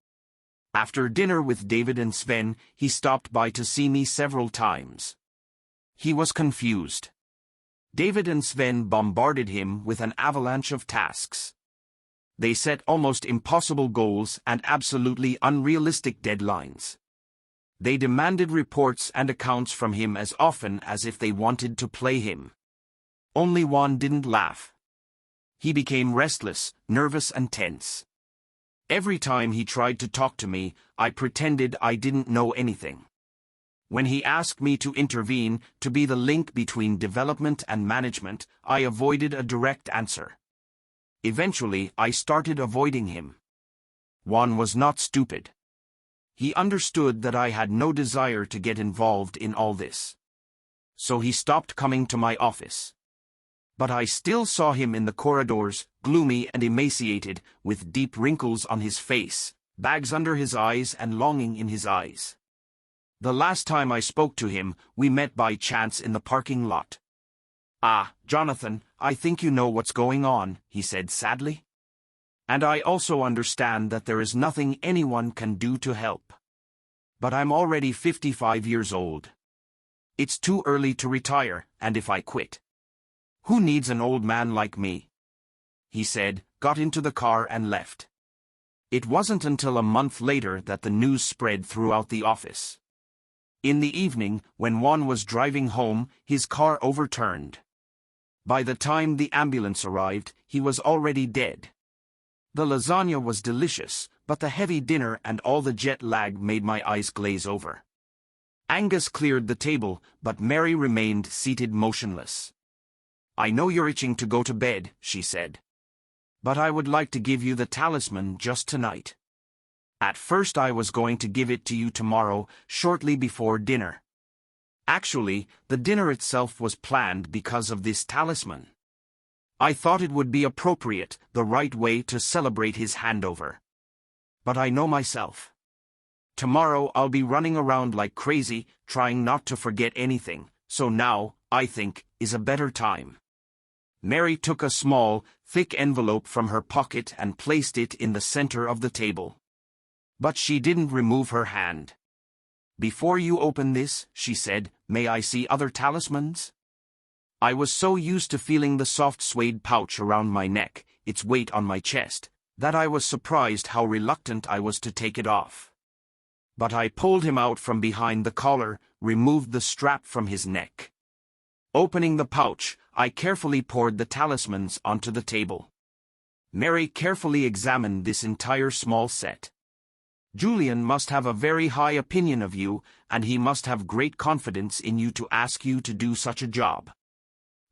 After dinner with David and Sven, he stopped by to see me several times. He was confused. David and Sven bombarded him with an avalanche of tasks. They set almost impossible goals and absolutely unrealistic deadlines. They demanded reports and accounts from him as often as if they wanted to play him. Only Juan didn't laugh. He became restless, nervous and tense. Every time he tried to talk to me, I pretended I didn't know anything. When he asked me to intervene, to be the link between development and management, I avoided a direct answer. Eventually, I started avoiding him. Juan was not stupid. He understood that I had no desire to get involved in all this. So he stopped coming to my office. But I still saw him in the corridors, gloomy and emaciated, with deep wrinkles on his face, bags under his eyes and longing in his eyes. The last time I spoke to him, we met by chance in the parking lot. "Ah, Jonathan, I think you know what's going on," he said sadly. "And I also understand that there is nothing anyone can do to help. But I'm already 55 years old. It's too early to retire, and if I quit, who needs an old man like me?" He said, got into the car and left. It wasn't until a month later that the news spread throughout the office. In the evening, when Juan was driving home, his car overturned. By the time the ambulance arrived, he was already dead. The lasagna was delicious, but the heavy dinner and all the jet lag made my eyes glaze over. Angus cleared the table, but Mary remained seated motionless. "I know you're itching to go to bed," she said. "But I would like to give you the talisman just tonight. At first I was going to give it to you tomorrow, shortly before dinner." Actually, the dinner itself was planned because of this talisman. I thought it would be appropriate, the right way to celebrate his handover. But I know myself. Tomorrow I'll be running around like crazy, trying not to forget anything, so now, I think, is a better time. Mary took a small, thick envelope from her pocket and placed it in the center of the table. But she didn't remove her hand. "Before you open this," she said, "may I see other talismans?" I was so used to feeling the soft suede pouch around my neck, its weight on my chest, that I was surprised how reluctant I was to take it off. But I pulled him out from behind the collar, removed the strap from his neck. Opening the pouch, I carefully poured the talismans onto the table. Mary carefully examined this entire small set. "Julian must have a very high opinion of you, and he must have great confidence in you to ask you to do such a job."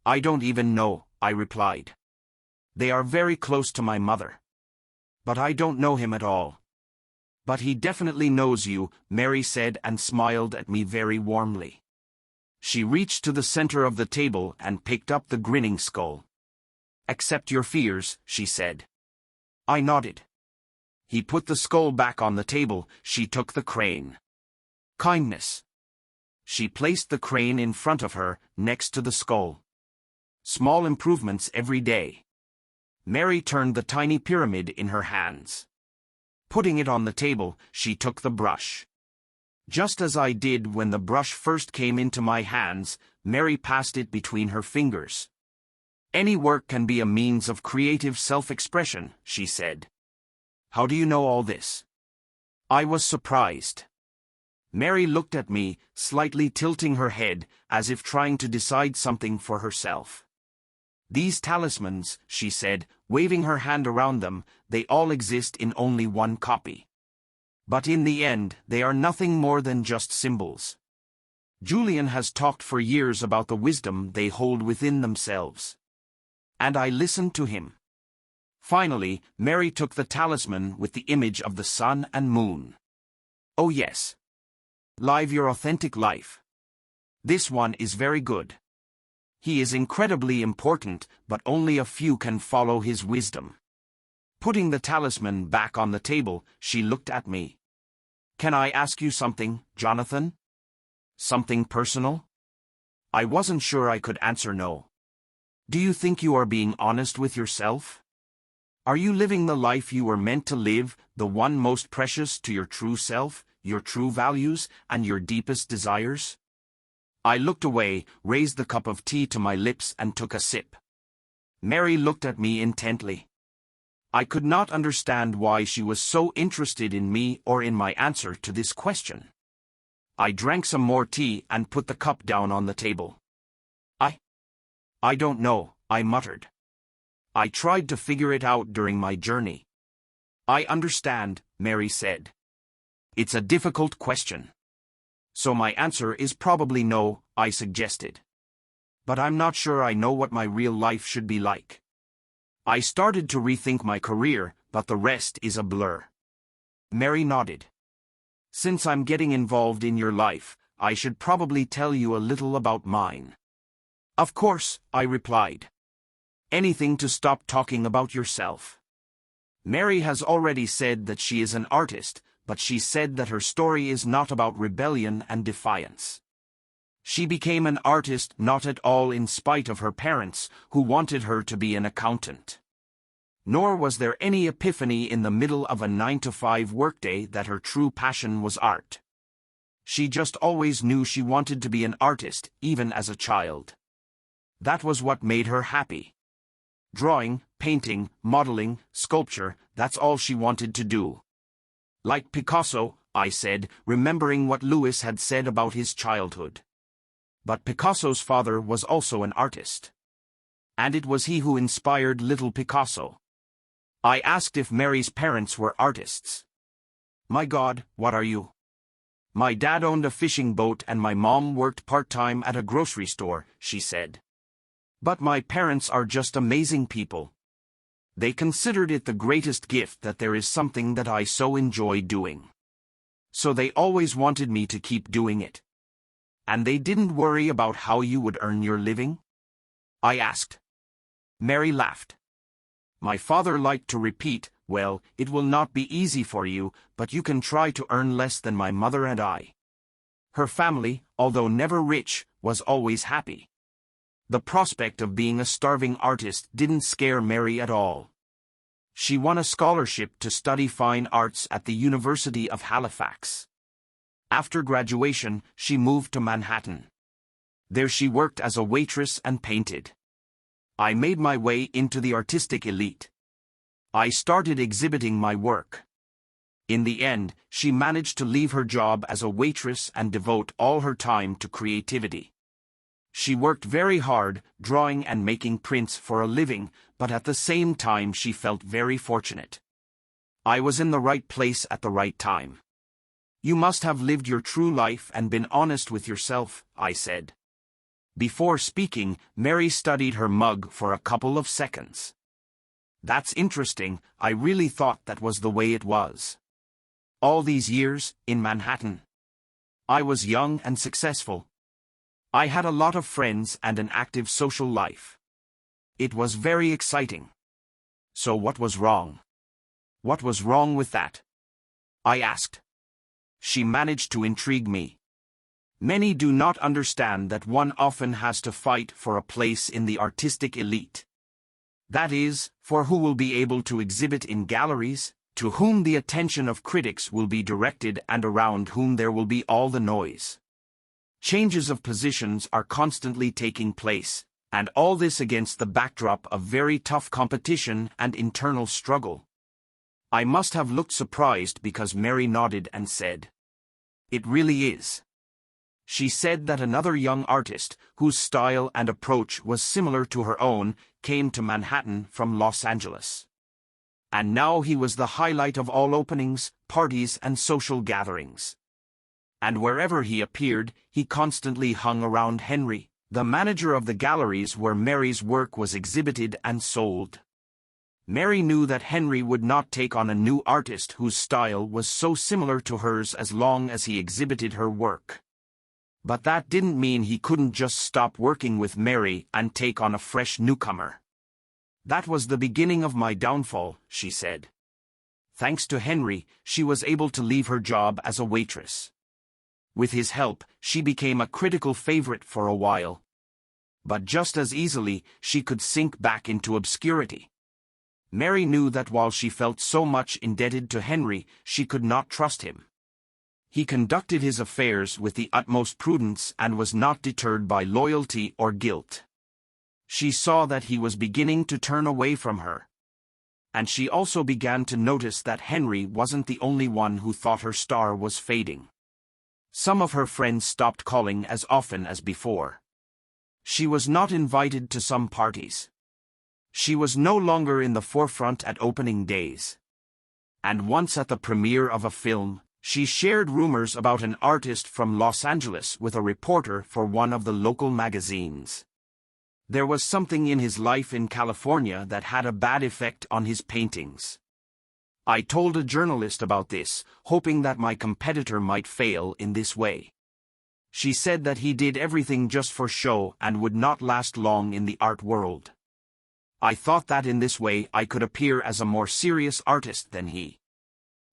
"I don't even know," I replied. "They are very close to my mother. But I don't know him at all." "But he definitely knows you," Mary said and smiled at me very warmly. She reached to the center of the table and picked up the grinning skull. "Accept your fears," she said. I nodded. He put the skull back on the table. She took the crane. "Kindness." She placed the crane in front of her, next to the skull. "Small improvements every day." Mary turned the tiny pyramid in her hands. Putting it on the table, she took the brush. Just as I did when the brush first came into my hands, Mary passed it between her fingers. "Any work can be a means of creative self-expression," she said. "How do you know all this?" I was surprised. Mary looked at me, slightly tilting her head, as if trying to decide something for herself. "These talismans," she said, waving her hand around them, "they all exist in only one copy. But in the end, they are nothing more than just symbols. Julian has talked for years about the wisdom they hold within themselves. And I listened to him." Finally, Mary took the talisman with the image of the sun and moon. "Oh yes. Live your authentic life. This one is very good. He is incredibly important, but only a few can follow his wisdom." Putting the talisman back on the table, she looked at me. "Can I ask you something, Jonathan? Something personal?" I wasn't sure I could answer no. "Do you think you are being honest with yourself? Are you living the life you were meant to live, the one most precious to your true self, your true values, and your deepest desires?" I looked away, raised the cup of tea to my lips and took a sip. Mary looked at me intently. I could not understand why she was so interested in me or in my answer to this question. I drank some more tea and put the cup down on the table. I don't know," I muttered. "I tried to figure it out during my journey." "I understand," Mary said. "It's a difficult question. So my answer is probably no," I suggested. "But I'm not sure I know what my real life should be like. I started to rethink my career, but the rest is a blur." Mary nodded. "Since I'm getting involved in your life, I should probably tell you a little about mine." "Of course," I replied. "Anything to stop talking about yourself." Mary has already said that she is an artist, but she said that her story is not about rebellion and defiance. She became an artist not at all in spite of her parents, who wanted her to be an accountant. Nor was there any epiphany in the middle of a 9-to-5 workday that her true passion was art. She just always knew she wanted to be an artist, even as a child. That was what made her happy. Drawing, painting, modeling, sculpture, that's all she wanted to do. "Like Picasso," I said, remembering what Louis had said about his childhood. But Picasso's father was also an artist. And it was he who inspired little Picasso. I asked if Mary's parents were artists. "My God, what are you?" "My dad owned a fishing boat and my mom worked part-time at a grocery store," she said. "But my parents are just amazing people. They considered it the greatest gift that there is something that I so enjoy doing. So they always wanted me to keep doing it. And they didn't worry about how you would earn your living? I asked. Mary laughed. My father liked to repeat, well, it will not be easy for you, but you can try to earn less than my mother and I. Her family, although never rich, was always happy. The prospect of being a starving artist didn't scare Mary at all. She won a scholarship to study fine arts at the University of Halifax. After graduation, she moved to Manhattan. There she worked as a waitress and painted. I made my way into the artistic elite. I started exhibiting my work. In the end, she managed to leave her job as a waitress and devote all her time to creativity. She worked very hard, drawing and making prints for a living, but at the same time she felt very fortunate. I was in the right place at the right time. You must have lived your true life and been honest with yourself, I said. Before speaking, Mary studied her mug for a couple of seconds. That's interesting, I really thought that was the way it was. All these years, in Manhattan. I was young and successful. I had a lot of friends and an active social life. It was very exciting. So what was wrong? What was wrong with that? I asked. She managed to intrigue me. Many do not understand that one often has to fight for a place in the artistic elite. That is, for who will be able to exhibit in galleries, to whom the attention of critics will be directed and around whom there will be all the noise. Changes of positions are constantly taking place, and all this against the backdrop of very tough competition and internal struggle. I must have looked surprised because Mary nodded and said, "It really is." She said that another young artist, whose style and approach was similar to her own, came to Manhattan from Los Angeles. And now he was the highlight of all openings, parties and social gatherings. And wherever he appeared, he constantly hung around Henry, the manager of the galleries where Mary's work was exhibited and sold. Mary knew that Henry would not take on a new artist whose style was so similar to hers as long as he exhibited her work. But that didn't mean he couldn't just stop working with Mary and take on a fresh newcomer. That was the beginning of my downfall, she said. Thanks to Henry, she was able to leave her job as a waitress. With his help, she became a critical favorite for a while. But just as easily, she could sink back into obscurity. Mary knew that while she felt so much indebted to Henry, she could not trust him. He conducted his affairs with the utmost prudence and was not deterred by loyalty or guilt. She saw that he was beginning to turn away from her. And she also began to notice that Henry wasn't the only one who thought her star was fading. Some of her friends stopped calling as often as before. She was not invited to some parties. She was no longer in the forefront at opening days. And once at the premiere of a film, she shared rumors about an artist from Los Angeles with a reporter for one of the local magazines. There was something in his life in California that had a bad effect on his paintings. I told a journalist about this, hoping that my competitor might fail in this way. She said that he did everything just for show and would not last long in the art world. I thought that in this way I could appear as a more serious artist than he.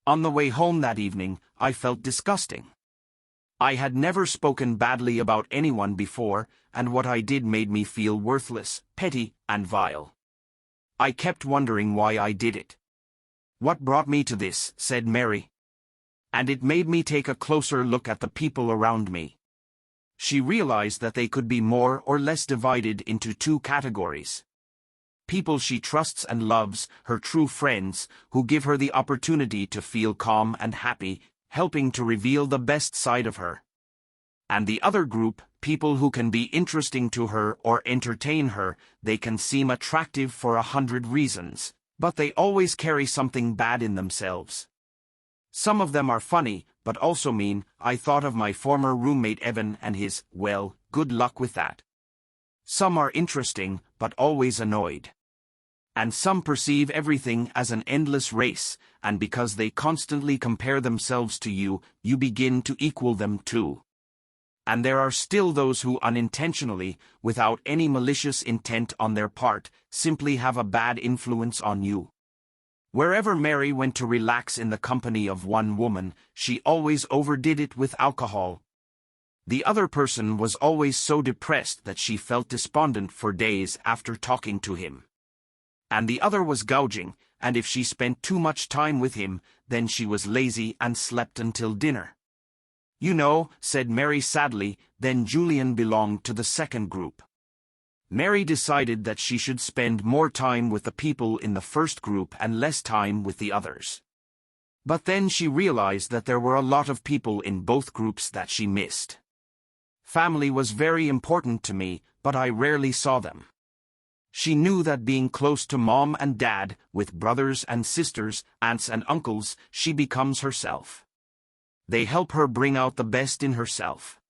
On the way home that evening, I felt disgusting. I had never spoken badly about anyone before, and what I did made me feel worthless, petty, and vile. I kept wondering why I did it. "What brought me to this?" said Mary. And it made me take a closer look at the people around me. She realized that they could be more or less divided into two categories. People she trusts and loves, her true friends, who give her the opportunity to feel calm and happy, helping to reveal the best side of her. And the other group, people who can be interesting to her or entertain her, they can seem attractive for 100 reasons, but they always carry something bad in themselves. Some of them are funny, but also mean. I thought of my former roommate Evan and his, well, good luck with that. Some are interesting, but always annoyed. And some perceive everything as an endless race, and because they constantly compare themselves to you, you begin to equal them too. And there are still those who unintentionally, without any malicious intent on their part, simply have a bad influence on you. Wherever Mary went to relax in the company of one woman, she always overdid it with alcohol. The other person was always so depressed that she felt despondent for days after talking to him. And the other was gouging, and if she spent too much time with him, then she was lazy and slept until dinner. You know, said Mary sadly, then Julian belonged to the second group. Mary decided that she should spend more time with the people in the first group and less time with the others. But then she realized that there were a lot of people in both groups that she missed. Family was very important to me, but I rarely saw them. She knew that being close to mom and dad, with brothers and sisters, aunts and uncles, she becomes herself. They help her bring out the best in herself.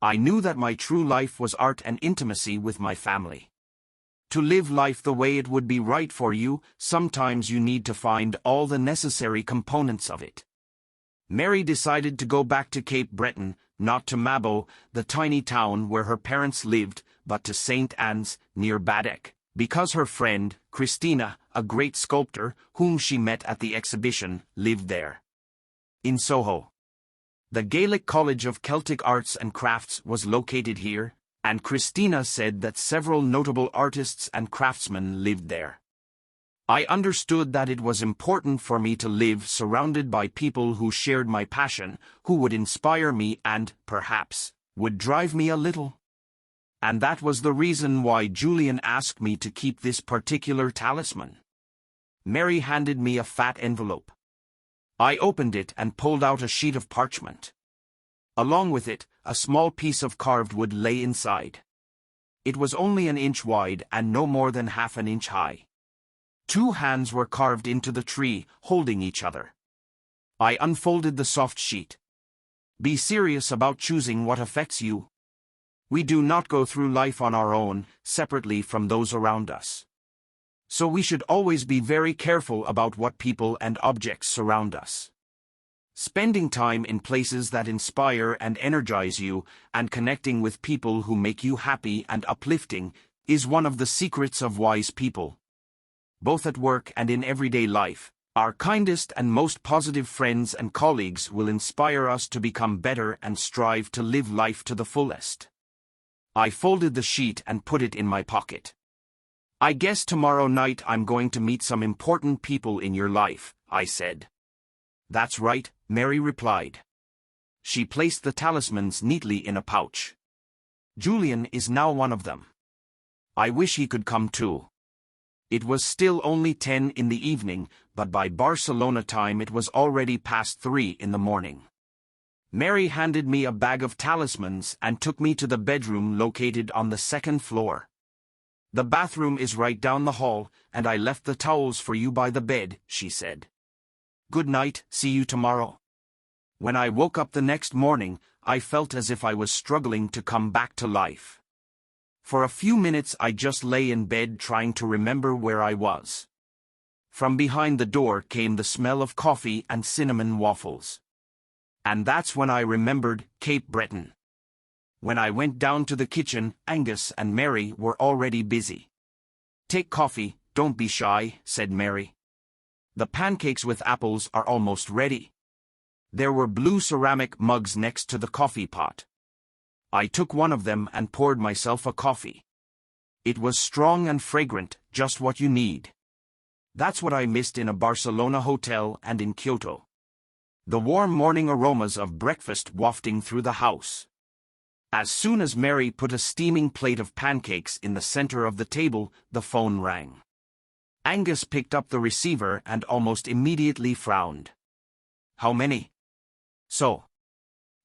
I knew that my true life was art and intimacy with my family. To live life the way it would be right for you, sometimes you need to find all the necessary components of it. Mary decided to go back to Cape Breton, not to Mabo, the tiny town where her parents lived, but to St. Anne's, near Baddeck, because her friend, Christina, a great sculptor, whom she met at the exhibition, lived there. In Soho. The Gaelic College of Celtic Arts and Crafts was located here, and Christina said that several notable artists and craftsmen lived there. I understood that it was important for me to live surrounded by people who shared my passion, who would inspire me and, perhaps, would drive me a little. And that was the reason why Julian asked me to keep this particular talisman. Mary handed me a fat envelope. I opened it and pulled out a sheet of parchment. Along with it, a small piece of carved wood lay inside. It was only an inch wide and no more than half an inch high. 2 hands were carved into the tree, holding each other. I unfolded the soft sheet. Be serious about choosing what affects you. We do not go through life on our own, separately from those around us. So we should always be very careful about what people and objects surround us. Spending time in places that inspire and energize you, and connecting with people who make you happy and uplifting, is one of the secrets of wise people. Both at work and in everyday life, our kindest and most positive friends and colleagues will inspire us to become better and strive to live life to the fullest. I folded the sheet and put it in my pocket. I guess tomorrow night I'm going to meet some important people in your life, I said. That's right, Mary replied. She placed the talismans neatly in a pouch. Julian is now one of them. I wish he could come too. It was still only 10 in the evening, but by Barcelona time it was already past 3 in the morning. Mary handed me a bag of talismans and took me to the bedroom located on the 2nd floor. The bathroom is right down the hall, and I left the towels for you by the bed, she said. Good night, see you tomorrow. When I woke up the next morning, I felt as if I was struggling to come back to life. For a few minutes I just lay in bed trying to remember where I was. From behind the door came the smell of coffee and cinnamon waffles. And that's when I remembered Cape Breton. When I went down to the kitchen, Angus and Mary were already busy. Take coffee, don't be shy, said Mary. The pancakes with apples are almost ready. There were blue ceramic mugs next to the coffee pot. I took one of them and poured myself a coffee. It was strong and fragrant, just what you need. That's what I missed in a Barcelona hotel and in Kyoto. The warm morning aromas of breakfast wafting through the house. As soon as Mary put a steaming plate of pancakes in the center of the table, the phone rang. Angus picked up the receiver and almost immediately frowned. How many? So.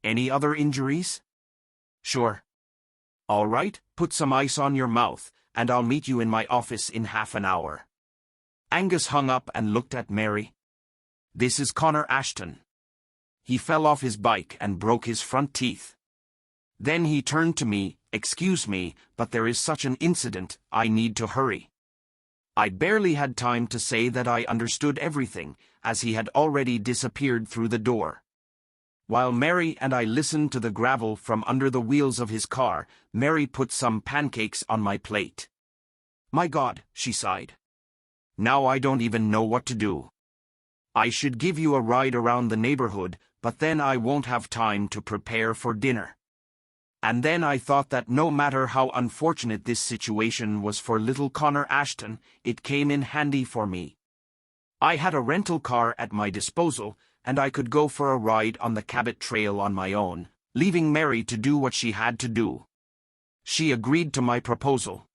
Any other injuries? Sure. All right, put some ice on your mouth, and I'll meet you in my office in half an hour. Angus hung up and looked at Mary. This is Connor Ashton. He fell off his bike and broke his front teeth. Then he turned to me, excuse me, but there is such an incident, I need to hurry. I barely had time to say that I understood everything, as he had already disappeared through the door. While Mary and I listened to the gravel from under the wheels of his car, Mary put some pancakes on my plate. "My God," she sighed. "Now I don't even know what to do. I should give you a ride around the neighborhood, but then I won't have time to prepare for dinner." And then I thought that no matter how unfortunate this situation was for little Connor Ashton, it came in handy for me. I had a rental car at my disposal, and I could go for a ride on the Cabot Trail on my own, leaving Mary to do what she had to do. She agreed to my proposal.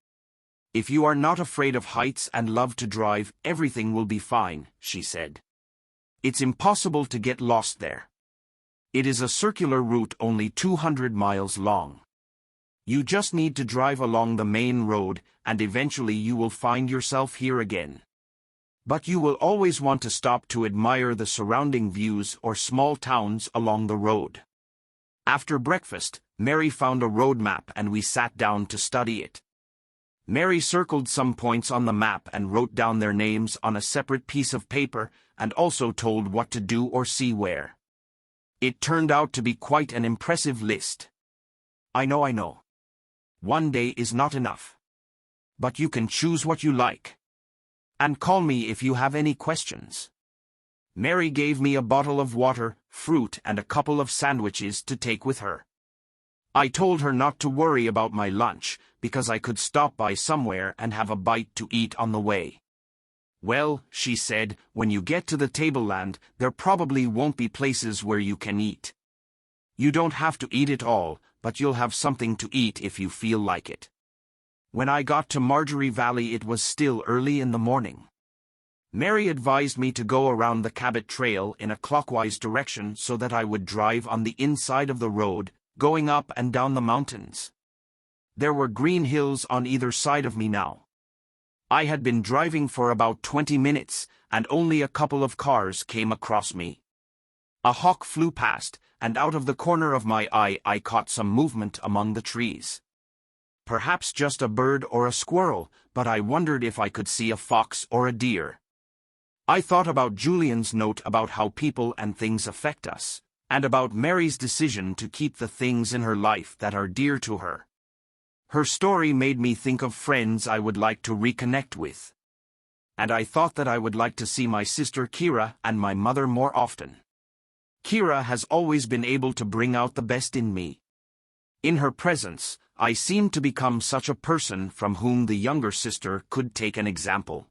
"If you are not afraid of heights and love to drive, everything will be fine," she said. "It's impossible to get lost there. It is a circular route only 200 miles long. You just need to drive along the main road, and eventually you will find yourself here again. But you will always want to stop to admire the surrounding views or small towns along the road." After breakfast, Mary found a road map and we sat down to study it. Mary circled some points on the map and wrote down their names on a separate piece of paper, and also told what to do or see where. It turned out to be quite an impressive list. I know. One day is not enough. But you can choose what you like. And call me if you have any questions. Mary gave me a bottle of water, fruit, and a couple of sandwiches to take with her. I told her not to worry about my lunch, because I could stop by somewhere and have a bite to eat on the way. "Well," she said, "when you get to the tableland, there probably won't be places where you can eat. You don't have to eat it all, but you'll have something to eat if you feel like it." When I got to Marjorie Valley, it was still early in the morning. Mary advised me to go around the Cabot Trail in a clockwise direction so that I would drive on the inside of the road, going up and down the mountains. There were green hills on either side of me now. I had been driving for about 20 minutes, and only a couple of cars came across me. A hawk flew past, and out of the corner of my eye I caught some movement among the trees. Perhaps just a bird or a squirrel, but I wondered if I could see a fox or a deer. I thought about Julian's note about how people and things affect us, and about Mary's decision to keep the things in her life that are dear to her. Her story made me think of friends I would like to reconnect with. And I thought that I would like to see my sister Kira and my mother more often. Kira has always been able to bring out the best in me. In her presence, I seemed to become such a person from whom the younger sister could take an example.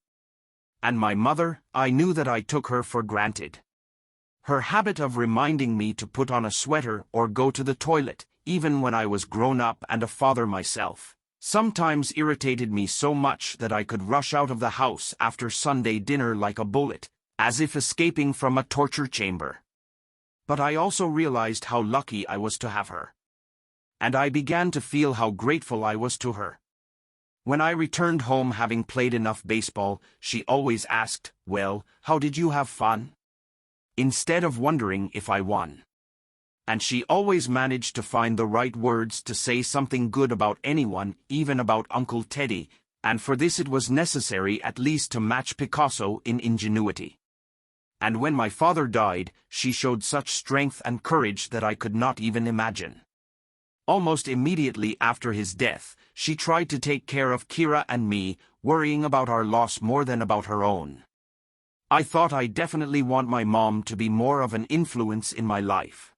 And my mother, I knew that I took her for granted. Her habit of reminding me to put on a sweater or go to the toilet, even when I was grown up and a father myself, sometimes irritated me so much that I could rush out of the house after Sunday dinner like a bullet, as if escaping from a torture chamber. But I also realized how lucky I was to have her. And I began to feel how grateful I was to her. When I returned home having played enough baseball, she always asked, "Well, how did you have fun?" instead of wondering if I won. And she always managed to find the right words to say something good about anyone, even about Uncle Teddy, and for this it was necessary at least to match Picasso in ingenuity. And when my father died, she showed such strength and courage that I could not even imagine. Almost immediately after his death, she tried to take care of Kira and me, worrying about our loss more than about her own. I thought I definitely want my mom to be more of an influence in my life.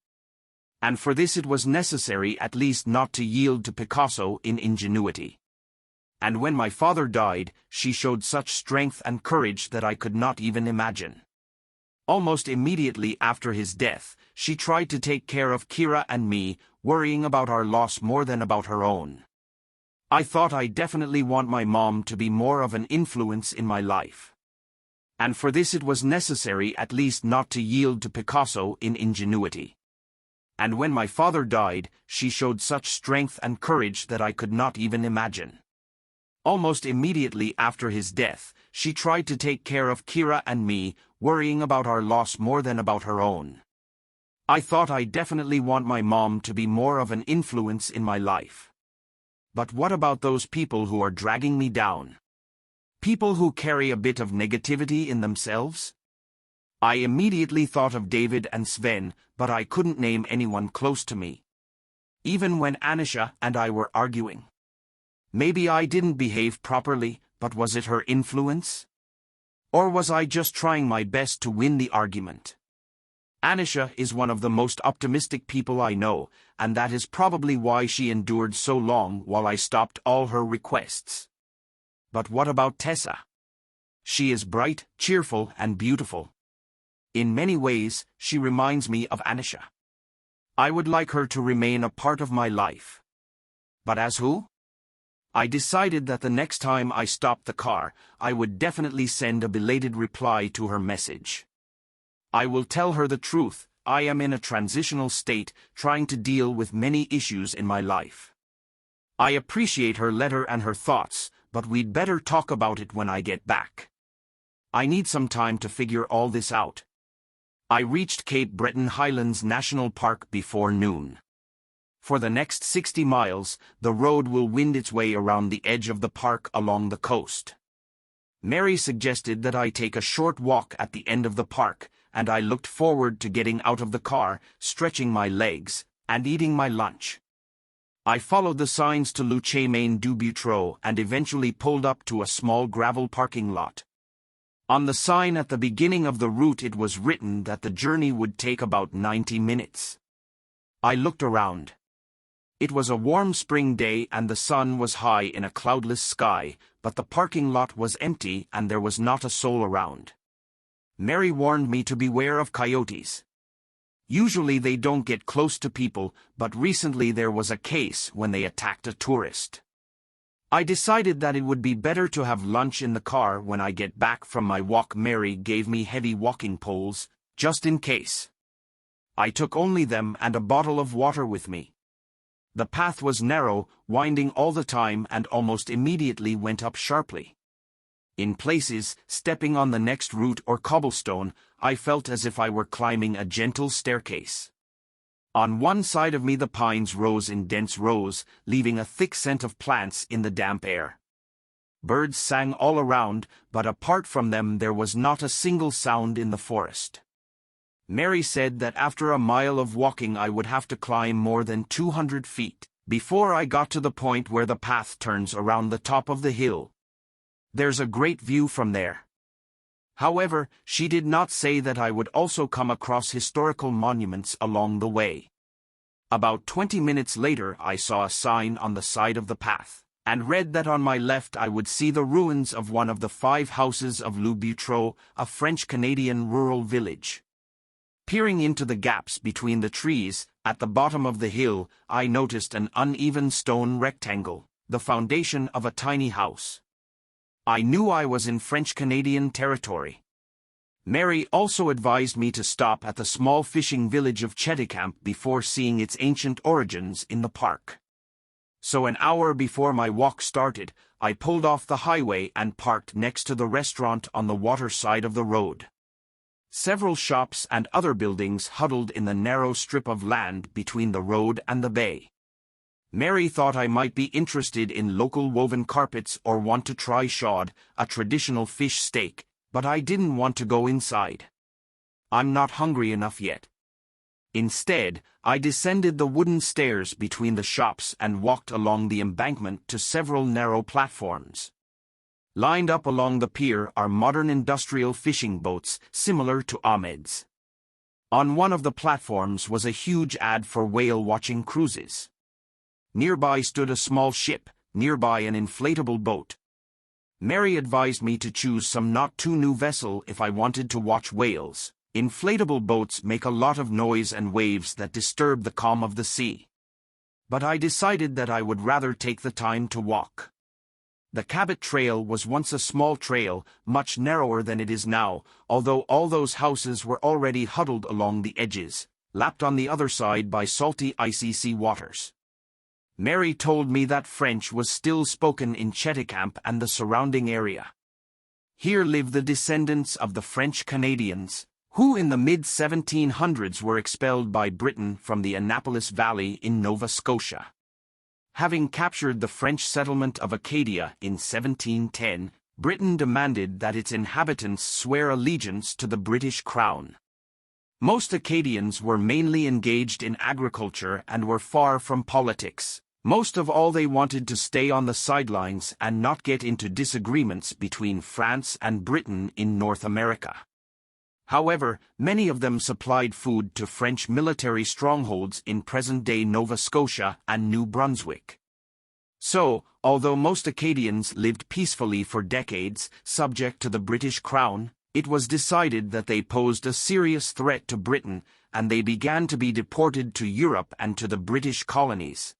And for this it was necessary at least not to yield to Picasso in ingenuity. And when my father died, she showed such strength and courage that I could not even imagine. Almost immediately after his death, she tried to take care of Kira and me, worrying about our loss more than about her own. I thought I definitely want my mom to be more of an influence in my life. And for this it was necessary at least not to yield to Picasso in ingenuity. And when my father died, she showed such strength and courage that I could not even imagine. Almost immediately after his death, she tried to take care of Kira and me, worrying about our loss more than about her own. I thought I definitely want my mom to be more of an influence in my life. But what about those people who are dragging me down? People who carry a bit of negativity in themselves? I immediately thought of David and Sven, but I couldn't name anyone close to me. Even when Anisha and I were arguing. Maybe I didn't behave properly, but was it her influence? Or was I just trying my best to win the argument? Anisha is one of the most optimistic people I know, and that is probably why she endured so long while I stopped all her requests. But what about Tessa? She is bright, cheerful, and beautiful. In many ways, she reminds me of Anisha. I would like her to remain a part of my life. But as who? I decided that the next time I stopped the car, I would definitely send a belated reply to her message. I will tell her the truth. I am in a transitional state, trying to deal with many issues in my life. I appreciate her letter and her thoughts, but we'd better talk about it when I get back. I need some time to figure all this out. I reached Cape Breton Highlands National Park before noon. For the next 60 miles, the road will wind its way around the edge of the park along the coast. Mary suggested that I take a short walk at the end of the park, and I looked forward to getting out of the car, stretching my legs, and eating my lunch. I followed the signs to Le Chemin du Boutreau and eventually pulled up to a small gravel parking lot. On the sign at the beginning of the route it was written that the journey would take about 90 minutes. I looked around. It was a warm spring day and the sun was high in a cloudless sky, but the parking lot was empty and there was not a soul around. Mary warned me to beware of coyotes. Usually they don't get close to people, but recently there was a case when they attacked a tourist. I decided that it would be better to have lunch in the car when I get back from my walk. Mary gave me heavy walking poles, just in case. I took only them and a bottle of water with me. The path was narrow, winding all the time and almost immediately went up sharply. In places, stepping on the next root or cobblestone, I felt as if I were climbing a gentle staircase. On one side of me the pines rose in dense rows, leaving a thick scent of plants in the damp air. Birds sang all around, but apart from them there was not a single sound in the forest. Mary said that after a mile of walking I would have to climb more than 200 feet, before I got to the point where the path turns around the top of the hill. There's a great view from there. However, she did not say that I would also come across historical monuments along the way. About 20 minutes later I saw a sign on the side of the path, and read that on my left I would see the ruins of one of the 5 houses of Le Boutreau, a French-Canadian rural village. Peering into the gaps between the trees, at the bottom of the hill, I noticed an uneven stone rectangle, the foundation of a tiny house. I knew I was in French-Canadian territory. Mary also advised me to stop at the small fishing village of Cheticamp before seeing its ancient origins in the park. So an hour before my walk started, I pulled off the highway and parked next to the restaurant on the water side of the road. Several shops and other buildings huddled in the narrow strip of land between the road and the bay. Mary thought I might be interested in local woven carpets or want to try shad, a traditional fish steak, but I didn't want to go inside. I'm not hungry enough yet. Instead, I descended the wooden stairs between the shops and walked along the embankment to several narrow platforms. Lined up along the pier are modern industrial fishing boats similar to Ahmed's. On one of the platforms was a huge ad for whale-watching cruises. Nearby stood a small ship, nearby an inflatable boat. Mary advised me to choose some not too new vessel if I wanted to watch whales. Inflatable boats make a lot of noise and waves that disturb the calm of the sea. But I decided that I would rather take the time to walk. The Cabot Trail was once a small trail, much narrower than it is now, although all those houses were already huddled along the edges, lapped on the other side by salty icy sea waters. Mary told me that French was still spoken in Cheticamp and the surrounding area. Here live the descendants of the French Canadians, who in the mid-1700s were expelled by Britain from the Annapolis Valley in Nova Scotia. Having captured the French settlement of Acadia in 1710, Britain demanded that its inhabitants swear allegiance to the British Crown. Most Acadians were mainly engaged in agriculture and were far from politics. Most of all, they wanted to stay on the sidelines and not get into disagreements between France and Britain in North America. However, many of them supplied food to French military strongholds in present-day Nova Scotia and New Brunswick. So, although most Acadians lived peacefully for decades, subject to the British Crown, it was decided that they posed a serious threat to Britain, and they began to be deported to Europe and to the British colonies.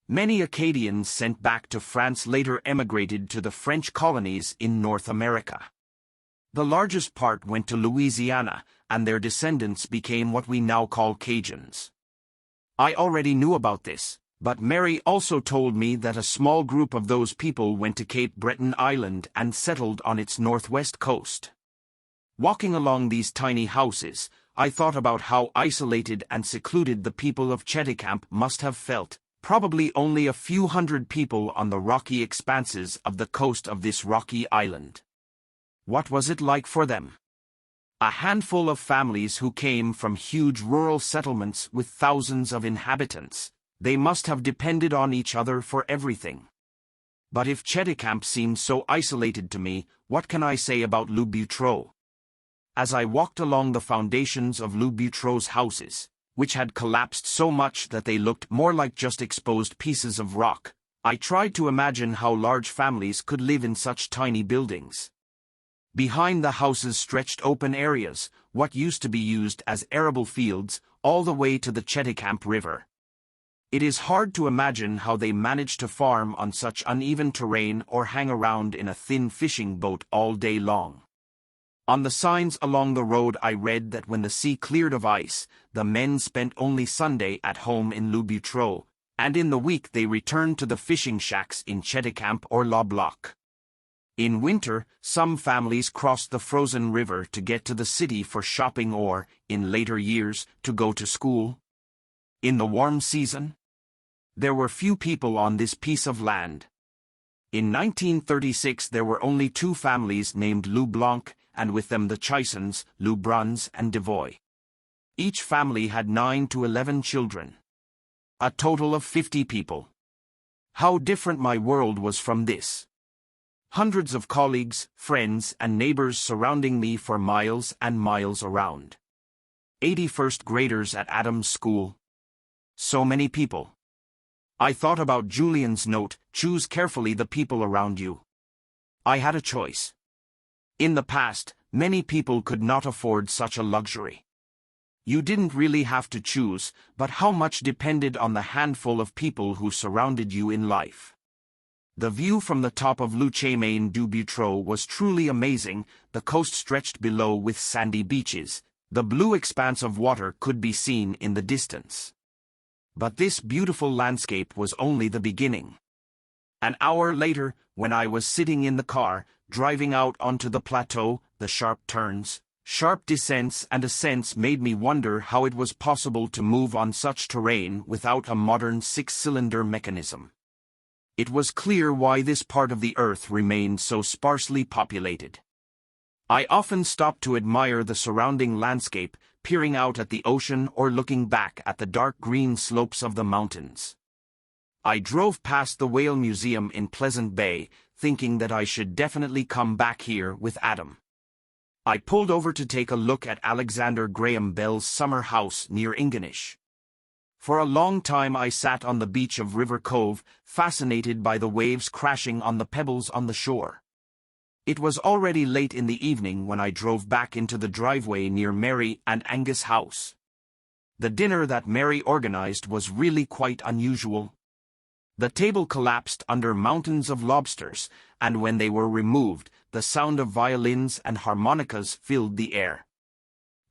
Many Acadians sent back to France later emigrated to the French colonies in North America. The largest part went to Louisiana, and their descendants became what we now call Cajuns. I already knew about this, but Mary also told me that a small group of those people went to Cape Breton Island and settled on its northwest coast. Walking along these tiny houses, I thought about how isolated and secluded the people of Cheticamp must have felt. Probably only a few hundred people on the rocky expanses of the coast of this rocky island. What was it like for them? A handful of families who came from huge rural settlements with thousands of inhabitants. They must have depended on each other for everything. But if Cheticamp seemed so isolated to me, what can I say about Le Boutreau? As I walked along the foundations of Le Boutreau's houses, which had collapsed so much that they looked more like just exposed pieces of rock, I tried to imagine how large families could live in such tiny buildings. Behind the houses stretched open areas, what used to be used as arable fields, all the way to the Cheticamp River. It is hard to imagine how they managed to farm on such uneven terrain or hang around in a thin fishing boat all day long. On the signs along the road I read that when the sea cleared of ice, the men spent only Sunday at home in Le Boutreau, and in the week they returned to the fishing shacks in Cheticamp or La Bloc. In winter, some families crossed the frozen river to get to the city for shopping or, in later years, to go to school. In the warm season, there were few people on this piece of land. In 1936 there were only 2 families named Leblanc, and with them the Chisons, Lubruns and Devoy. Each family had 9 to 11 children. A total of 50 people. How different my world was from this. Hundreds of colleagues, friends, and neighbors surrounding me for miles and miles around. 80 first graders at Adams School. So many people. I thought about Julian's note, choose carefully the people around you. I had a choice. In the past, many people could not afford such a luxury. You didn't really have to choose, but how much depended on the handful of people who surrounded you in life. The view from the top of Le Chemin du Boutreau was truly amazing. The coast stretched below with sandy beaches. The blue expanse of water could be seen in the distance. But this beautiful landscape was only the beginning. An hour later, when I was sitting in the car, driving out onto the plateau, the sharp turns, sharp descents and ascents made me wonder how it was possible to move on such terrain without a modern 6-cylinder mechanism. It was clear why this part of the earth remained so sparsely populated. I often stopped to admire the surrounding landscape, peering out at the ocean or looking back at the dark green slopes of the mountains. I drove past the Whale Museum in Pleasant Bay, thinking that I should definitely come back here with Adam. I pulled over to take a look at Alexander Graham Bell's summer house near Ingonish. For a long time I sat on the beach of River Cove, fascinated by the waves crashing on the pebbles on the shore. It was already late in the evening when I drove back into the driveway near Mary and Angus' house. The dinner that Mary organized was really quite unusual. The table collapsed under mountains of lobsters, and when they were removed, the sound of violins and harmonicas filled the air.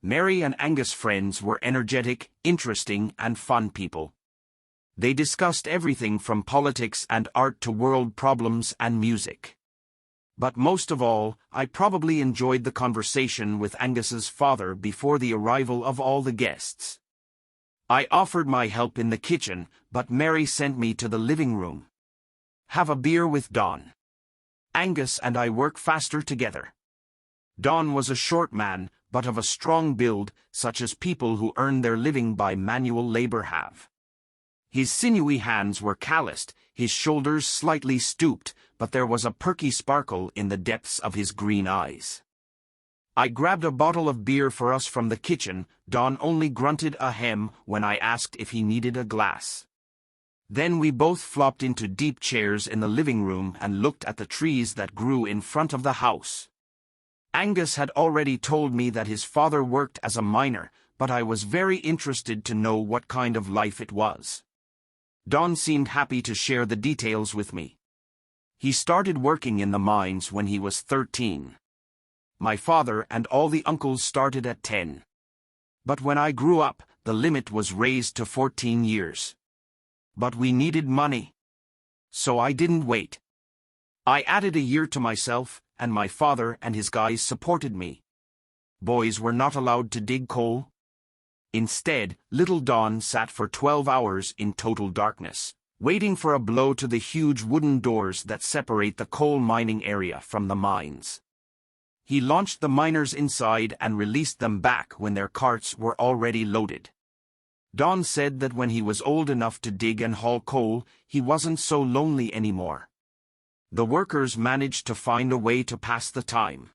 Mary and Angus' friends were energetic, interesting, and fun people. They discussed everything from politics and art to world problems and music. But most of all, I probably enjoyed the conversation with Angus's father before the arrival of all the guests. I offered my help in the kitchen, but Mary sent me to the living room. Have a beer with Don. Angus and I work faster together. Don was a short man, but of a strong build, such as people who earn their living by manual labor have. His sinewy hands were calloused, his shoulders slightly stooped, but there was a perky sparkle in the depths of his green eyes. I grabbed a bottle of beer for us from the kitchen. Don only grunted ahem when I asked if he needed a glass. Then we both flopped into deep chairs in the living room and looked at the trees that grew in front of the house. Angus had already told me that his father worked as a miner, but I was very interested to know what kind of life it was. Don seemed happy to share the details with me. He started working in the mines when he was 13. My father and all the uncles started at 10. But when I grew up, the limit was raised to 14 years. But we needed money. So I didn't wait. I added a year to myself, and my father and his guys supported me. Boys were not allowed to dig coal. Instead, little Don sat for 12 hours in total darkness, waiting for a blow to the huge wooden doors that separate the coal mining area from the mines. He launched the miners inside and released them back when their carts were already loaded. Don said that when he was old enough to dig and haul coal, he wasn't so lonely anymore. The workers managed to find a way to pass the time.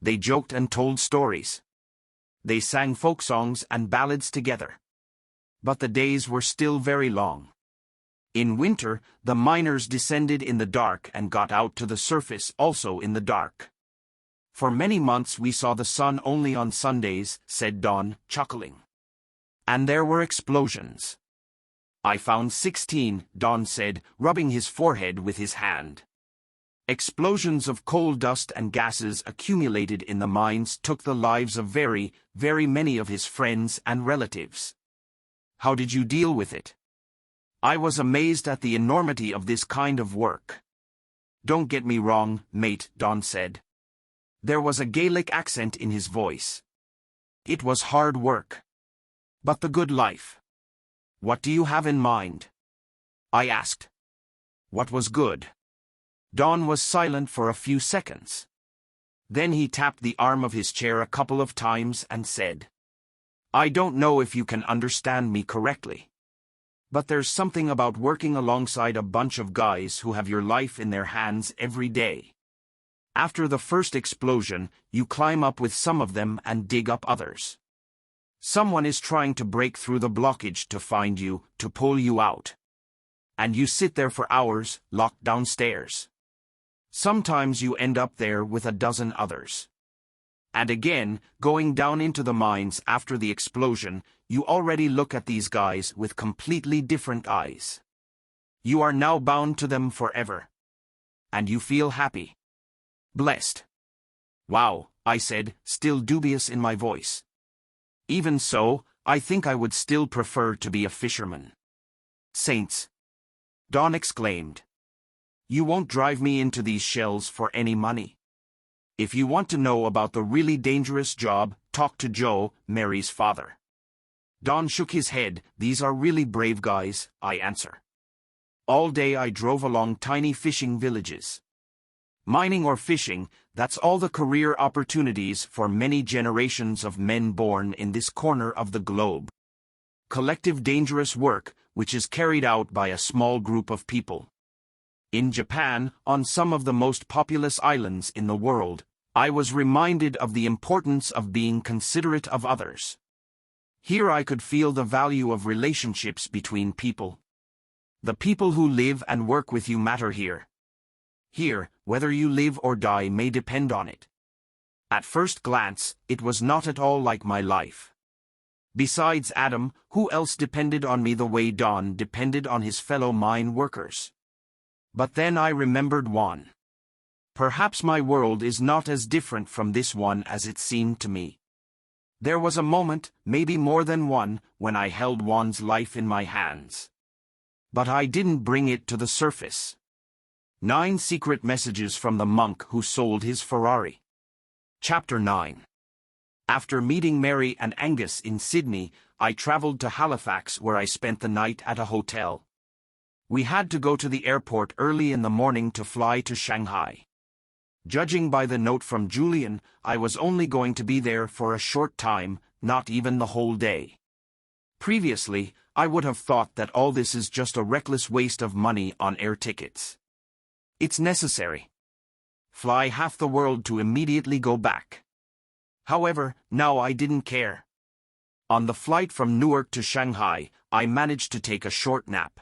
They joked and told stories. They sang folk songs and ballads together. But the days were still very long. In winter, the miners descended in the dark and got out to the surface also in the dark. For many months we saw the sun only on Sundays, said Don, chuckling. And there were explosions. I found 16, Don said, rubbing his forehead with his hand. Explosions of coal dust and gases accumulated in the mines took the lives of very, very many of his friends and relatives. How did you deal with it? I was amazed at the enormity of this kind of work. Don't get me wrong, mate, Don said. There was a Gaelic accent in his voice. It was hard work. But the good life. What do you have in mind? I asked. What was good? Don was silent for a few seconds. Then he tapped the arm of his chair a couple of times and said, I don't know if you can understand me correctly. But there's something about working alongside a bunch of guys who have your life in their hands every day. After the first explosion, you climb up with some of them and dig up others. Someone is trying to break through the blockage to find you, to pull you out. And you sit there for hours, locked downstairs. Sometimes you end up there with a dozen others. And again, going down into the mines after the explosion, you already look at these guys with completely different eyes. You are now bound to them forever. And you feel happy. Blessed. Wow, I said, still dubious in my voice. Even so, I think I would still prefer to be a fisherman. Saints! Don exclaimed. You won't drive me into these shells for any money. If you want to know about the really dangerous job, talk to Joe, Mary's father. Don shook his head. These are really brave guys, I answer. All day I drove along tiny fishing villages. Mining or fishing, that's all the career opportunities for many generations of men born in this corner of the globe. Collective dangerous work, which is carried out by a small group of people. In Japan, on some of the most populous islands in the world, I was reminded of the importance of being considerate of others. Here I could feel the value of relationships between people. The people who live and work with you matter here. Here, whether you live or die may depend on it. At first glance, it was not at all like my life. Besides Adam, who else depended on me the way Don depended on his fellow mine workers? But then I remembered Juan. Perhaps my world is not as different from this one as it seemed to me. There was a moment, maybe more than one, when I held Juan's life in my hands. But I didn't bring it to the surface. 9 Secret Messages from the Monk Who Sold His Ferrari. Chapter 9. After meeting Mary and Angus in Sydney, I travelled to Halifax where I spent the night at a hotel. We had to go to the airport early in the morning to fly to Shanghai. Judging by the note from Julian, I was only going to be there for a short time, not even the whole day. Previously, I would have thought that all this is just a reckless waste of money on air tickets. It's necessary. Fly half the world to immediately go back. However, now I didn't care. On the flight from Newark to Shanghai, I managed to take a short nap.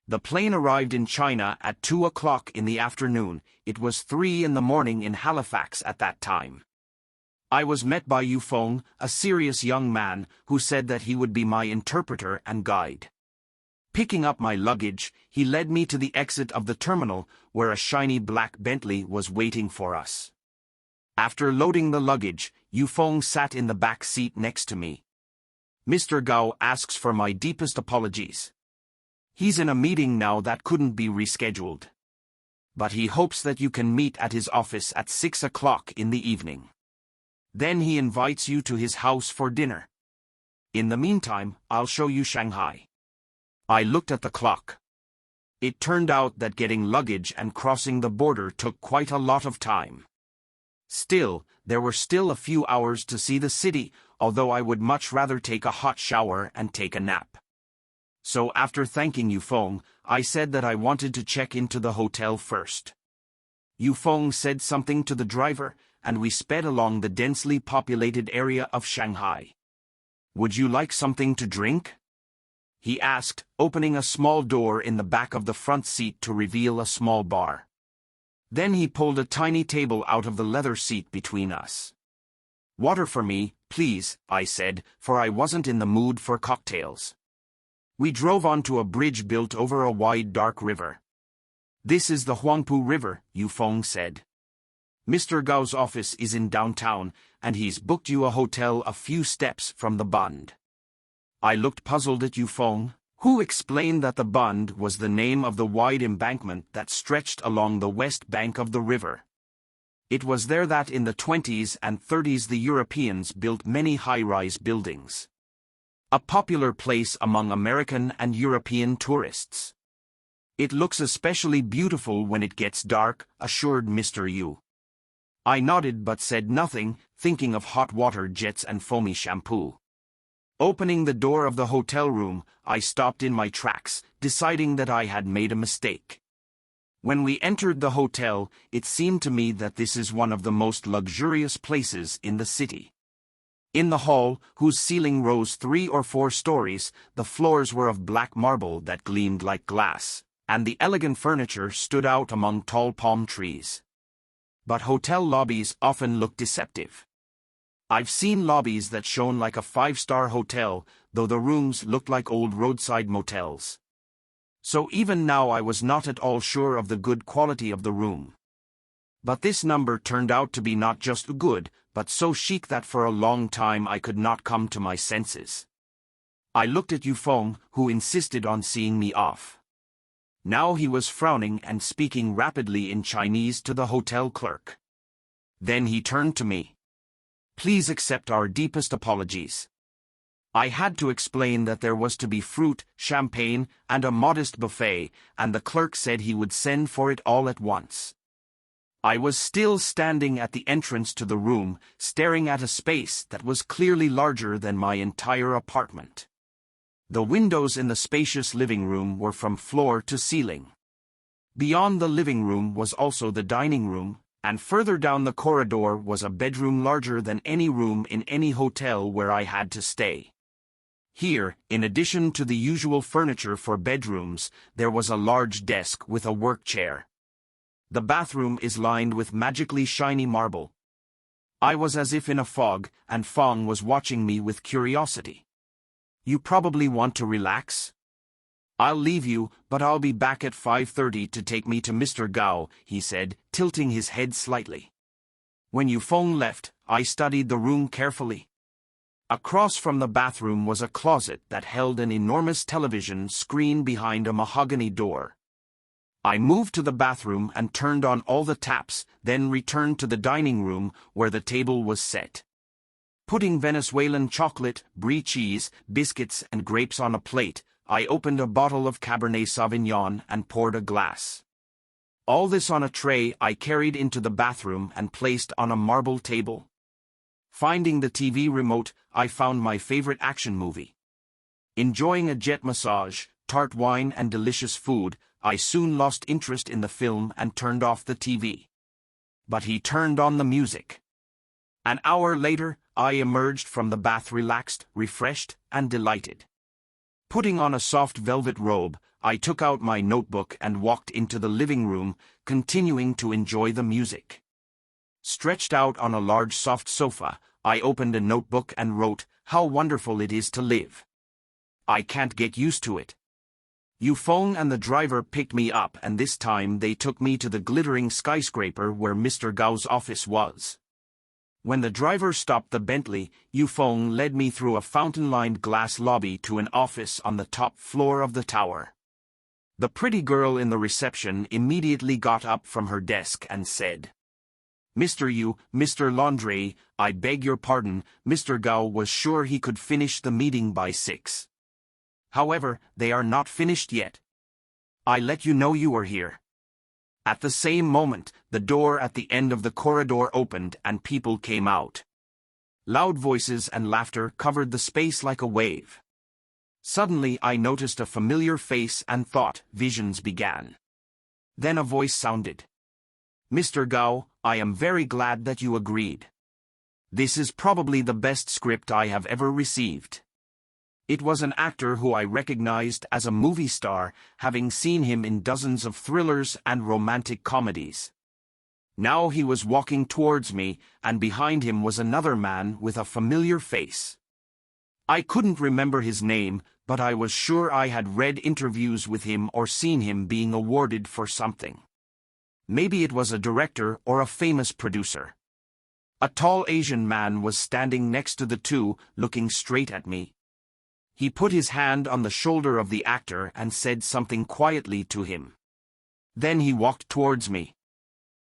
The plane arrived in China at 2 o'clock in the afternoon. It was 3 in the morning in Halifax at that time. I was met by Yufeng, a serious young man, who said that he would be my interpreter and guide. Picking up my luggage, he led me to the exit of the terminal, where a shiny black Bentley was waiting for us. After loading the luggage, Yufeng sat in the back seat next to me. Mr. Gao asks for my deepest apologies. He's in a meeting now that couldn't be rescheduled. But he hopes that you can meet at his office at 6 o'clock in the evening. Then he invites you to his house for dinner. In the meantime, I'll show you Shanghai. I looked at the clock. It turned out that getting luggage and crossing the border took quite a lot of time. Still, there were still a few hours to see the city, although I would much rather take a hot shower and take a nap. So after thanking Yufeng, I said that I wanted to check into the hotel first. Yufeng said something to the driver, and we sped along the densely populated area of Shanghai. Would you like something to drink? He asked, opening a small door in the back of the front seat to reveal a small bar. Then he pulled a tiny table out of the leather seat between us. Water for me, please, I said, for I wasn't in the mood for cocktails. We drove onto a bridge built over a wide dark river. This is the Huangpu River, Yufeng said. Mr. Gao's office is in downtown, and he's booked you a hotel a few steps from the Bund. I looked puzzled at Yufeng, who explained that the Bund was the name of the wide embankment that stretched along the west bank of the river. It was there that in the 20s and 30s the Europeans built many high-rise buildings. A popular place among American and European tourists. It looks especially beautiful when it gets dark, assured Mr. Yu. I nodded but said nothing, thinking of hot water jets and foamy shampoo. Opening the door of the hotel room, I stopped in my tracks, deciding that I had made a mistake. When we entered the hotel, it seemed to me that this is one of the most luxurious places in the city. In the hall, whose ceiling rose 3 or 4 stories, the floors were of black marble that gleamed like glass, and the elegant furniture stood out among tall palm trees. But hotel lobbies often look deceptive. I've seen lobbies that shone like a 5-star hotel, though the rooms looked like old roadside motels. So even now I was not at all sure of the good quality of the room. But this number turned out to be not just good, but so chic that for a long time I could not come to my senses. I looked at Yufeng, who insisted on seeing me off. Now he was frowning and speaking rapidly in Chinese to the hotel clerk. Then he turned to me. Please accept our deepest apologies. I had to explain that there was to be fruit, champagne, and a modest buffet, and the clerk said he would send for it all at once. I was still standing at the entrance to the room, staring at a space that was clearly larger than my entire apartment. The windows in the spacious living room were from floor to ceiling. Beyond the living room was also the dining room, and further down the corridor was a bedroom larger than any room in any hotel where I had to stay. Here, in addition to the usual furniture for bedrooms, there was a large desk with a work chair. The bathroom is lined with magically shiny marble. I was as if in a fog, and Fong was watching me with curiosity. You probably want to relax? I'll leave you, but I'll be back at 5:30 to take me to Mr. Gao, he said, tilting his head slightly. When Yufeng left, I studied the room carefully. Across from the bathroom was a closet that held an enormous television screen behind a mahogany door. I moved to the bathroom and turned on all the taps, then returned to the dining room where the table was set. Putting Venezuelan chocolate, brie cheese, biscuits and grapes on a plate, I opened a bottle of Cabernet Sauvignon and poured a glass. All this on a tray I carried into the bathroom and placed on a marble table. Finding the TV remote, I found my favorite action movie. Enjoying a jet massage, tart wine and delicious food, I soon lost interest in the film and turned off the TV. But he turned on the music. An hour later, I emerged from the bath relaxed, refreshed, and delighted. Putting on a soft velvet robe, I took out my notebook and walked into the living room, continuing to enjoy the music. Stretched out on a large soft sofa, I opened a notebook and wrote, "How wonderful it is to live. I can't get used to it." Euphone and the driver picked me up, and this time they took me to the glittering skyscraper where Mr. Gao's office was. When the driver stopped the Bentley, Euphone led me through a fountain-lined glass lobby to an office on the top floor of the tower. The pretty girl in the reception immediately got up from her desk and said, Mr. Landry, I beg your pardon, Mr. Gao was sure he could finish the meeting by 6. However, they are not finished yet. I let you know you were here." At the same moment, the door at the end of the corridor opened and people came out. Loud voices and laughter covered the space like a wave. Suddenly I noticed a familiar face and thought visions began. Then a voice sounded. "Mr. Gao, I am very glad that you agreed. This is probably the best script I have ever received." It was an actor who I recognized as a movie star, having seen him in dozens of thrillers and romantic comedies. Now he was walking towards me, and behind him was another man with a familiar face. I couldn't remember his name, but I was sure I had read interviews with him or seen him being awarded for something. Maybe it was a director or a famous producer. A tall Asian man was standing next to the two, looking straight at me. He put his hand on the shoulder of the actor and said something quietly to him. Then he walked towards me.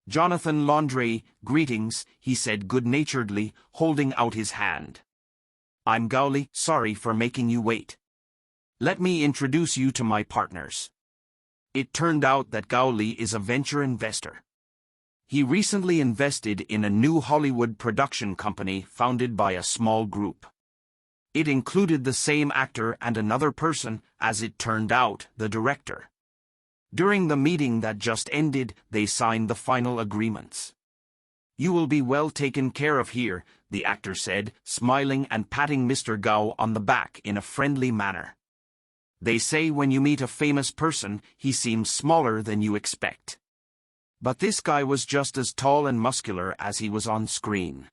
"Jonathan Landry, greetings," he said good-naturedly, holding out his hand. "I'm Gao Li, sorry for making you wait. Let me introduce you to my partners." It turned out that Gao Li is a venture investor. He recently invested in a new Hollywood production company founded by a small group. It included the same actor and another person, as it turned out, the director. During the meeting that just ended, they signed the final agreements. "You will be well taken care of here," the actor said, smiling and patting Mr. Gao on the back in a friendly manner. "They say when you meet a famous person, he seems smaller than you expect." But this guy was just as tall and muscular as he was on screen.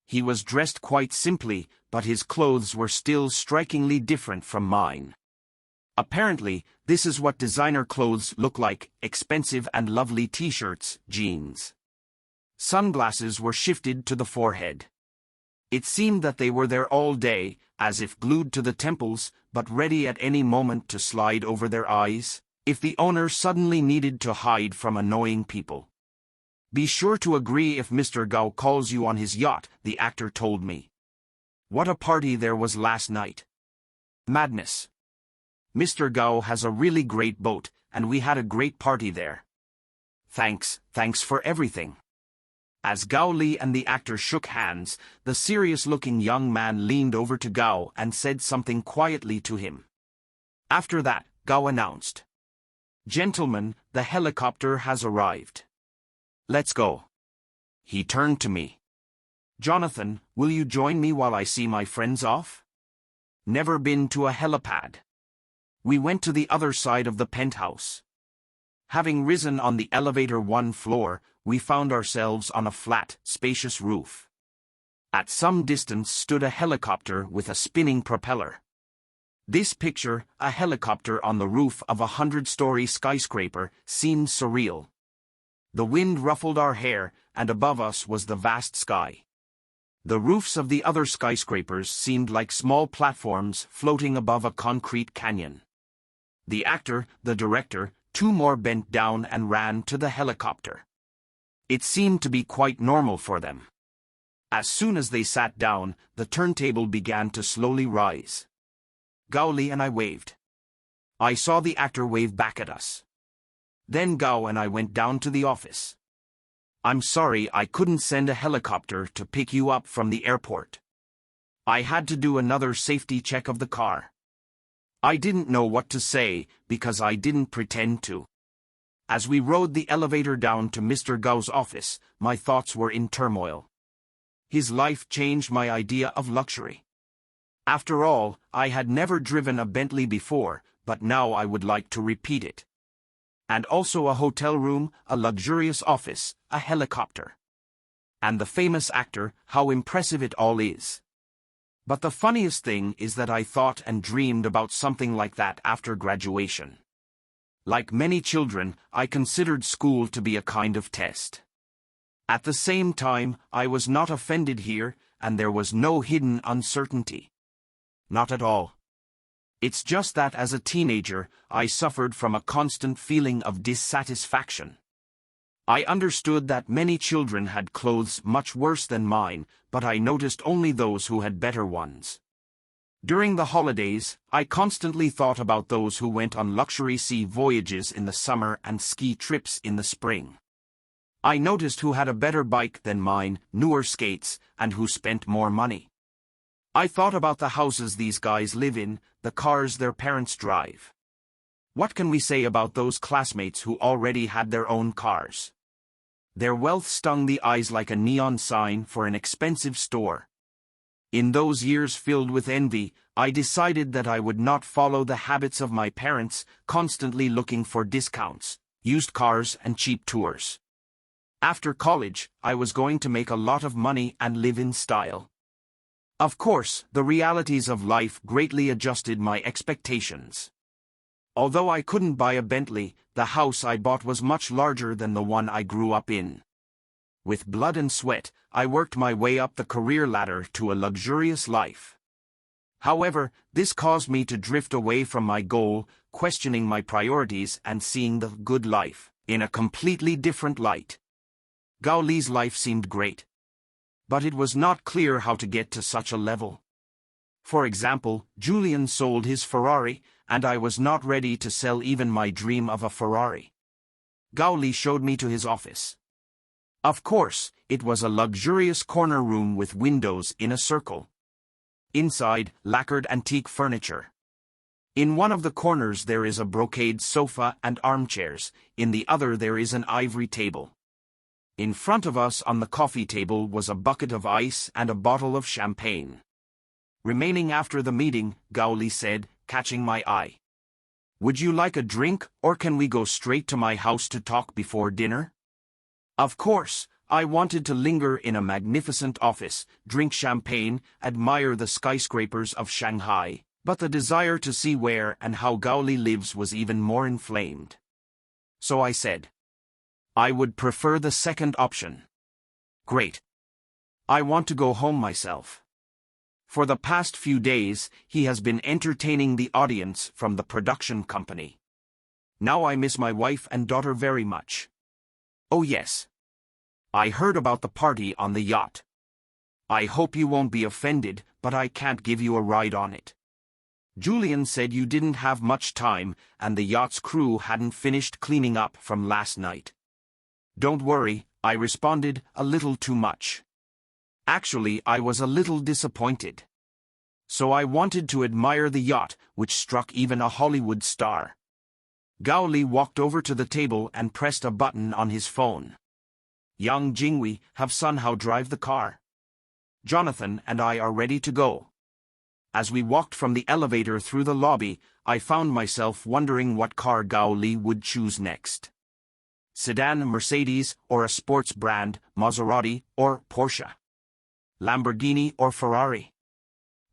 He was dressed quite simply, but his clothes were still strikingly different from mine. Apparently, this is what designer clothes look like: expensive and lovely t-shirts, jeans. Sunglasses were shifted to the forehead. It seemed that they were there all day, as if glued to the temples, but ready at any moment to slide over their eyes, if the owner suddenly needed to hide from annoying people. "Be sure to agree if Mr. Gao calls you on his yacht," the actor told me. What a party there was last night. Madness. Mr. Gao has a really great boat, and we had a great party there. Thanks for everything." As Gao Li and the actor shook hands, the serious-looking young man leaned over to Gao and said something quietly to him. After that, Gao announced, "Gentlemen, the helicopter has arrived. Let's go." He turned to me. "Jonathan, will you join me while I see my friends off?" Never been to a helipad. We went to the other side of the penthouse. Having risen on the elevator one floor, we found ourselves on a flat, spacious roof. At some distance stood a helicopter with a spinning propeller. This picture, a helicopter on the roof of a 100-story skyscraper, seemed surreal. The wind ruffled our hair, and above us was the vast sky. The roofs of the other skyscrapers seemed like small platforms floating above a concrete canyon. The actor, the director, two more bent down and ran to the helicopter. It seemed to be quite normal for them. As soon as they sat down, the turntable began to slowly rise. Gao Li and I waved. I saw the actor wave back at us. Then Gao and I went down to the office. I'm sorry I couldn't send a helicopter to pick you up from the airport. I had to do another safety check of the car. I didn't know what to say because I didn't pretend to. As we rode the elevator down to Mr. Gao's office, my thoughts were in turmoil. His life changed my idea of luxury. After all, I had never driven a Bentley before, but now I would like to repeat it. And also a hotel room, a luxurious office, a helicopter. And the famous actor, how impressive it all is. But the funniest thing is that I thought and dreamed about something like that after graduation. Like many children, I considered school to be a kind of test. At the same time, I was not offended here, and there was no hidden uncertainty. Not at all. It's just that as a teenager, I suffered from a constant feeling of dissatisfaction. I understood that many children had clothes much worse than mine, but I noticed only those who had better ones. During the holidays, I constantly thought about those who went on luxury sea voyages in the summer and ski trips in the spring. I noticed who had a better bike than mine, newer skates, and who spent more money. I thought about the houses these guys live in, the cars their parents drive. What can we say about those classmates who already had their own cars? Their wealth stung the eyes like a neon sign for an expensive store. In those years filled with envy, I decided that I would not follow the habits of my parents, constantly looking for discounts, used cars and cheap tours. After college, I was going to make a lot of money and live in style. Of course, the realities of life greatly adjusted my expectations. Although I couldn't buy a Bentley, the house I bought was much larger than the one I grew up in. With blood and sweat, I worked my way up the career ladder to a luxurious life. However, this caused me to drift away from my goal, questioning my priorities and seeing the good life in a completely different light. Gao Li's life seemed great. But it was not clear how to get to such a level. For example, Julian sold his Ferrari, and I was not ready to sell even my dream of a Ferrari. Gao Li showed me to his office. Of course, it was a luxurious corner room with windows in a circle. Inside, lacquered antique furniture. In one of the corners there is a brocade sofa and armchairs, in the other there is an ivory table. In front of us on the coffee table was a bucket of ice and a bottle of champagne. Remaining after the meeting, Gao Li said, catching my eye. Would you like a drink, or can we go straight to my house to talk before dinner? Of course, I wanted to linger in a magnificent office, drink champagne, admire the skyscrapers of Shanghai, but the desire to see where and how Gao Li lives was even more inflamed. So I said, I would prefer the second option. Great. I want to go home myself. For the past few days, he has been entertaining the audience from the production company. Now I miss my wife and daughter very much. Oh yes. I heard about the party on the yacht. I hope you won't be offended, but I can't give you a ride on it. Julian said you didn't have much time, and the yacht's crew hadn't finished cleaning up from last night. Don't worry, I responded, a little too much. Actually, I was a little disappointed. So I wanted to admire the yacht, which struck even a Hollywood star. Gao Li walked over to the table and pressed a button on his phone. Young Jingwei, have Sun Hao drive the car. Jonathan and I are ready to go. As we walked from the elevator through the lobby, I found myself wondering what car Gao Li would choose next. Sedan, Mercedes, or a sports brand, Maserati, or Porsche. Lamborghini or Ferrari.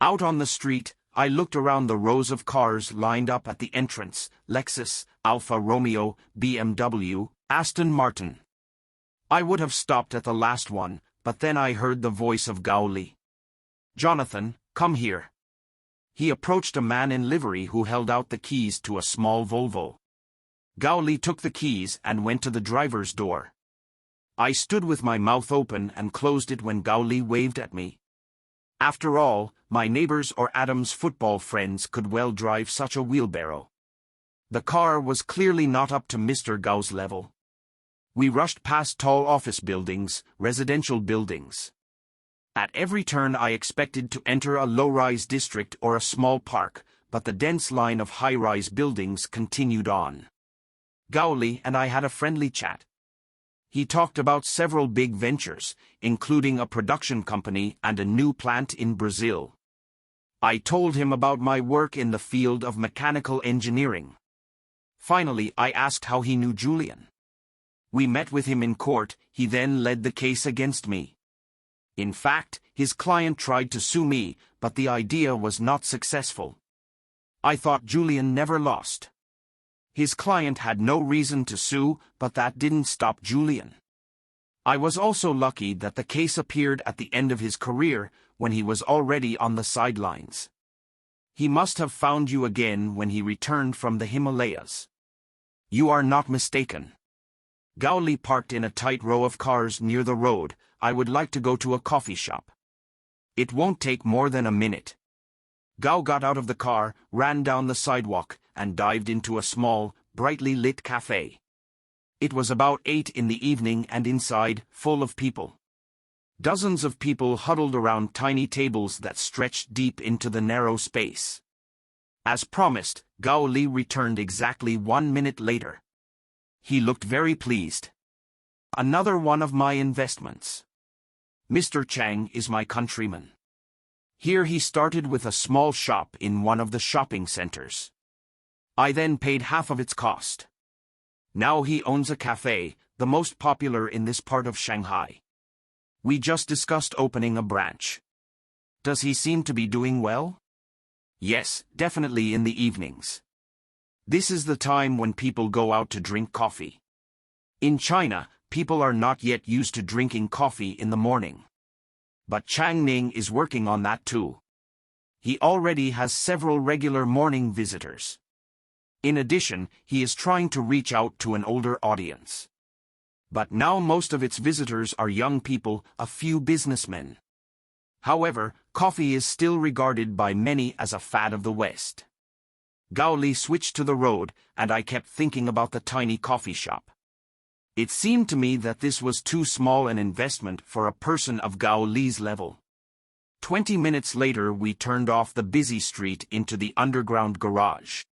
Out on the street, I looked around the rows of cars lined up at the entrance, Lexus, Alfa Romeo, BMW, Aston Martin. I would have stopped at the last one, but then I heard the voice of Gao Li. Jonathan, come here. He approached a man in livery who held out the keys to a small Volvo. Gao Li took the keys and went to the driver's door. I stood with my mouth open and closed it when Gao Li waved at me. After all, my neighbors or Adam's football friends could well drive such a wheelbarrow. The car was clearly not up to Mr. Gao's level. We rushed past tall office buildings, residential buildings. At every turn I expected to enter a low-rise district or a small park, but the dense line of high-rise buildings continued on. Gao Li and I had a friendly chat. He talked about several big ventures, including a production company and a new plant in Brazil. I told him about my work in the field of mechanical engineering. Finally, I asked how he knew Julian. We met with him in court. He then led the case against me. In fact, his client tried to sue me, but the idea was not successful. I thought Julian never lost. His client had no reason to sue, but that didn't stop Julian. I was also lucky that the case appeared at the end of his career, when he was already on the sidelines. He must have found you again when he returned from the Himalayas. You are not mistaken. Gao Li parked in a tight row of cars near the road. I would like to go to a coffee shop. It won't take more than a minute. Gao got out of the car, ran down the sidewalk, and dived into a small, brightly lit cafe. It was about 8 in the evening and inside, full of people. Dozens of people huddled around tiny tables that stretched deep into the narrow space. As promised, Gao Li returned exactly 1 minute later. He looked very pleased. Another one of my investments. Mr. Chang is my countryman. Here he started with a small shop in one of the shopping centers. I then paid half of its cost. Now he owns a cafe, the most popular in this part of Shanghai. We just discussed opening a branch. Does he seem to be doing well? Yes, definitely in the evenings. This is the time when people go out to drink coffee. In China, people are not yet used to drinking coffee in the morning. But Chang Ning is working on that too. He already has several regular morning visitors. In addition, he is trying to reach out to an older audience. But now most of its visitors are young people, a few businessmen. However, coffee is still regarded by many as a fad of the West. Gao Li switched to the road, and I kept thinking about the tiny coffee shop. It seemed to me that this was too small an investment for a person of Gao Li's level. 20 minutes later we turned off the busy street into the underground garage.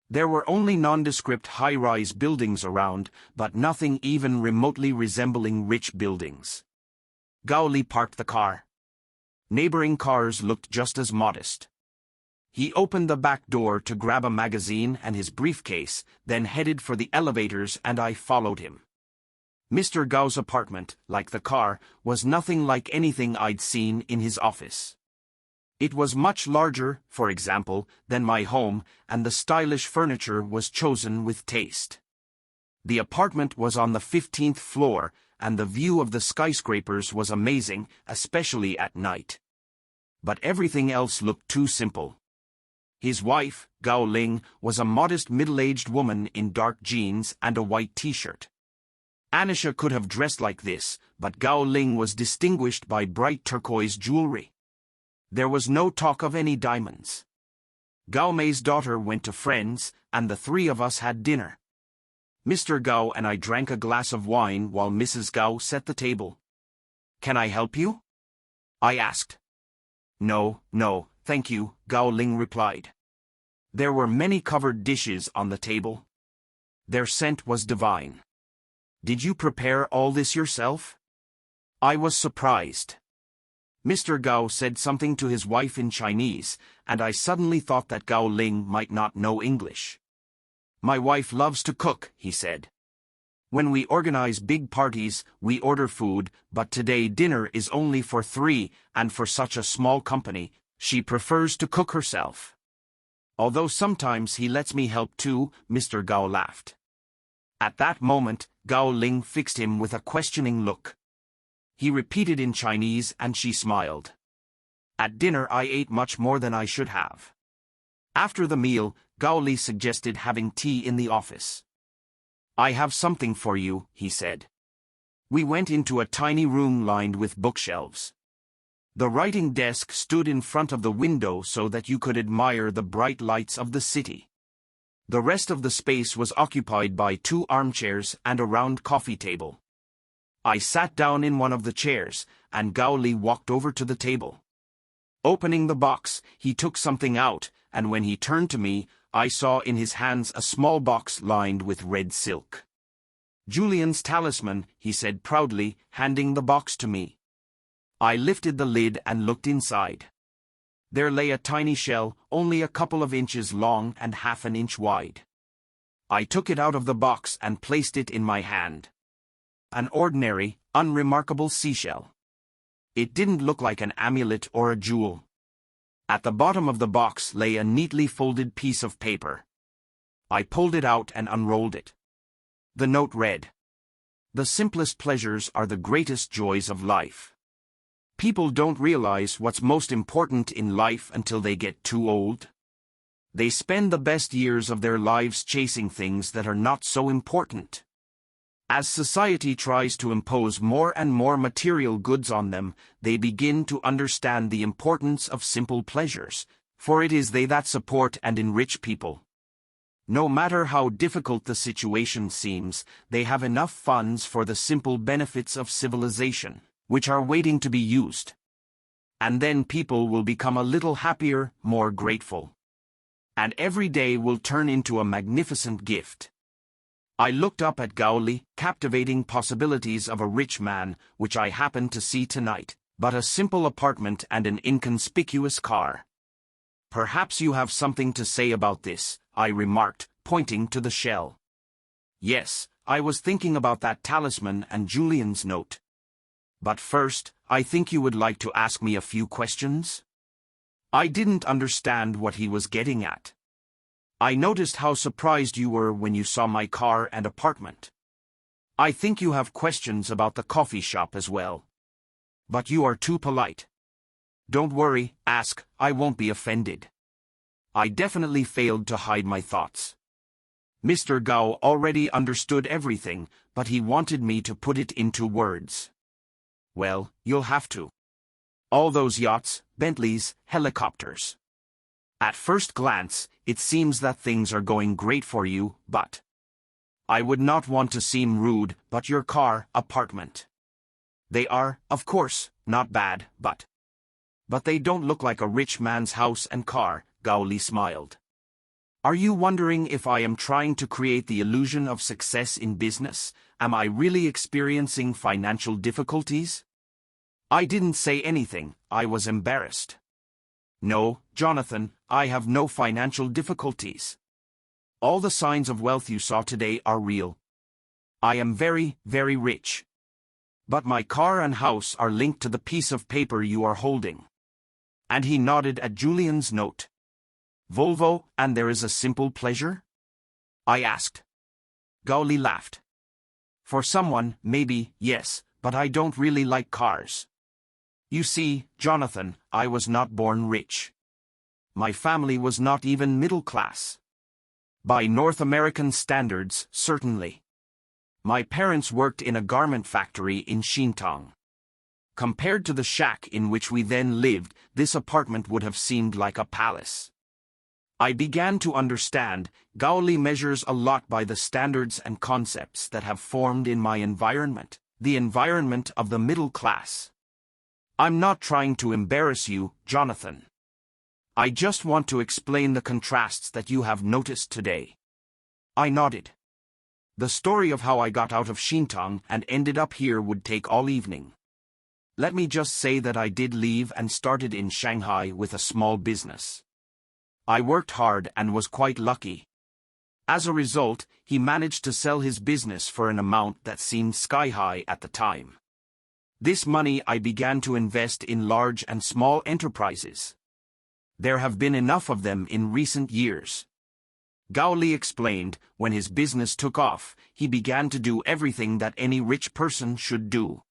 There were only nondescript high-rise buildings around, but nothing even remotely resembling rich buildings. Gao Li parked the car. Neighboring cars looked just as modest. He opened the back door to grab a magazine and his briefcase, then headed for the elevators, and I followed him. Mr. Gao's apartment, like the car, was nothing like anything I'd seen in his office. It was much larger, for example, than my home, and the stylish furniture was chosen with taste. The apartment was on the 15th floor, and the view of the skyscrapers was amazing, especially at night. But everything else looked too simple. His wife, Gao Ling, was a modest middle-aged woman in dark jeans and a white t-shirt. Anisha could have dressed like this, but Gao Ling was distinguished by bright turquoise jewelry. There was no talk of any diamonds. Gao Mei's daughter went to friends, and the three of us had dinner. Mr. Gao and I drank a glass of wine while Mrs. Gao set the table. "Can I help you?" I asked. No, thank you," Gao Ling replied. There were many covered dishes on the table. Their scent was divine. "Did you prepare all this yourself?" I was surprised. Mr. Gao said something to his wife in Chinese, and I suddenly thought that Gao Ling might not know English. "My wife loves to cook," he said. "When we organize big parties, we order food, but today dinner is only for 3, and for such a small company, she prefers to cook herself. Although sometimes he lets me help too," Mr. Gao laughed. At that moment, Gao Ling fixed him with a questioning look. He repeated in Chinese and she smiled. At dinner I ate much more than I should have. After the meal, Gao Li suggested having tea in the office. "I have something for you," he said. We went into a tiny room lined with bookshelves. The writing desk stood in front of the window so that you could admire the bright lights of the city. The rest of the space was occupied by 2 armchairs and a round coffee table. I sat down in one of the chairs, and Gowley walked over to the table. Opening the box, he took something out, and when he turned to me, I saw in his hands a small box lined with red silk. "Julian's talisman," he said proudly, handing the box to me. I lifted the lid and looked inside. There lay a tiny shell, only a couple of inches long and half an inch wide. I took it out of the box and placed it in my hand. An ordinary, unremarkable seashell. It didn't look like an amulet or a jewel. At the bottom of the box lay a neatly folded piece of paper. I pulled it out and unrolled it. The note read, "The simplest pleasures are the greatest joys of life. People don't realize what's most important in life until they get too old. They spend the best years of their lives chasing things that are not so important. As society tries to impose more and more material goods on them, they begin to understand the importance of simple pleasures, for it is they that support and enrich people. No matter how difficult the situation seems, they have enough funds for the simple benefits of civilization, which are waiting to be used. And then people will become a little happier, more grateful. And every day will turn into a magnificent gift." I looked up at Gowley, captivating possibilities of a rich man, which I happened to see tonight, but a simple apartment and an inconspicuous car. "Perhaps you have something to say about this," I remarked, pointing to the shell. "Yes, I was thinking about that talisman and Julian's note. But first, I think you would like to ask me a few questions?" I didn't understand what he was getting at. "I noticed how surprised you were when you saw my car and apartment. I think you have questions about the coffee shop as well. But you are too polite. Don't worry, ask, I won't be offended." I definitely failed to hide my thoughts. Mr. Gao already understood everything, but he wanted me to put it into words. "Well, you'll have to. All those yachts, Bentleys, helicopters. At first glance, it seems that things are going great for you, but I would not want to seem rude, but your car, apartment. They are, of course, not bad, but they don't look like a rich man's house and car," Gowley smiled. "Are you wondering if I am trying to create the illusion of success in business? Am I really experiencing financial difficulties?" I didn't say anything, I was embarrassed. "No, Jonathan, I have no financial difficulties. All the signs of wealth you saw today are real. I am very, very rich. But my car and house are linked to the piece of paper you are holding." And he nodded at Julian's note. "Volvo, and there is a simple pleasure?" I asked. Gowley laughed. "For someone, maybe, yes, but I don't really like cars. You see, Jonathan, I was not born rich. My family was not even middle class. By North American standards, certainly. My parents worked in a garment factory in Xintang. Compared to the shack in which we then lived, this apartment would have seemed like a palace." I began to understand. Gowley measures a lot by the standards and concepts that have formed in my environment, the environment of the middle class. "I'm not trying to embarrass you, Jonathan. I just want to explain the contrasts that you have noticed today." I nodded. The story of how I got out of Xintang and ended up here would take all evening. Let me just say that I did leave and started in Shanghai with a small business. I worked hard and was quite lucky. As a result, he managed to sell his business for an amount that seemed sky-high at the time. This money I began to invest in large and small enterprises. There have been enough of them in recent years. Gowley explained, when his business took off, he began to do everything that any rich person should do.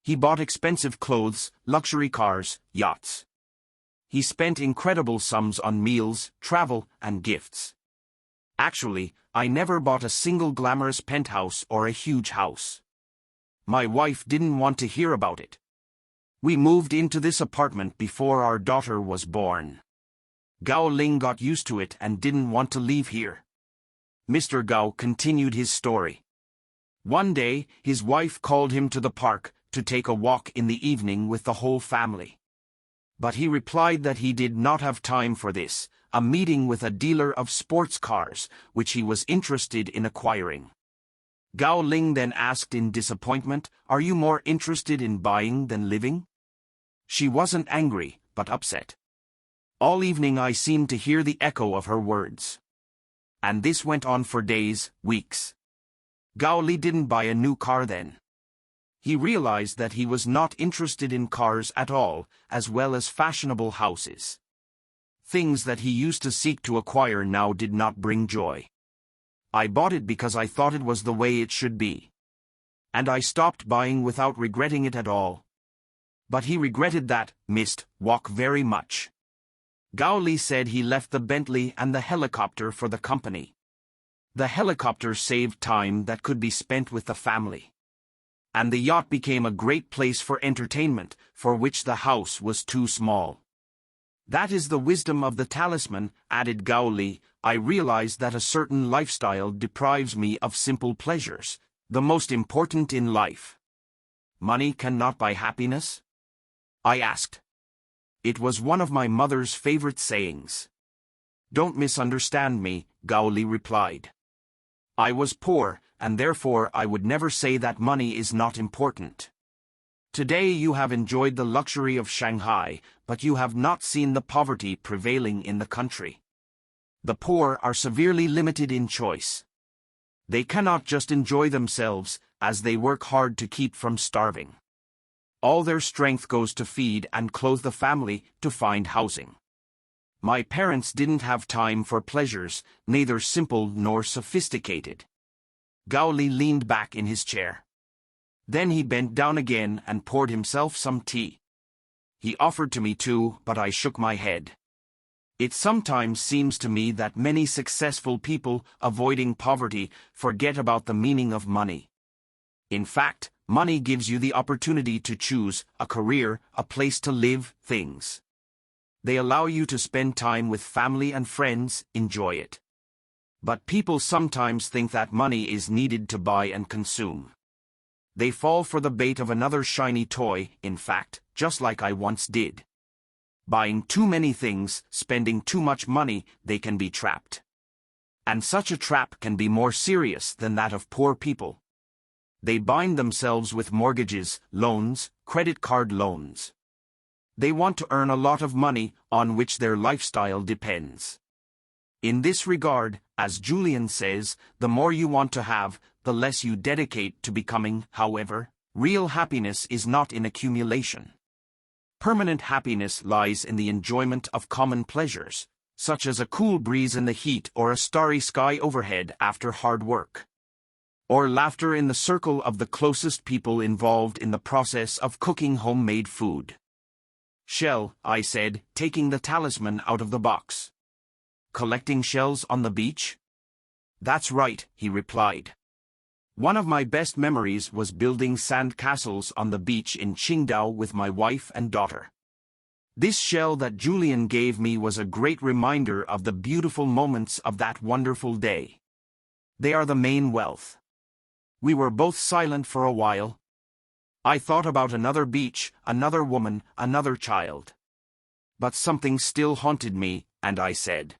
He bought expensive clothes, luxury cars, yachts. He spent incredible sums on meals, travel, and gifts. Actually, I never bought a single glamorous penthouse or a huge house. My wife didn't want to hear about it. We moved into this apartment before our daughter was born. Gao Ling got used to it and didn't want to leave here. Mr. Gao continued his story. One day, his wife called him to the park to take a walk in the evening with the whole family. But he replied that he did not have time for this, a meeting with a dealer of sports cars, which he was interested in acquiring. Gao Ling then asked in disappointment, "Are you more interested in buying than living?" She wasn't angry, but upset. All evening I seemed to hear the echo of her words. And this went on for days, weeks. Gao Li didn't buy a new car then. He realized that he was not interested in cars at all, as well as fashionable houses. Things that he used to seek to acquire now did not bring joy. I bought it because I thought it was the way it should be. And I stopped buying without regretting it at all. But he regretted that walk very much. Gao Li said he left the Bentley and the helicopter for the company. The helicopter saved time that could be spent with the family. And the yacht became a great place for entertainment, for which the house was too small. That is the wisdom of the talisman, added Gao Li. I realize that a certain lifestyle deprives me of simple pleasures, the most important in life. Money cannot buy happiness? I asked. It was one of my mother's favorite sayings. Don't misunderstand me, Gao Li replied. I was poor, and therefore I would never say that money is not important. Today you have enjoyed the luxury of Shanghai, but you have not seen the poverty prevailing in the country. The poor are severely limited in choice. They cannot just enjoy themselves, as they work hard to keep from starving. All their strength goes to feed and clothe the family, to find housing. My parents didn't have time for pleasures, neither simple nor sophisticated. Gao Li leaned back in his chair. Then he bent down again and poured himself some tea. He offered to me too, but I shook my head. It sometimes seems to me that many successful people, avoiding poverty, forget about the meaning of money. In fact, money gives you the opportunity to choose a career, a place to live, things. They allow you to spend time with family and friends, enjoy it. But people sometimes think that money is needed to buy and consume. They fall for the bait of another shiny toy, in fact, just like I once did. Buying too many things, spending too much money, they can be trapped. And such a trap can be more serious than that of poor people. They bind themselves with mortgages, loans, credit card loans. They want to earn a lot of money, on which their lifestyle depends. In this regard, as Julian says, the more you want to have, the less you dedicate to becoming. However, real happiness is not in accumulation. Permanent happiness lies in the enjoyment of common pleasures, such as a cool breeze in the heat or a starry sky overhead after hard work. Or laughter in the circle of the closest people involved in the process of cooking homemade food. Shell, I said, taking the talisman out of the box. Collecting shells on the beach? That's right, he replied. One of my best memories was building sand castles on the beach in Qingdao with my wife and daughter. This shell that Julian gave me was a great reminder of the beautiful moments of that wonderful day. They are the main wealth. We were both silent for a while. I thought about another beach, another woman, another child. But something still haunted me, and I said,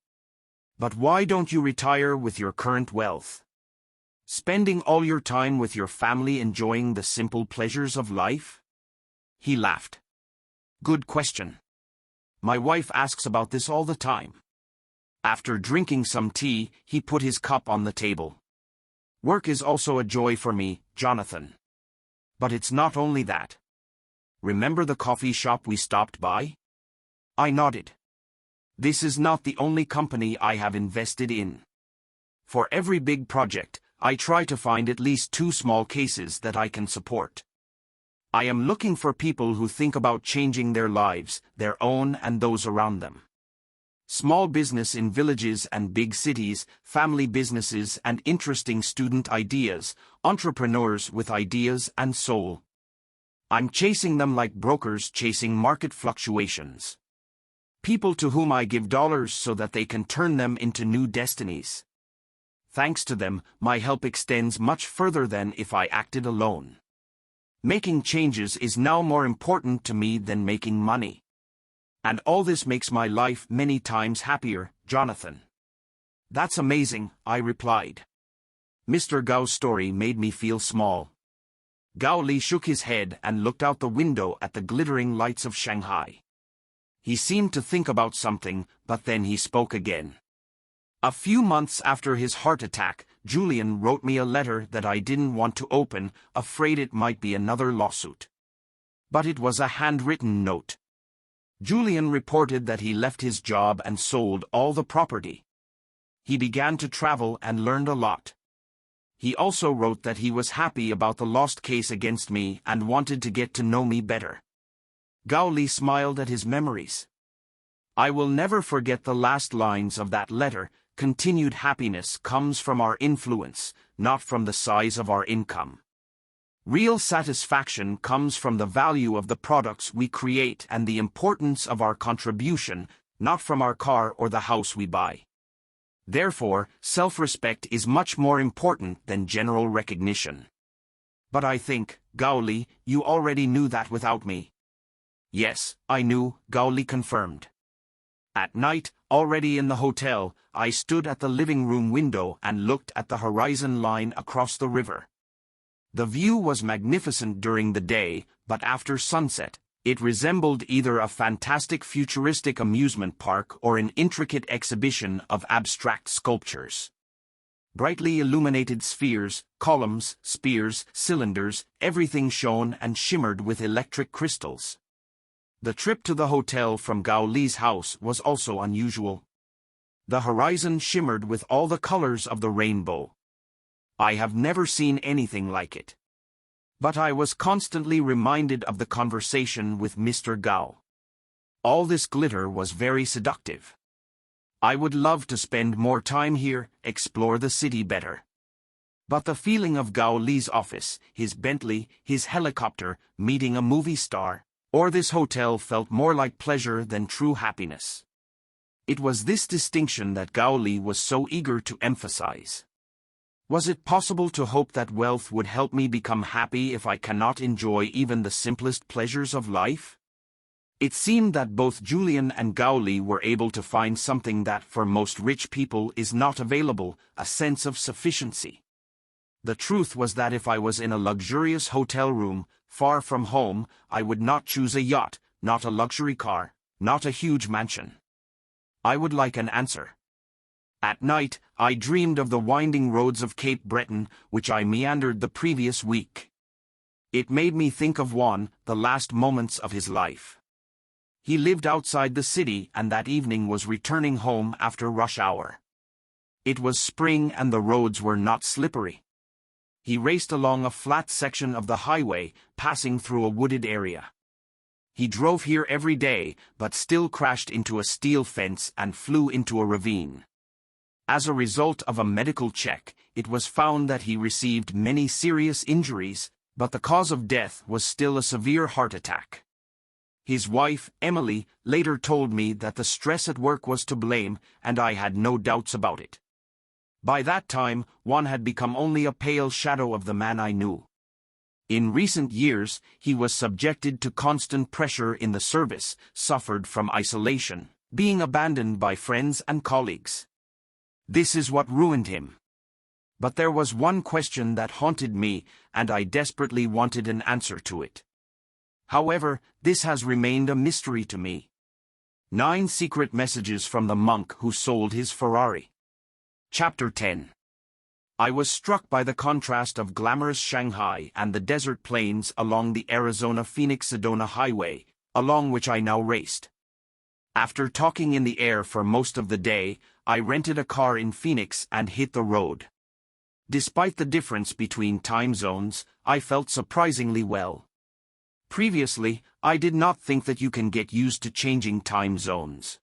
"But why don't you retire with your current wealth? Spending all your time with your family enjoying the simple pleasures of life?" He laughed. Good question. My wife asks about this all the time. After drinking some tea, he put his cup on the table. Work is also a joy for me, Jonathan. But it's not only that. Remember the coffee shop we stopped by? I nodded. This is not the only company I have invested in. For every big project, I try to find at least 2 small cases that I can support. I am looking for people who think about changing their lives, their own and those around them. Small business in villages and big cities, family businesses and interesting student ideas, entrepreneurs with ideas and soul. I'm chasing them like brokers chasing market fluctuations. People to whom I give dollars so that they can turn them into new destinies. Thanks to them, my help extends much further than if I acted alone. Making changes is now more important to me than making money. And all this makes my life many times happier, Jonathan. That's amazing, I replied. Mr. Gao's story made me feel small. Gao Li shook his head and looked out the window at the glittering lights of Shanghai. He seemed to think about something, but then he spoke again. A few months after his heart attack, Julian wrote me a letter that I didn't want to open, afraid it might be another lawsuit. But it was a handwritten note. Julian reported that he left his job and sold all the property. He began to travel and learned a lot. He also wrote that he was happy about the lost case against me and wanted to get to know me better. Gao Li smiled at his memories. I will never forget the last lines of that letter. Continued happiness comes from our influence, not from the size of our income. Real satisfaction comes from the value of the products we create and the importance of our contribution, not from our car or the house we buy. Therefore, self-respect is much more important than general recognition. But I think, Gao Li, you already knew that without me. Yes, I knew, Gao Li confirmed. At night, already in the hotel, I stood at the living room window and looked at the horizon line across the river. The view was magnificent during the day, but after sunset, it resembled either a fantastic futuristic amusement park or an intricate exhibition of abstract sculptures. Brightly illuminated spheres, columns, spears, cylinders, everything shone and shimmered with electric crystals. The trip to the hotel from Gao Li's house was also unusual. The horizon shimmered with all the colors of the rainbow. I have never seen anything like it. But I was constantly reminded of the conversation with Mr. Gao. All this glitter was very seductive. I would love to spend more time here, explore the city better. But the feeling of Gao Li's office, his Bentley, his helicopter, meeting a movie star, or this hotel felt more like pleasure than true happiness. It was this distinction that Gao Li was so eager to emphasize. Was it possible to hope that wealth would help me become happy if I cannot enjoy even the simplest pleasures of life? It seemed that both Julian and Gao Li were able to find something that for most rich people is not available, a sense of sufficiency. The truth was that if I was in a luxurious hotel room, far from home, I would not choose a yacht, not a luxury car, not a huge mansion. I would like an answer. At night, I dreamed of the winding roads of Cape Breton, which I meandered the previous week. It made me think of Juan, the last moments of his life. He lived outside the city and that evening was returning home after rush hour. It was spring and the roads were not slippery. He raced along a flat section of the highway, passing through a wooded area. He drove here every day, but still crashed into a steel fence and flew into a ravine. As a result of a medical check, it was found that he received many serious injuries, but the cause of death was still a severe heart attack. His wife, Emily, later told me that the stress at work was to blame, and I had no doubts about it. By that time, Juan had become only a pale shadow of the man I knew. In recent years, he was subjected to constant pressure in the service, suffered from isolation, being abandoned by friends and colleagues. This is what ruined him. But there was one question that haunted me, and I desperately wanted an answer to it. However, this has remained a mystery to me. 9 Secret Messages from the Monk Who Sold His Ferrari. Chapter 10. I was struck by the contrast of glamorous Shanghai and the desert plains along the Arizona-Phoenix-Sedona highway, along which I now raced. After talking in the air for most of the day, I rented a car in Phoenix and hit the road. Despite the difference between time zones, I felt surprisingly well. Previously, I did not think that you can get used to changing time zones.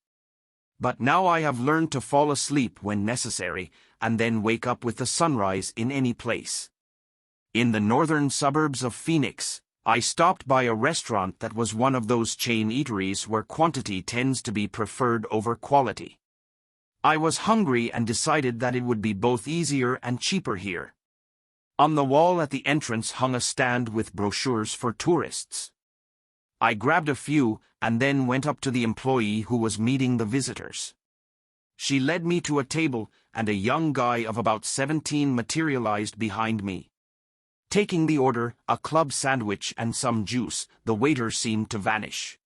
But now I have learned to fall asleep when necessary, and then wake up with the sunrise in any place. In the northern suburbs of Phoenix, I stopped by a restaurant that was one of those chain eateries where quantity tends to be preferred over quality. I was hungry and decided that it would be both easier and cheaper here. On the wall at the entrance hung a stand with brochures for tourists. I grabbed a few and then went up to the employee who was meeting the visitors. She led me to a table, and a young guy of about 17 materialized behind me. Taking the order, a club sandwich and some juice, the waiter seemed to vanish.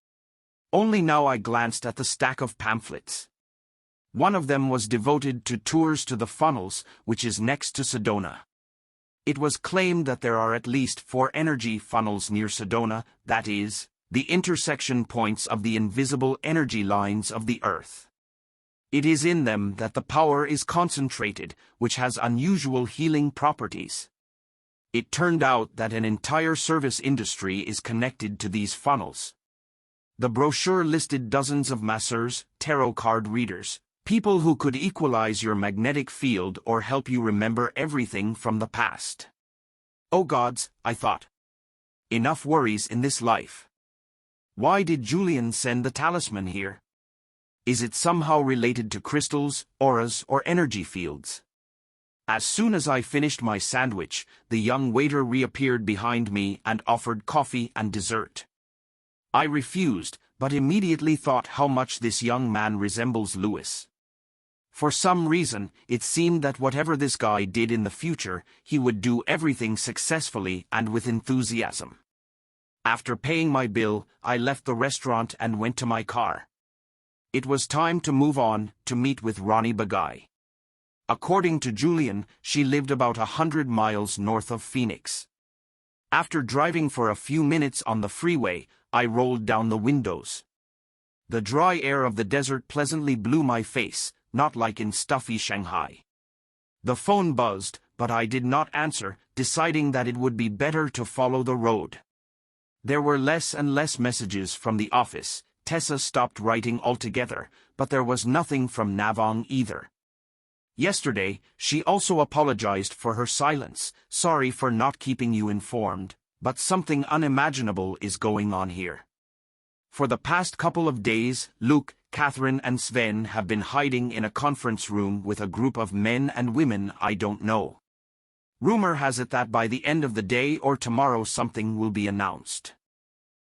Only now I glanced at the stack of pamphlets. One of them was devoted to tours to the funnels, which is next to Sedona. It was claimed that there are at least 4 energy funnels near Sedona, that is, the intersection points of the invisible energy lines of the Earth. It is in them that the power is concentrated, which has unusual healing properties. It turned out that an entire service industry is connected to these funnels. The brochure listed dozens of masseurs, tarot card readers, people who could equalize your magnetic field or help you remember everything from the past. Oh gods, I thought. Enough worries in this life. Why did Julian send the talisman here? Is it somehow related to crystals, auras, or energy fields? As soon as I finished my sandwich, the young waiter reappeared behind me and offered coffee and dessert. I refused, but immediately thought how much this young man resembles Louis. For some reason, it seemed that whatever this guy did in the future, he would do everything successfully and with enthusiasm. After paying my bill, I left the restaurant and went to my car. It was time to move on, to meet with Ronnie Bagay. According to Julian, she lived about 100 miles north of Phoenix. After driving for a few minutes on the freeway, I rolled down the windows. The dry air of the desert pleasantly blew my face, not like in stuffy Shanghai. The phone buzzed, but I did not answer, deciding that it would be better to follow the road. There were less and less messages from the office. Tessa stopped writing altogether, but there was nothing from Navong either. Yesterday, she also apologized for her silence, sorry for not keeping you informed, but something unimaginable is going on here. For the past couple of days, Luke, Catherine and Sven have been hiding in a conference room with a group of men and women I don't know. Rumor has it that by the end of the day or tomorrow something will be announced.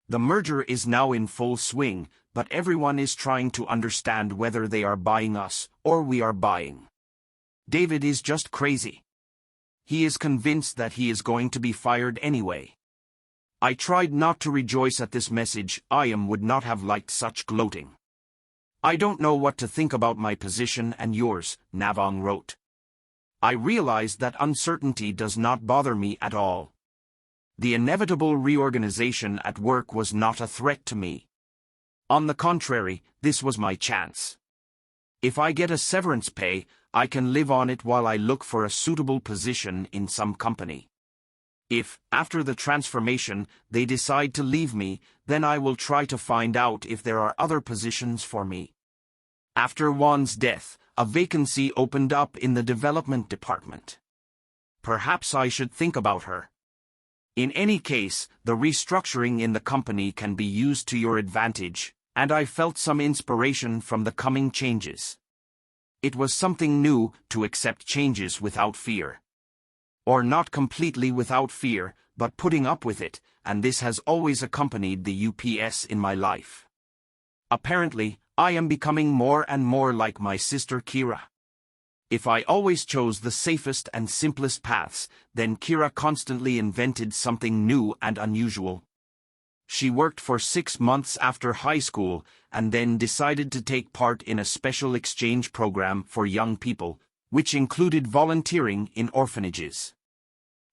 The merger is now in full swing, but everyone is trying to understand whether they are buying us or we are buying. David is just crazy. He is convinced that he is going to be fired anyway. I tried not to rejoice at this message. Iam would not have liked such gloating. I don't know what to think about my position and yours, Navong wrote. I realized that uncertainty does not bother me at all. The inevitable reorganization at work was not a threat to me. On the contrary, this was my chance. If I get a severance pay, I can live on it while I look for a suitable position in some company. If, after the transformation, they decide to leave me, then I will try to find out if there are other positions for me. After Juan's death, a vacancy opened up in the development department. Perhaps I should think about her. In any case, the restructuring in the company can be used to your advantage, and I felt some inspiration from the coming changes. It was something new to accept changes without fear. Or not completely without fear, but putting up with it, and this has always accompanied the UPS in my life. Apparently, I am becoming more and more like my sister Kira. If I always chose the safest and simplest paths, then Kira constantly invented something new and unusual. She worked for 6 months after high school and then decided to take part in a special exchange program for young people, which included volunteering in orphanages.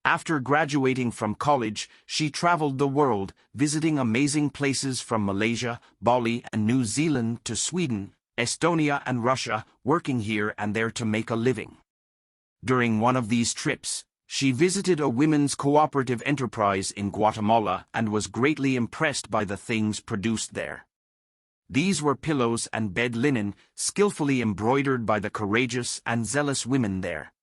After graduating from college, she traveled the world, visiting amazing places from Malaysia, Bali, and New Zealand to Sweden, Estonia, and Russia, working here and there to make a living. During one of these trips, she visited a women's cooperative enterprise in Guatemala and was greatly impressed by the things produced there. These were pillows and bed linen, skillfully embroidered by the courageous and zealous women there.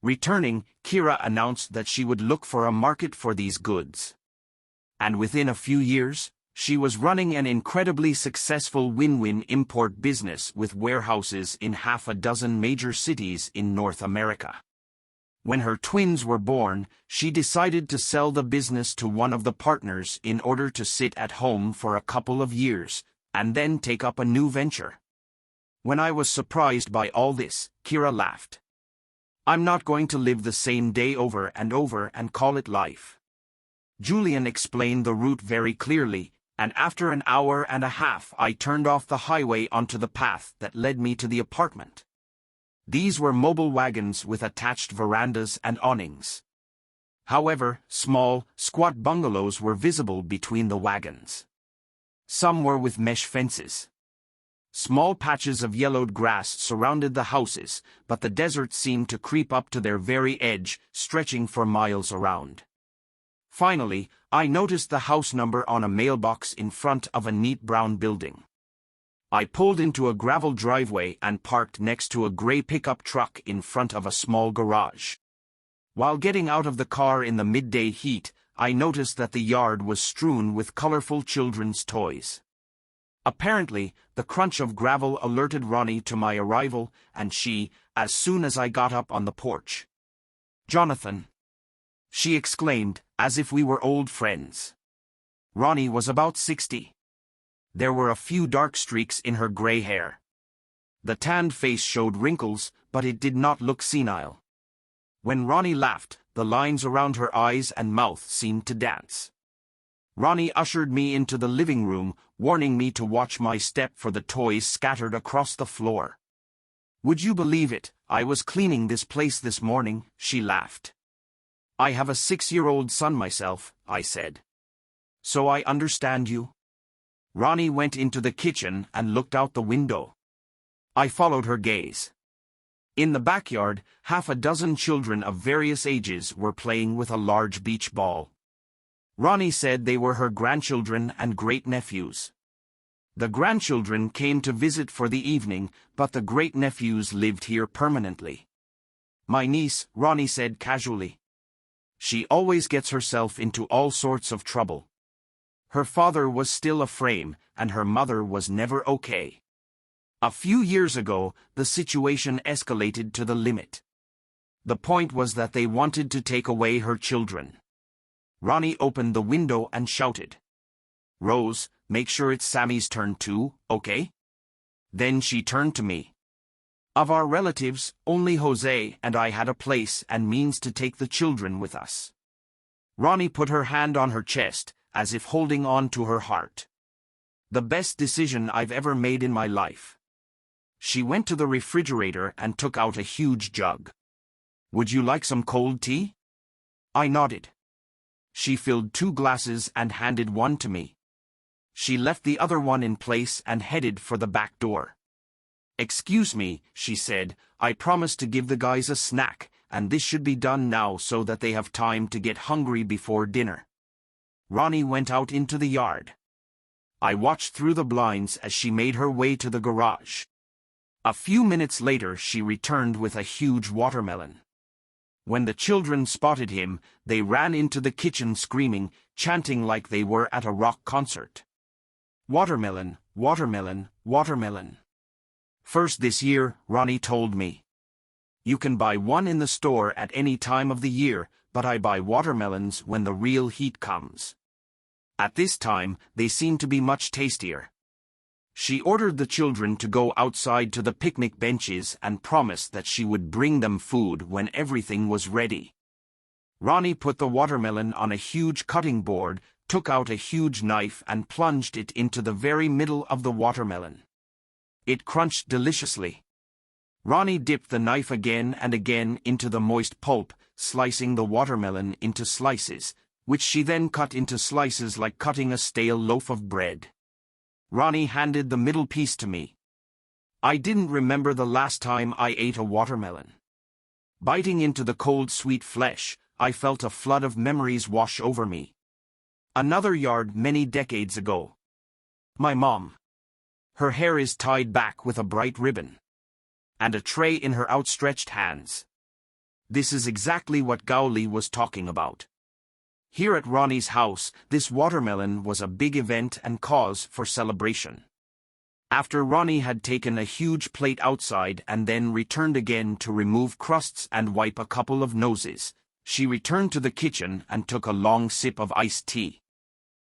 Returning, Kira announced that she would look for a market for these goods. And within a few years, She was running an incredibly successful win-win import business with warehouses in half a dozen major cities in North America. When her twins were born, she decided to sell the business to one of the partners in order to sit at home for a couple of years, and then take up a new venture. When I was surprised by all this, Kira laughed. I'm not going to live the same day over and call it life. Julian explained the route very clearly, and after an hour and a half I turned off the highway onto the path that led me to the apartment. These were mobile wagons with attached verandas and awnings. However, small, squat bungalows were visible between the wagons. Some were with mesh fences. Small patches of yellowed grass surrounded the houses, but the desert seemed to creep up to their very edge, stretching for miles around. Finally, I noticed the house number on a mailbox in front of a neat brown building. I pulled into a gravel driveway and parked next to a gray pickup truck in front of a small garage. While getting out of the car in the midday heat, I noticed that the yard was strewn with colorful children's toys. Apparently, the crunch of gravel alerted Ronnie to my arrival, and she, as soon as I got up on the porch. "Jonathan!" she exclaimed, as if we were old friends. Ronnie was about 60. There were a few dark streaks in her gray hair. The tanned face showed wrinkles, but it did not look senile. When Ronnie laughed, the lines around her eyes and mouth seemed to dance. Ronnie ushered me into the living room, warning me to watch my step for the toys scattered across the floor. "Would you believe it, I was cleaning this place this morning," she laughed. "I have a 6-year-old son myself," I said. "So I understand you." Ronnie went into the kitchen and looked out the window. I followed her gaze. In the backyard, half a dozen children of various ages were playing with a large beach ball. Ronnie said they were her grandchildren and great-nephews. The grandchildren came to visit for the evening, but the great-nephews lived here permanently. "My niece," Ronnie said casually. "She always gets herself into all sorts of trouble. Her father was still a frame, and her mother was never okay. A few years ago, the situation escalated to the limit. The point was that they wanted to take away her children." Ronnie opened the window and shouted, "Rose, make sure it's Sammy's turn too, okay?" Then she turned to me. "Of our relatives, only Jose and I had a place and means to take the children with us." Ronnie put her hand on her chest, as if holding on to her heart. "The best decision I've ever made in my life." She went to the refrigerator and took out a huge jug. "Would you like some cold tea?" I nodded. She filled 2 glasses and handed one to me. She left the other one in place and headed for the back door. "Excuse me," she said, "I promised to give the guys a snack, and this should be done now so that they have time to get hungry before dinner." Ronnie went out into the yard. I watched through the blinds as she made her way to the garage. A few minutes later she returned with a huge watermelon. When the children spotted him, they ran into the kitchen screaming, chanting like they were at a rock concert. "Watermelon, watermelon, watermelon. First this year," Ronnie told me. "You can buy one in the store at any time of the year, but I buy watermelons when the real heat comes. At this time, they seem to be much tastier." She ordered the children to go outside to the picnic benches and promised that she would bring them food when everything was ready. Ronnie put the watermelon on a huge cutting board, took out a huge knife and plunged it into the very middle of the watermelon. It crunched deliciously. Ronnie dipped the knife again and again into the moist pulp, slicing the watermelon into slices, which she then cut into slices like cutting a stale loaf of bread. Ronnie handed the middle piece to me. I didn't remember the last time I ate a watermelon. Biting into the cold sweet flesh, I felt a flood of memories wash over me. Another yard many decades ago. My mom. Her hair is tied back with a bright ribbon. And a tray in her outstretched hands. This is exactly what Gowley was talking about. Here at Ronnie's house, this watermelon was a big event and cause for celebration. After Ronnie had taken a huge plate outside and then returned again to remove crusts and wipe a couple of noses, she returned to the kitchen and took a long sip of iced tea.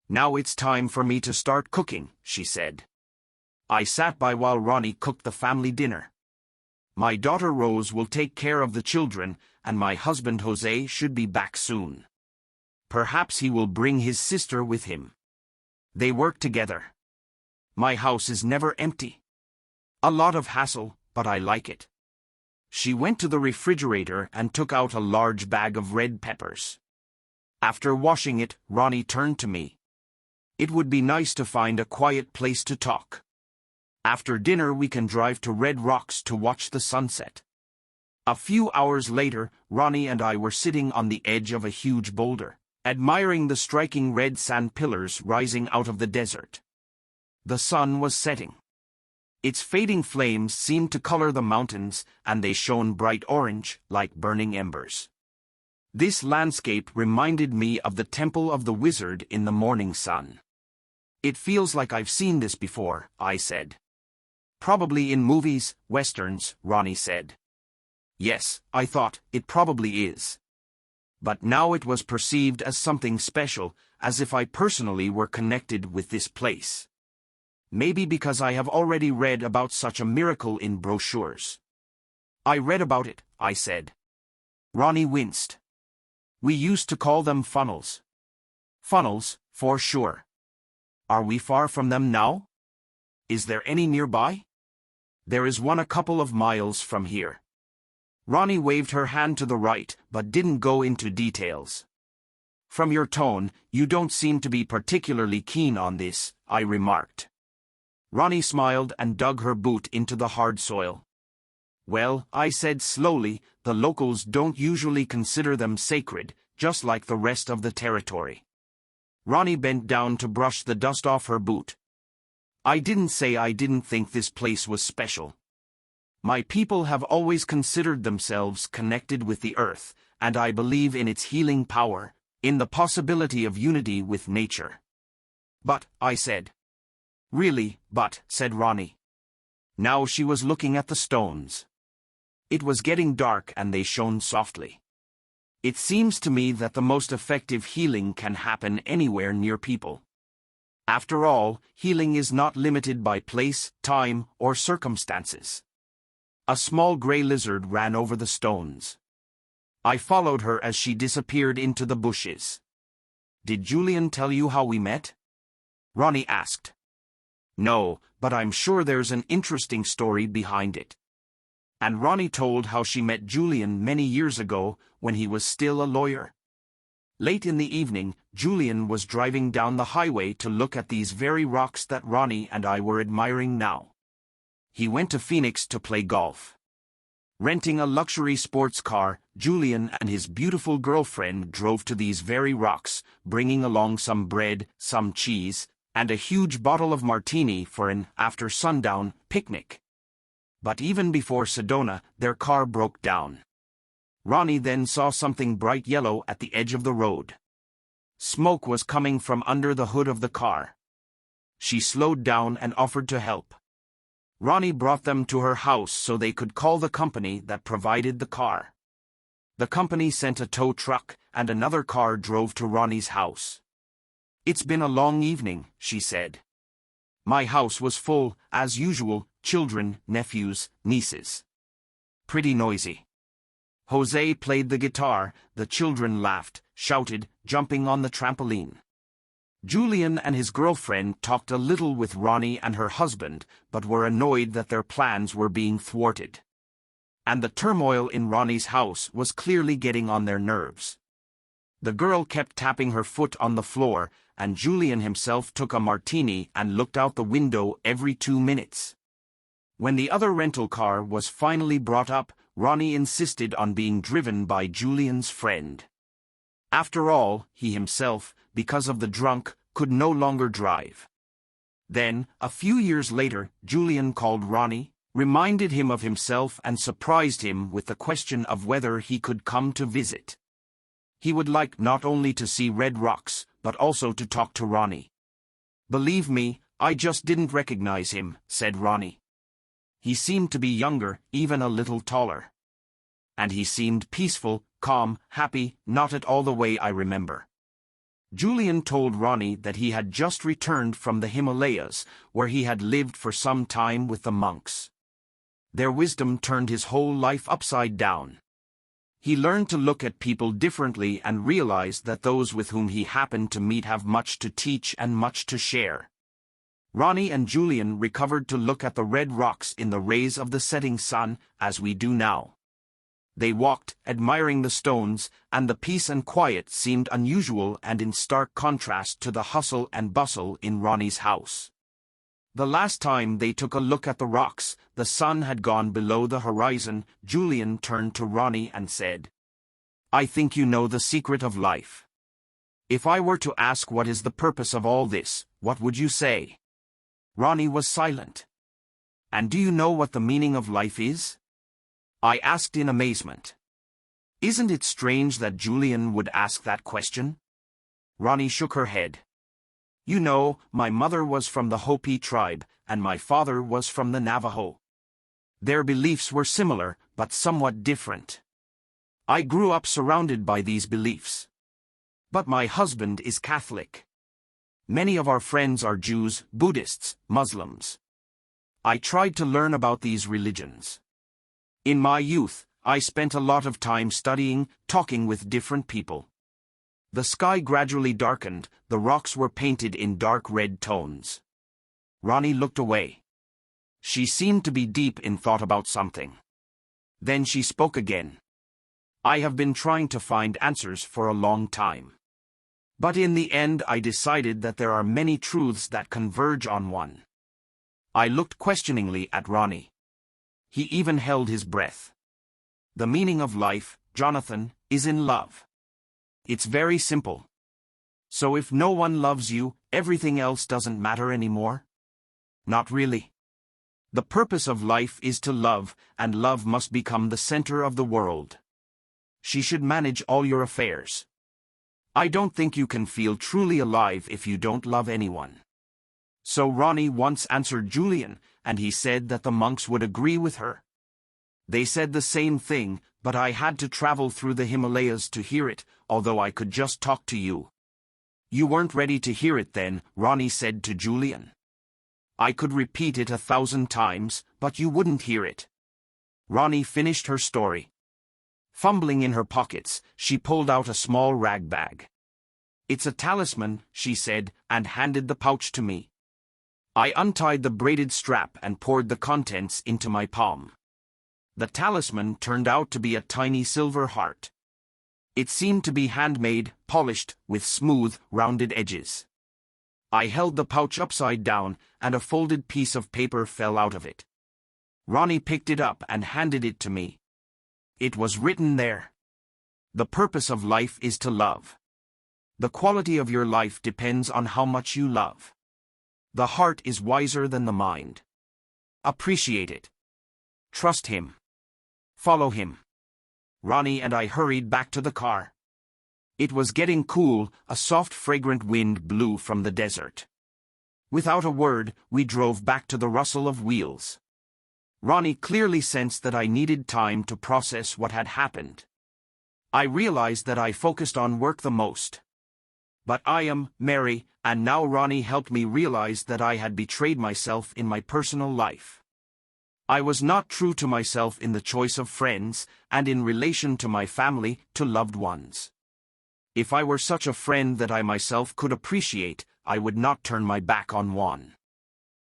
"Now it's time for me to start cooking," she said. I sat by while Ronnie cooked the family dinner. "My daughter Rose will take care of the children, and my husband Jose should be back soon. Perhaps he will bring his sister with him. They work together. My house is never empty. A lot of hassle, but I like it." She went to the refrigerator and took out a large bag of red peppers. After washing it, Ronnie turned to me. "It would be nice to find a quiet place to talk. After dinner we can drive to Red Rocks to watch the sunset." A few hours later, Ronnie and I were sitting on the edge of a huge boulder, admiring the striking red sand pillars rising out of the desert. The sun was setting. Its fading flames seemed to color the mountains, and they shone bright orange, like burning embers. This landscape reminded me of the Temple of the Wizard in the morning sun. "It feels like I've seen this before," I said. "Probably in movies, westerns," Ronnie said. Yes, I thought, it probably is. But now it was perceived as something special, as if I personally were connected with this place. Maybe because I have already read about such a miracle in brochures. "I read about it," I said. Ronnie winced. "We used to call them funnels." "Funnels, for sure. Are we far from them now? Is there any nearby?" "There is one a couple of miles from here." Ronnie waved her hand to the right, but didn't go into details. "From your tone, you don't seem to be particularly keen on this," I remarked. Ronnie smiled and dug her boot into the hard soil. "Well," I said slowly, "the locals don't usually consider them sacred, just like the rest of the territory." Ronnie bent down to brush the dust off her boot. "I didn't say I didn't think this place was special. My people have always considered themselves connected with the earth, and I believe in its healing power, in the possibility of unity with nature." "But," I said. "Really, but," said Ronnie. Now she was looking at the stones. It was getting dark and they shone softly. "It seems to me that the most effective healing can happen anywhere near people. After all, healing is not limited by place, time, or circumstances." A small gray lizard ran over the stones. I followed her as she disappeared into the bushes. "Did Julian tell you how we met?" Ronnie asked. "No, but I'm sure there's an interesting story behind it." And Ronnie told how she met Julian many years ago, when he was still a lawyer. Late in the evening, Julian was driving down the highway to look at these very rocks that Ronnie and I were admiring now. He went to Phoenix to play golf. Renting a luxury sports car, Julian and his beautiful girlfriend drove to these very rocks, bringing along some bread, some cheese, and a huge bottle of martini for an after-sundown picnic. But even before Sedona, their car broke down. Ronnie then saw something bright yellow at the edge of the road. Smoke was coming from under the hood of the car. She slowed down and offered to help. Ronnie brought them to her house so they could call the company that provided the car. The company sent a tow truck, and another car drove to Ronnie's house. "It's been a long evening," she said. "My house was full, as usual, children, nephews, nieces. Pretty noisy. Jose played the guitar, the children laughed, shouted, jumping on the trampoline. Julian and his girlfriend talked a little with Ronnie and her husband, but were annoyed that their plans were being thwarted. And the turmoil in Ronnie's house was clearly getting on their nerves. The girl kept tapping her foot on the floor, and Julian himself took a martini and looked out the window every 2 minutes. When the other rental car was finally brought up, Ronnie insisted on being driven by Julian's friend. After all, he himself, because of the drunk, could no longer drive. Then, a few years later, Julian called Ronnie, reminded him of himself and surprised him with the question of whether he could come to visit. He would like not only to see red rocks, but also to talk to Ronnie. "Believe me, I just didn't recognize him," said Ronnie. "He seemed to be younger, even a little taller. And he seemed peaceful, calm, happy, not at all the way I remember." Julian told Ronnie that he had just returned from the Himalayas, where he had lived for some time with the monks. Their wisdom turned his whole life upside down. He learned to look at people differently and realized that those with whom he happened to meet have much to teach and much to share. Ronnie and Julian recovered to look at the red rocks in the rays of the setting sun, as we do now. They walked, admiring the stones, and the peace and quiet seemed unusual and in stark contrast to the hustle and bustle in Ronnie's house. The last time they took a look at the rocks, the sun had gone below the horizon. Julian turned to Ronnie and said, "I think you know the secret of life. If I were to ask what is the purpose of all this, what would you say?" Ronnie was silent. "And do you know what the meaning of life is?" I asked in amazement. Isn't it strange that Julian would ask that question? Ronnie shook her head. "You know, my mother was from the Hopi tribe, and my father was from the Navajo. Their beliefs were similar, but somewhat different. I grew up surrounded by these beliefs. But my husband is Catholic. Many of our friends are Jews, Buddhists, Muslims. I tried to learn about these religions. In my youth, I spent a lot of time studying, talking with different people. The sky gradually darkened, the rocks were painted in dark red tones." Ronnie looked away. She seemed to be deep in thought about something. Then she spoke again. "I have been trying to find answers for a long time. But in the end I decided that there are many truths that converge on one." I looked questioningly at Ronnie. He even held his breath. "The meaning of life, Jonathan, is in love. It's very simple. So if no one loves you, everything else doesn't matter anymore?" "Not really. The purpose of life is to love, and love must become the center of the world. She should manage all your affairs. I don't think you can feel truly alive if you don't love anyone." So Ronnie once answered Julian, and he said that the monks would agree with her. They said the same thing, but I had to travel through the Himalayas to hear it, although I could just talk to you. "You weren't ready to hear it then," Ronnie said to Julian. "I could repeat it 1,000 times, but you wouldn't hear it." Ronnie finished her story. Fumbling in her pockets, she pulled out a small rag bag. "It's a talisman," she said, and handed the pouch to me. I untied the braided strap and poured the contents into my palm. The talisman turned out to be a tiny silver heart. It seemed to be handmade, polished, with smooth, rounded edges. I held the pouch upside down, and a folded piece of paper fell out of it. Ronnie picked it up and handed it to me. It was written there. "The purpose of life is to love. The quality of your life depends on how much you love. The heart is wiser than the mind. Appreciate it. Trust him. Follow him." Ronnie and I hurried back to the car. It was getting cool, a soft fragrant wind blew from the desert. Without a word, we drove back to the rustle of wheels. Ronnie clearly sensed that I needed time to process what had happened. I realized that I focused on work the most. But I am Mary, and now Ronnie helped me realize that I had betrayed myself in my personal life. I was not true to myself in the choice of friends, and in relation to my family, to loved ones. If I were such a friend that I myself could appreciate, I would not turn my back on one.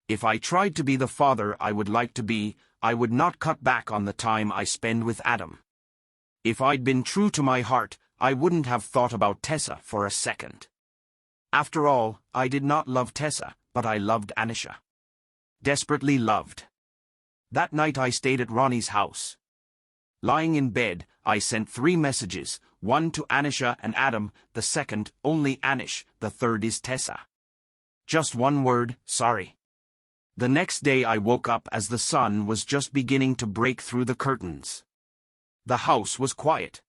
If I tried to be the father I would like to be, I would not cut back on the time I spend with Adam. If I'd been true to my heart, I wouldn't have thought about Tessa for a second. After all, I did not love Tessa, but I loved Anisha. Desperately loved. That night I stayed at Ronnie's house. Lying in bed, I sent 3 messages, one to Anisha and Adam, the second, only Anish, the third is Tessa. Just one word, sorry. The next day I woke up as the sun was just beginning to break through the curtains. The house was quiet.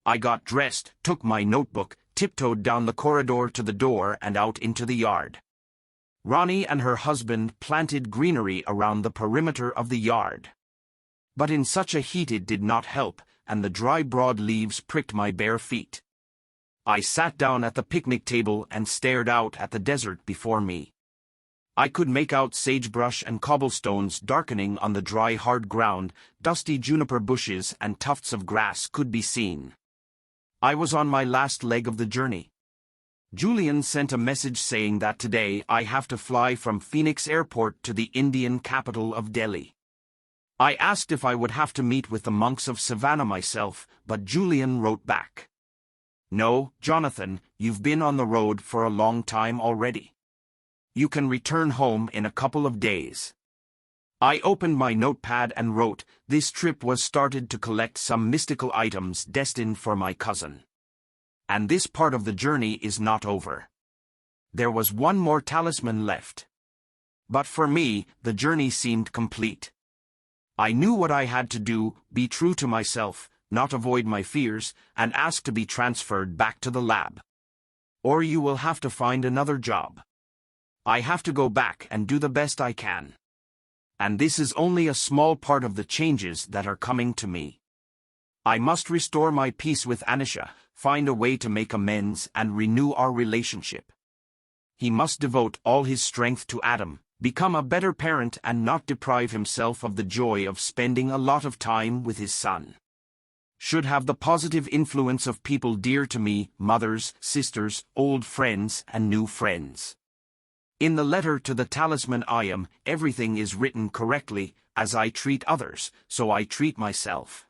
I got dressed, took my notebook, tiptoed down the corridor to the door and out into the yard. Ronnie and her husband planted greenery around the perimeter of the yard. But in such a heat it did not help, and the dry broad leaves pricked my bare feet. I sat down at the picnic table and stared out at the desert before me. I could make out sagebrush and cobblestones darkening on the dry hard ground, dusty juniper bushes and tufts of grass could be seen. I was on my last leg of the journey. Julian sent a message saying that today I have to fly from Phoenix Airport to the Indian capital of Delhi. I asked if I would have to meet with the monks of Savannah myself, but Julian wrote back, "No, Jonathan, you've been on the road for a long time already. You can return home in a couple of days." I opened my notepad and wrote, this trip was started to collect some mystical items destined for my cousin. And this part of the journey is not over. There was one more talisman left. But for me, the journey seemed complete. I knew what I had to do, be true to myself, not avoid my fears, and ask to be transferred back to the lab. Or you will have to find another job. I have to go back and do the best I can. And this is only a small part of the changes that are coming to me. I must restore my peace with Anisha, find a way to make amends and renew our relationship. He must devote all his strength to Adam, become a better parent and not deprive himself of the joy of spending a lot of time with his son. Should have the positive influence of people dear to me, mothers, sisters, old friends and new friends. In the letter to the talisman everything is written correctly, as I treat others, so I treat myself.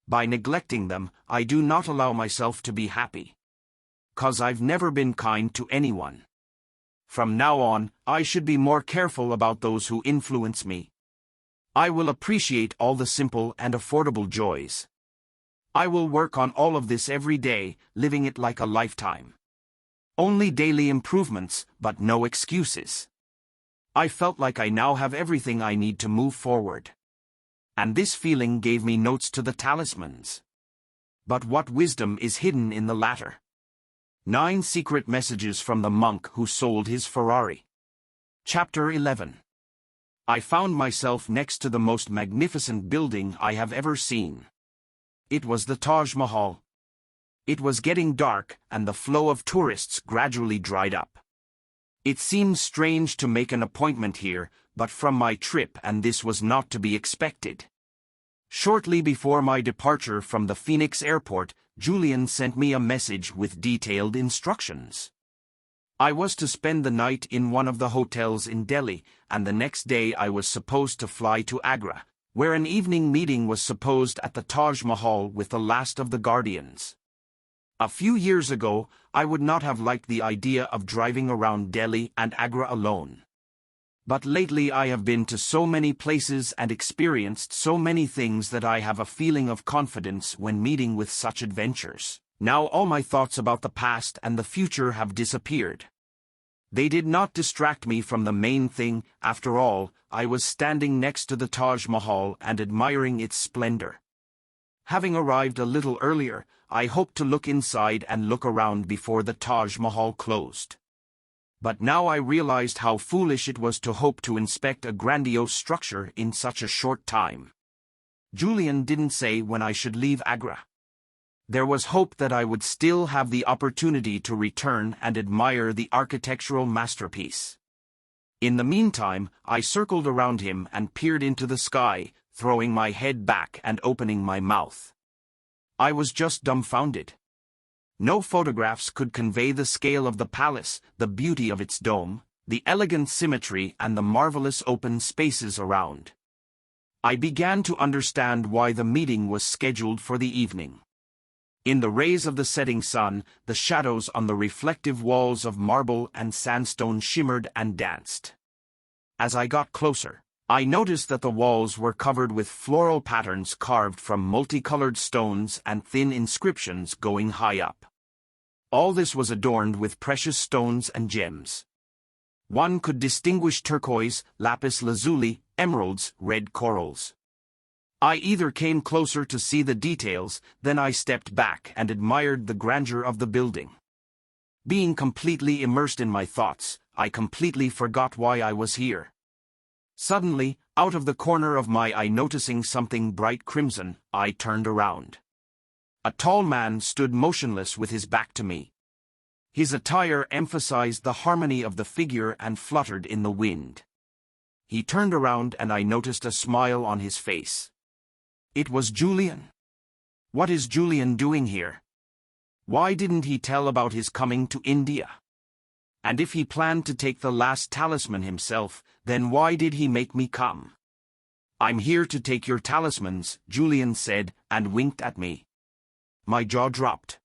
By neglecting them, I do not allow myself to be happy. 'Cause I've never been kind to anyone. From now on, I should be more careful about those who influence me. I will appreciate all the simple and affordable joys. I will work on all of this every day, living it like a lifetime. Only daily improvements, but no excuses. I felt like I now have everything I need to move forward. And this feeling gave me notes to the talismans. But what wisdom is hidden in the latter? 9 secret messages from the monk who sold his Ferrari. Chapter 11. I found myself next to the most magnificent building I have ever seen. It was the Taj Mahal. It was getting dark, and the flow of tourists gradually dried up. It seemed strange to make an appointment here, but from my trip and this was not to be expected. Shortly before my departure from the Phoenix Airport, Julian sent me a message with detailed instructions. I was to spend the night in one of the hotels in Delhi, and the next day I was supposed to fly to Agra, where an evening meeting was supposed at the Taj Mahal with the last of the Guardians. A few years ago, I would not have liked the idea of driving around Delhi and Agra alone. But lately I have been to so many places and experienced so many things that I have a feeling of confidence when meeting with such adventures. Now all my thoughts about the past and the future have disappeared. They did not distract me from the main thing. After all, I was standing next to the Taj Mahal and admiring its splendor. Having arrived a little earlier, I hoped to look inside and look around before the Taj Mahal closed. But now I realized how foolish it was to hope to inspect a grandiose structure in such a short time. Julian didn't say when I should leave Agra. There was hope that I would still have the opportunity to return and admire the architectural masterpiece. In the meantime, I circled around him and peered into the sky, throwing my head back and opening my mouth. I was just dumbfounded. No photographs could convey the scale of the palace, the beauty of its dome, the elegant symmetry and the marvelous open spaces around. I began to understand why the meeting was scheduled for the evening. In the rays of the setting sun, the shadows on the reflective walls of marble and sandstone shimmered and danced. As I got closer, I noticed that the walls were covered with floral patterns carved from multicolored stones and thin inscriptions going high up. All this was adorned with precious stones and gems. One could distinguish turquoise, lapis lazuli, emeralds, red corals. I either came closer to see the details, then I stepped back and admired the grandeur of the building. Being completely immersed in my thoughts, I completely forgot why I was here. Suddenly, out of the corner of my eye noticing something bright crimson, I turned around. A tall man stood motionless with his back to me. His attire emphasized the harmony of the figure and fluttered in the wind. He turned around and I noticed a smile on his face. It was Julian. What is Julian doing here? Why didn't he tell about his coming to India? And if he planned to take the last talisman himself, then why did he make me come? I'm here to take your talismans, Julian said, and winked at me. My jaw dropped.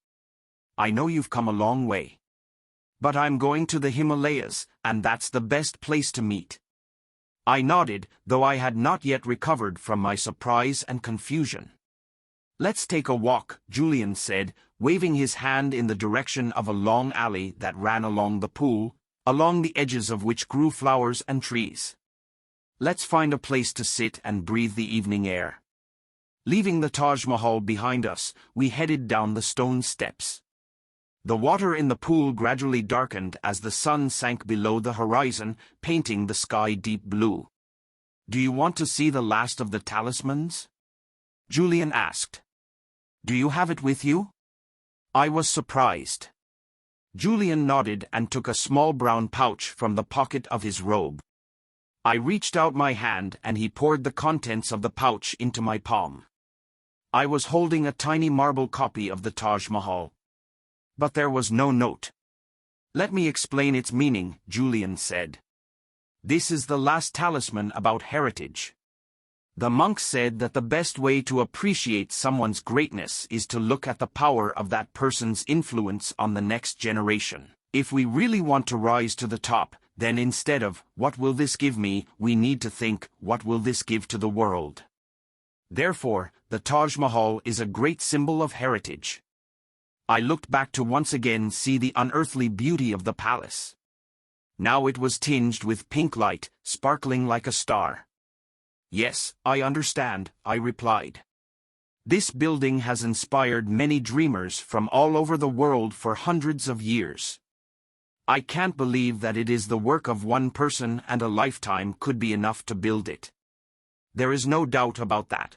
I know you've come a long way. But I'm going to the Himalayas, and that's the best place to meet. I nodded, though I had not yet recovered from my surprise and confusion. Let's take a walk, Julian said, waving his hand in the direction of a long alley that ran along the pool, along the edges of which grew flowers and trees. Let's find a place to sit and breathe the evening air. Leaving the Taj Mahal behind us, we headed down the stone steps. The water in the pool gradually darkened as the sun sank below the horizon, painting the sky deep blue. Do you want to see the last of the talismans? Julian asked. Do you have it with you? I was surprised. Julian nodded and took a small brown pouch from the pocket of his robe. I reached out my hand and he poured the contents of the pouch into my palm. I was holding a tiny marble copy of the Taj Mahal. But there was no note. Let me explain its meaning, Julian said. This is the last talisman about heritage. The monks said that the best way to appreciate someone's greatness is to look at the power of that person's influence on the next generation. If we really want to rise to the top, then instead of, what will this give me, we need to think, what will this give to the world? Therefore, the Taj Mahal is a great symbol of heritage. I looked back to once again see the unearthly beauty of the palace. Now it was tinged with pink light, sparkling like a star. Yes, I understand, I replied. This building has inspired many dreamers from all over the world for hundreds of years. I can't believe that it is the work of one person and a lifetime could be enough to build it. There is no doubt about that.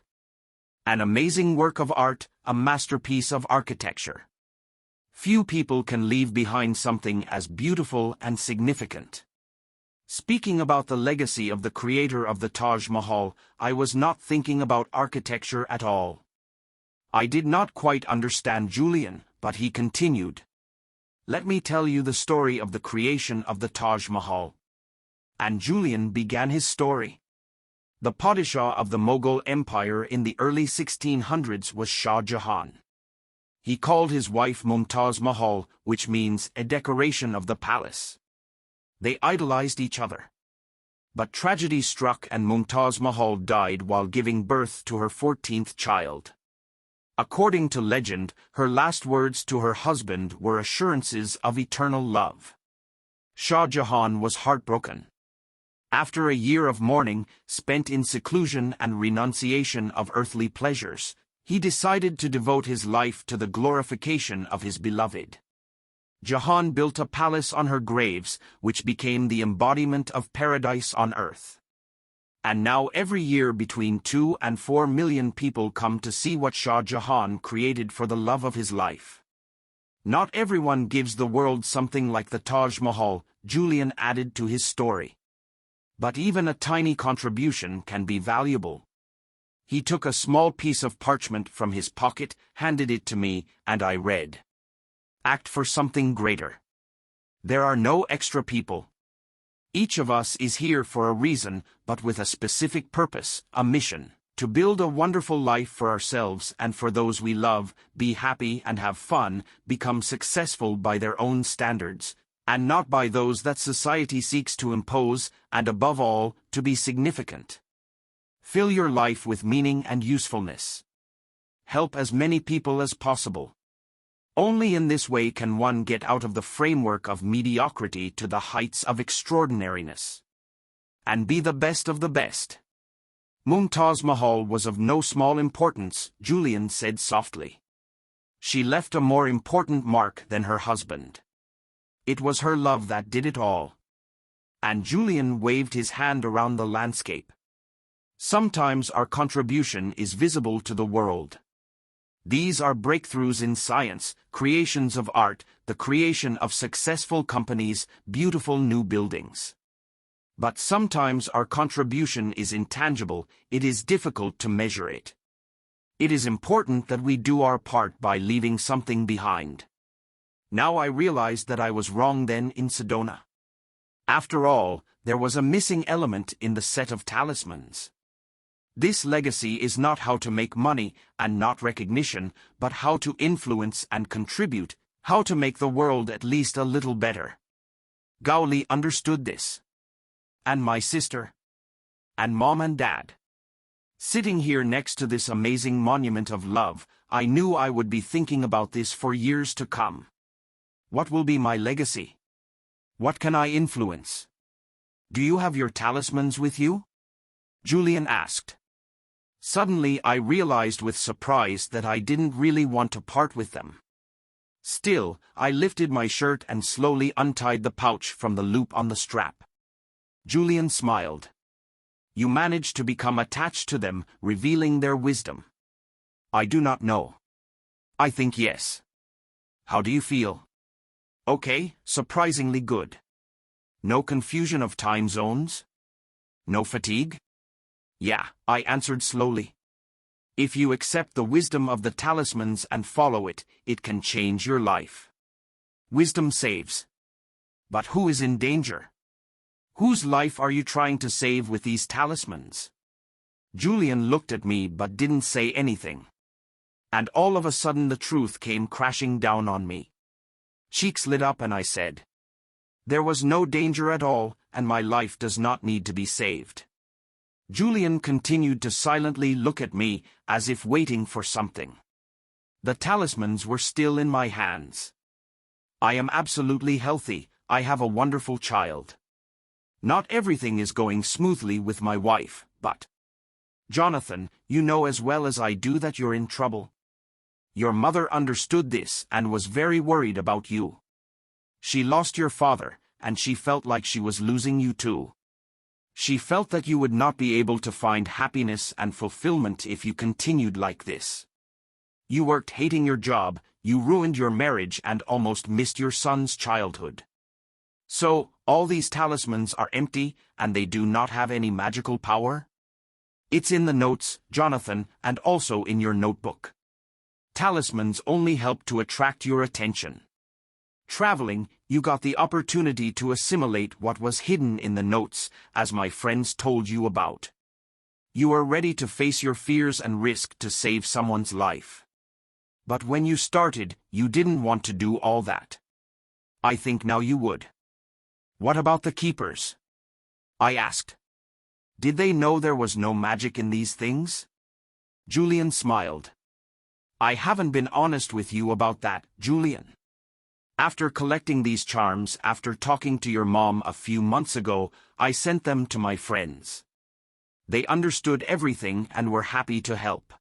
An amazing work of art, a masterpiece of architecture. Few people can leave behind something as beautiful and significant. Speaking about the legacy of the creator of the Taj Mahal, I was not thinking about architecture at all. I did not quite understand Julian, but he continued. Let me tell you the story of the creation of the Taj Mahal. And Julian began his story. The Padishah of the Mughal Empire in the early 1600s was Shah Jahan. He called his wife Mumtaz Mahal, which means a decoration of the palace. They idolized each other. But tragedy struck and Mumtaz Mahal died while giving birth to her 14th child. According to legend, her last words to her husband were assurances of eternal love. Shah Jahan was heartbroken. After a year of mourning, spent in seclusion and renunciation of earthly pleasures, he decided to devote his life to the glorification of his beloved. Jahan built a palace on her graves, which became the embodiment of paradise on earth. And now every year between 2 and 4 million people come to see what Shah Jahan created for the love of his life. Not everyone gives the world something like the Taj Mahal, Julian added to his story. But even a tiny contribution can be valuable. He took a small piece of parchment from his pocket, handed it to me, and I read. Act for something greater. There are no extra people. Each of us is here for a reason, but with a specific purpose, a mission, to build a wonderful life for ourselves and for those we love, be happy and have fun, become successful by their own standards, and not by those that society seeks to impose, and above all, to be significant. Fill your life with meaning and usefulness. Help as many people as possible. Only in this way can one get out of the framework of mediocrity to the heights of extraordinariness. And be the best of the best. Mumtaz Mahal was of no small importance, Julian said softly. She left a more important mark than her husband. It was her love that did it all. And Julian waved his hand around the landscape. Sometimes our contribution is visible to the world. These are breakthroughs in science, creations of art, the creation of successful companies, beautiful new buildings. But sometimes our contribution is intangible, it is difficult to measure it. It is important that we do our part by leaving something behind. Now I realized that I was wrong then in Sedona. After all, there was a missing element in the set of talismans. This legacy is not how to make money and not recognition, but how to influence and contribute, how to make the world at least a little better. Gauli understood this. And my sister. And Mom and Dad. Sitting here next to this amazing monument of love, I knew I would be thinking about this for years to come. What will be my legacy? What can I influence? Do you have your talismans with you? Julian asked. Suddenly I realized with surprise that I didn't really want to part with them. Still, I lifted my shirt and slowly untied the pouch from the loop on the strap. Julian smiled. You managed to become attached to them, revealing their wisdom. I do not know. I think yes. How do you feel? Okay, surprisingly good. No confusion of time zones? No fatigue? Yeah, I answered slowly. If you accept the wisdom of the talismans and follow it, it can change your life. Wisdom saves. But who is in danger? Whose life are you trying to save with these talismans? Julian looked at me but didn't say anything. And all of a sudden the truth came crashing down on me. Cheeks lit up and I said, there was no danger at all, and my life does not need to be saved. Julian continued to silently look at me, as if waiting for something. The talismans were still in my hands. I am absolutely healthy, I have a wonderful child. Not everything is going smoothly with my wife, but... Jonathan, you know as well as I do that you're in trouble. Your mother understood this and was very worried about you. She lost your father, and she felt like she was losing you too. She felt that you would not be able to find happiness and fulfillment if you continued like this. You worked hating your job, you ruined your marriage and almost missed your son's childhood. So, all these talismans are empty, and they do not have any magical power? It's in the notes, Jonathan, and also in your notebook. Talismans only help to attract your attention. Traveling, you got the opportunity to assimilate what was hidden in the notes, as my friends told you about. You are ready to face your fears and risk to save someone's life. But when you started, you didn't want to do all that. I think now you would. What about the keepers? I asked. Did they know there was no magic in these things? Julian smiled. I haven't been honest with you about that, Julian. After collecting these charms, after talking to your mom a few months ago, I sent them to my friends. They understood everything and were happy to help.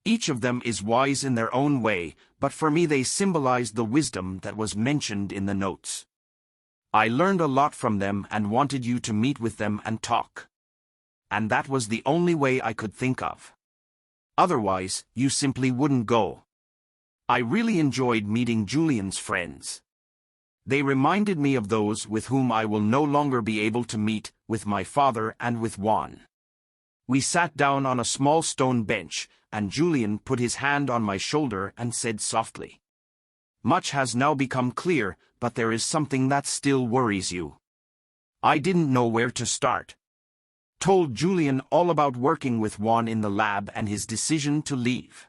Each of them is wise in their own way, but for me they symbolized the wisdom that was mentioned in the notes. I learned a lot from them and wanted you to meet with them and talk. And that was the only way I could think of. Otherwise, you simply wouldn't go. I really enjoyed meeting Julian's friends. They reminded me of those with whom I will no longer be able to meet, with my father and with Juan. We sat down on a small stone bench, and Julian put his hand on my shoulder and said softly, much has now become clear, but there is something that still worries you. I didn't know where to start. Told Julian all about working with Juan in the lab and his decision to leave.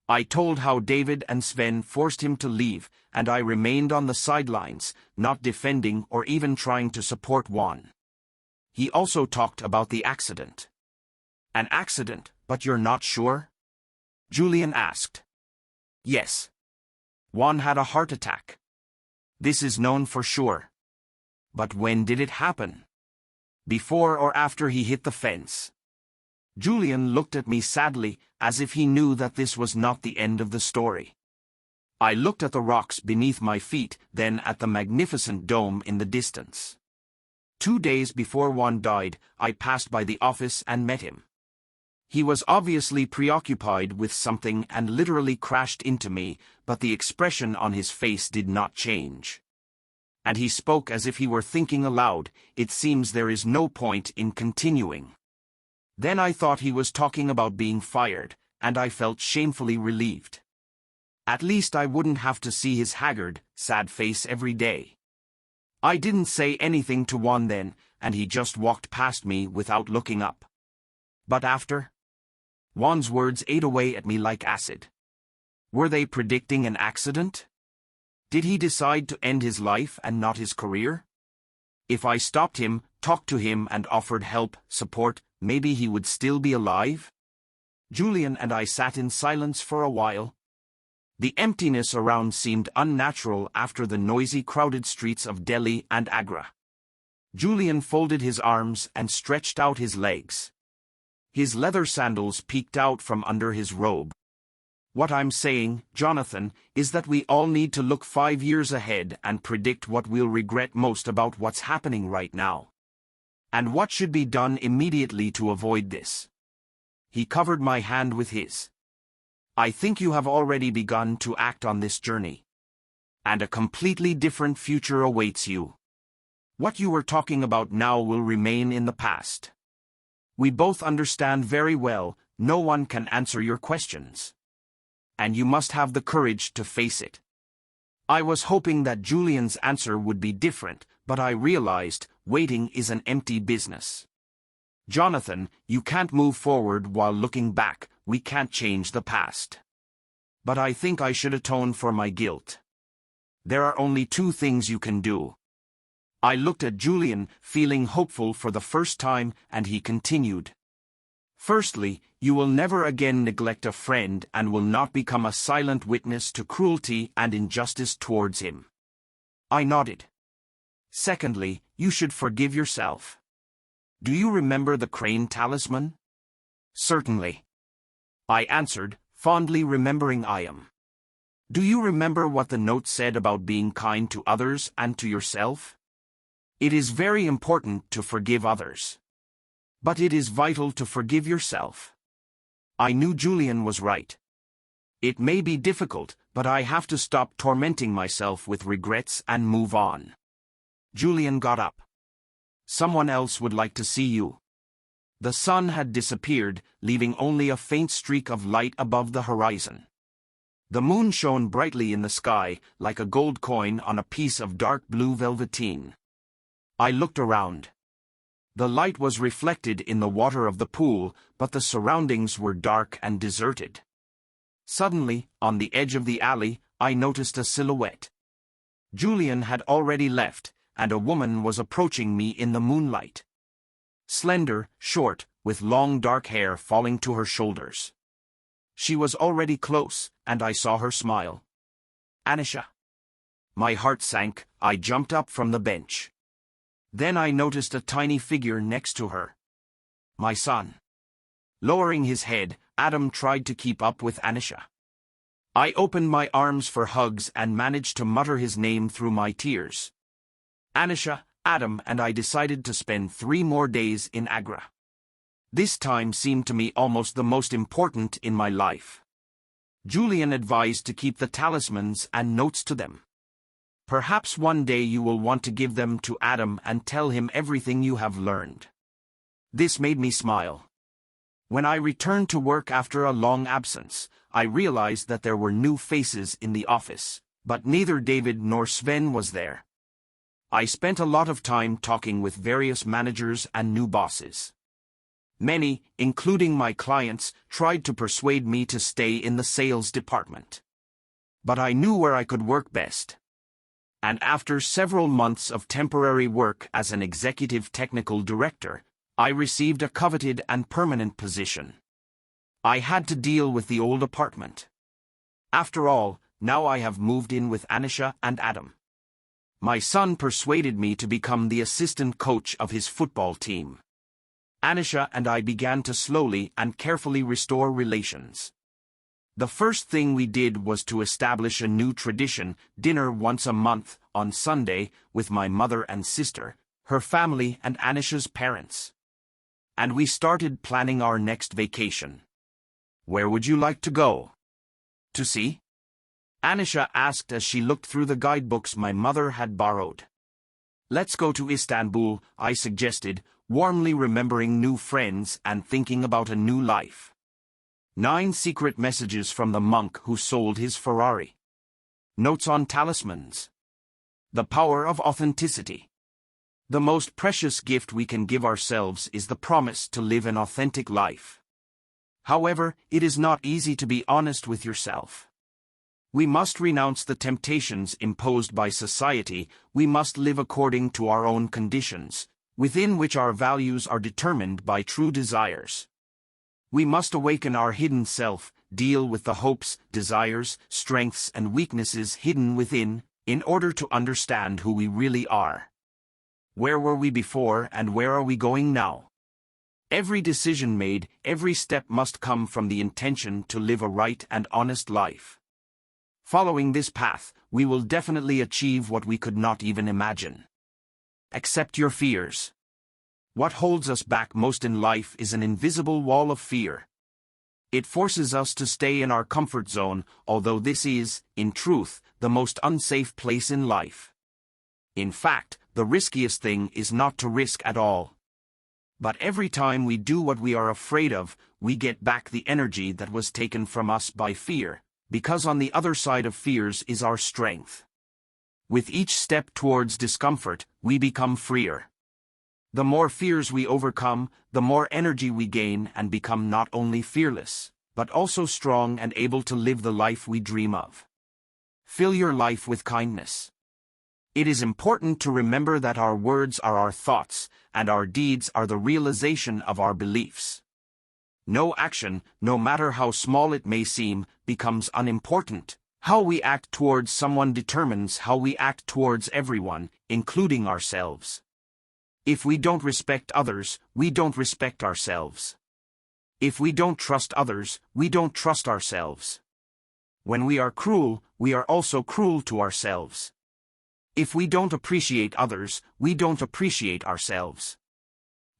I told how David and Sven forced him to leave, and I remained on the sidelines, not defending or even trying to support Juan. He also talked about the accident. An accident, but you're not sure? Julian asked. Yes. Juan had a heart attack. This is known for sure. But when did it happen? Before or after he hit the fence? Julian looked at me sadly, as if he knew that this was not the end of the story. I looked at the rocks beneath my feet, then at the magnificent dome in the distance. 2 days before Juan died, I passed by the office and met him. He was obviously preoccupied with something and literally crashed into me, but the expression on his face did not change. And he spoke as if he were thinking aloud. It seems there is no point in continuing. Then I thought he was talking about being fired, and I felt shamefully relieved. At least I wouldn't have to see his haggard, sad face every day. I didn't say anything to Juan then, and he just walked past me without looking up. But after? Juan's words ate away at me like acid. Were they predicting an accident? Did he decide to end his life and not his career? If I stopped him, talked to him and offered help, support, maybe he would still be alive? Julian and I sat in silence for a while. The emptiness around seemed unnatural after the noisy, crowded streets of Delhi and Agra. Julian folded his arms and stretched out his legs. His leather sandals peeked out from under his robe. What I'm saying, Jonathan, is that we all need to look 5 years ahead and predict what we'll regret most about what's happening right now. And what should be done immediately to avoid this. He covered my hand with his. I think you have already begun to act on this journey. And a completely different future awaits you. What you were talking about now will remain in the past. We both understand very well, no one can answer your questions. And you must have the courage to face it. I was hoping that Julian's answer would be different, but I realized waiting is an empty business. Jonathan, you can't move forward while looking back, we can't change the past. But I think I should atone for my guilt. There are only 2 things you can do. I looked at Julian, feeling hopeful for the first time, and he continued. Firstly, you will never again neglect a friend and will not become a silent witness to cruelty and injustice towards him. I nodded. Secondly, you should forgive yourself. Do you remember the crane talisman? Certainly. I answered, fondly remembering I am. Do you remember what the note said about being kind to others and to yourself? It is very important to forgive others. But it is vital to forgive yourself. I knew Julian was right. It may be difficult, but I have to stop tormenting myself with regrets and move on. Julian got up. Someone else would like to see you. The sun had disappeared, leaving only a faint streak of light above the horizon. The moon shone brightly in the sky, like a gold coin on a piece of dark blue velveteen. I looked around. The light was reflected in the water of the pool, but the surroundings were dark and deserted. Suddenly, on the edge of the alley, I noticed a silhouette. Julian had already left, and a woman was approaching me in the moonlight. Slender, short, with long dark hair falling to her shoulders. She was already close, and I saw her smile. Anisha. My heart sank, I jumped up from the bench. Then I noticed a tiny figure next to her. My son. Lowering his head, Adam tried to keep up with Anisha. I opened my arms for hugs and managed to mutter his name through my tears. Anisha, Adam and I decided to spend 3 more days in Agra. This time seemed to me almost the most important in my life. Julian advised to keep the talismans and notes to them. Perhaps one day you will want to give them to Adam and tell him everything you have learned. This made me smile. When I returned to work after a long absence, I realized that there were new faces in the office, but neither David nor Sven was there. I spent a lot of time talking with various managers and new bosses. Many, including my clients, tried to persuade me to stay in the sales department. But I knew where I could work best. And after several months of temporary work as an executive technical director, I received a coveted and permanent position. I had to deal with the old apartment. After all, now I have moved in with Anisha and Adam. My son persuaded me to become the assistant coach of his football team. Anisha and I began to slowly and carefully restore relations. The first thing we did was to establish a new tradition, dinner once a month, on Sunday, with my mother and sister, her family and Anisha's parents. And we started planning our next vacation. Where would you like to go? To see? Anisha asked as she looked through the guidebooks my mother had borrowed. Let's go to Istanbul, I suggested, warmly remembering new friends and thinking about a new life. 9 secret messages from the monk who sold his Ferrari. Notes on talismans. The power of authenticity. The most precious gift we can give ourselves is the promise to live an authentic life. However, it is not easy to be honest with yourself. We must renounce the temptations imposed by society. We must live according to our own conditions, within which our values are determined by true desires. We must awaken our hidden self, deal with the hopes, desires, strengths and weaknesses hidden within, in order to understand who we really are. Where were we before and where are we going now? Every decision made, every step must come from the intention to live a right and honest life. Following this path, we will definitely achieve what we could not even imagine. Accept your fears. What holds us back most in life is an invisible wall of fear. It forces us to stay in our comfort zone, although this is, in truth, the most unsafe place in life. In fact, the riskiest thing is not to risk at all. But every time we do what we are afraid of, we get back the energy that was taken from us by fear, because on the other side of fears is our strength. With each step towards discomfort, we become freer. The more fears we overcome, the more energy we gain and become not only fearless, but also strong and able to live the life we dream of. Fill your life with kindness. It is important to remember that our words are our thoughts, and our deeds are the realization of our beliefs. No action, no matter how small it may seem, becomes unimportant. How we act towards someone determines how we act towards everyone, including ourselves. If we don't respect others, we don't respect ourselves. If we don't trust others, we don't trust ourselves. When we are cruel, we are also cruel to ourselves. If we don't appreciate others, we don't appreciate ourselves.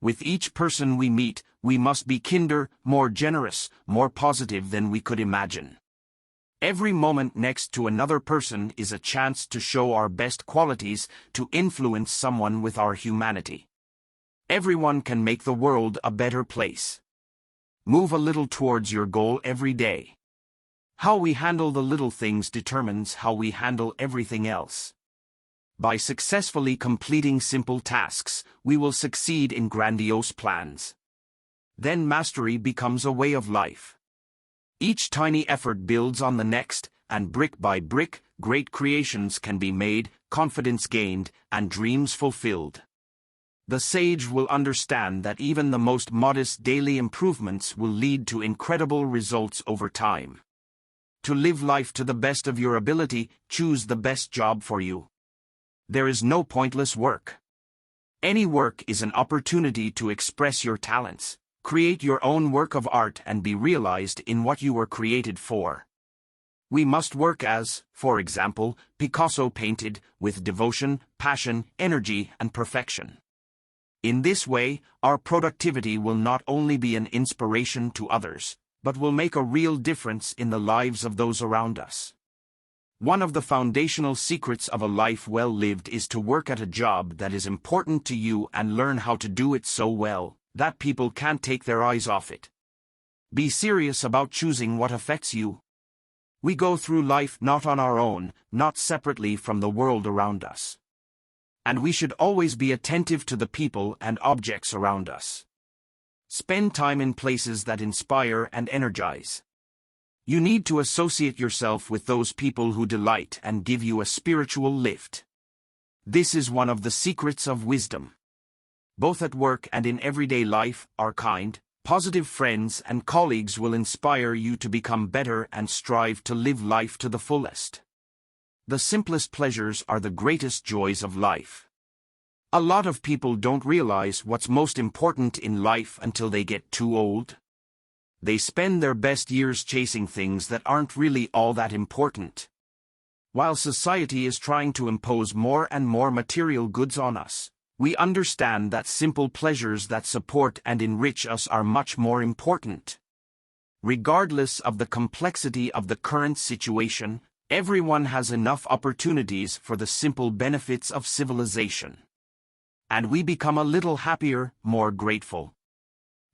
With each person we meet, we must be kinder, more generous, more positive than we could imagine. Every moment next to another person is a chance to show our best qualities, to influence someone with our humanity. Everyone can make the world a better place. Move a little towards your goal every day. How we handle the little things determines how we handle everything else. By successfully completing simple tasks, we will succeed in grandiose plans. Then mastery becomes a way of life. Each tiny effort builds on the next, and brick by brick, great creations can be made, confidence gained, and dreams fulfilled. The sage will understand that even the most modest daily improvements will lead to incredible results over time. To live life to the best of your ability, choose the best job for you. There is no pointless work. Any work is an opportunity to express your talents, create your own work of art and be realized in what you were created for. We must work as, for example, Picasso painted, with devotion, passion, energy, and perfection. In this way, our productivity will not only be an inspiration to others, but will make a real difference in the lives of those around us. One of the foundational secrets of a life well lived is to work at a job that is important to you and learn how to do it so well that people can't take their eyes off it. Be serious about choosing what affects you. We go through life not on our own, not separately from the world around us. And we should always be attentive to the people and objects around us. Spend time in places that inspire and energize. You need to associate yourself with those people who delight and give you a spiritual lift. This is one of the secrets of wisdom. Both at work and in everyday life, our kind, positive friends and colleagues will inspire you to become better and strive to live life to the fullest. The simplest pleasures are the greatest joys of life. A lot of people don't realize what's most important in life until they get too old. They spend their best years chasing things that aren't really all that important. While society is trying to impose more and more material goods on us, we understand that simple pleasures that support and enrich us are much more important. Regardless of the complexity of the current situation, everyone has enough opportunities for the simple benefits of civilization. And we become a little happier, more grateful.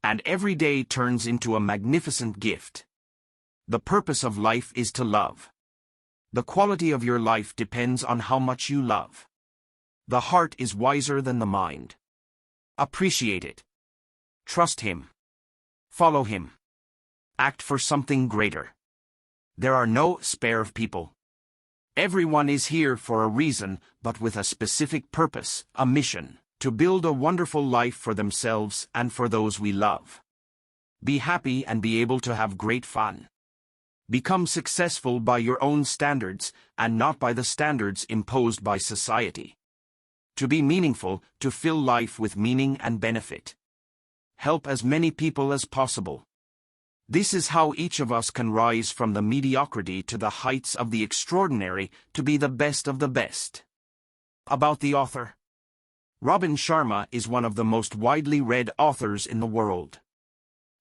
And every day turns into a magnificent gift. The purpose of life is to love. The quality of your life depends on how much you love. The heart is wiser than the mind. Appreciate it. Trust him. Follow him. Act for something greater. There are no spare people. Everyone is here for a reason, but with a specific purpose, a mission, to build a wonderful life for themselves and for those we love. Be happy and be able to have great fun. Become successful by your own standards and not by the standards imposed by society. To be meaningful, to fill life with meaning and benefit. Help as many people as possible. This is how each of us can rise from the mediocrity to the heights of the extraordinary to be the best of the best. About the author. Robin Sharma is one of the most widely read authors in the world.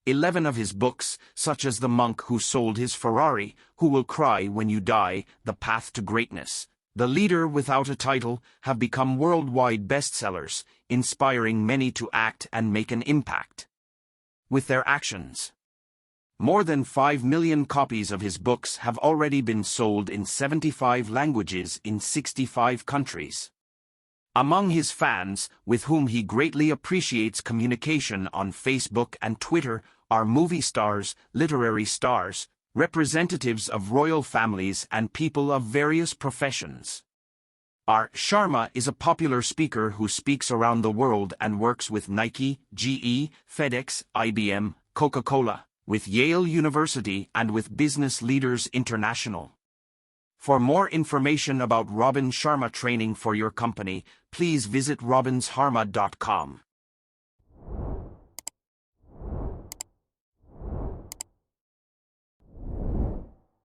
11 of his books, such as The Monk Who Sold His Ferrari, Who Will Cry When You Die, The Path to Greatness, The Leader Without a Title, have become worldwide bestsellers, inspiring many to act and make an impact with their actions. More than 5 million copies of his books have already been sold in 75 languages in 65 countries. Among his fans, with whom he greatly appreciates communication on Facebook and Twitter, are movie stars, literary stars, representatives of royal families and people of various professions. R. Sharma is a popular speaker who speaks around the world and works with Nike, GE, FedEx, IBM, Coca-Cola, with Yale University and with Business Leaders International. For more information about Robin Sharma training for your company, please visit robinsharma.com.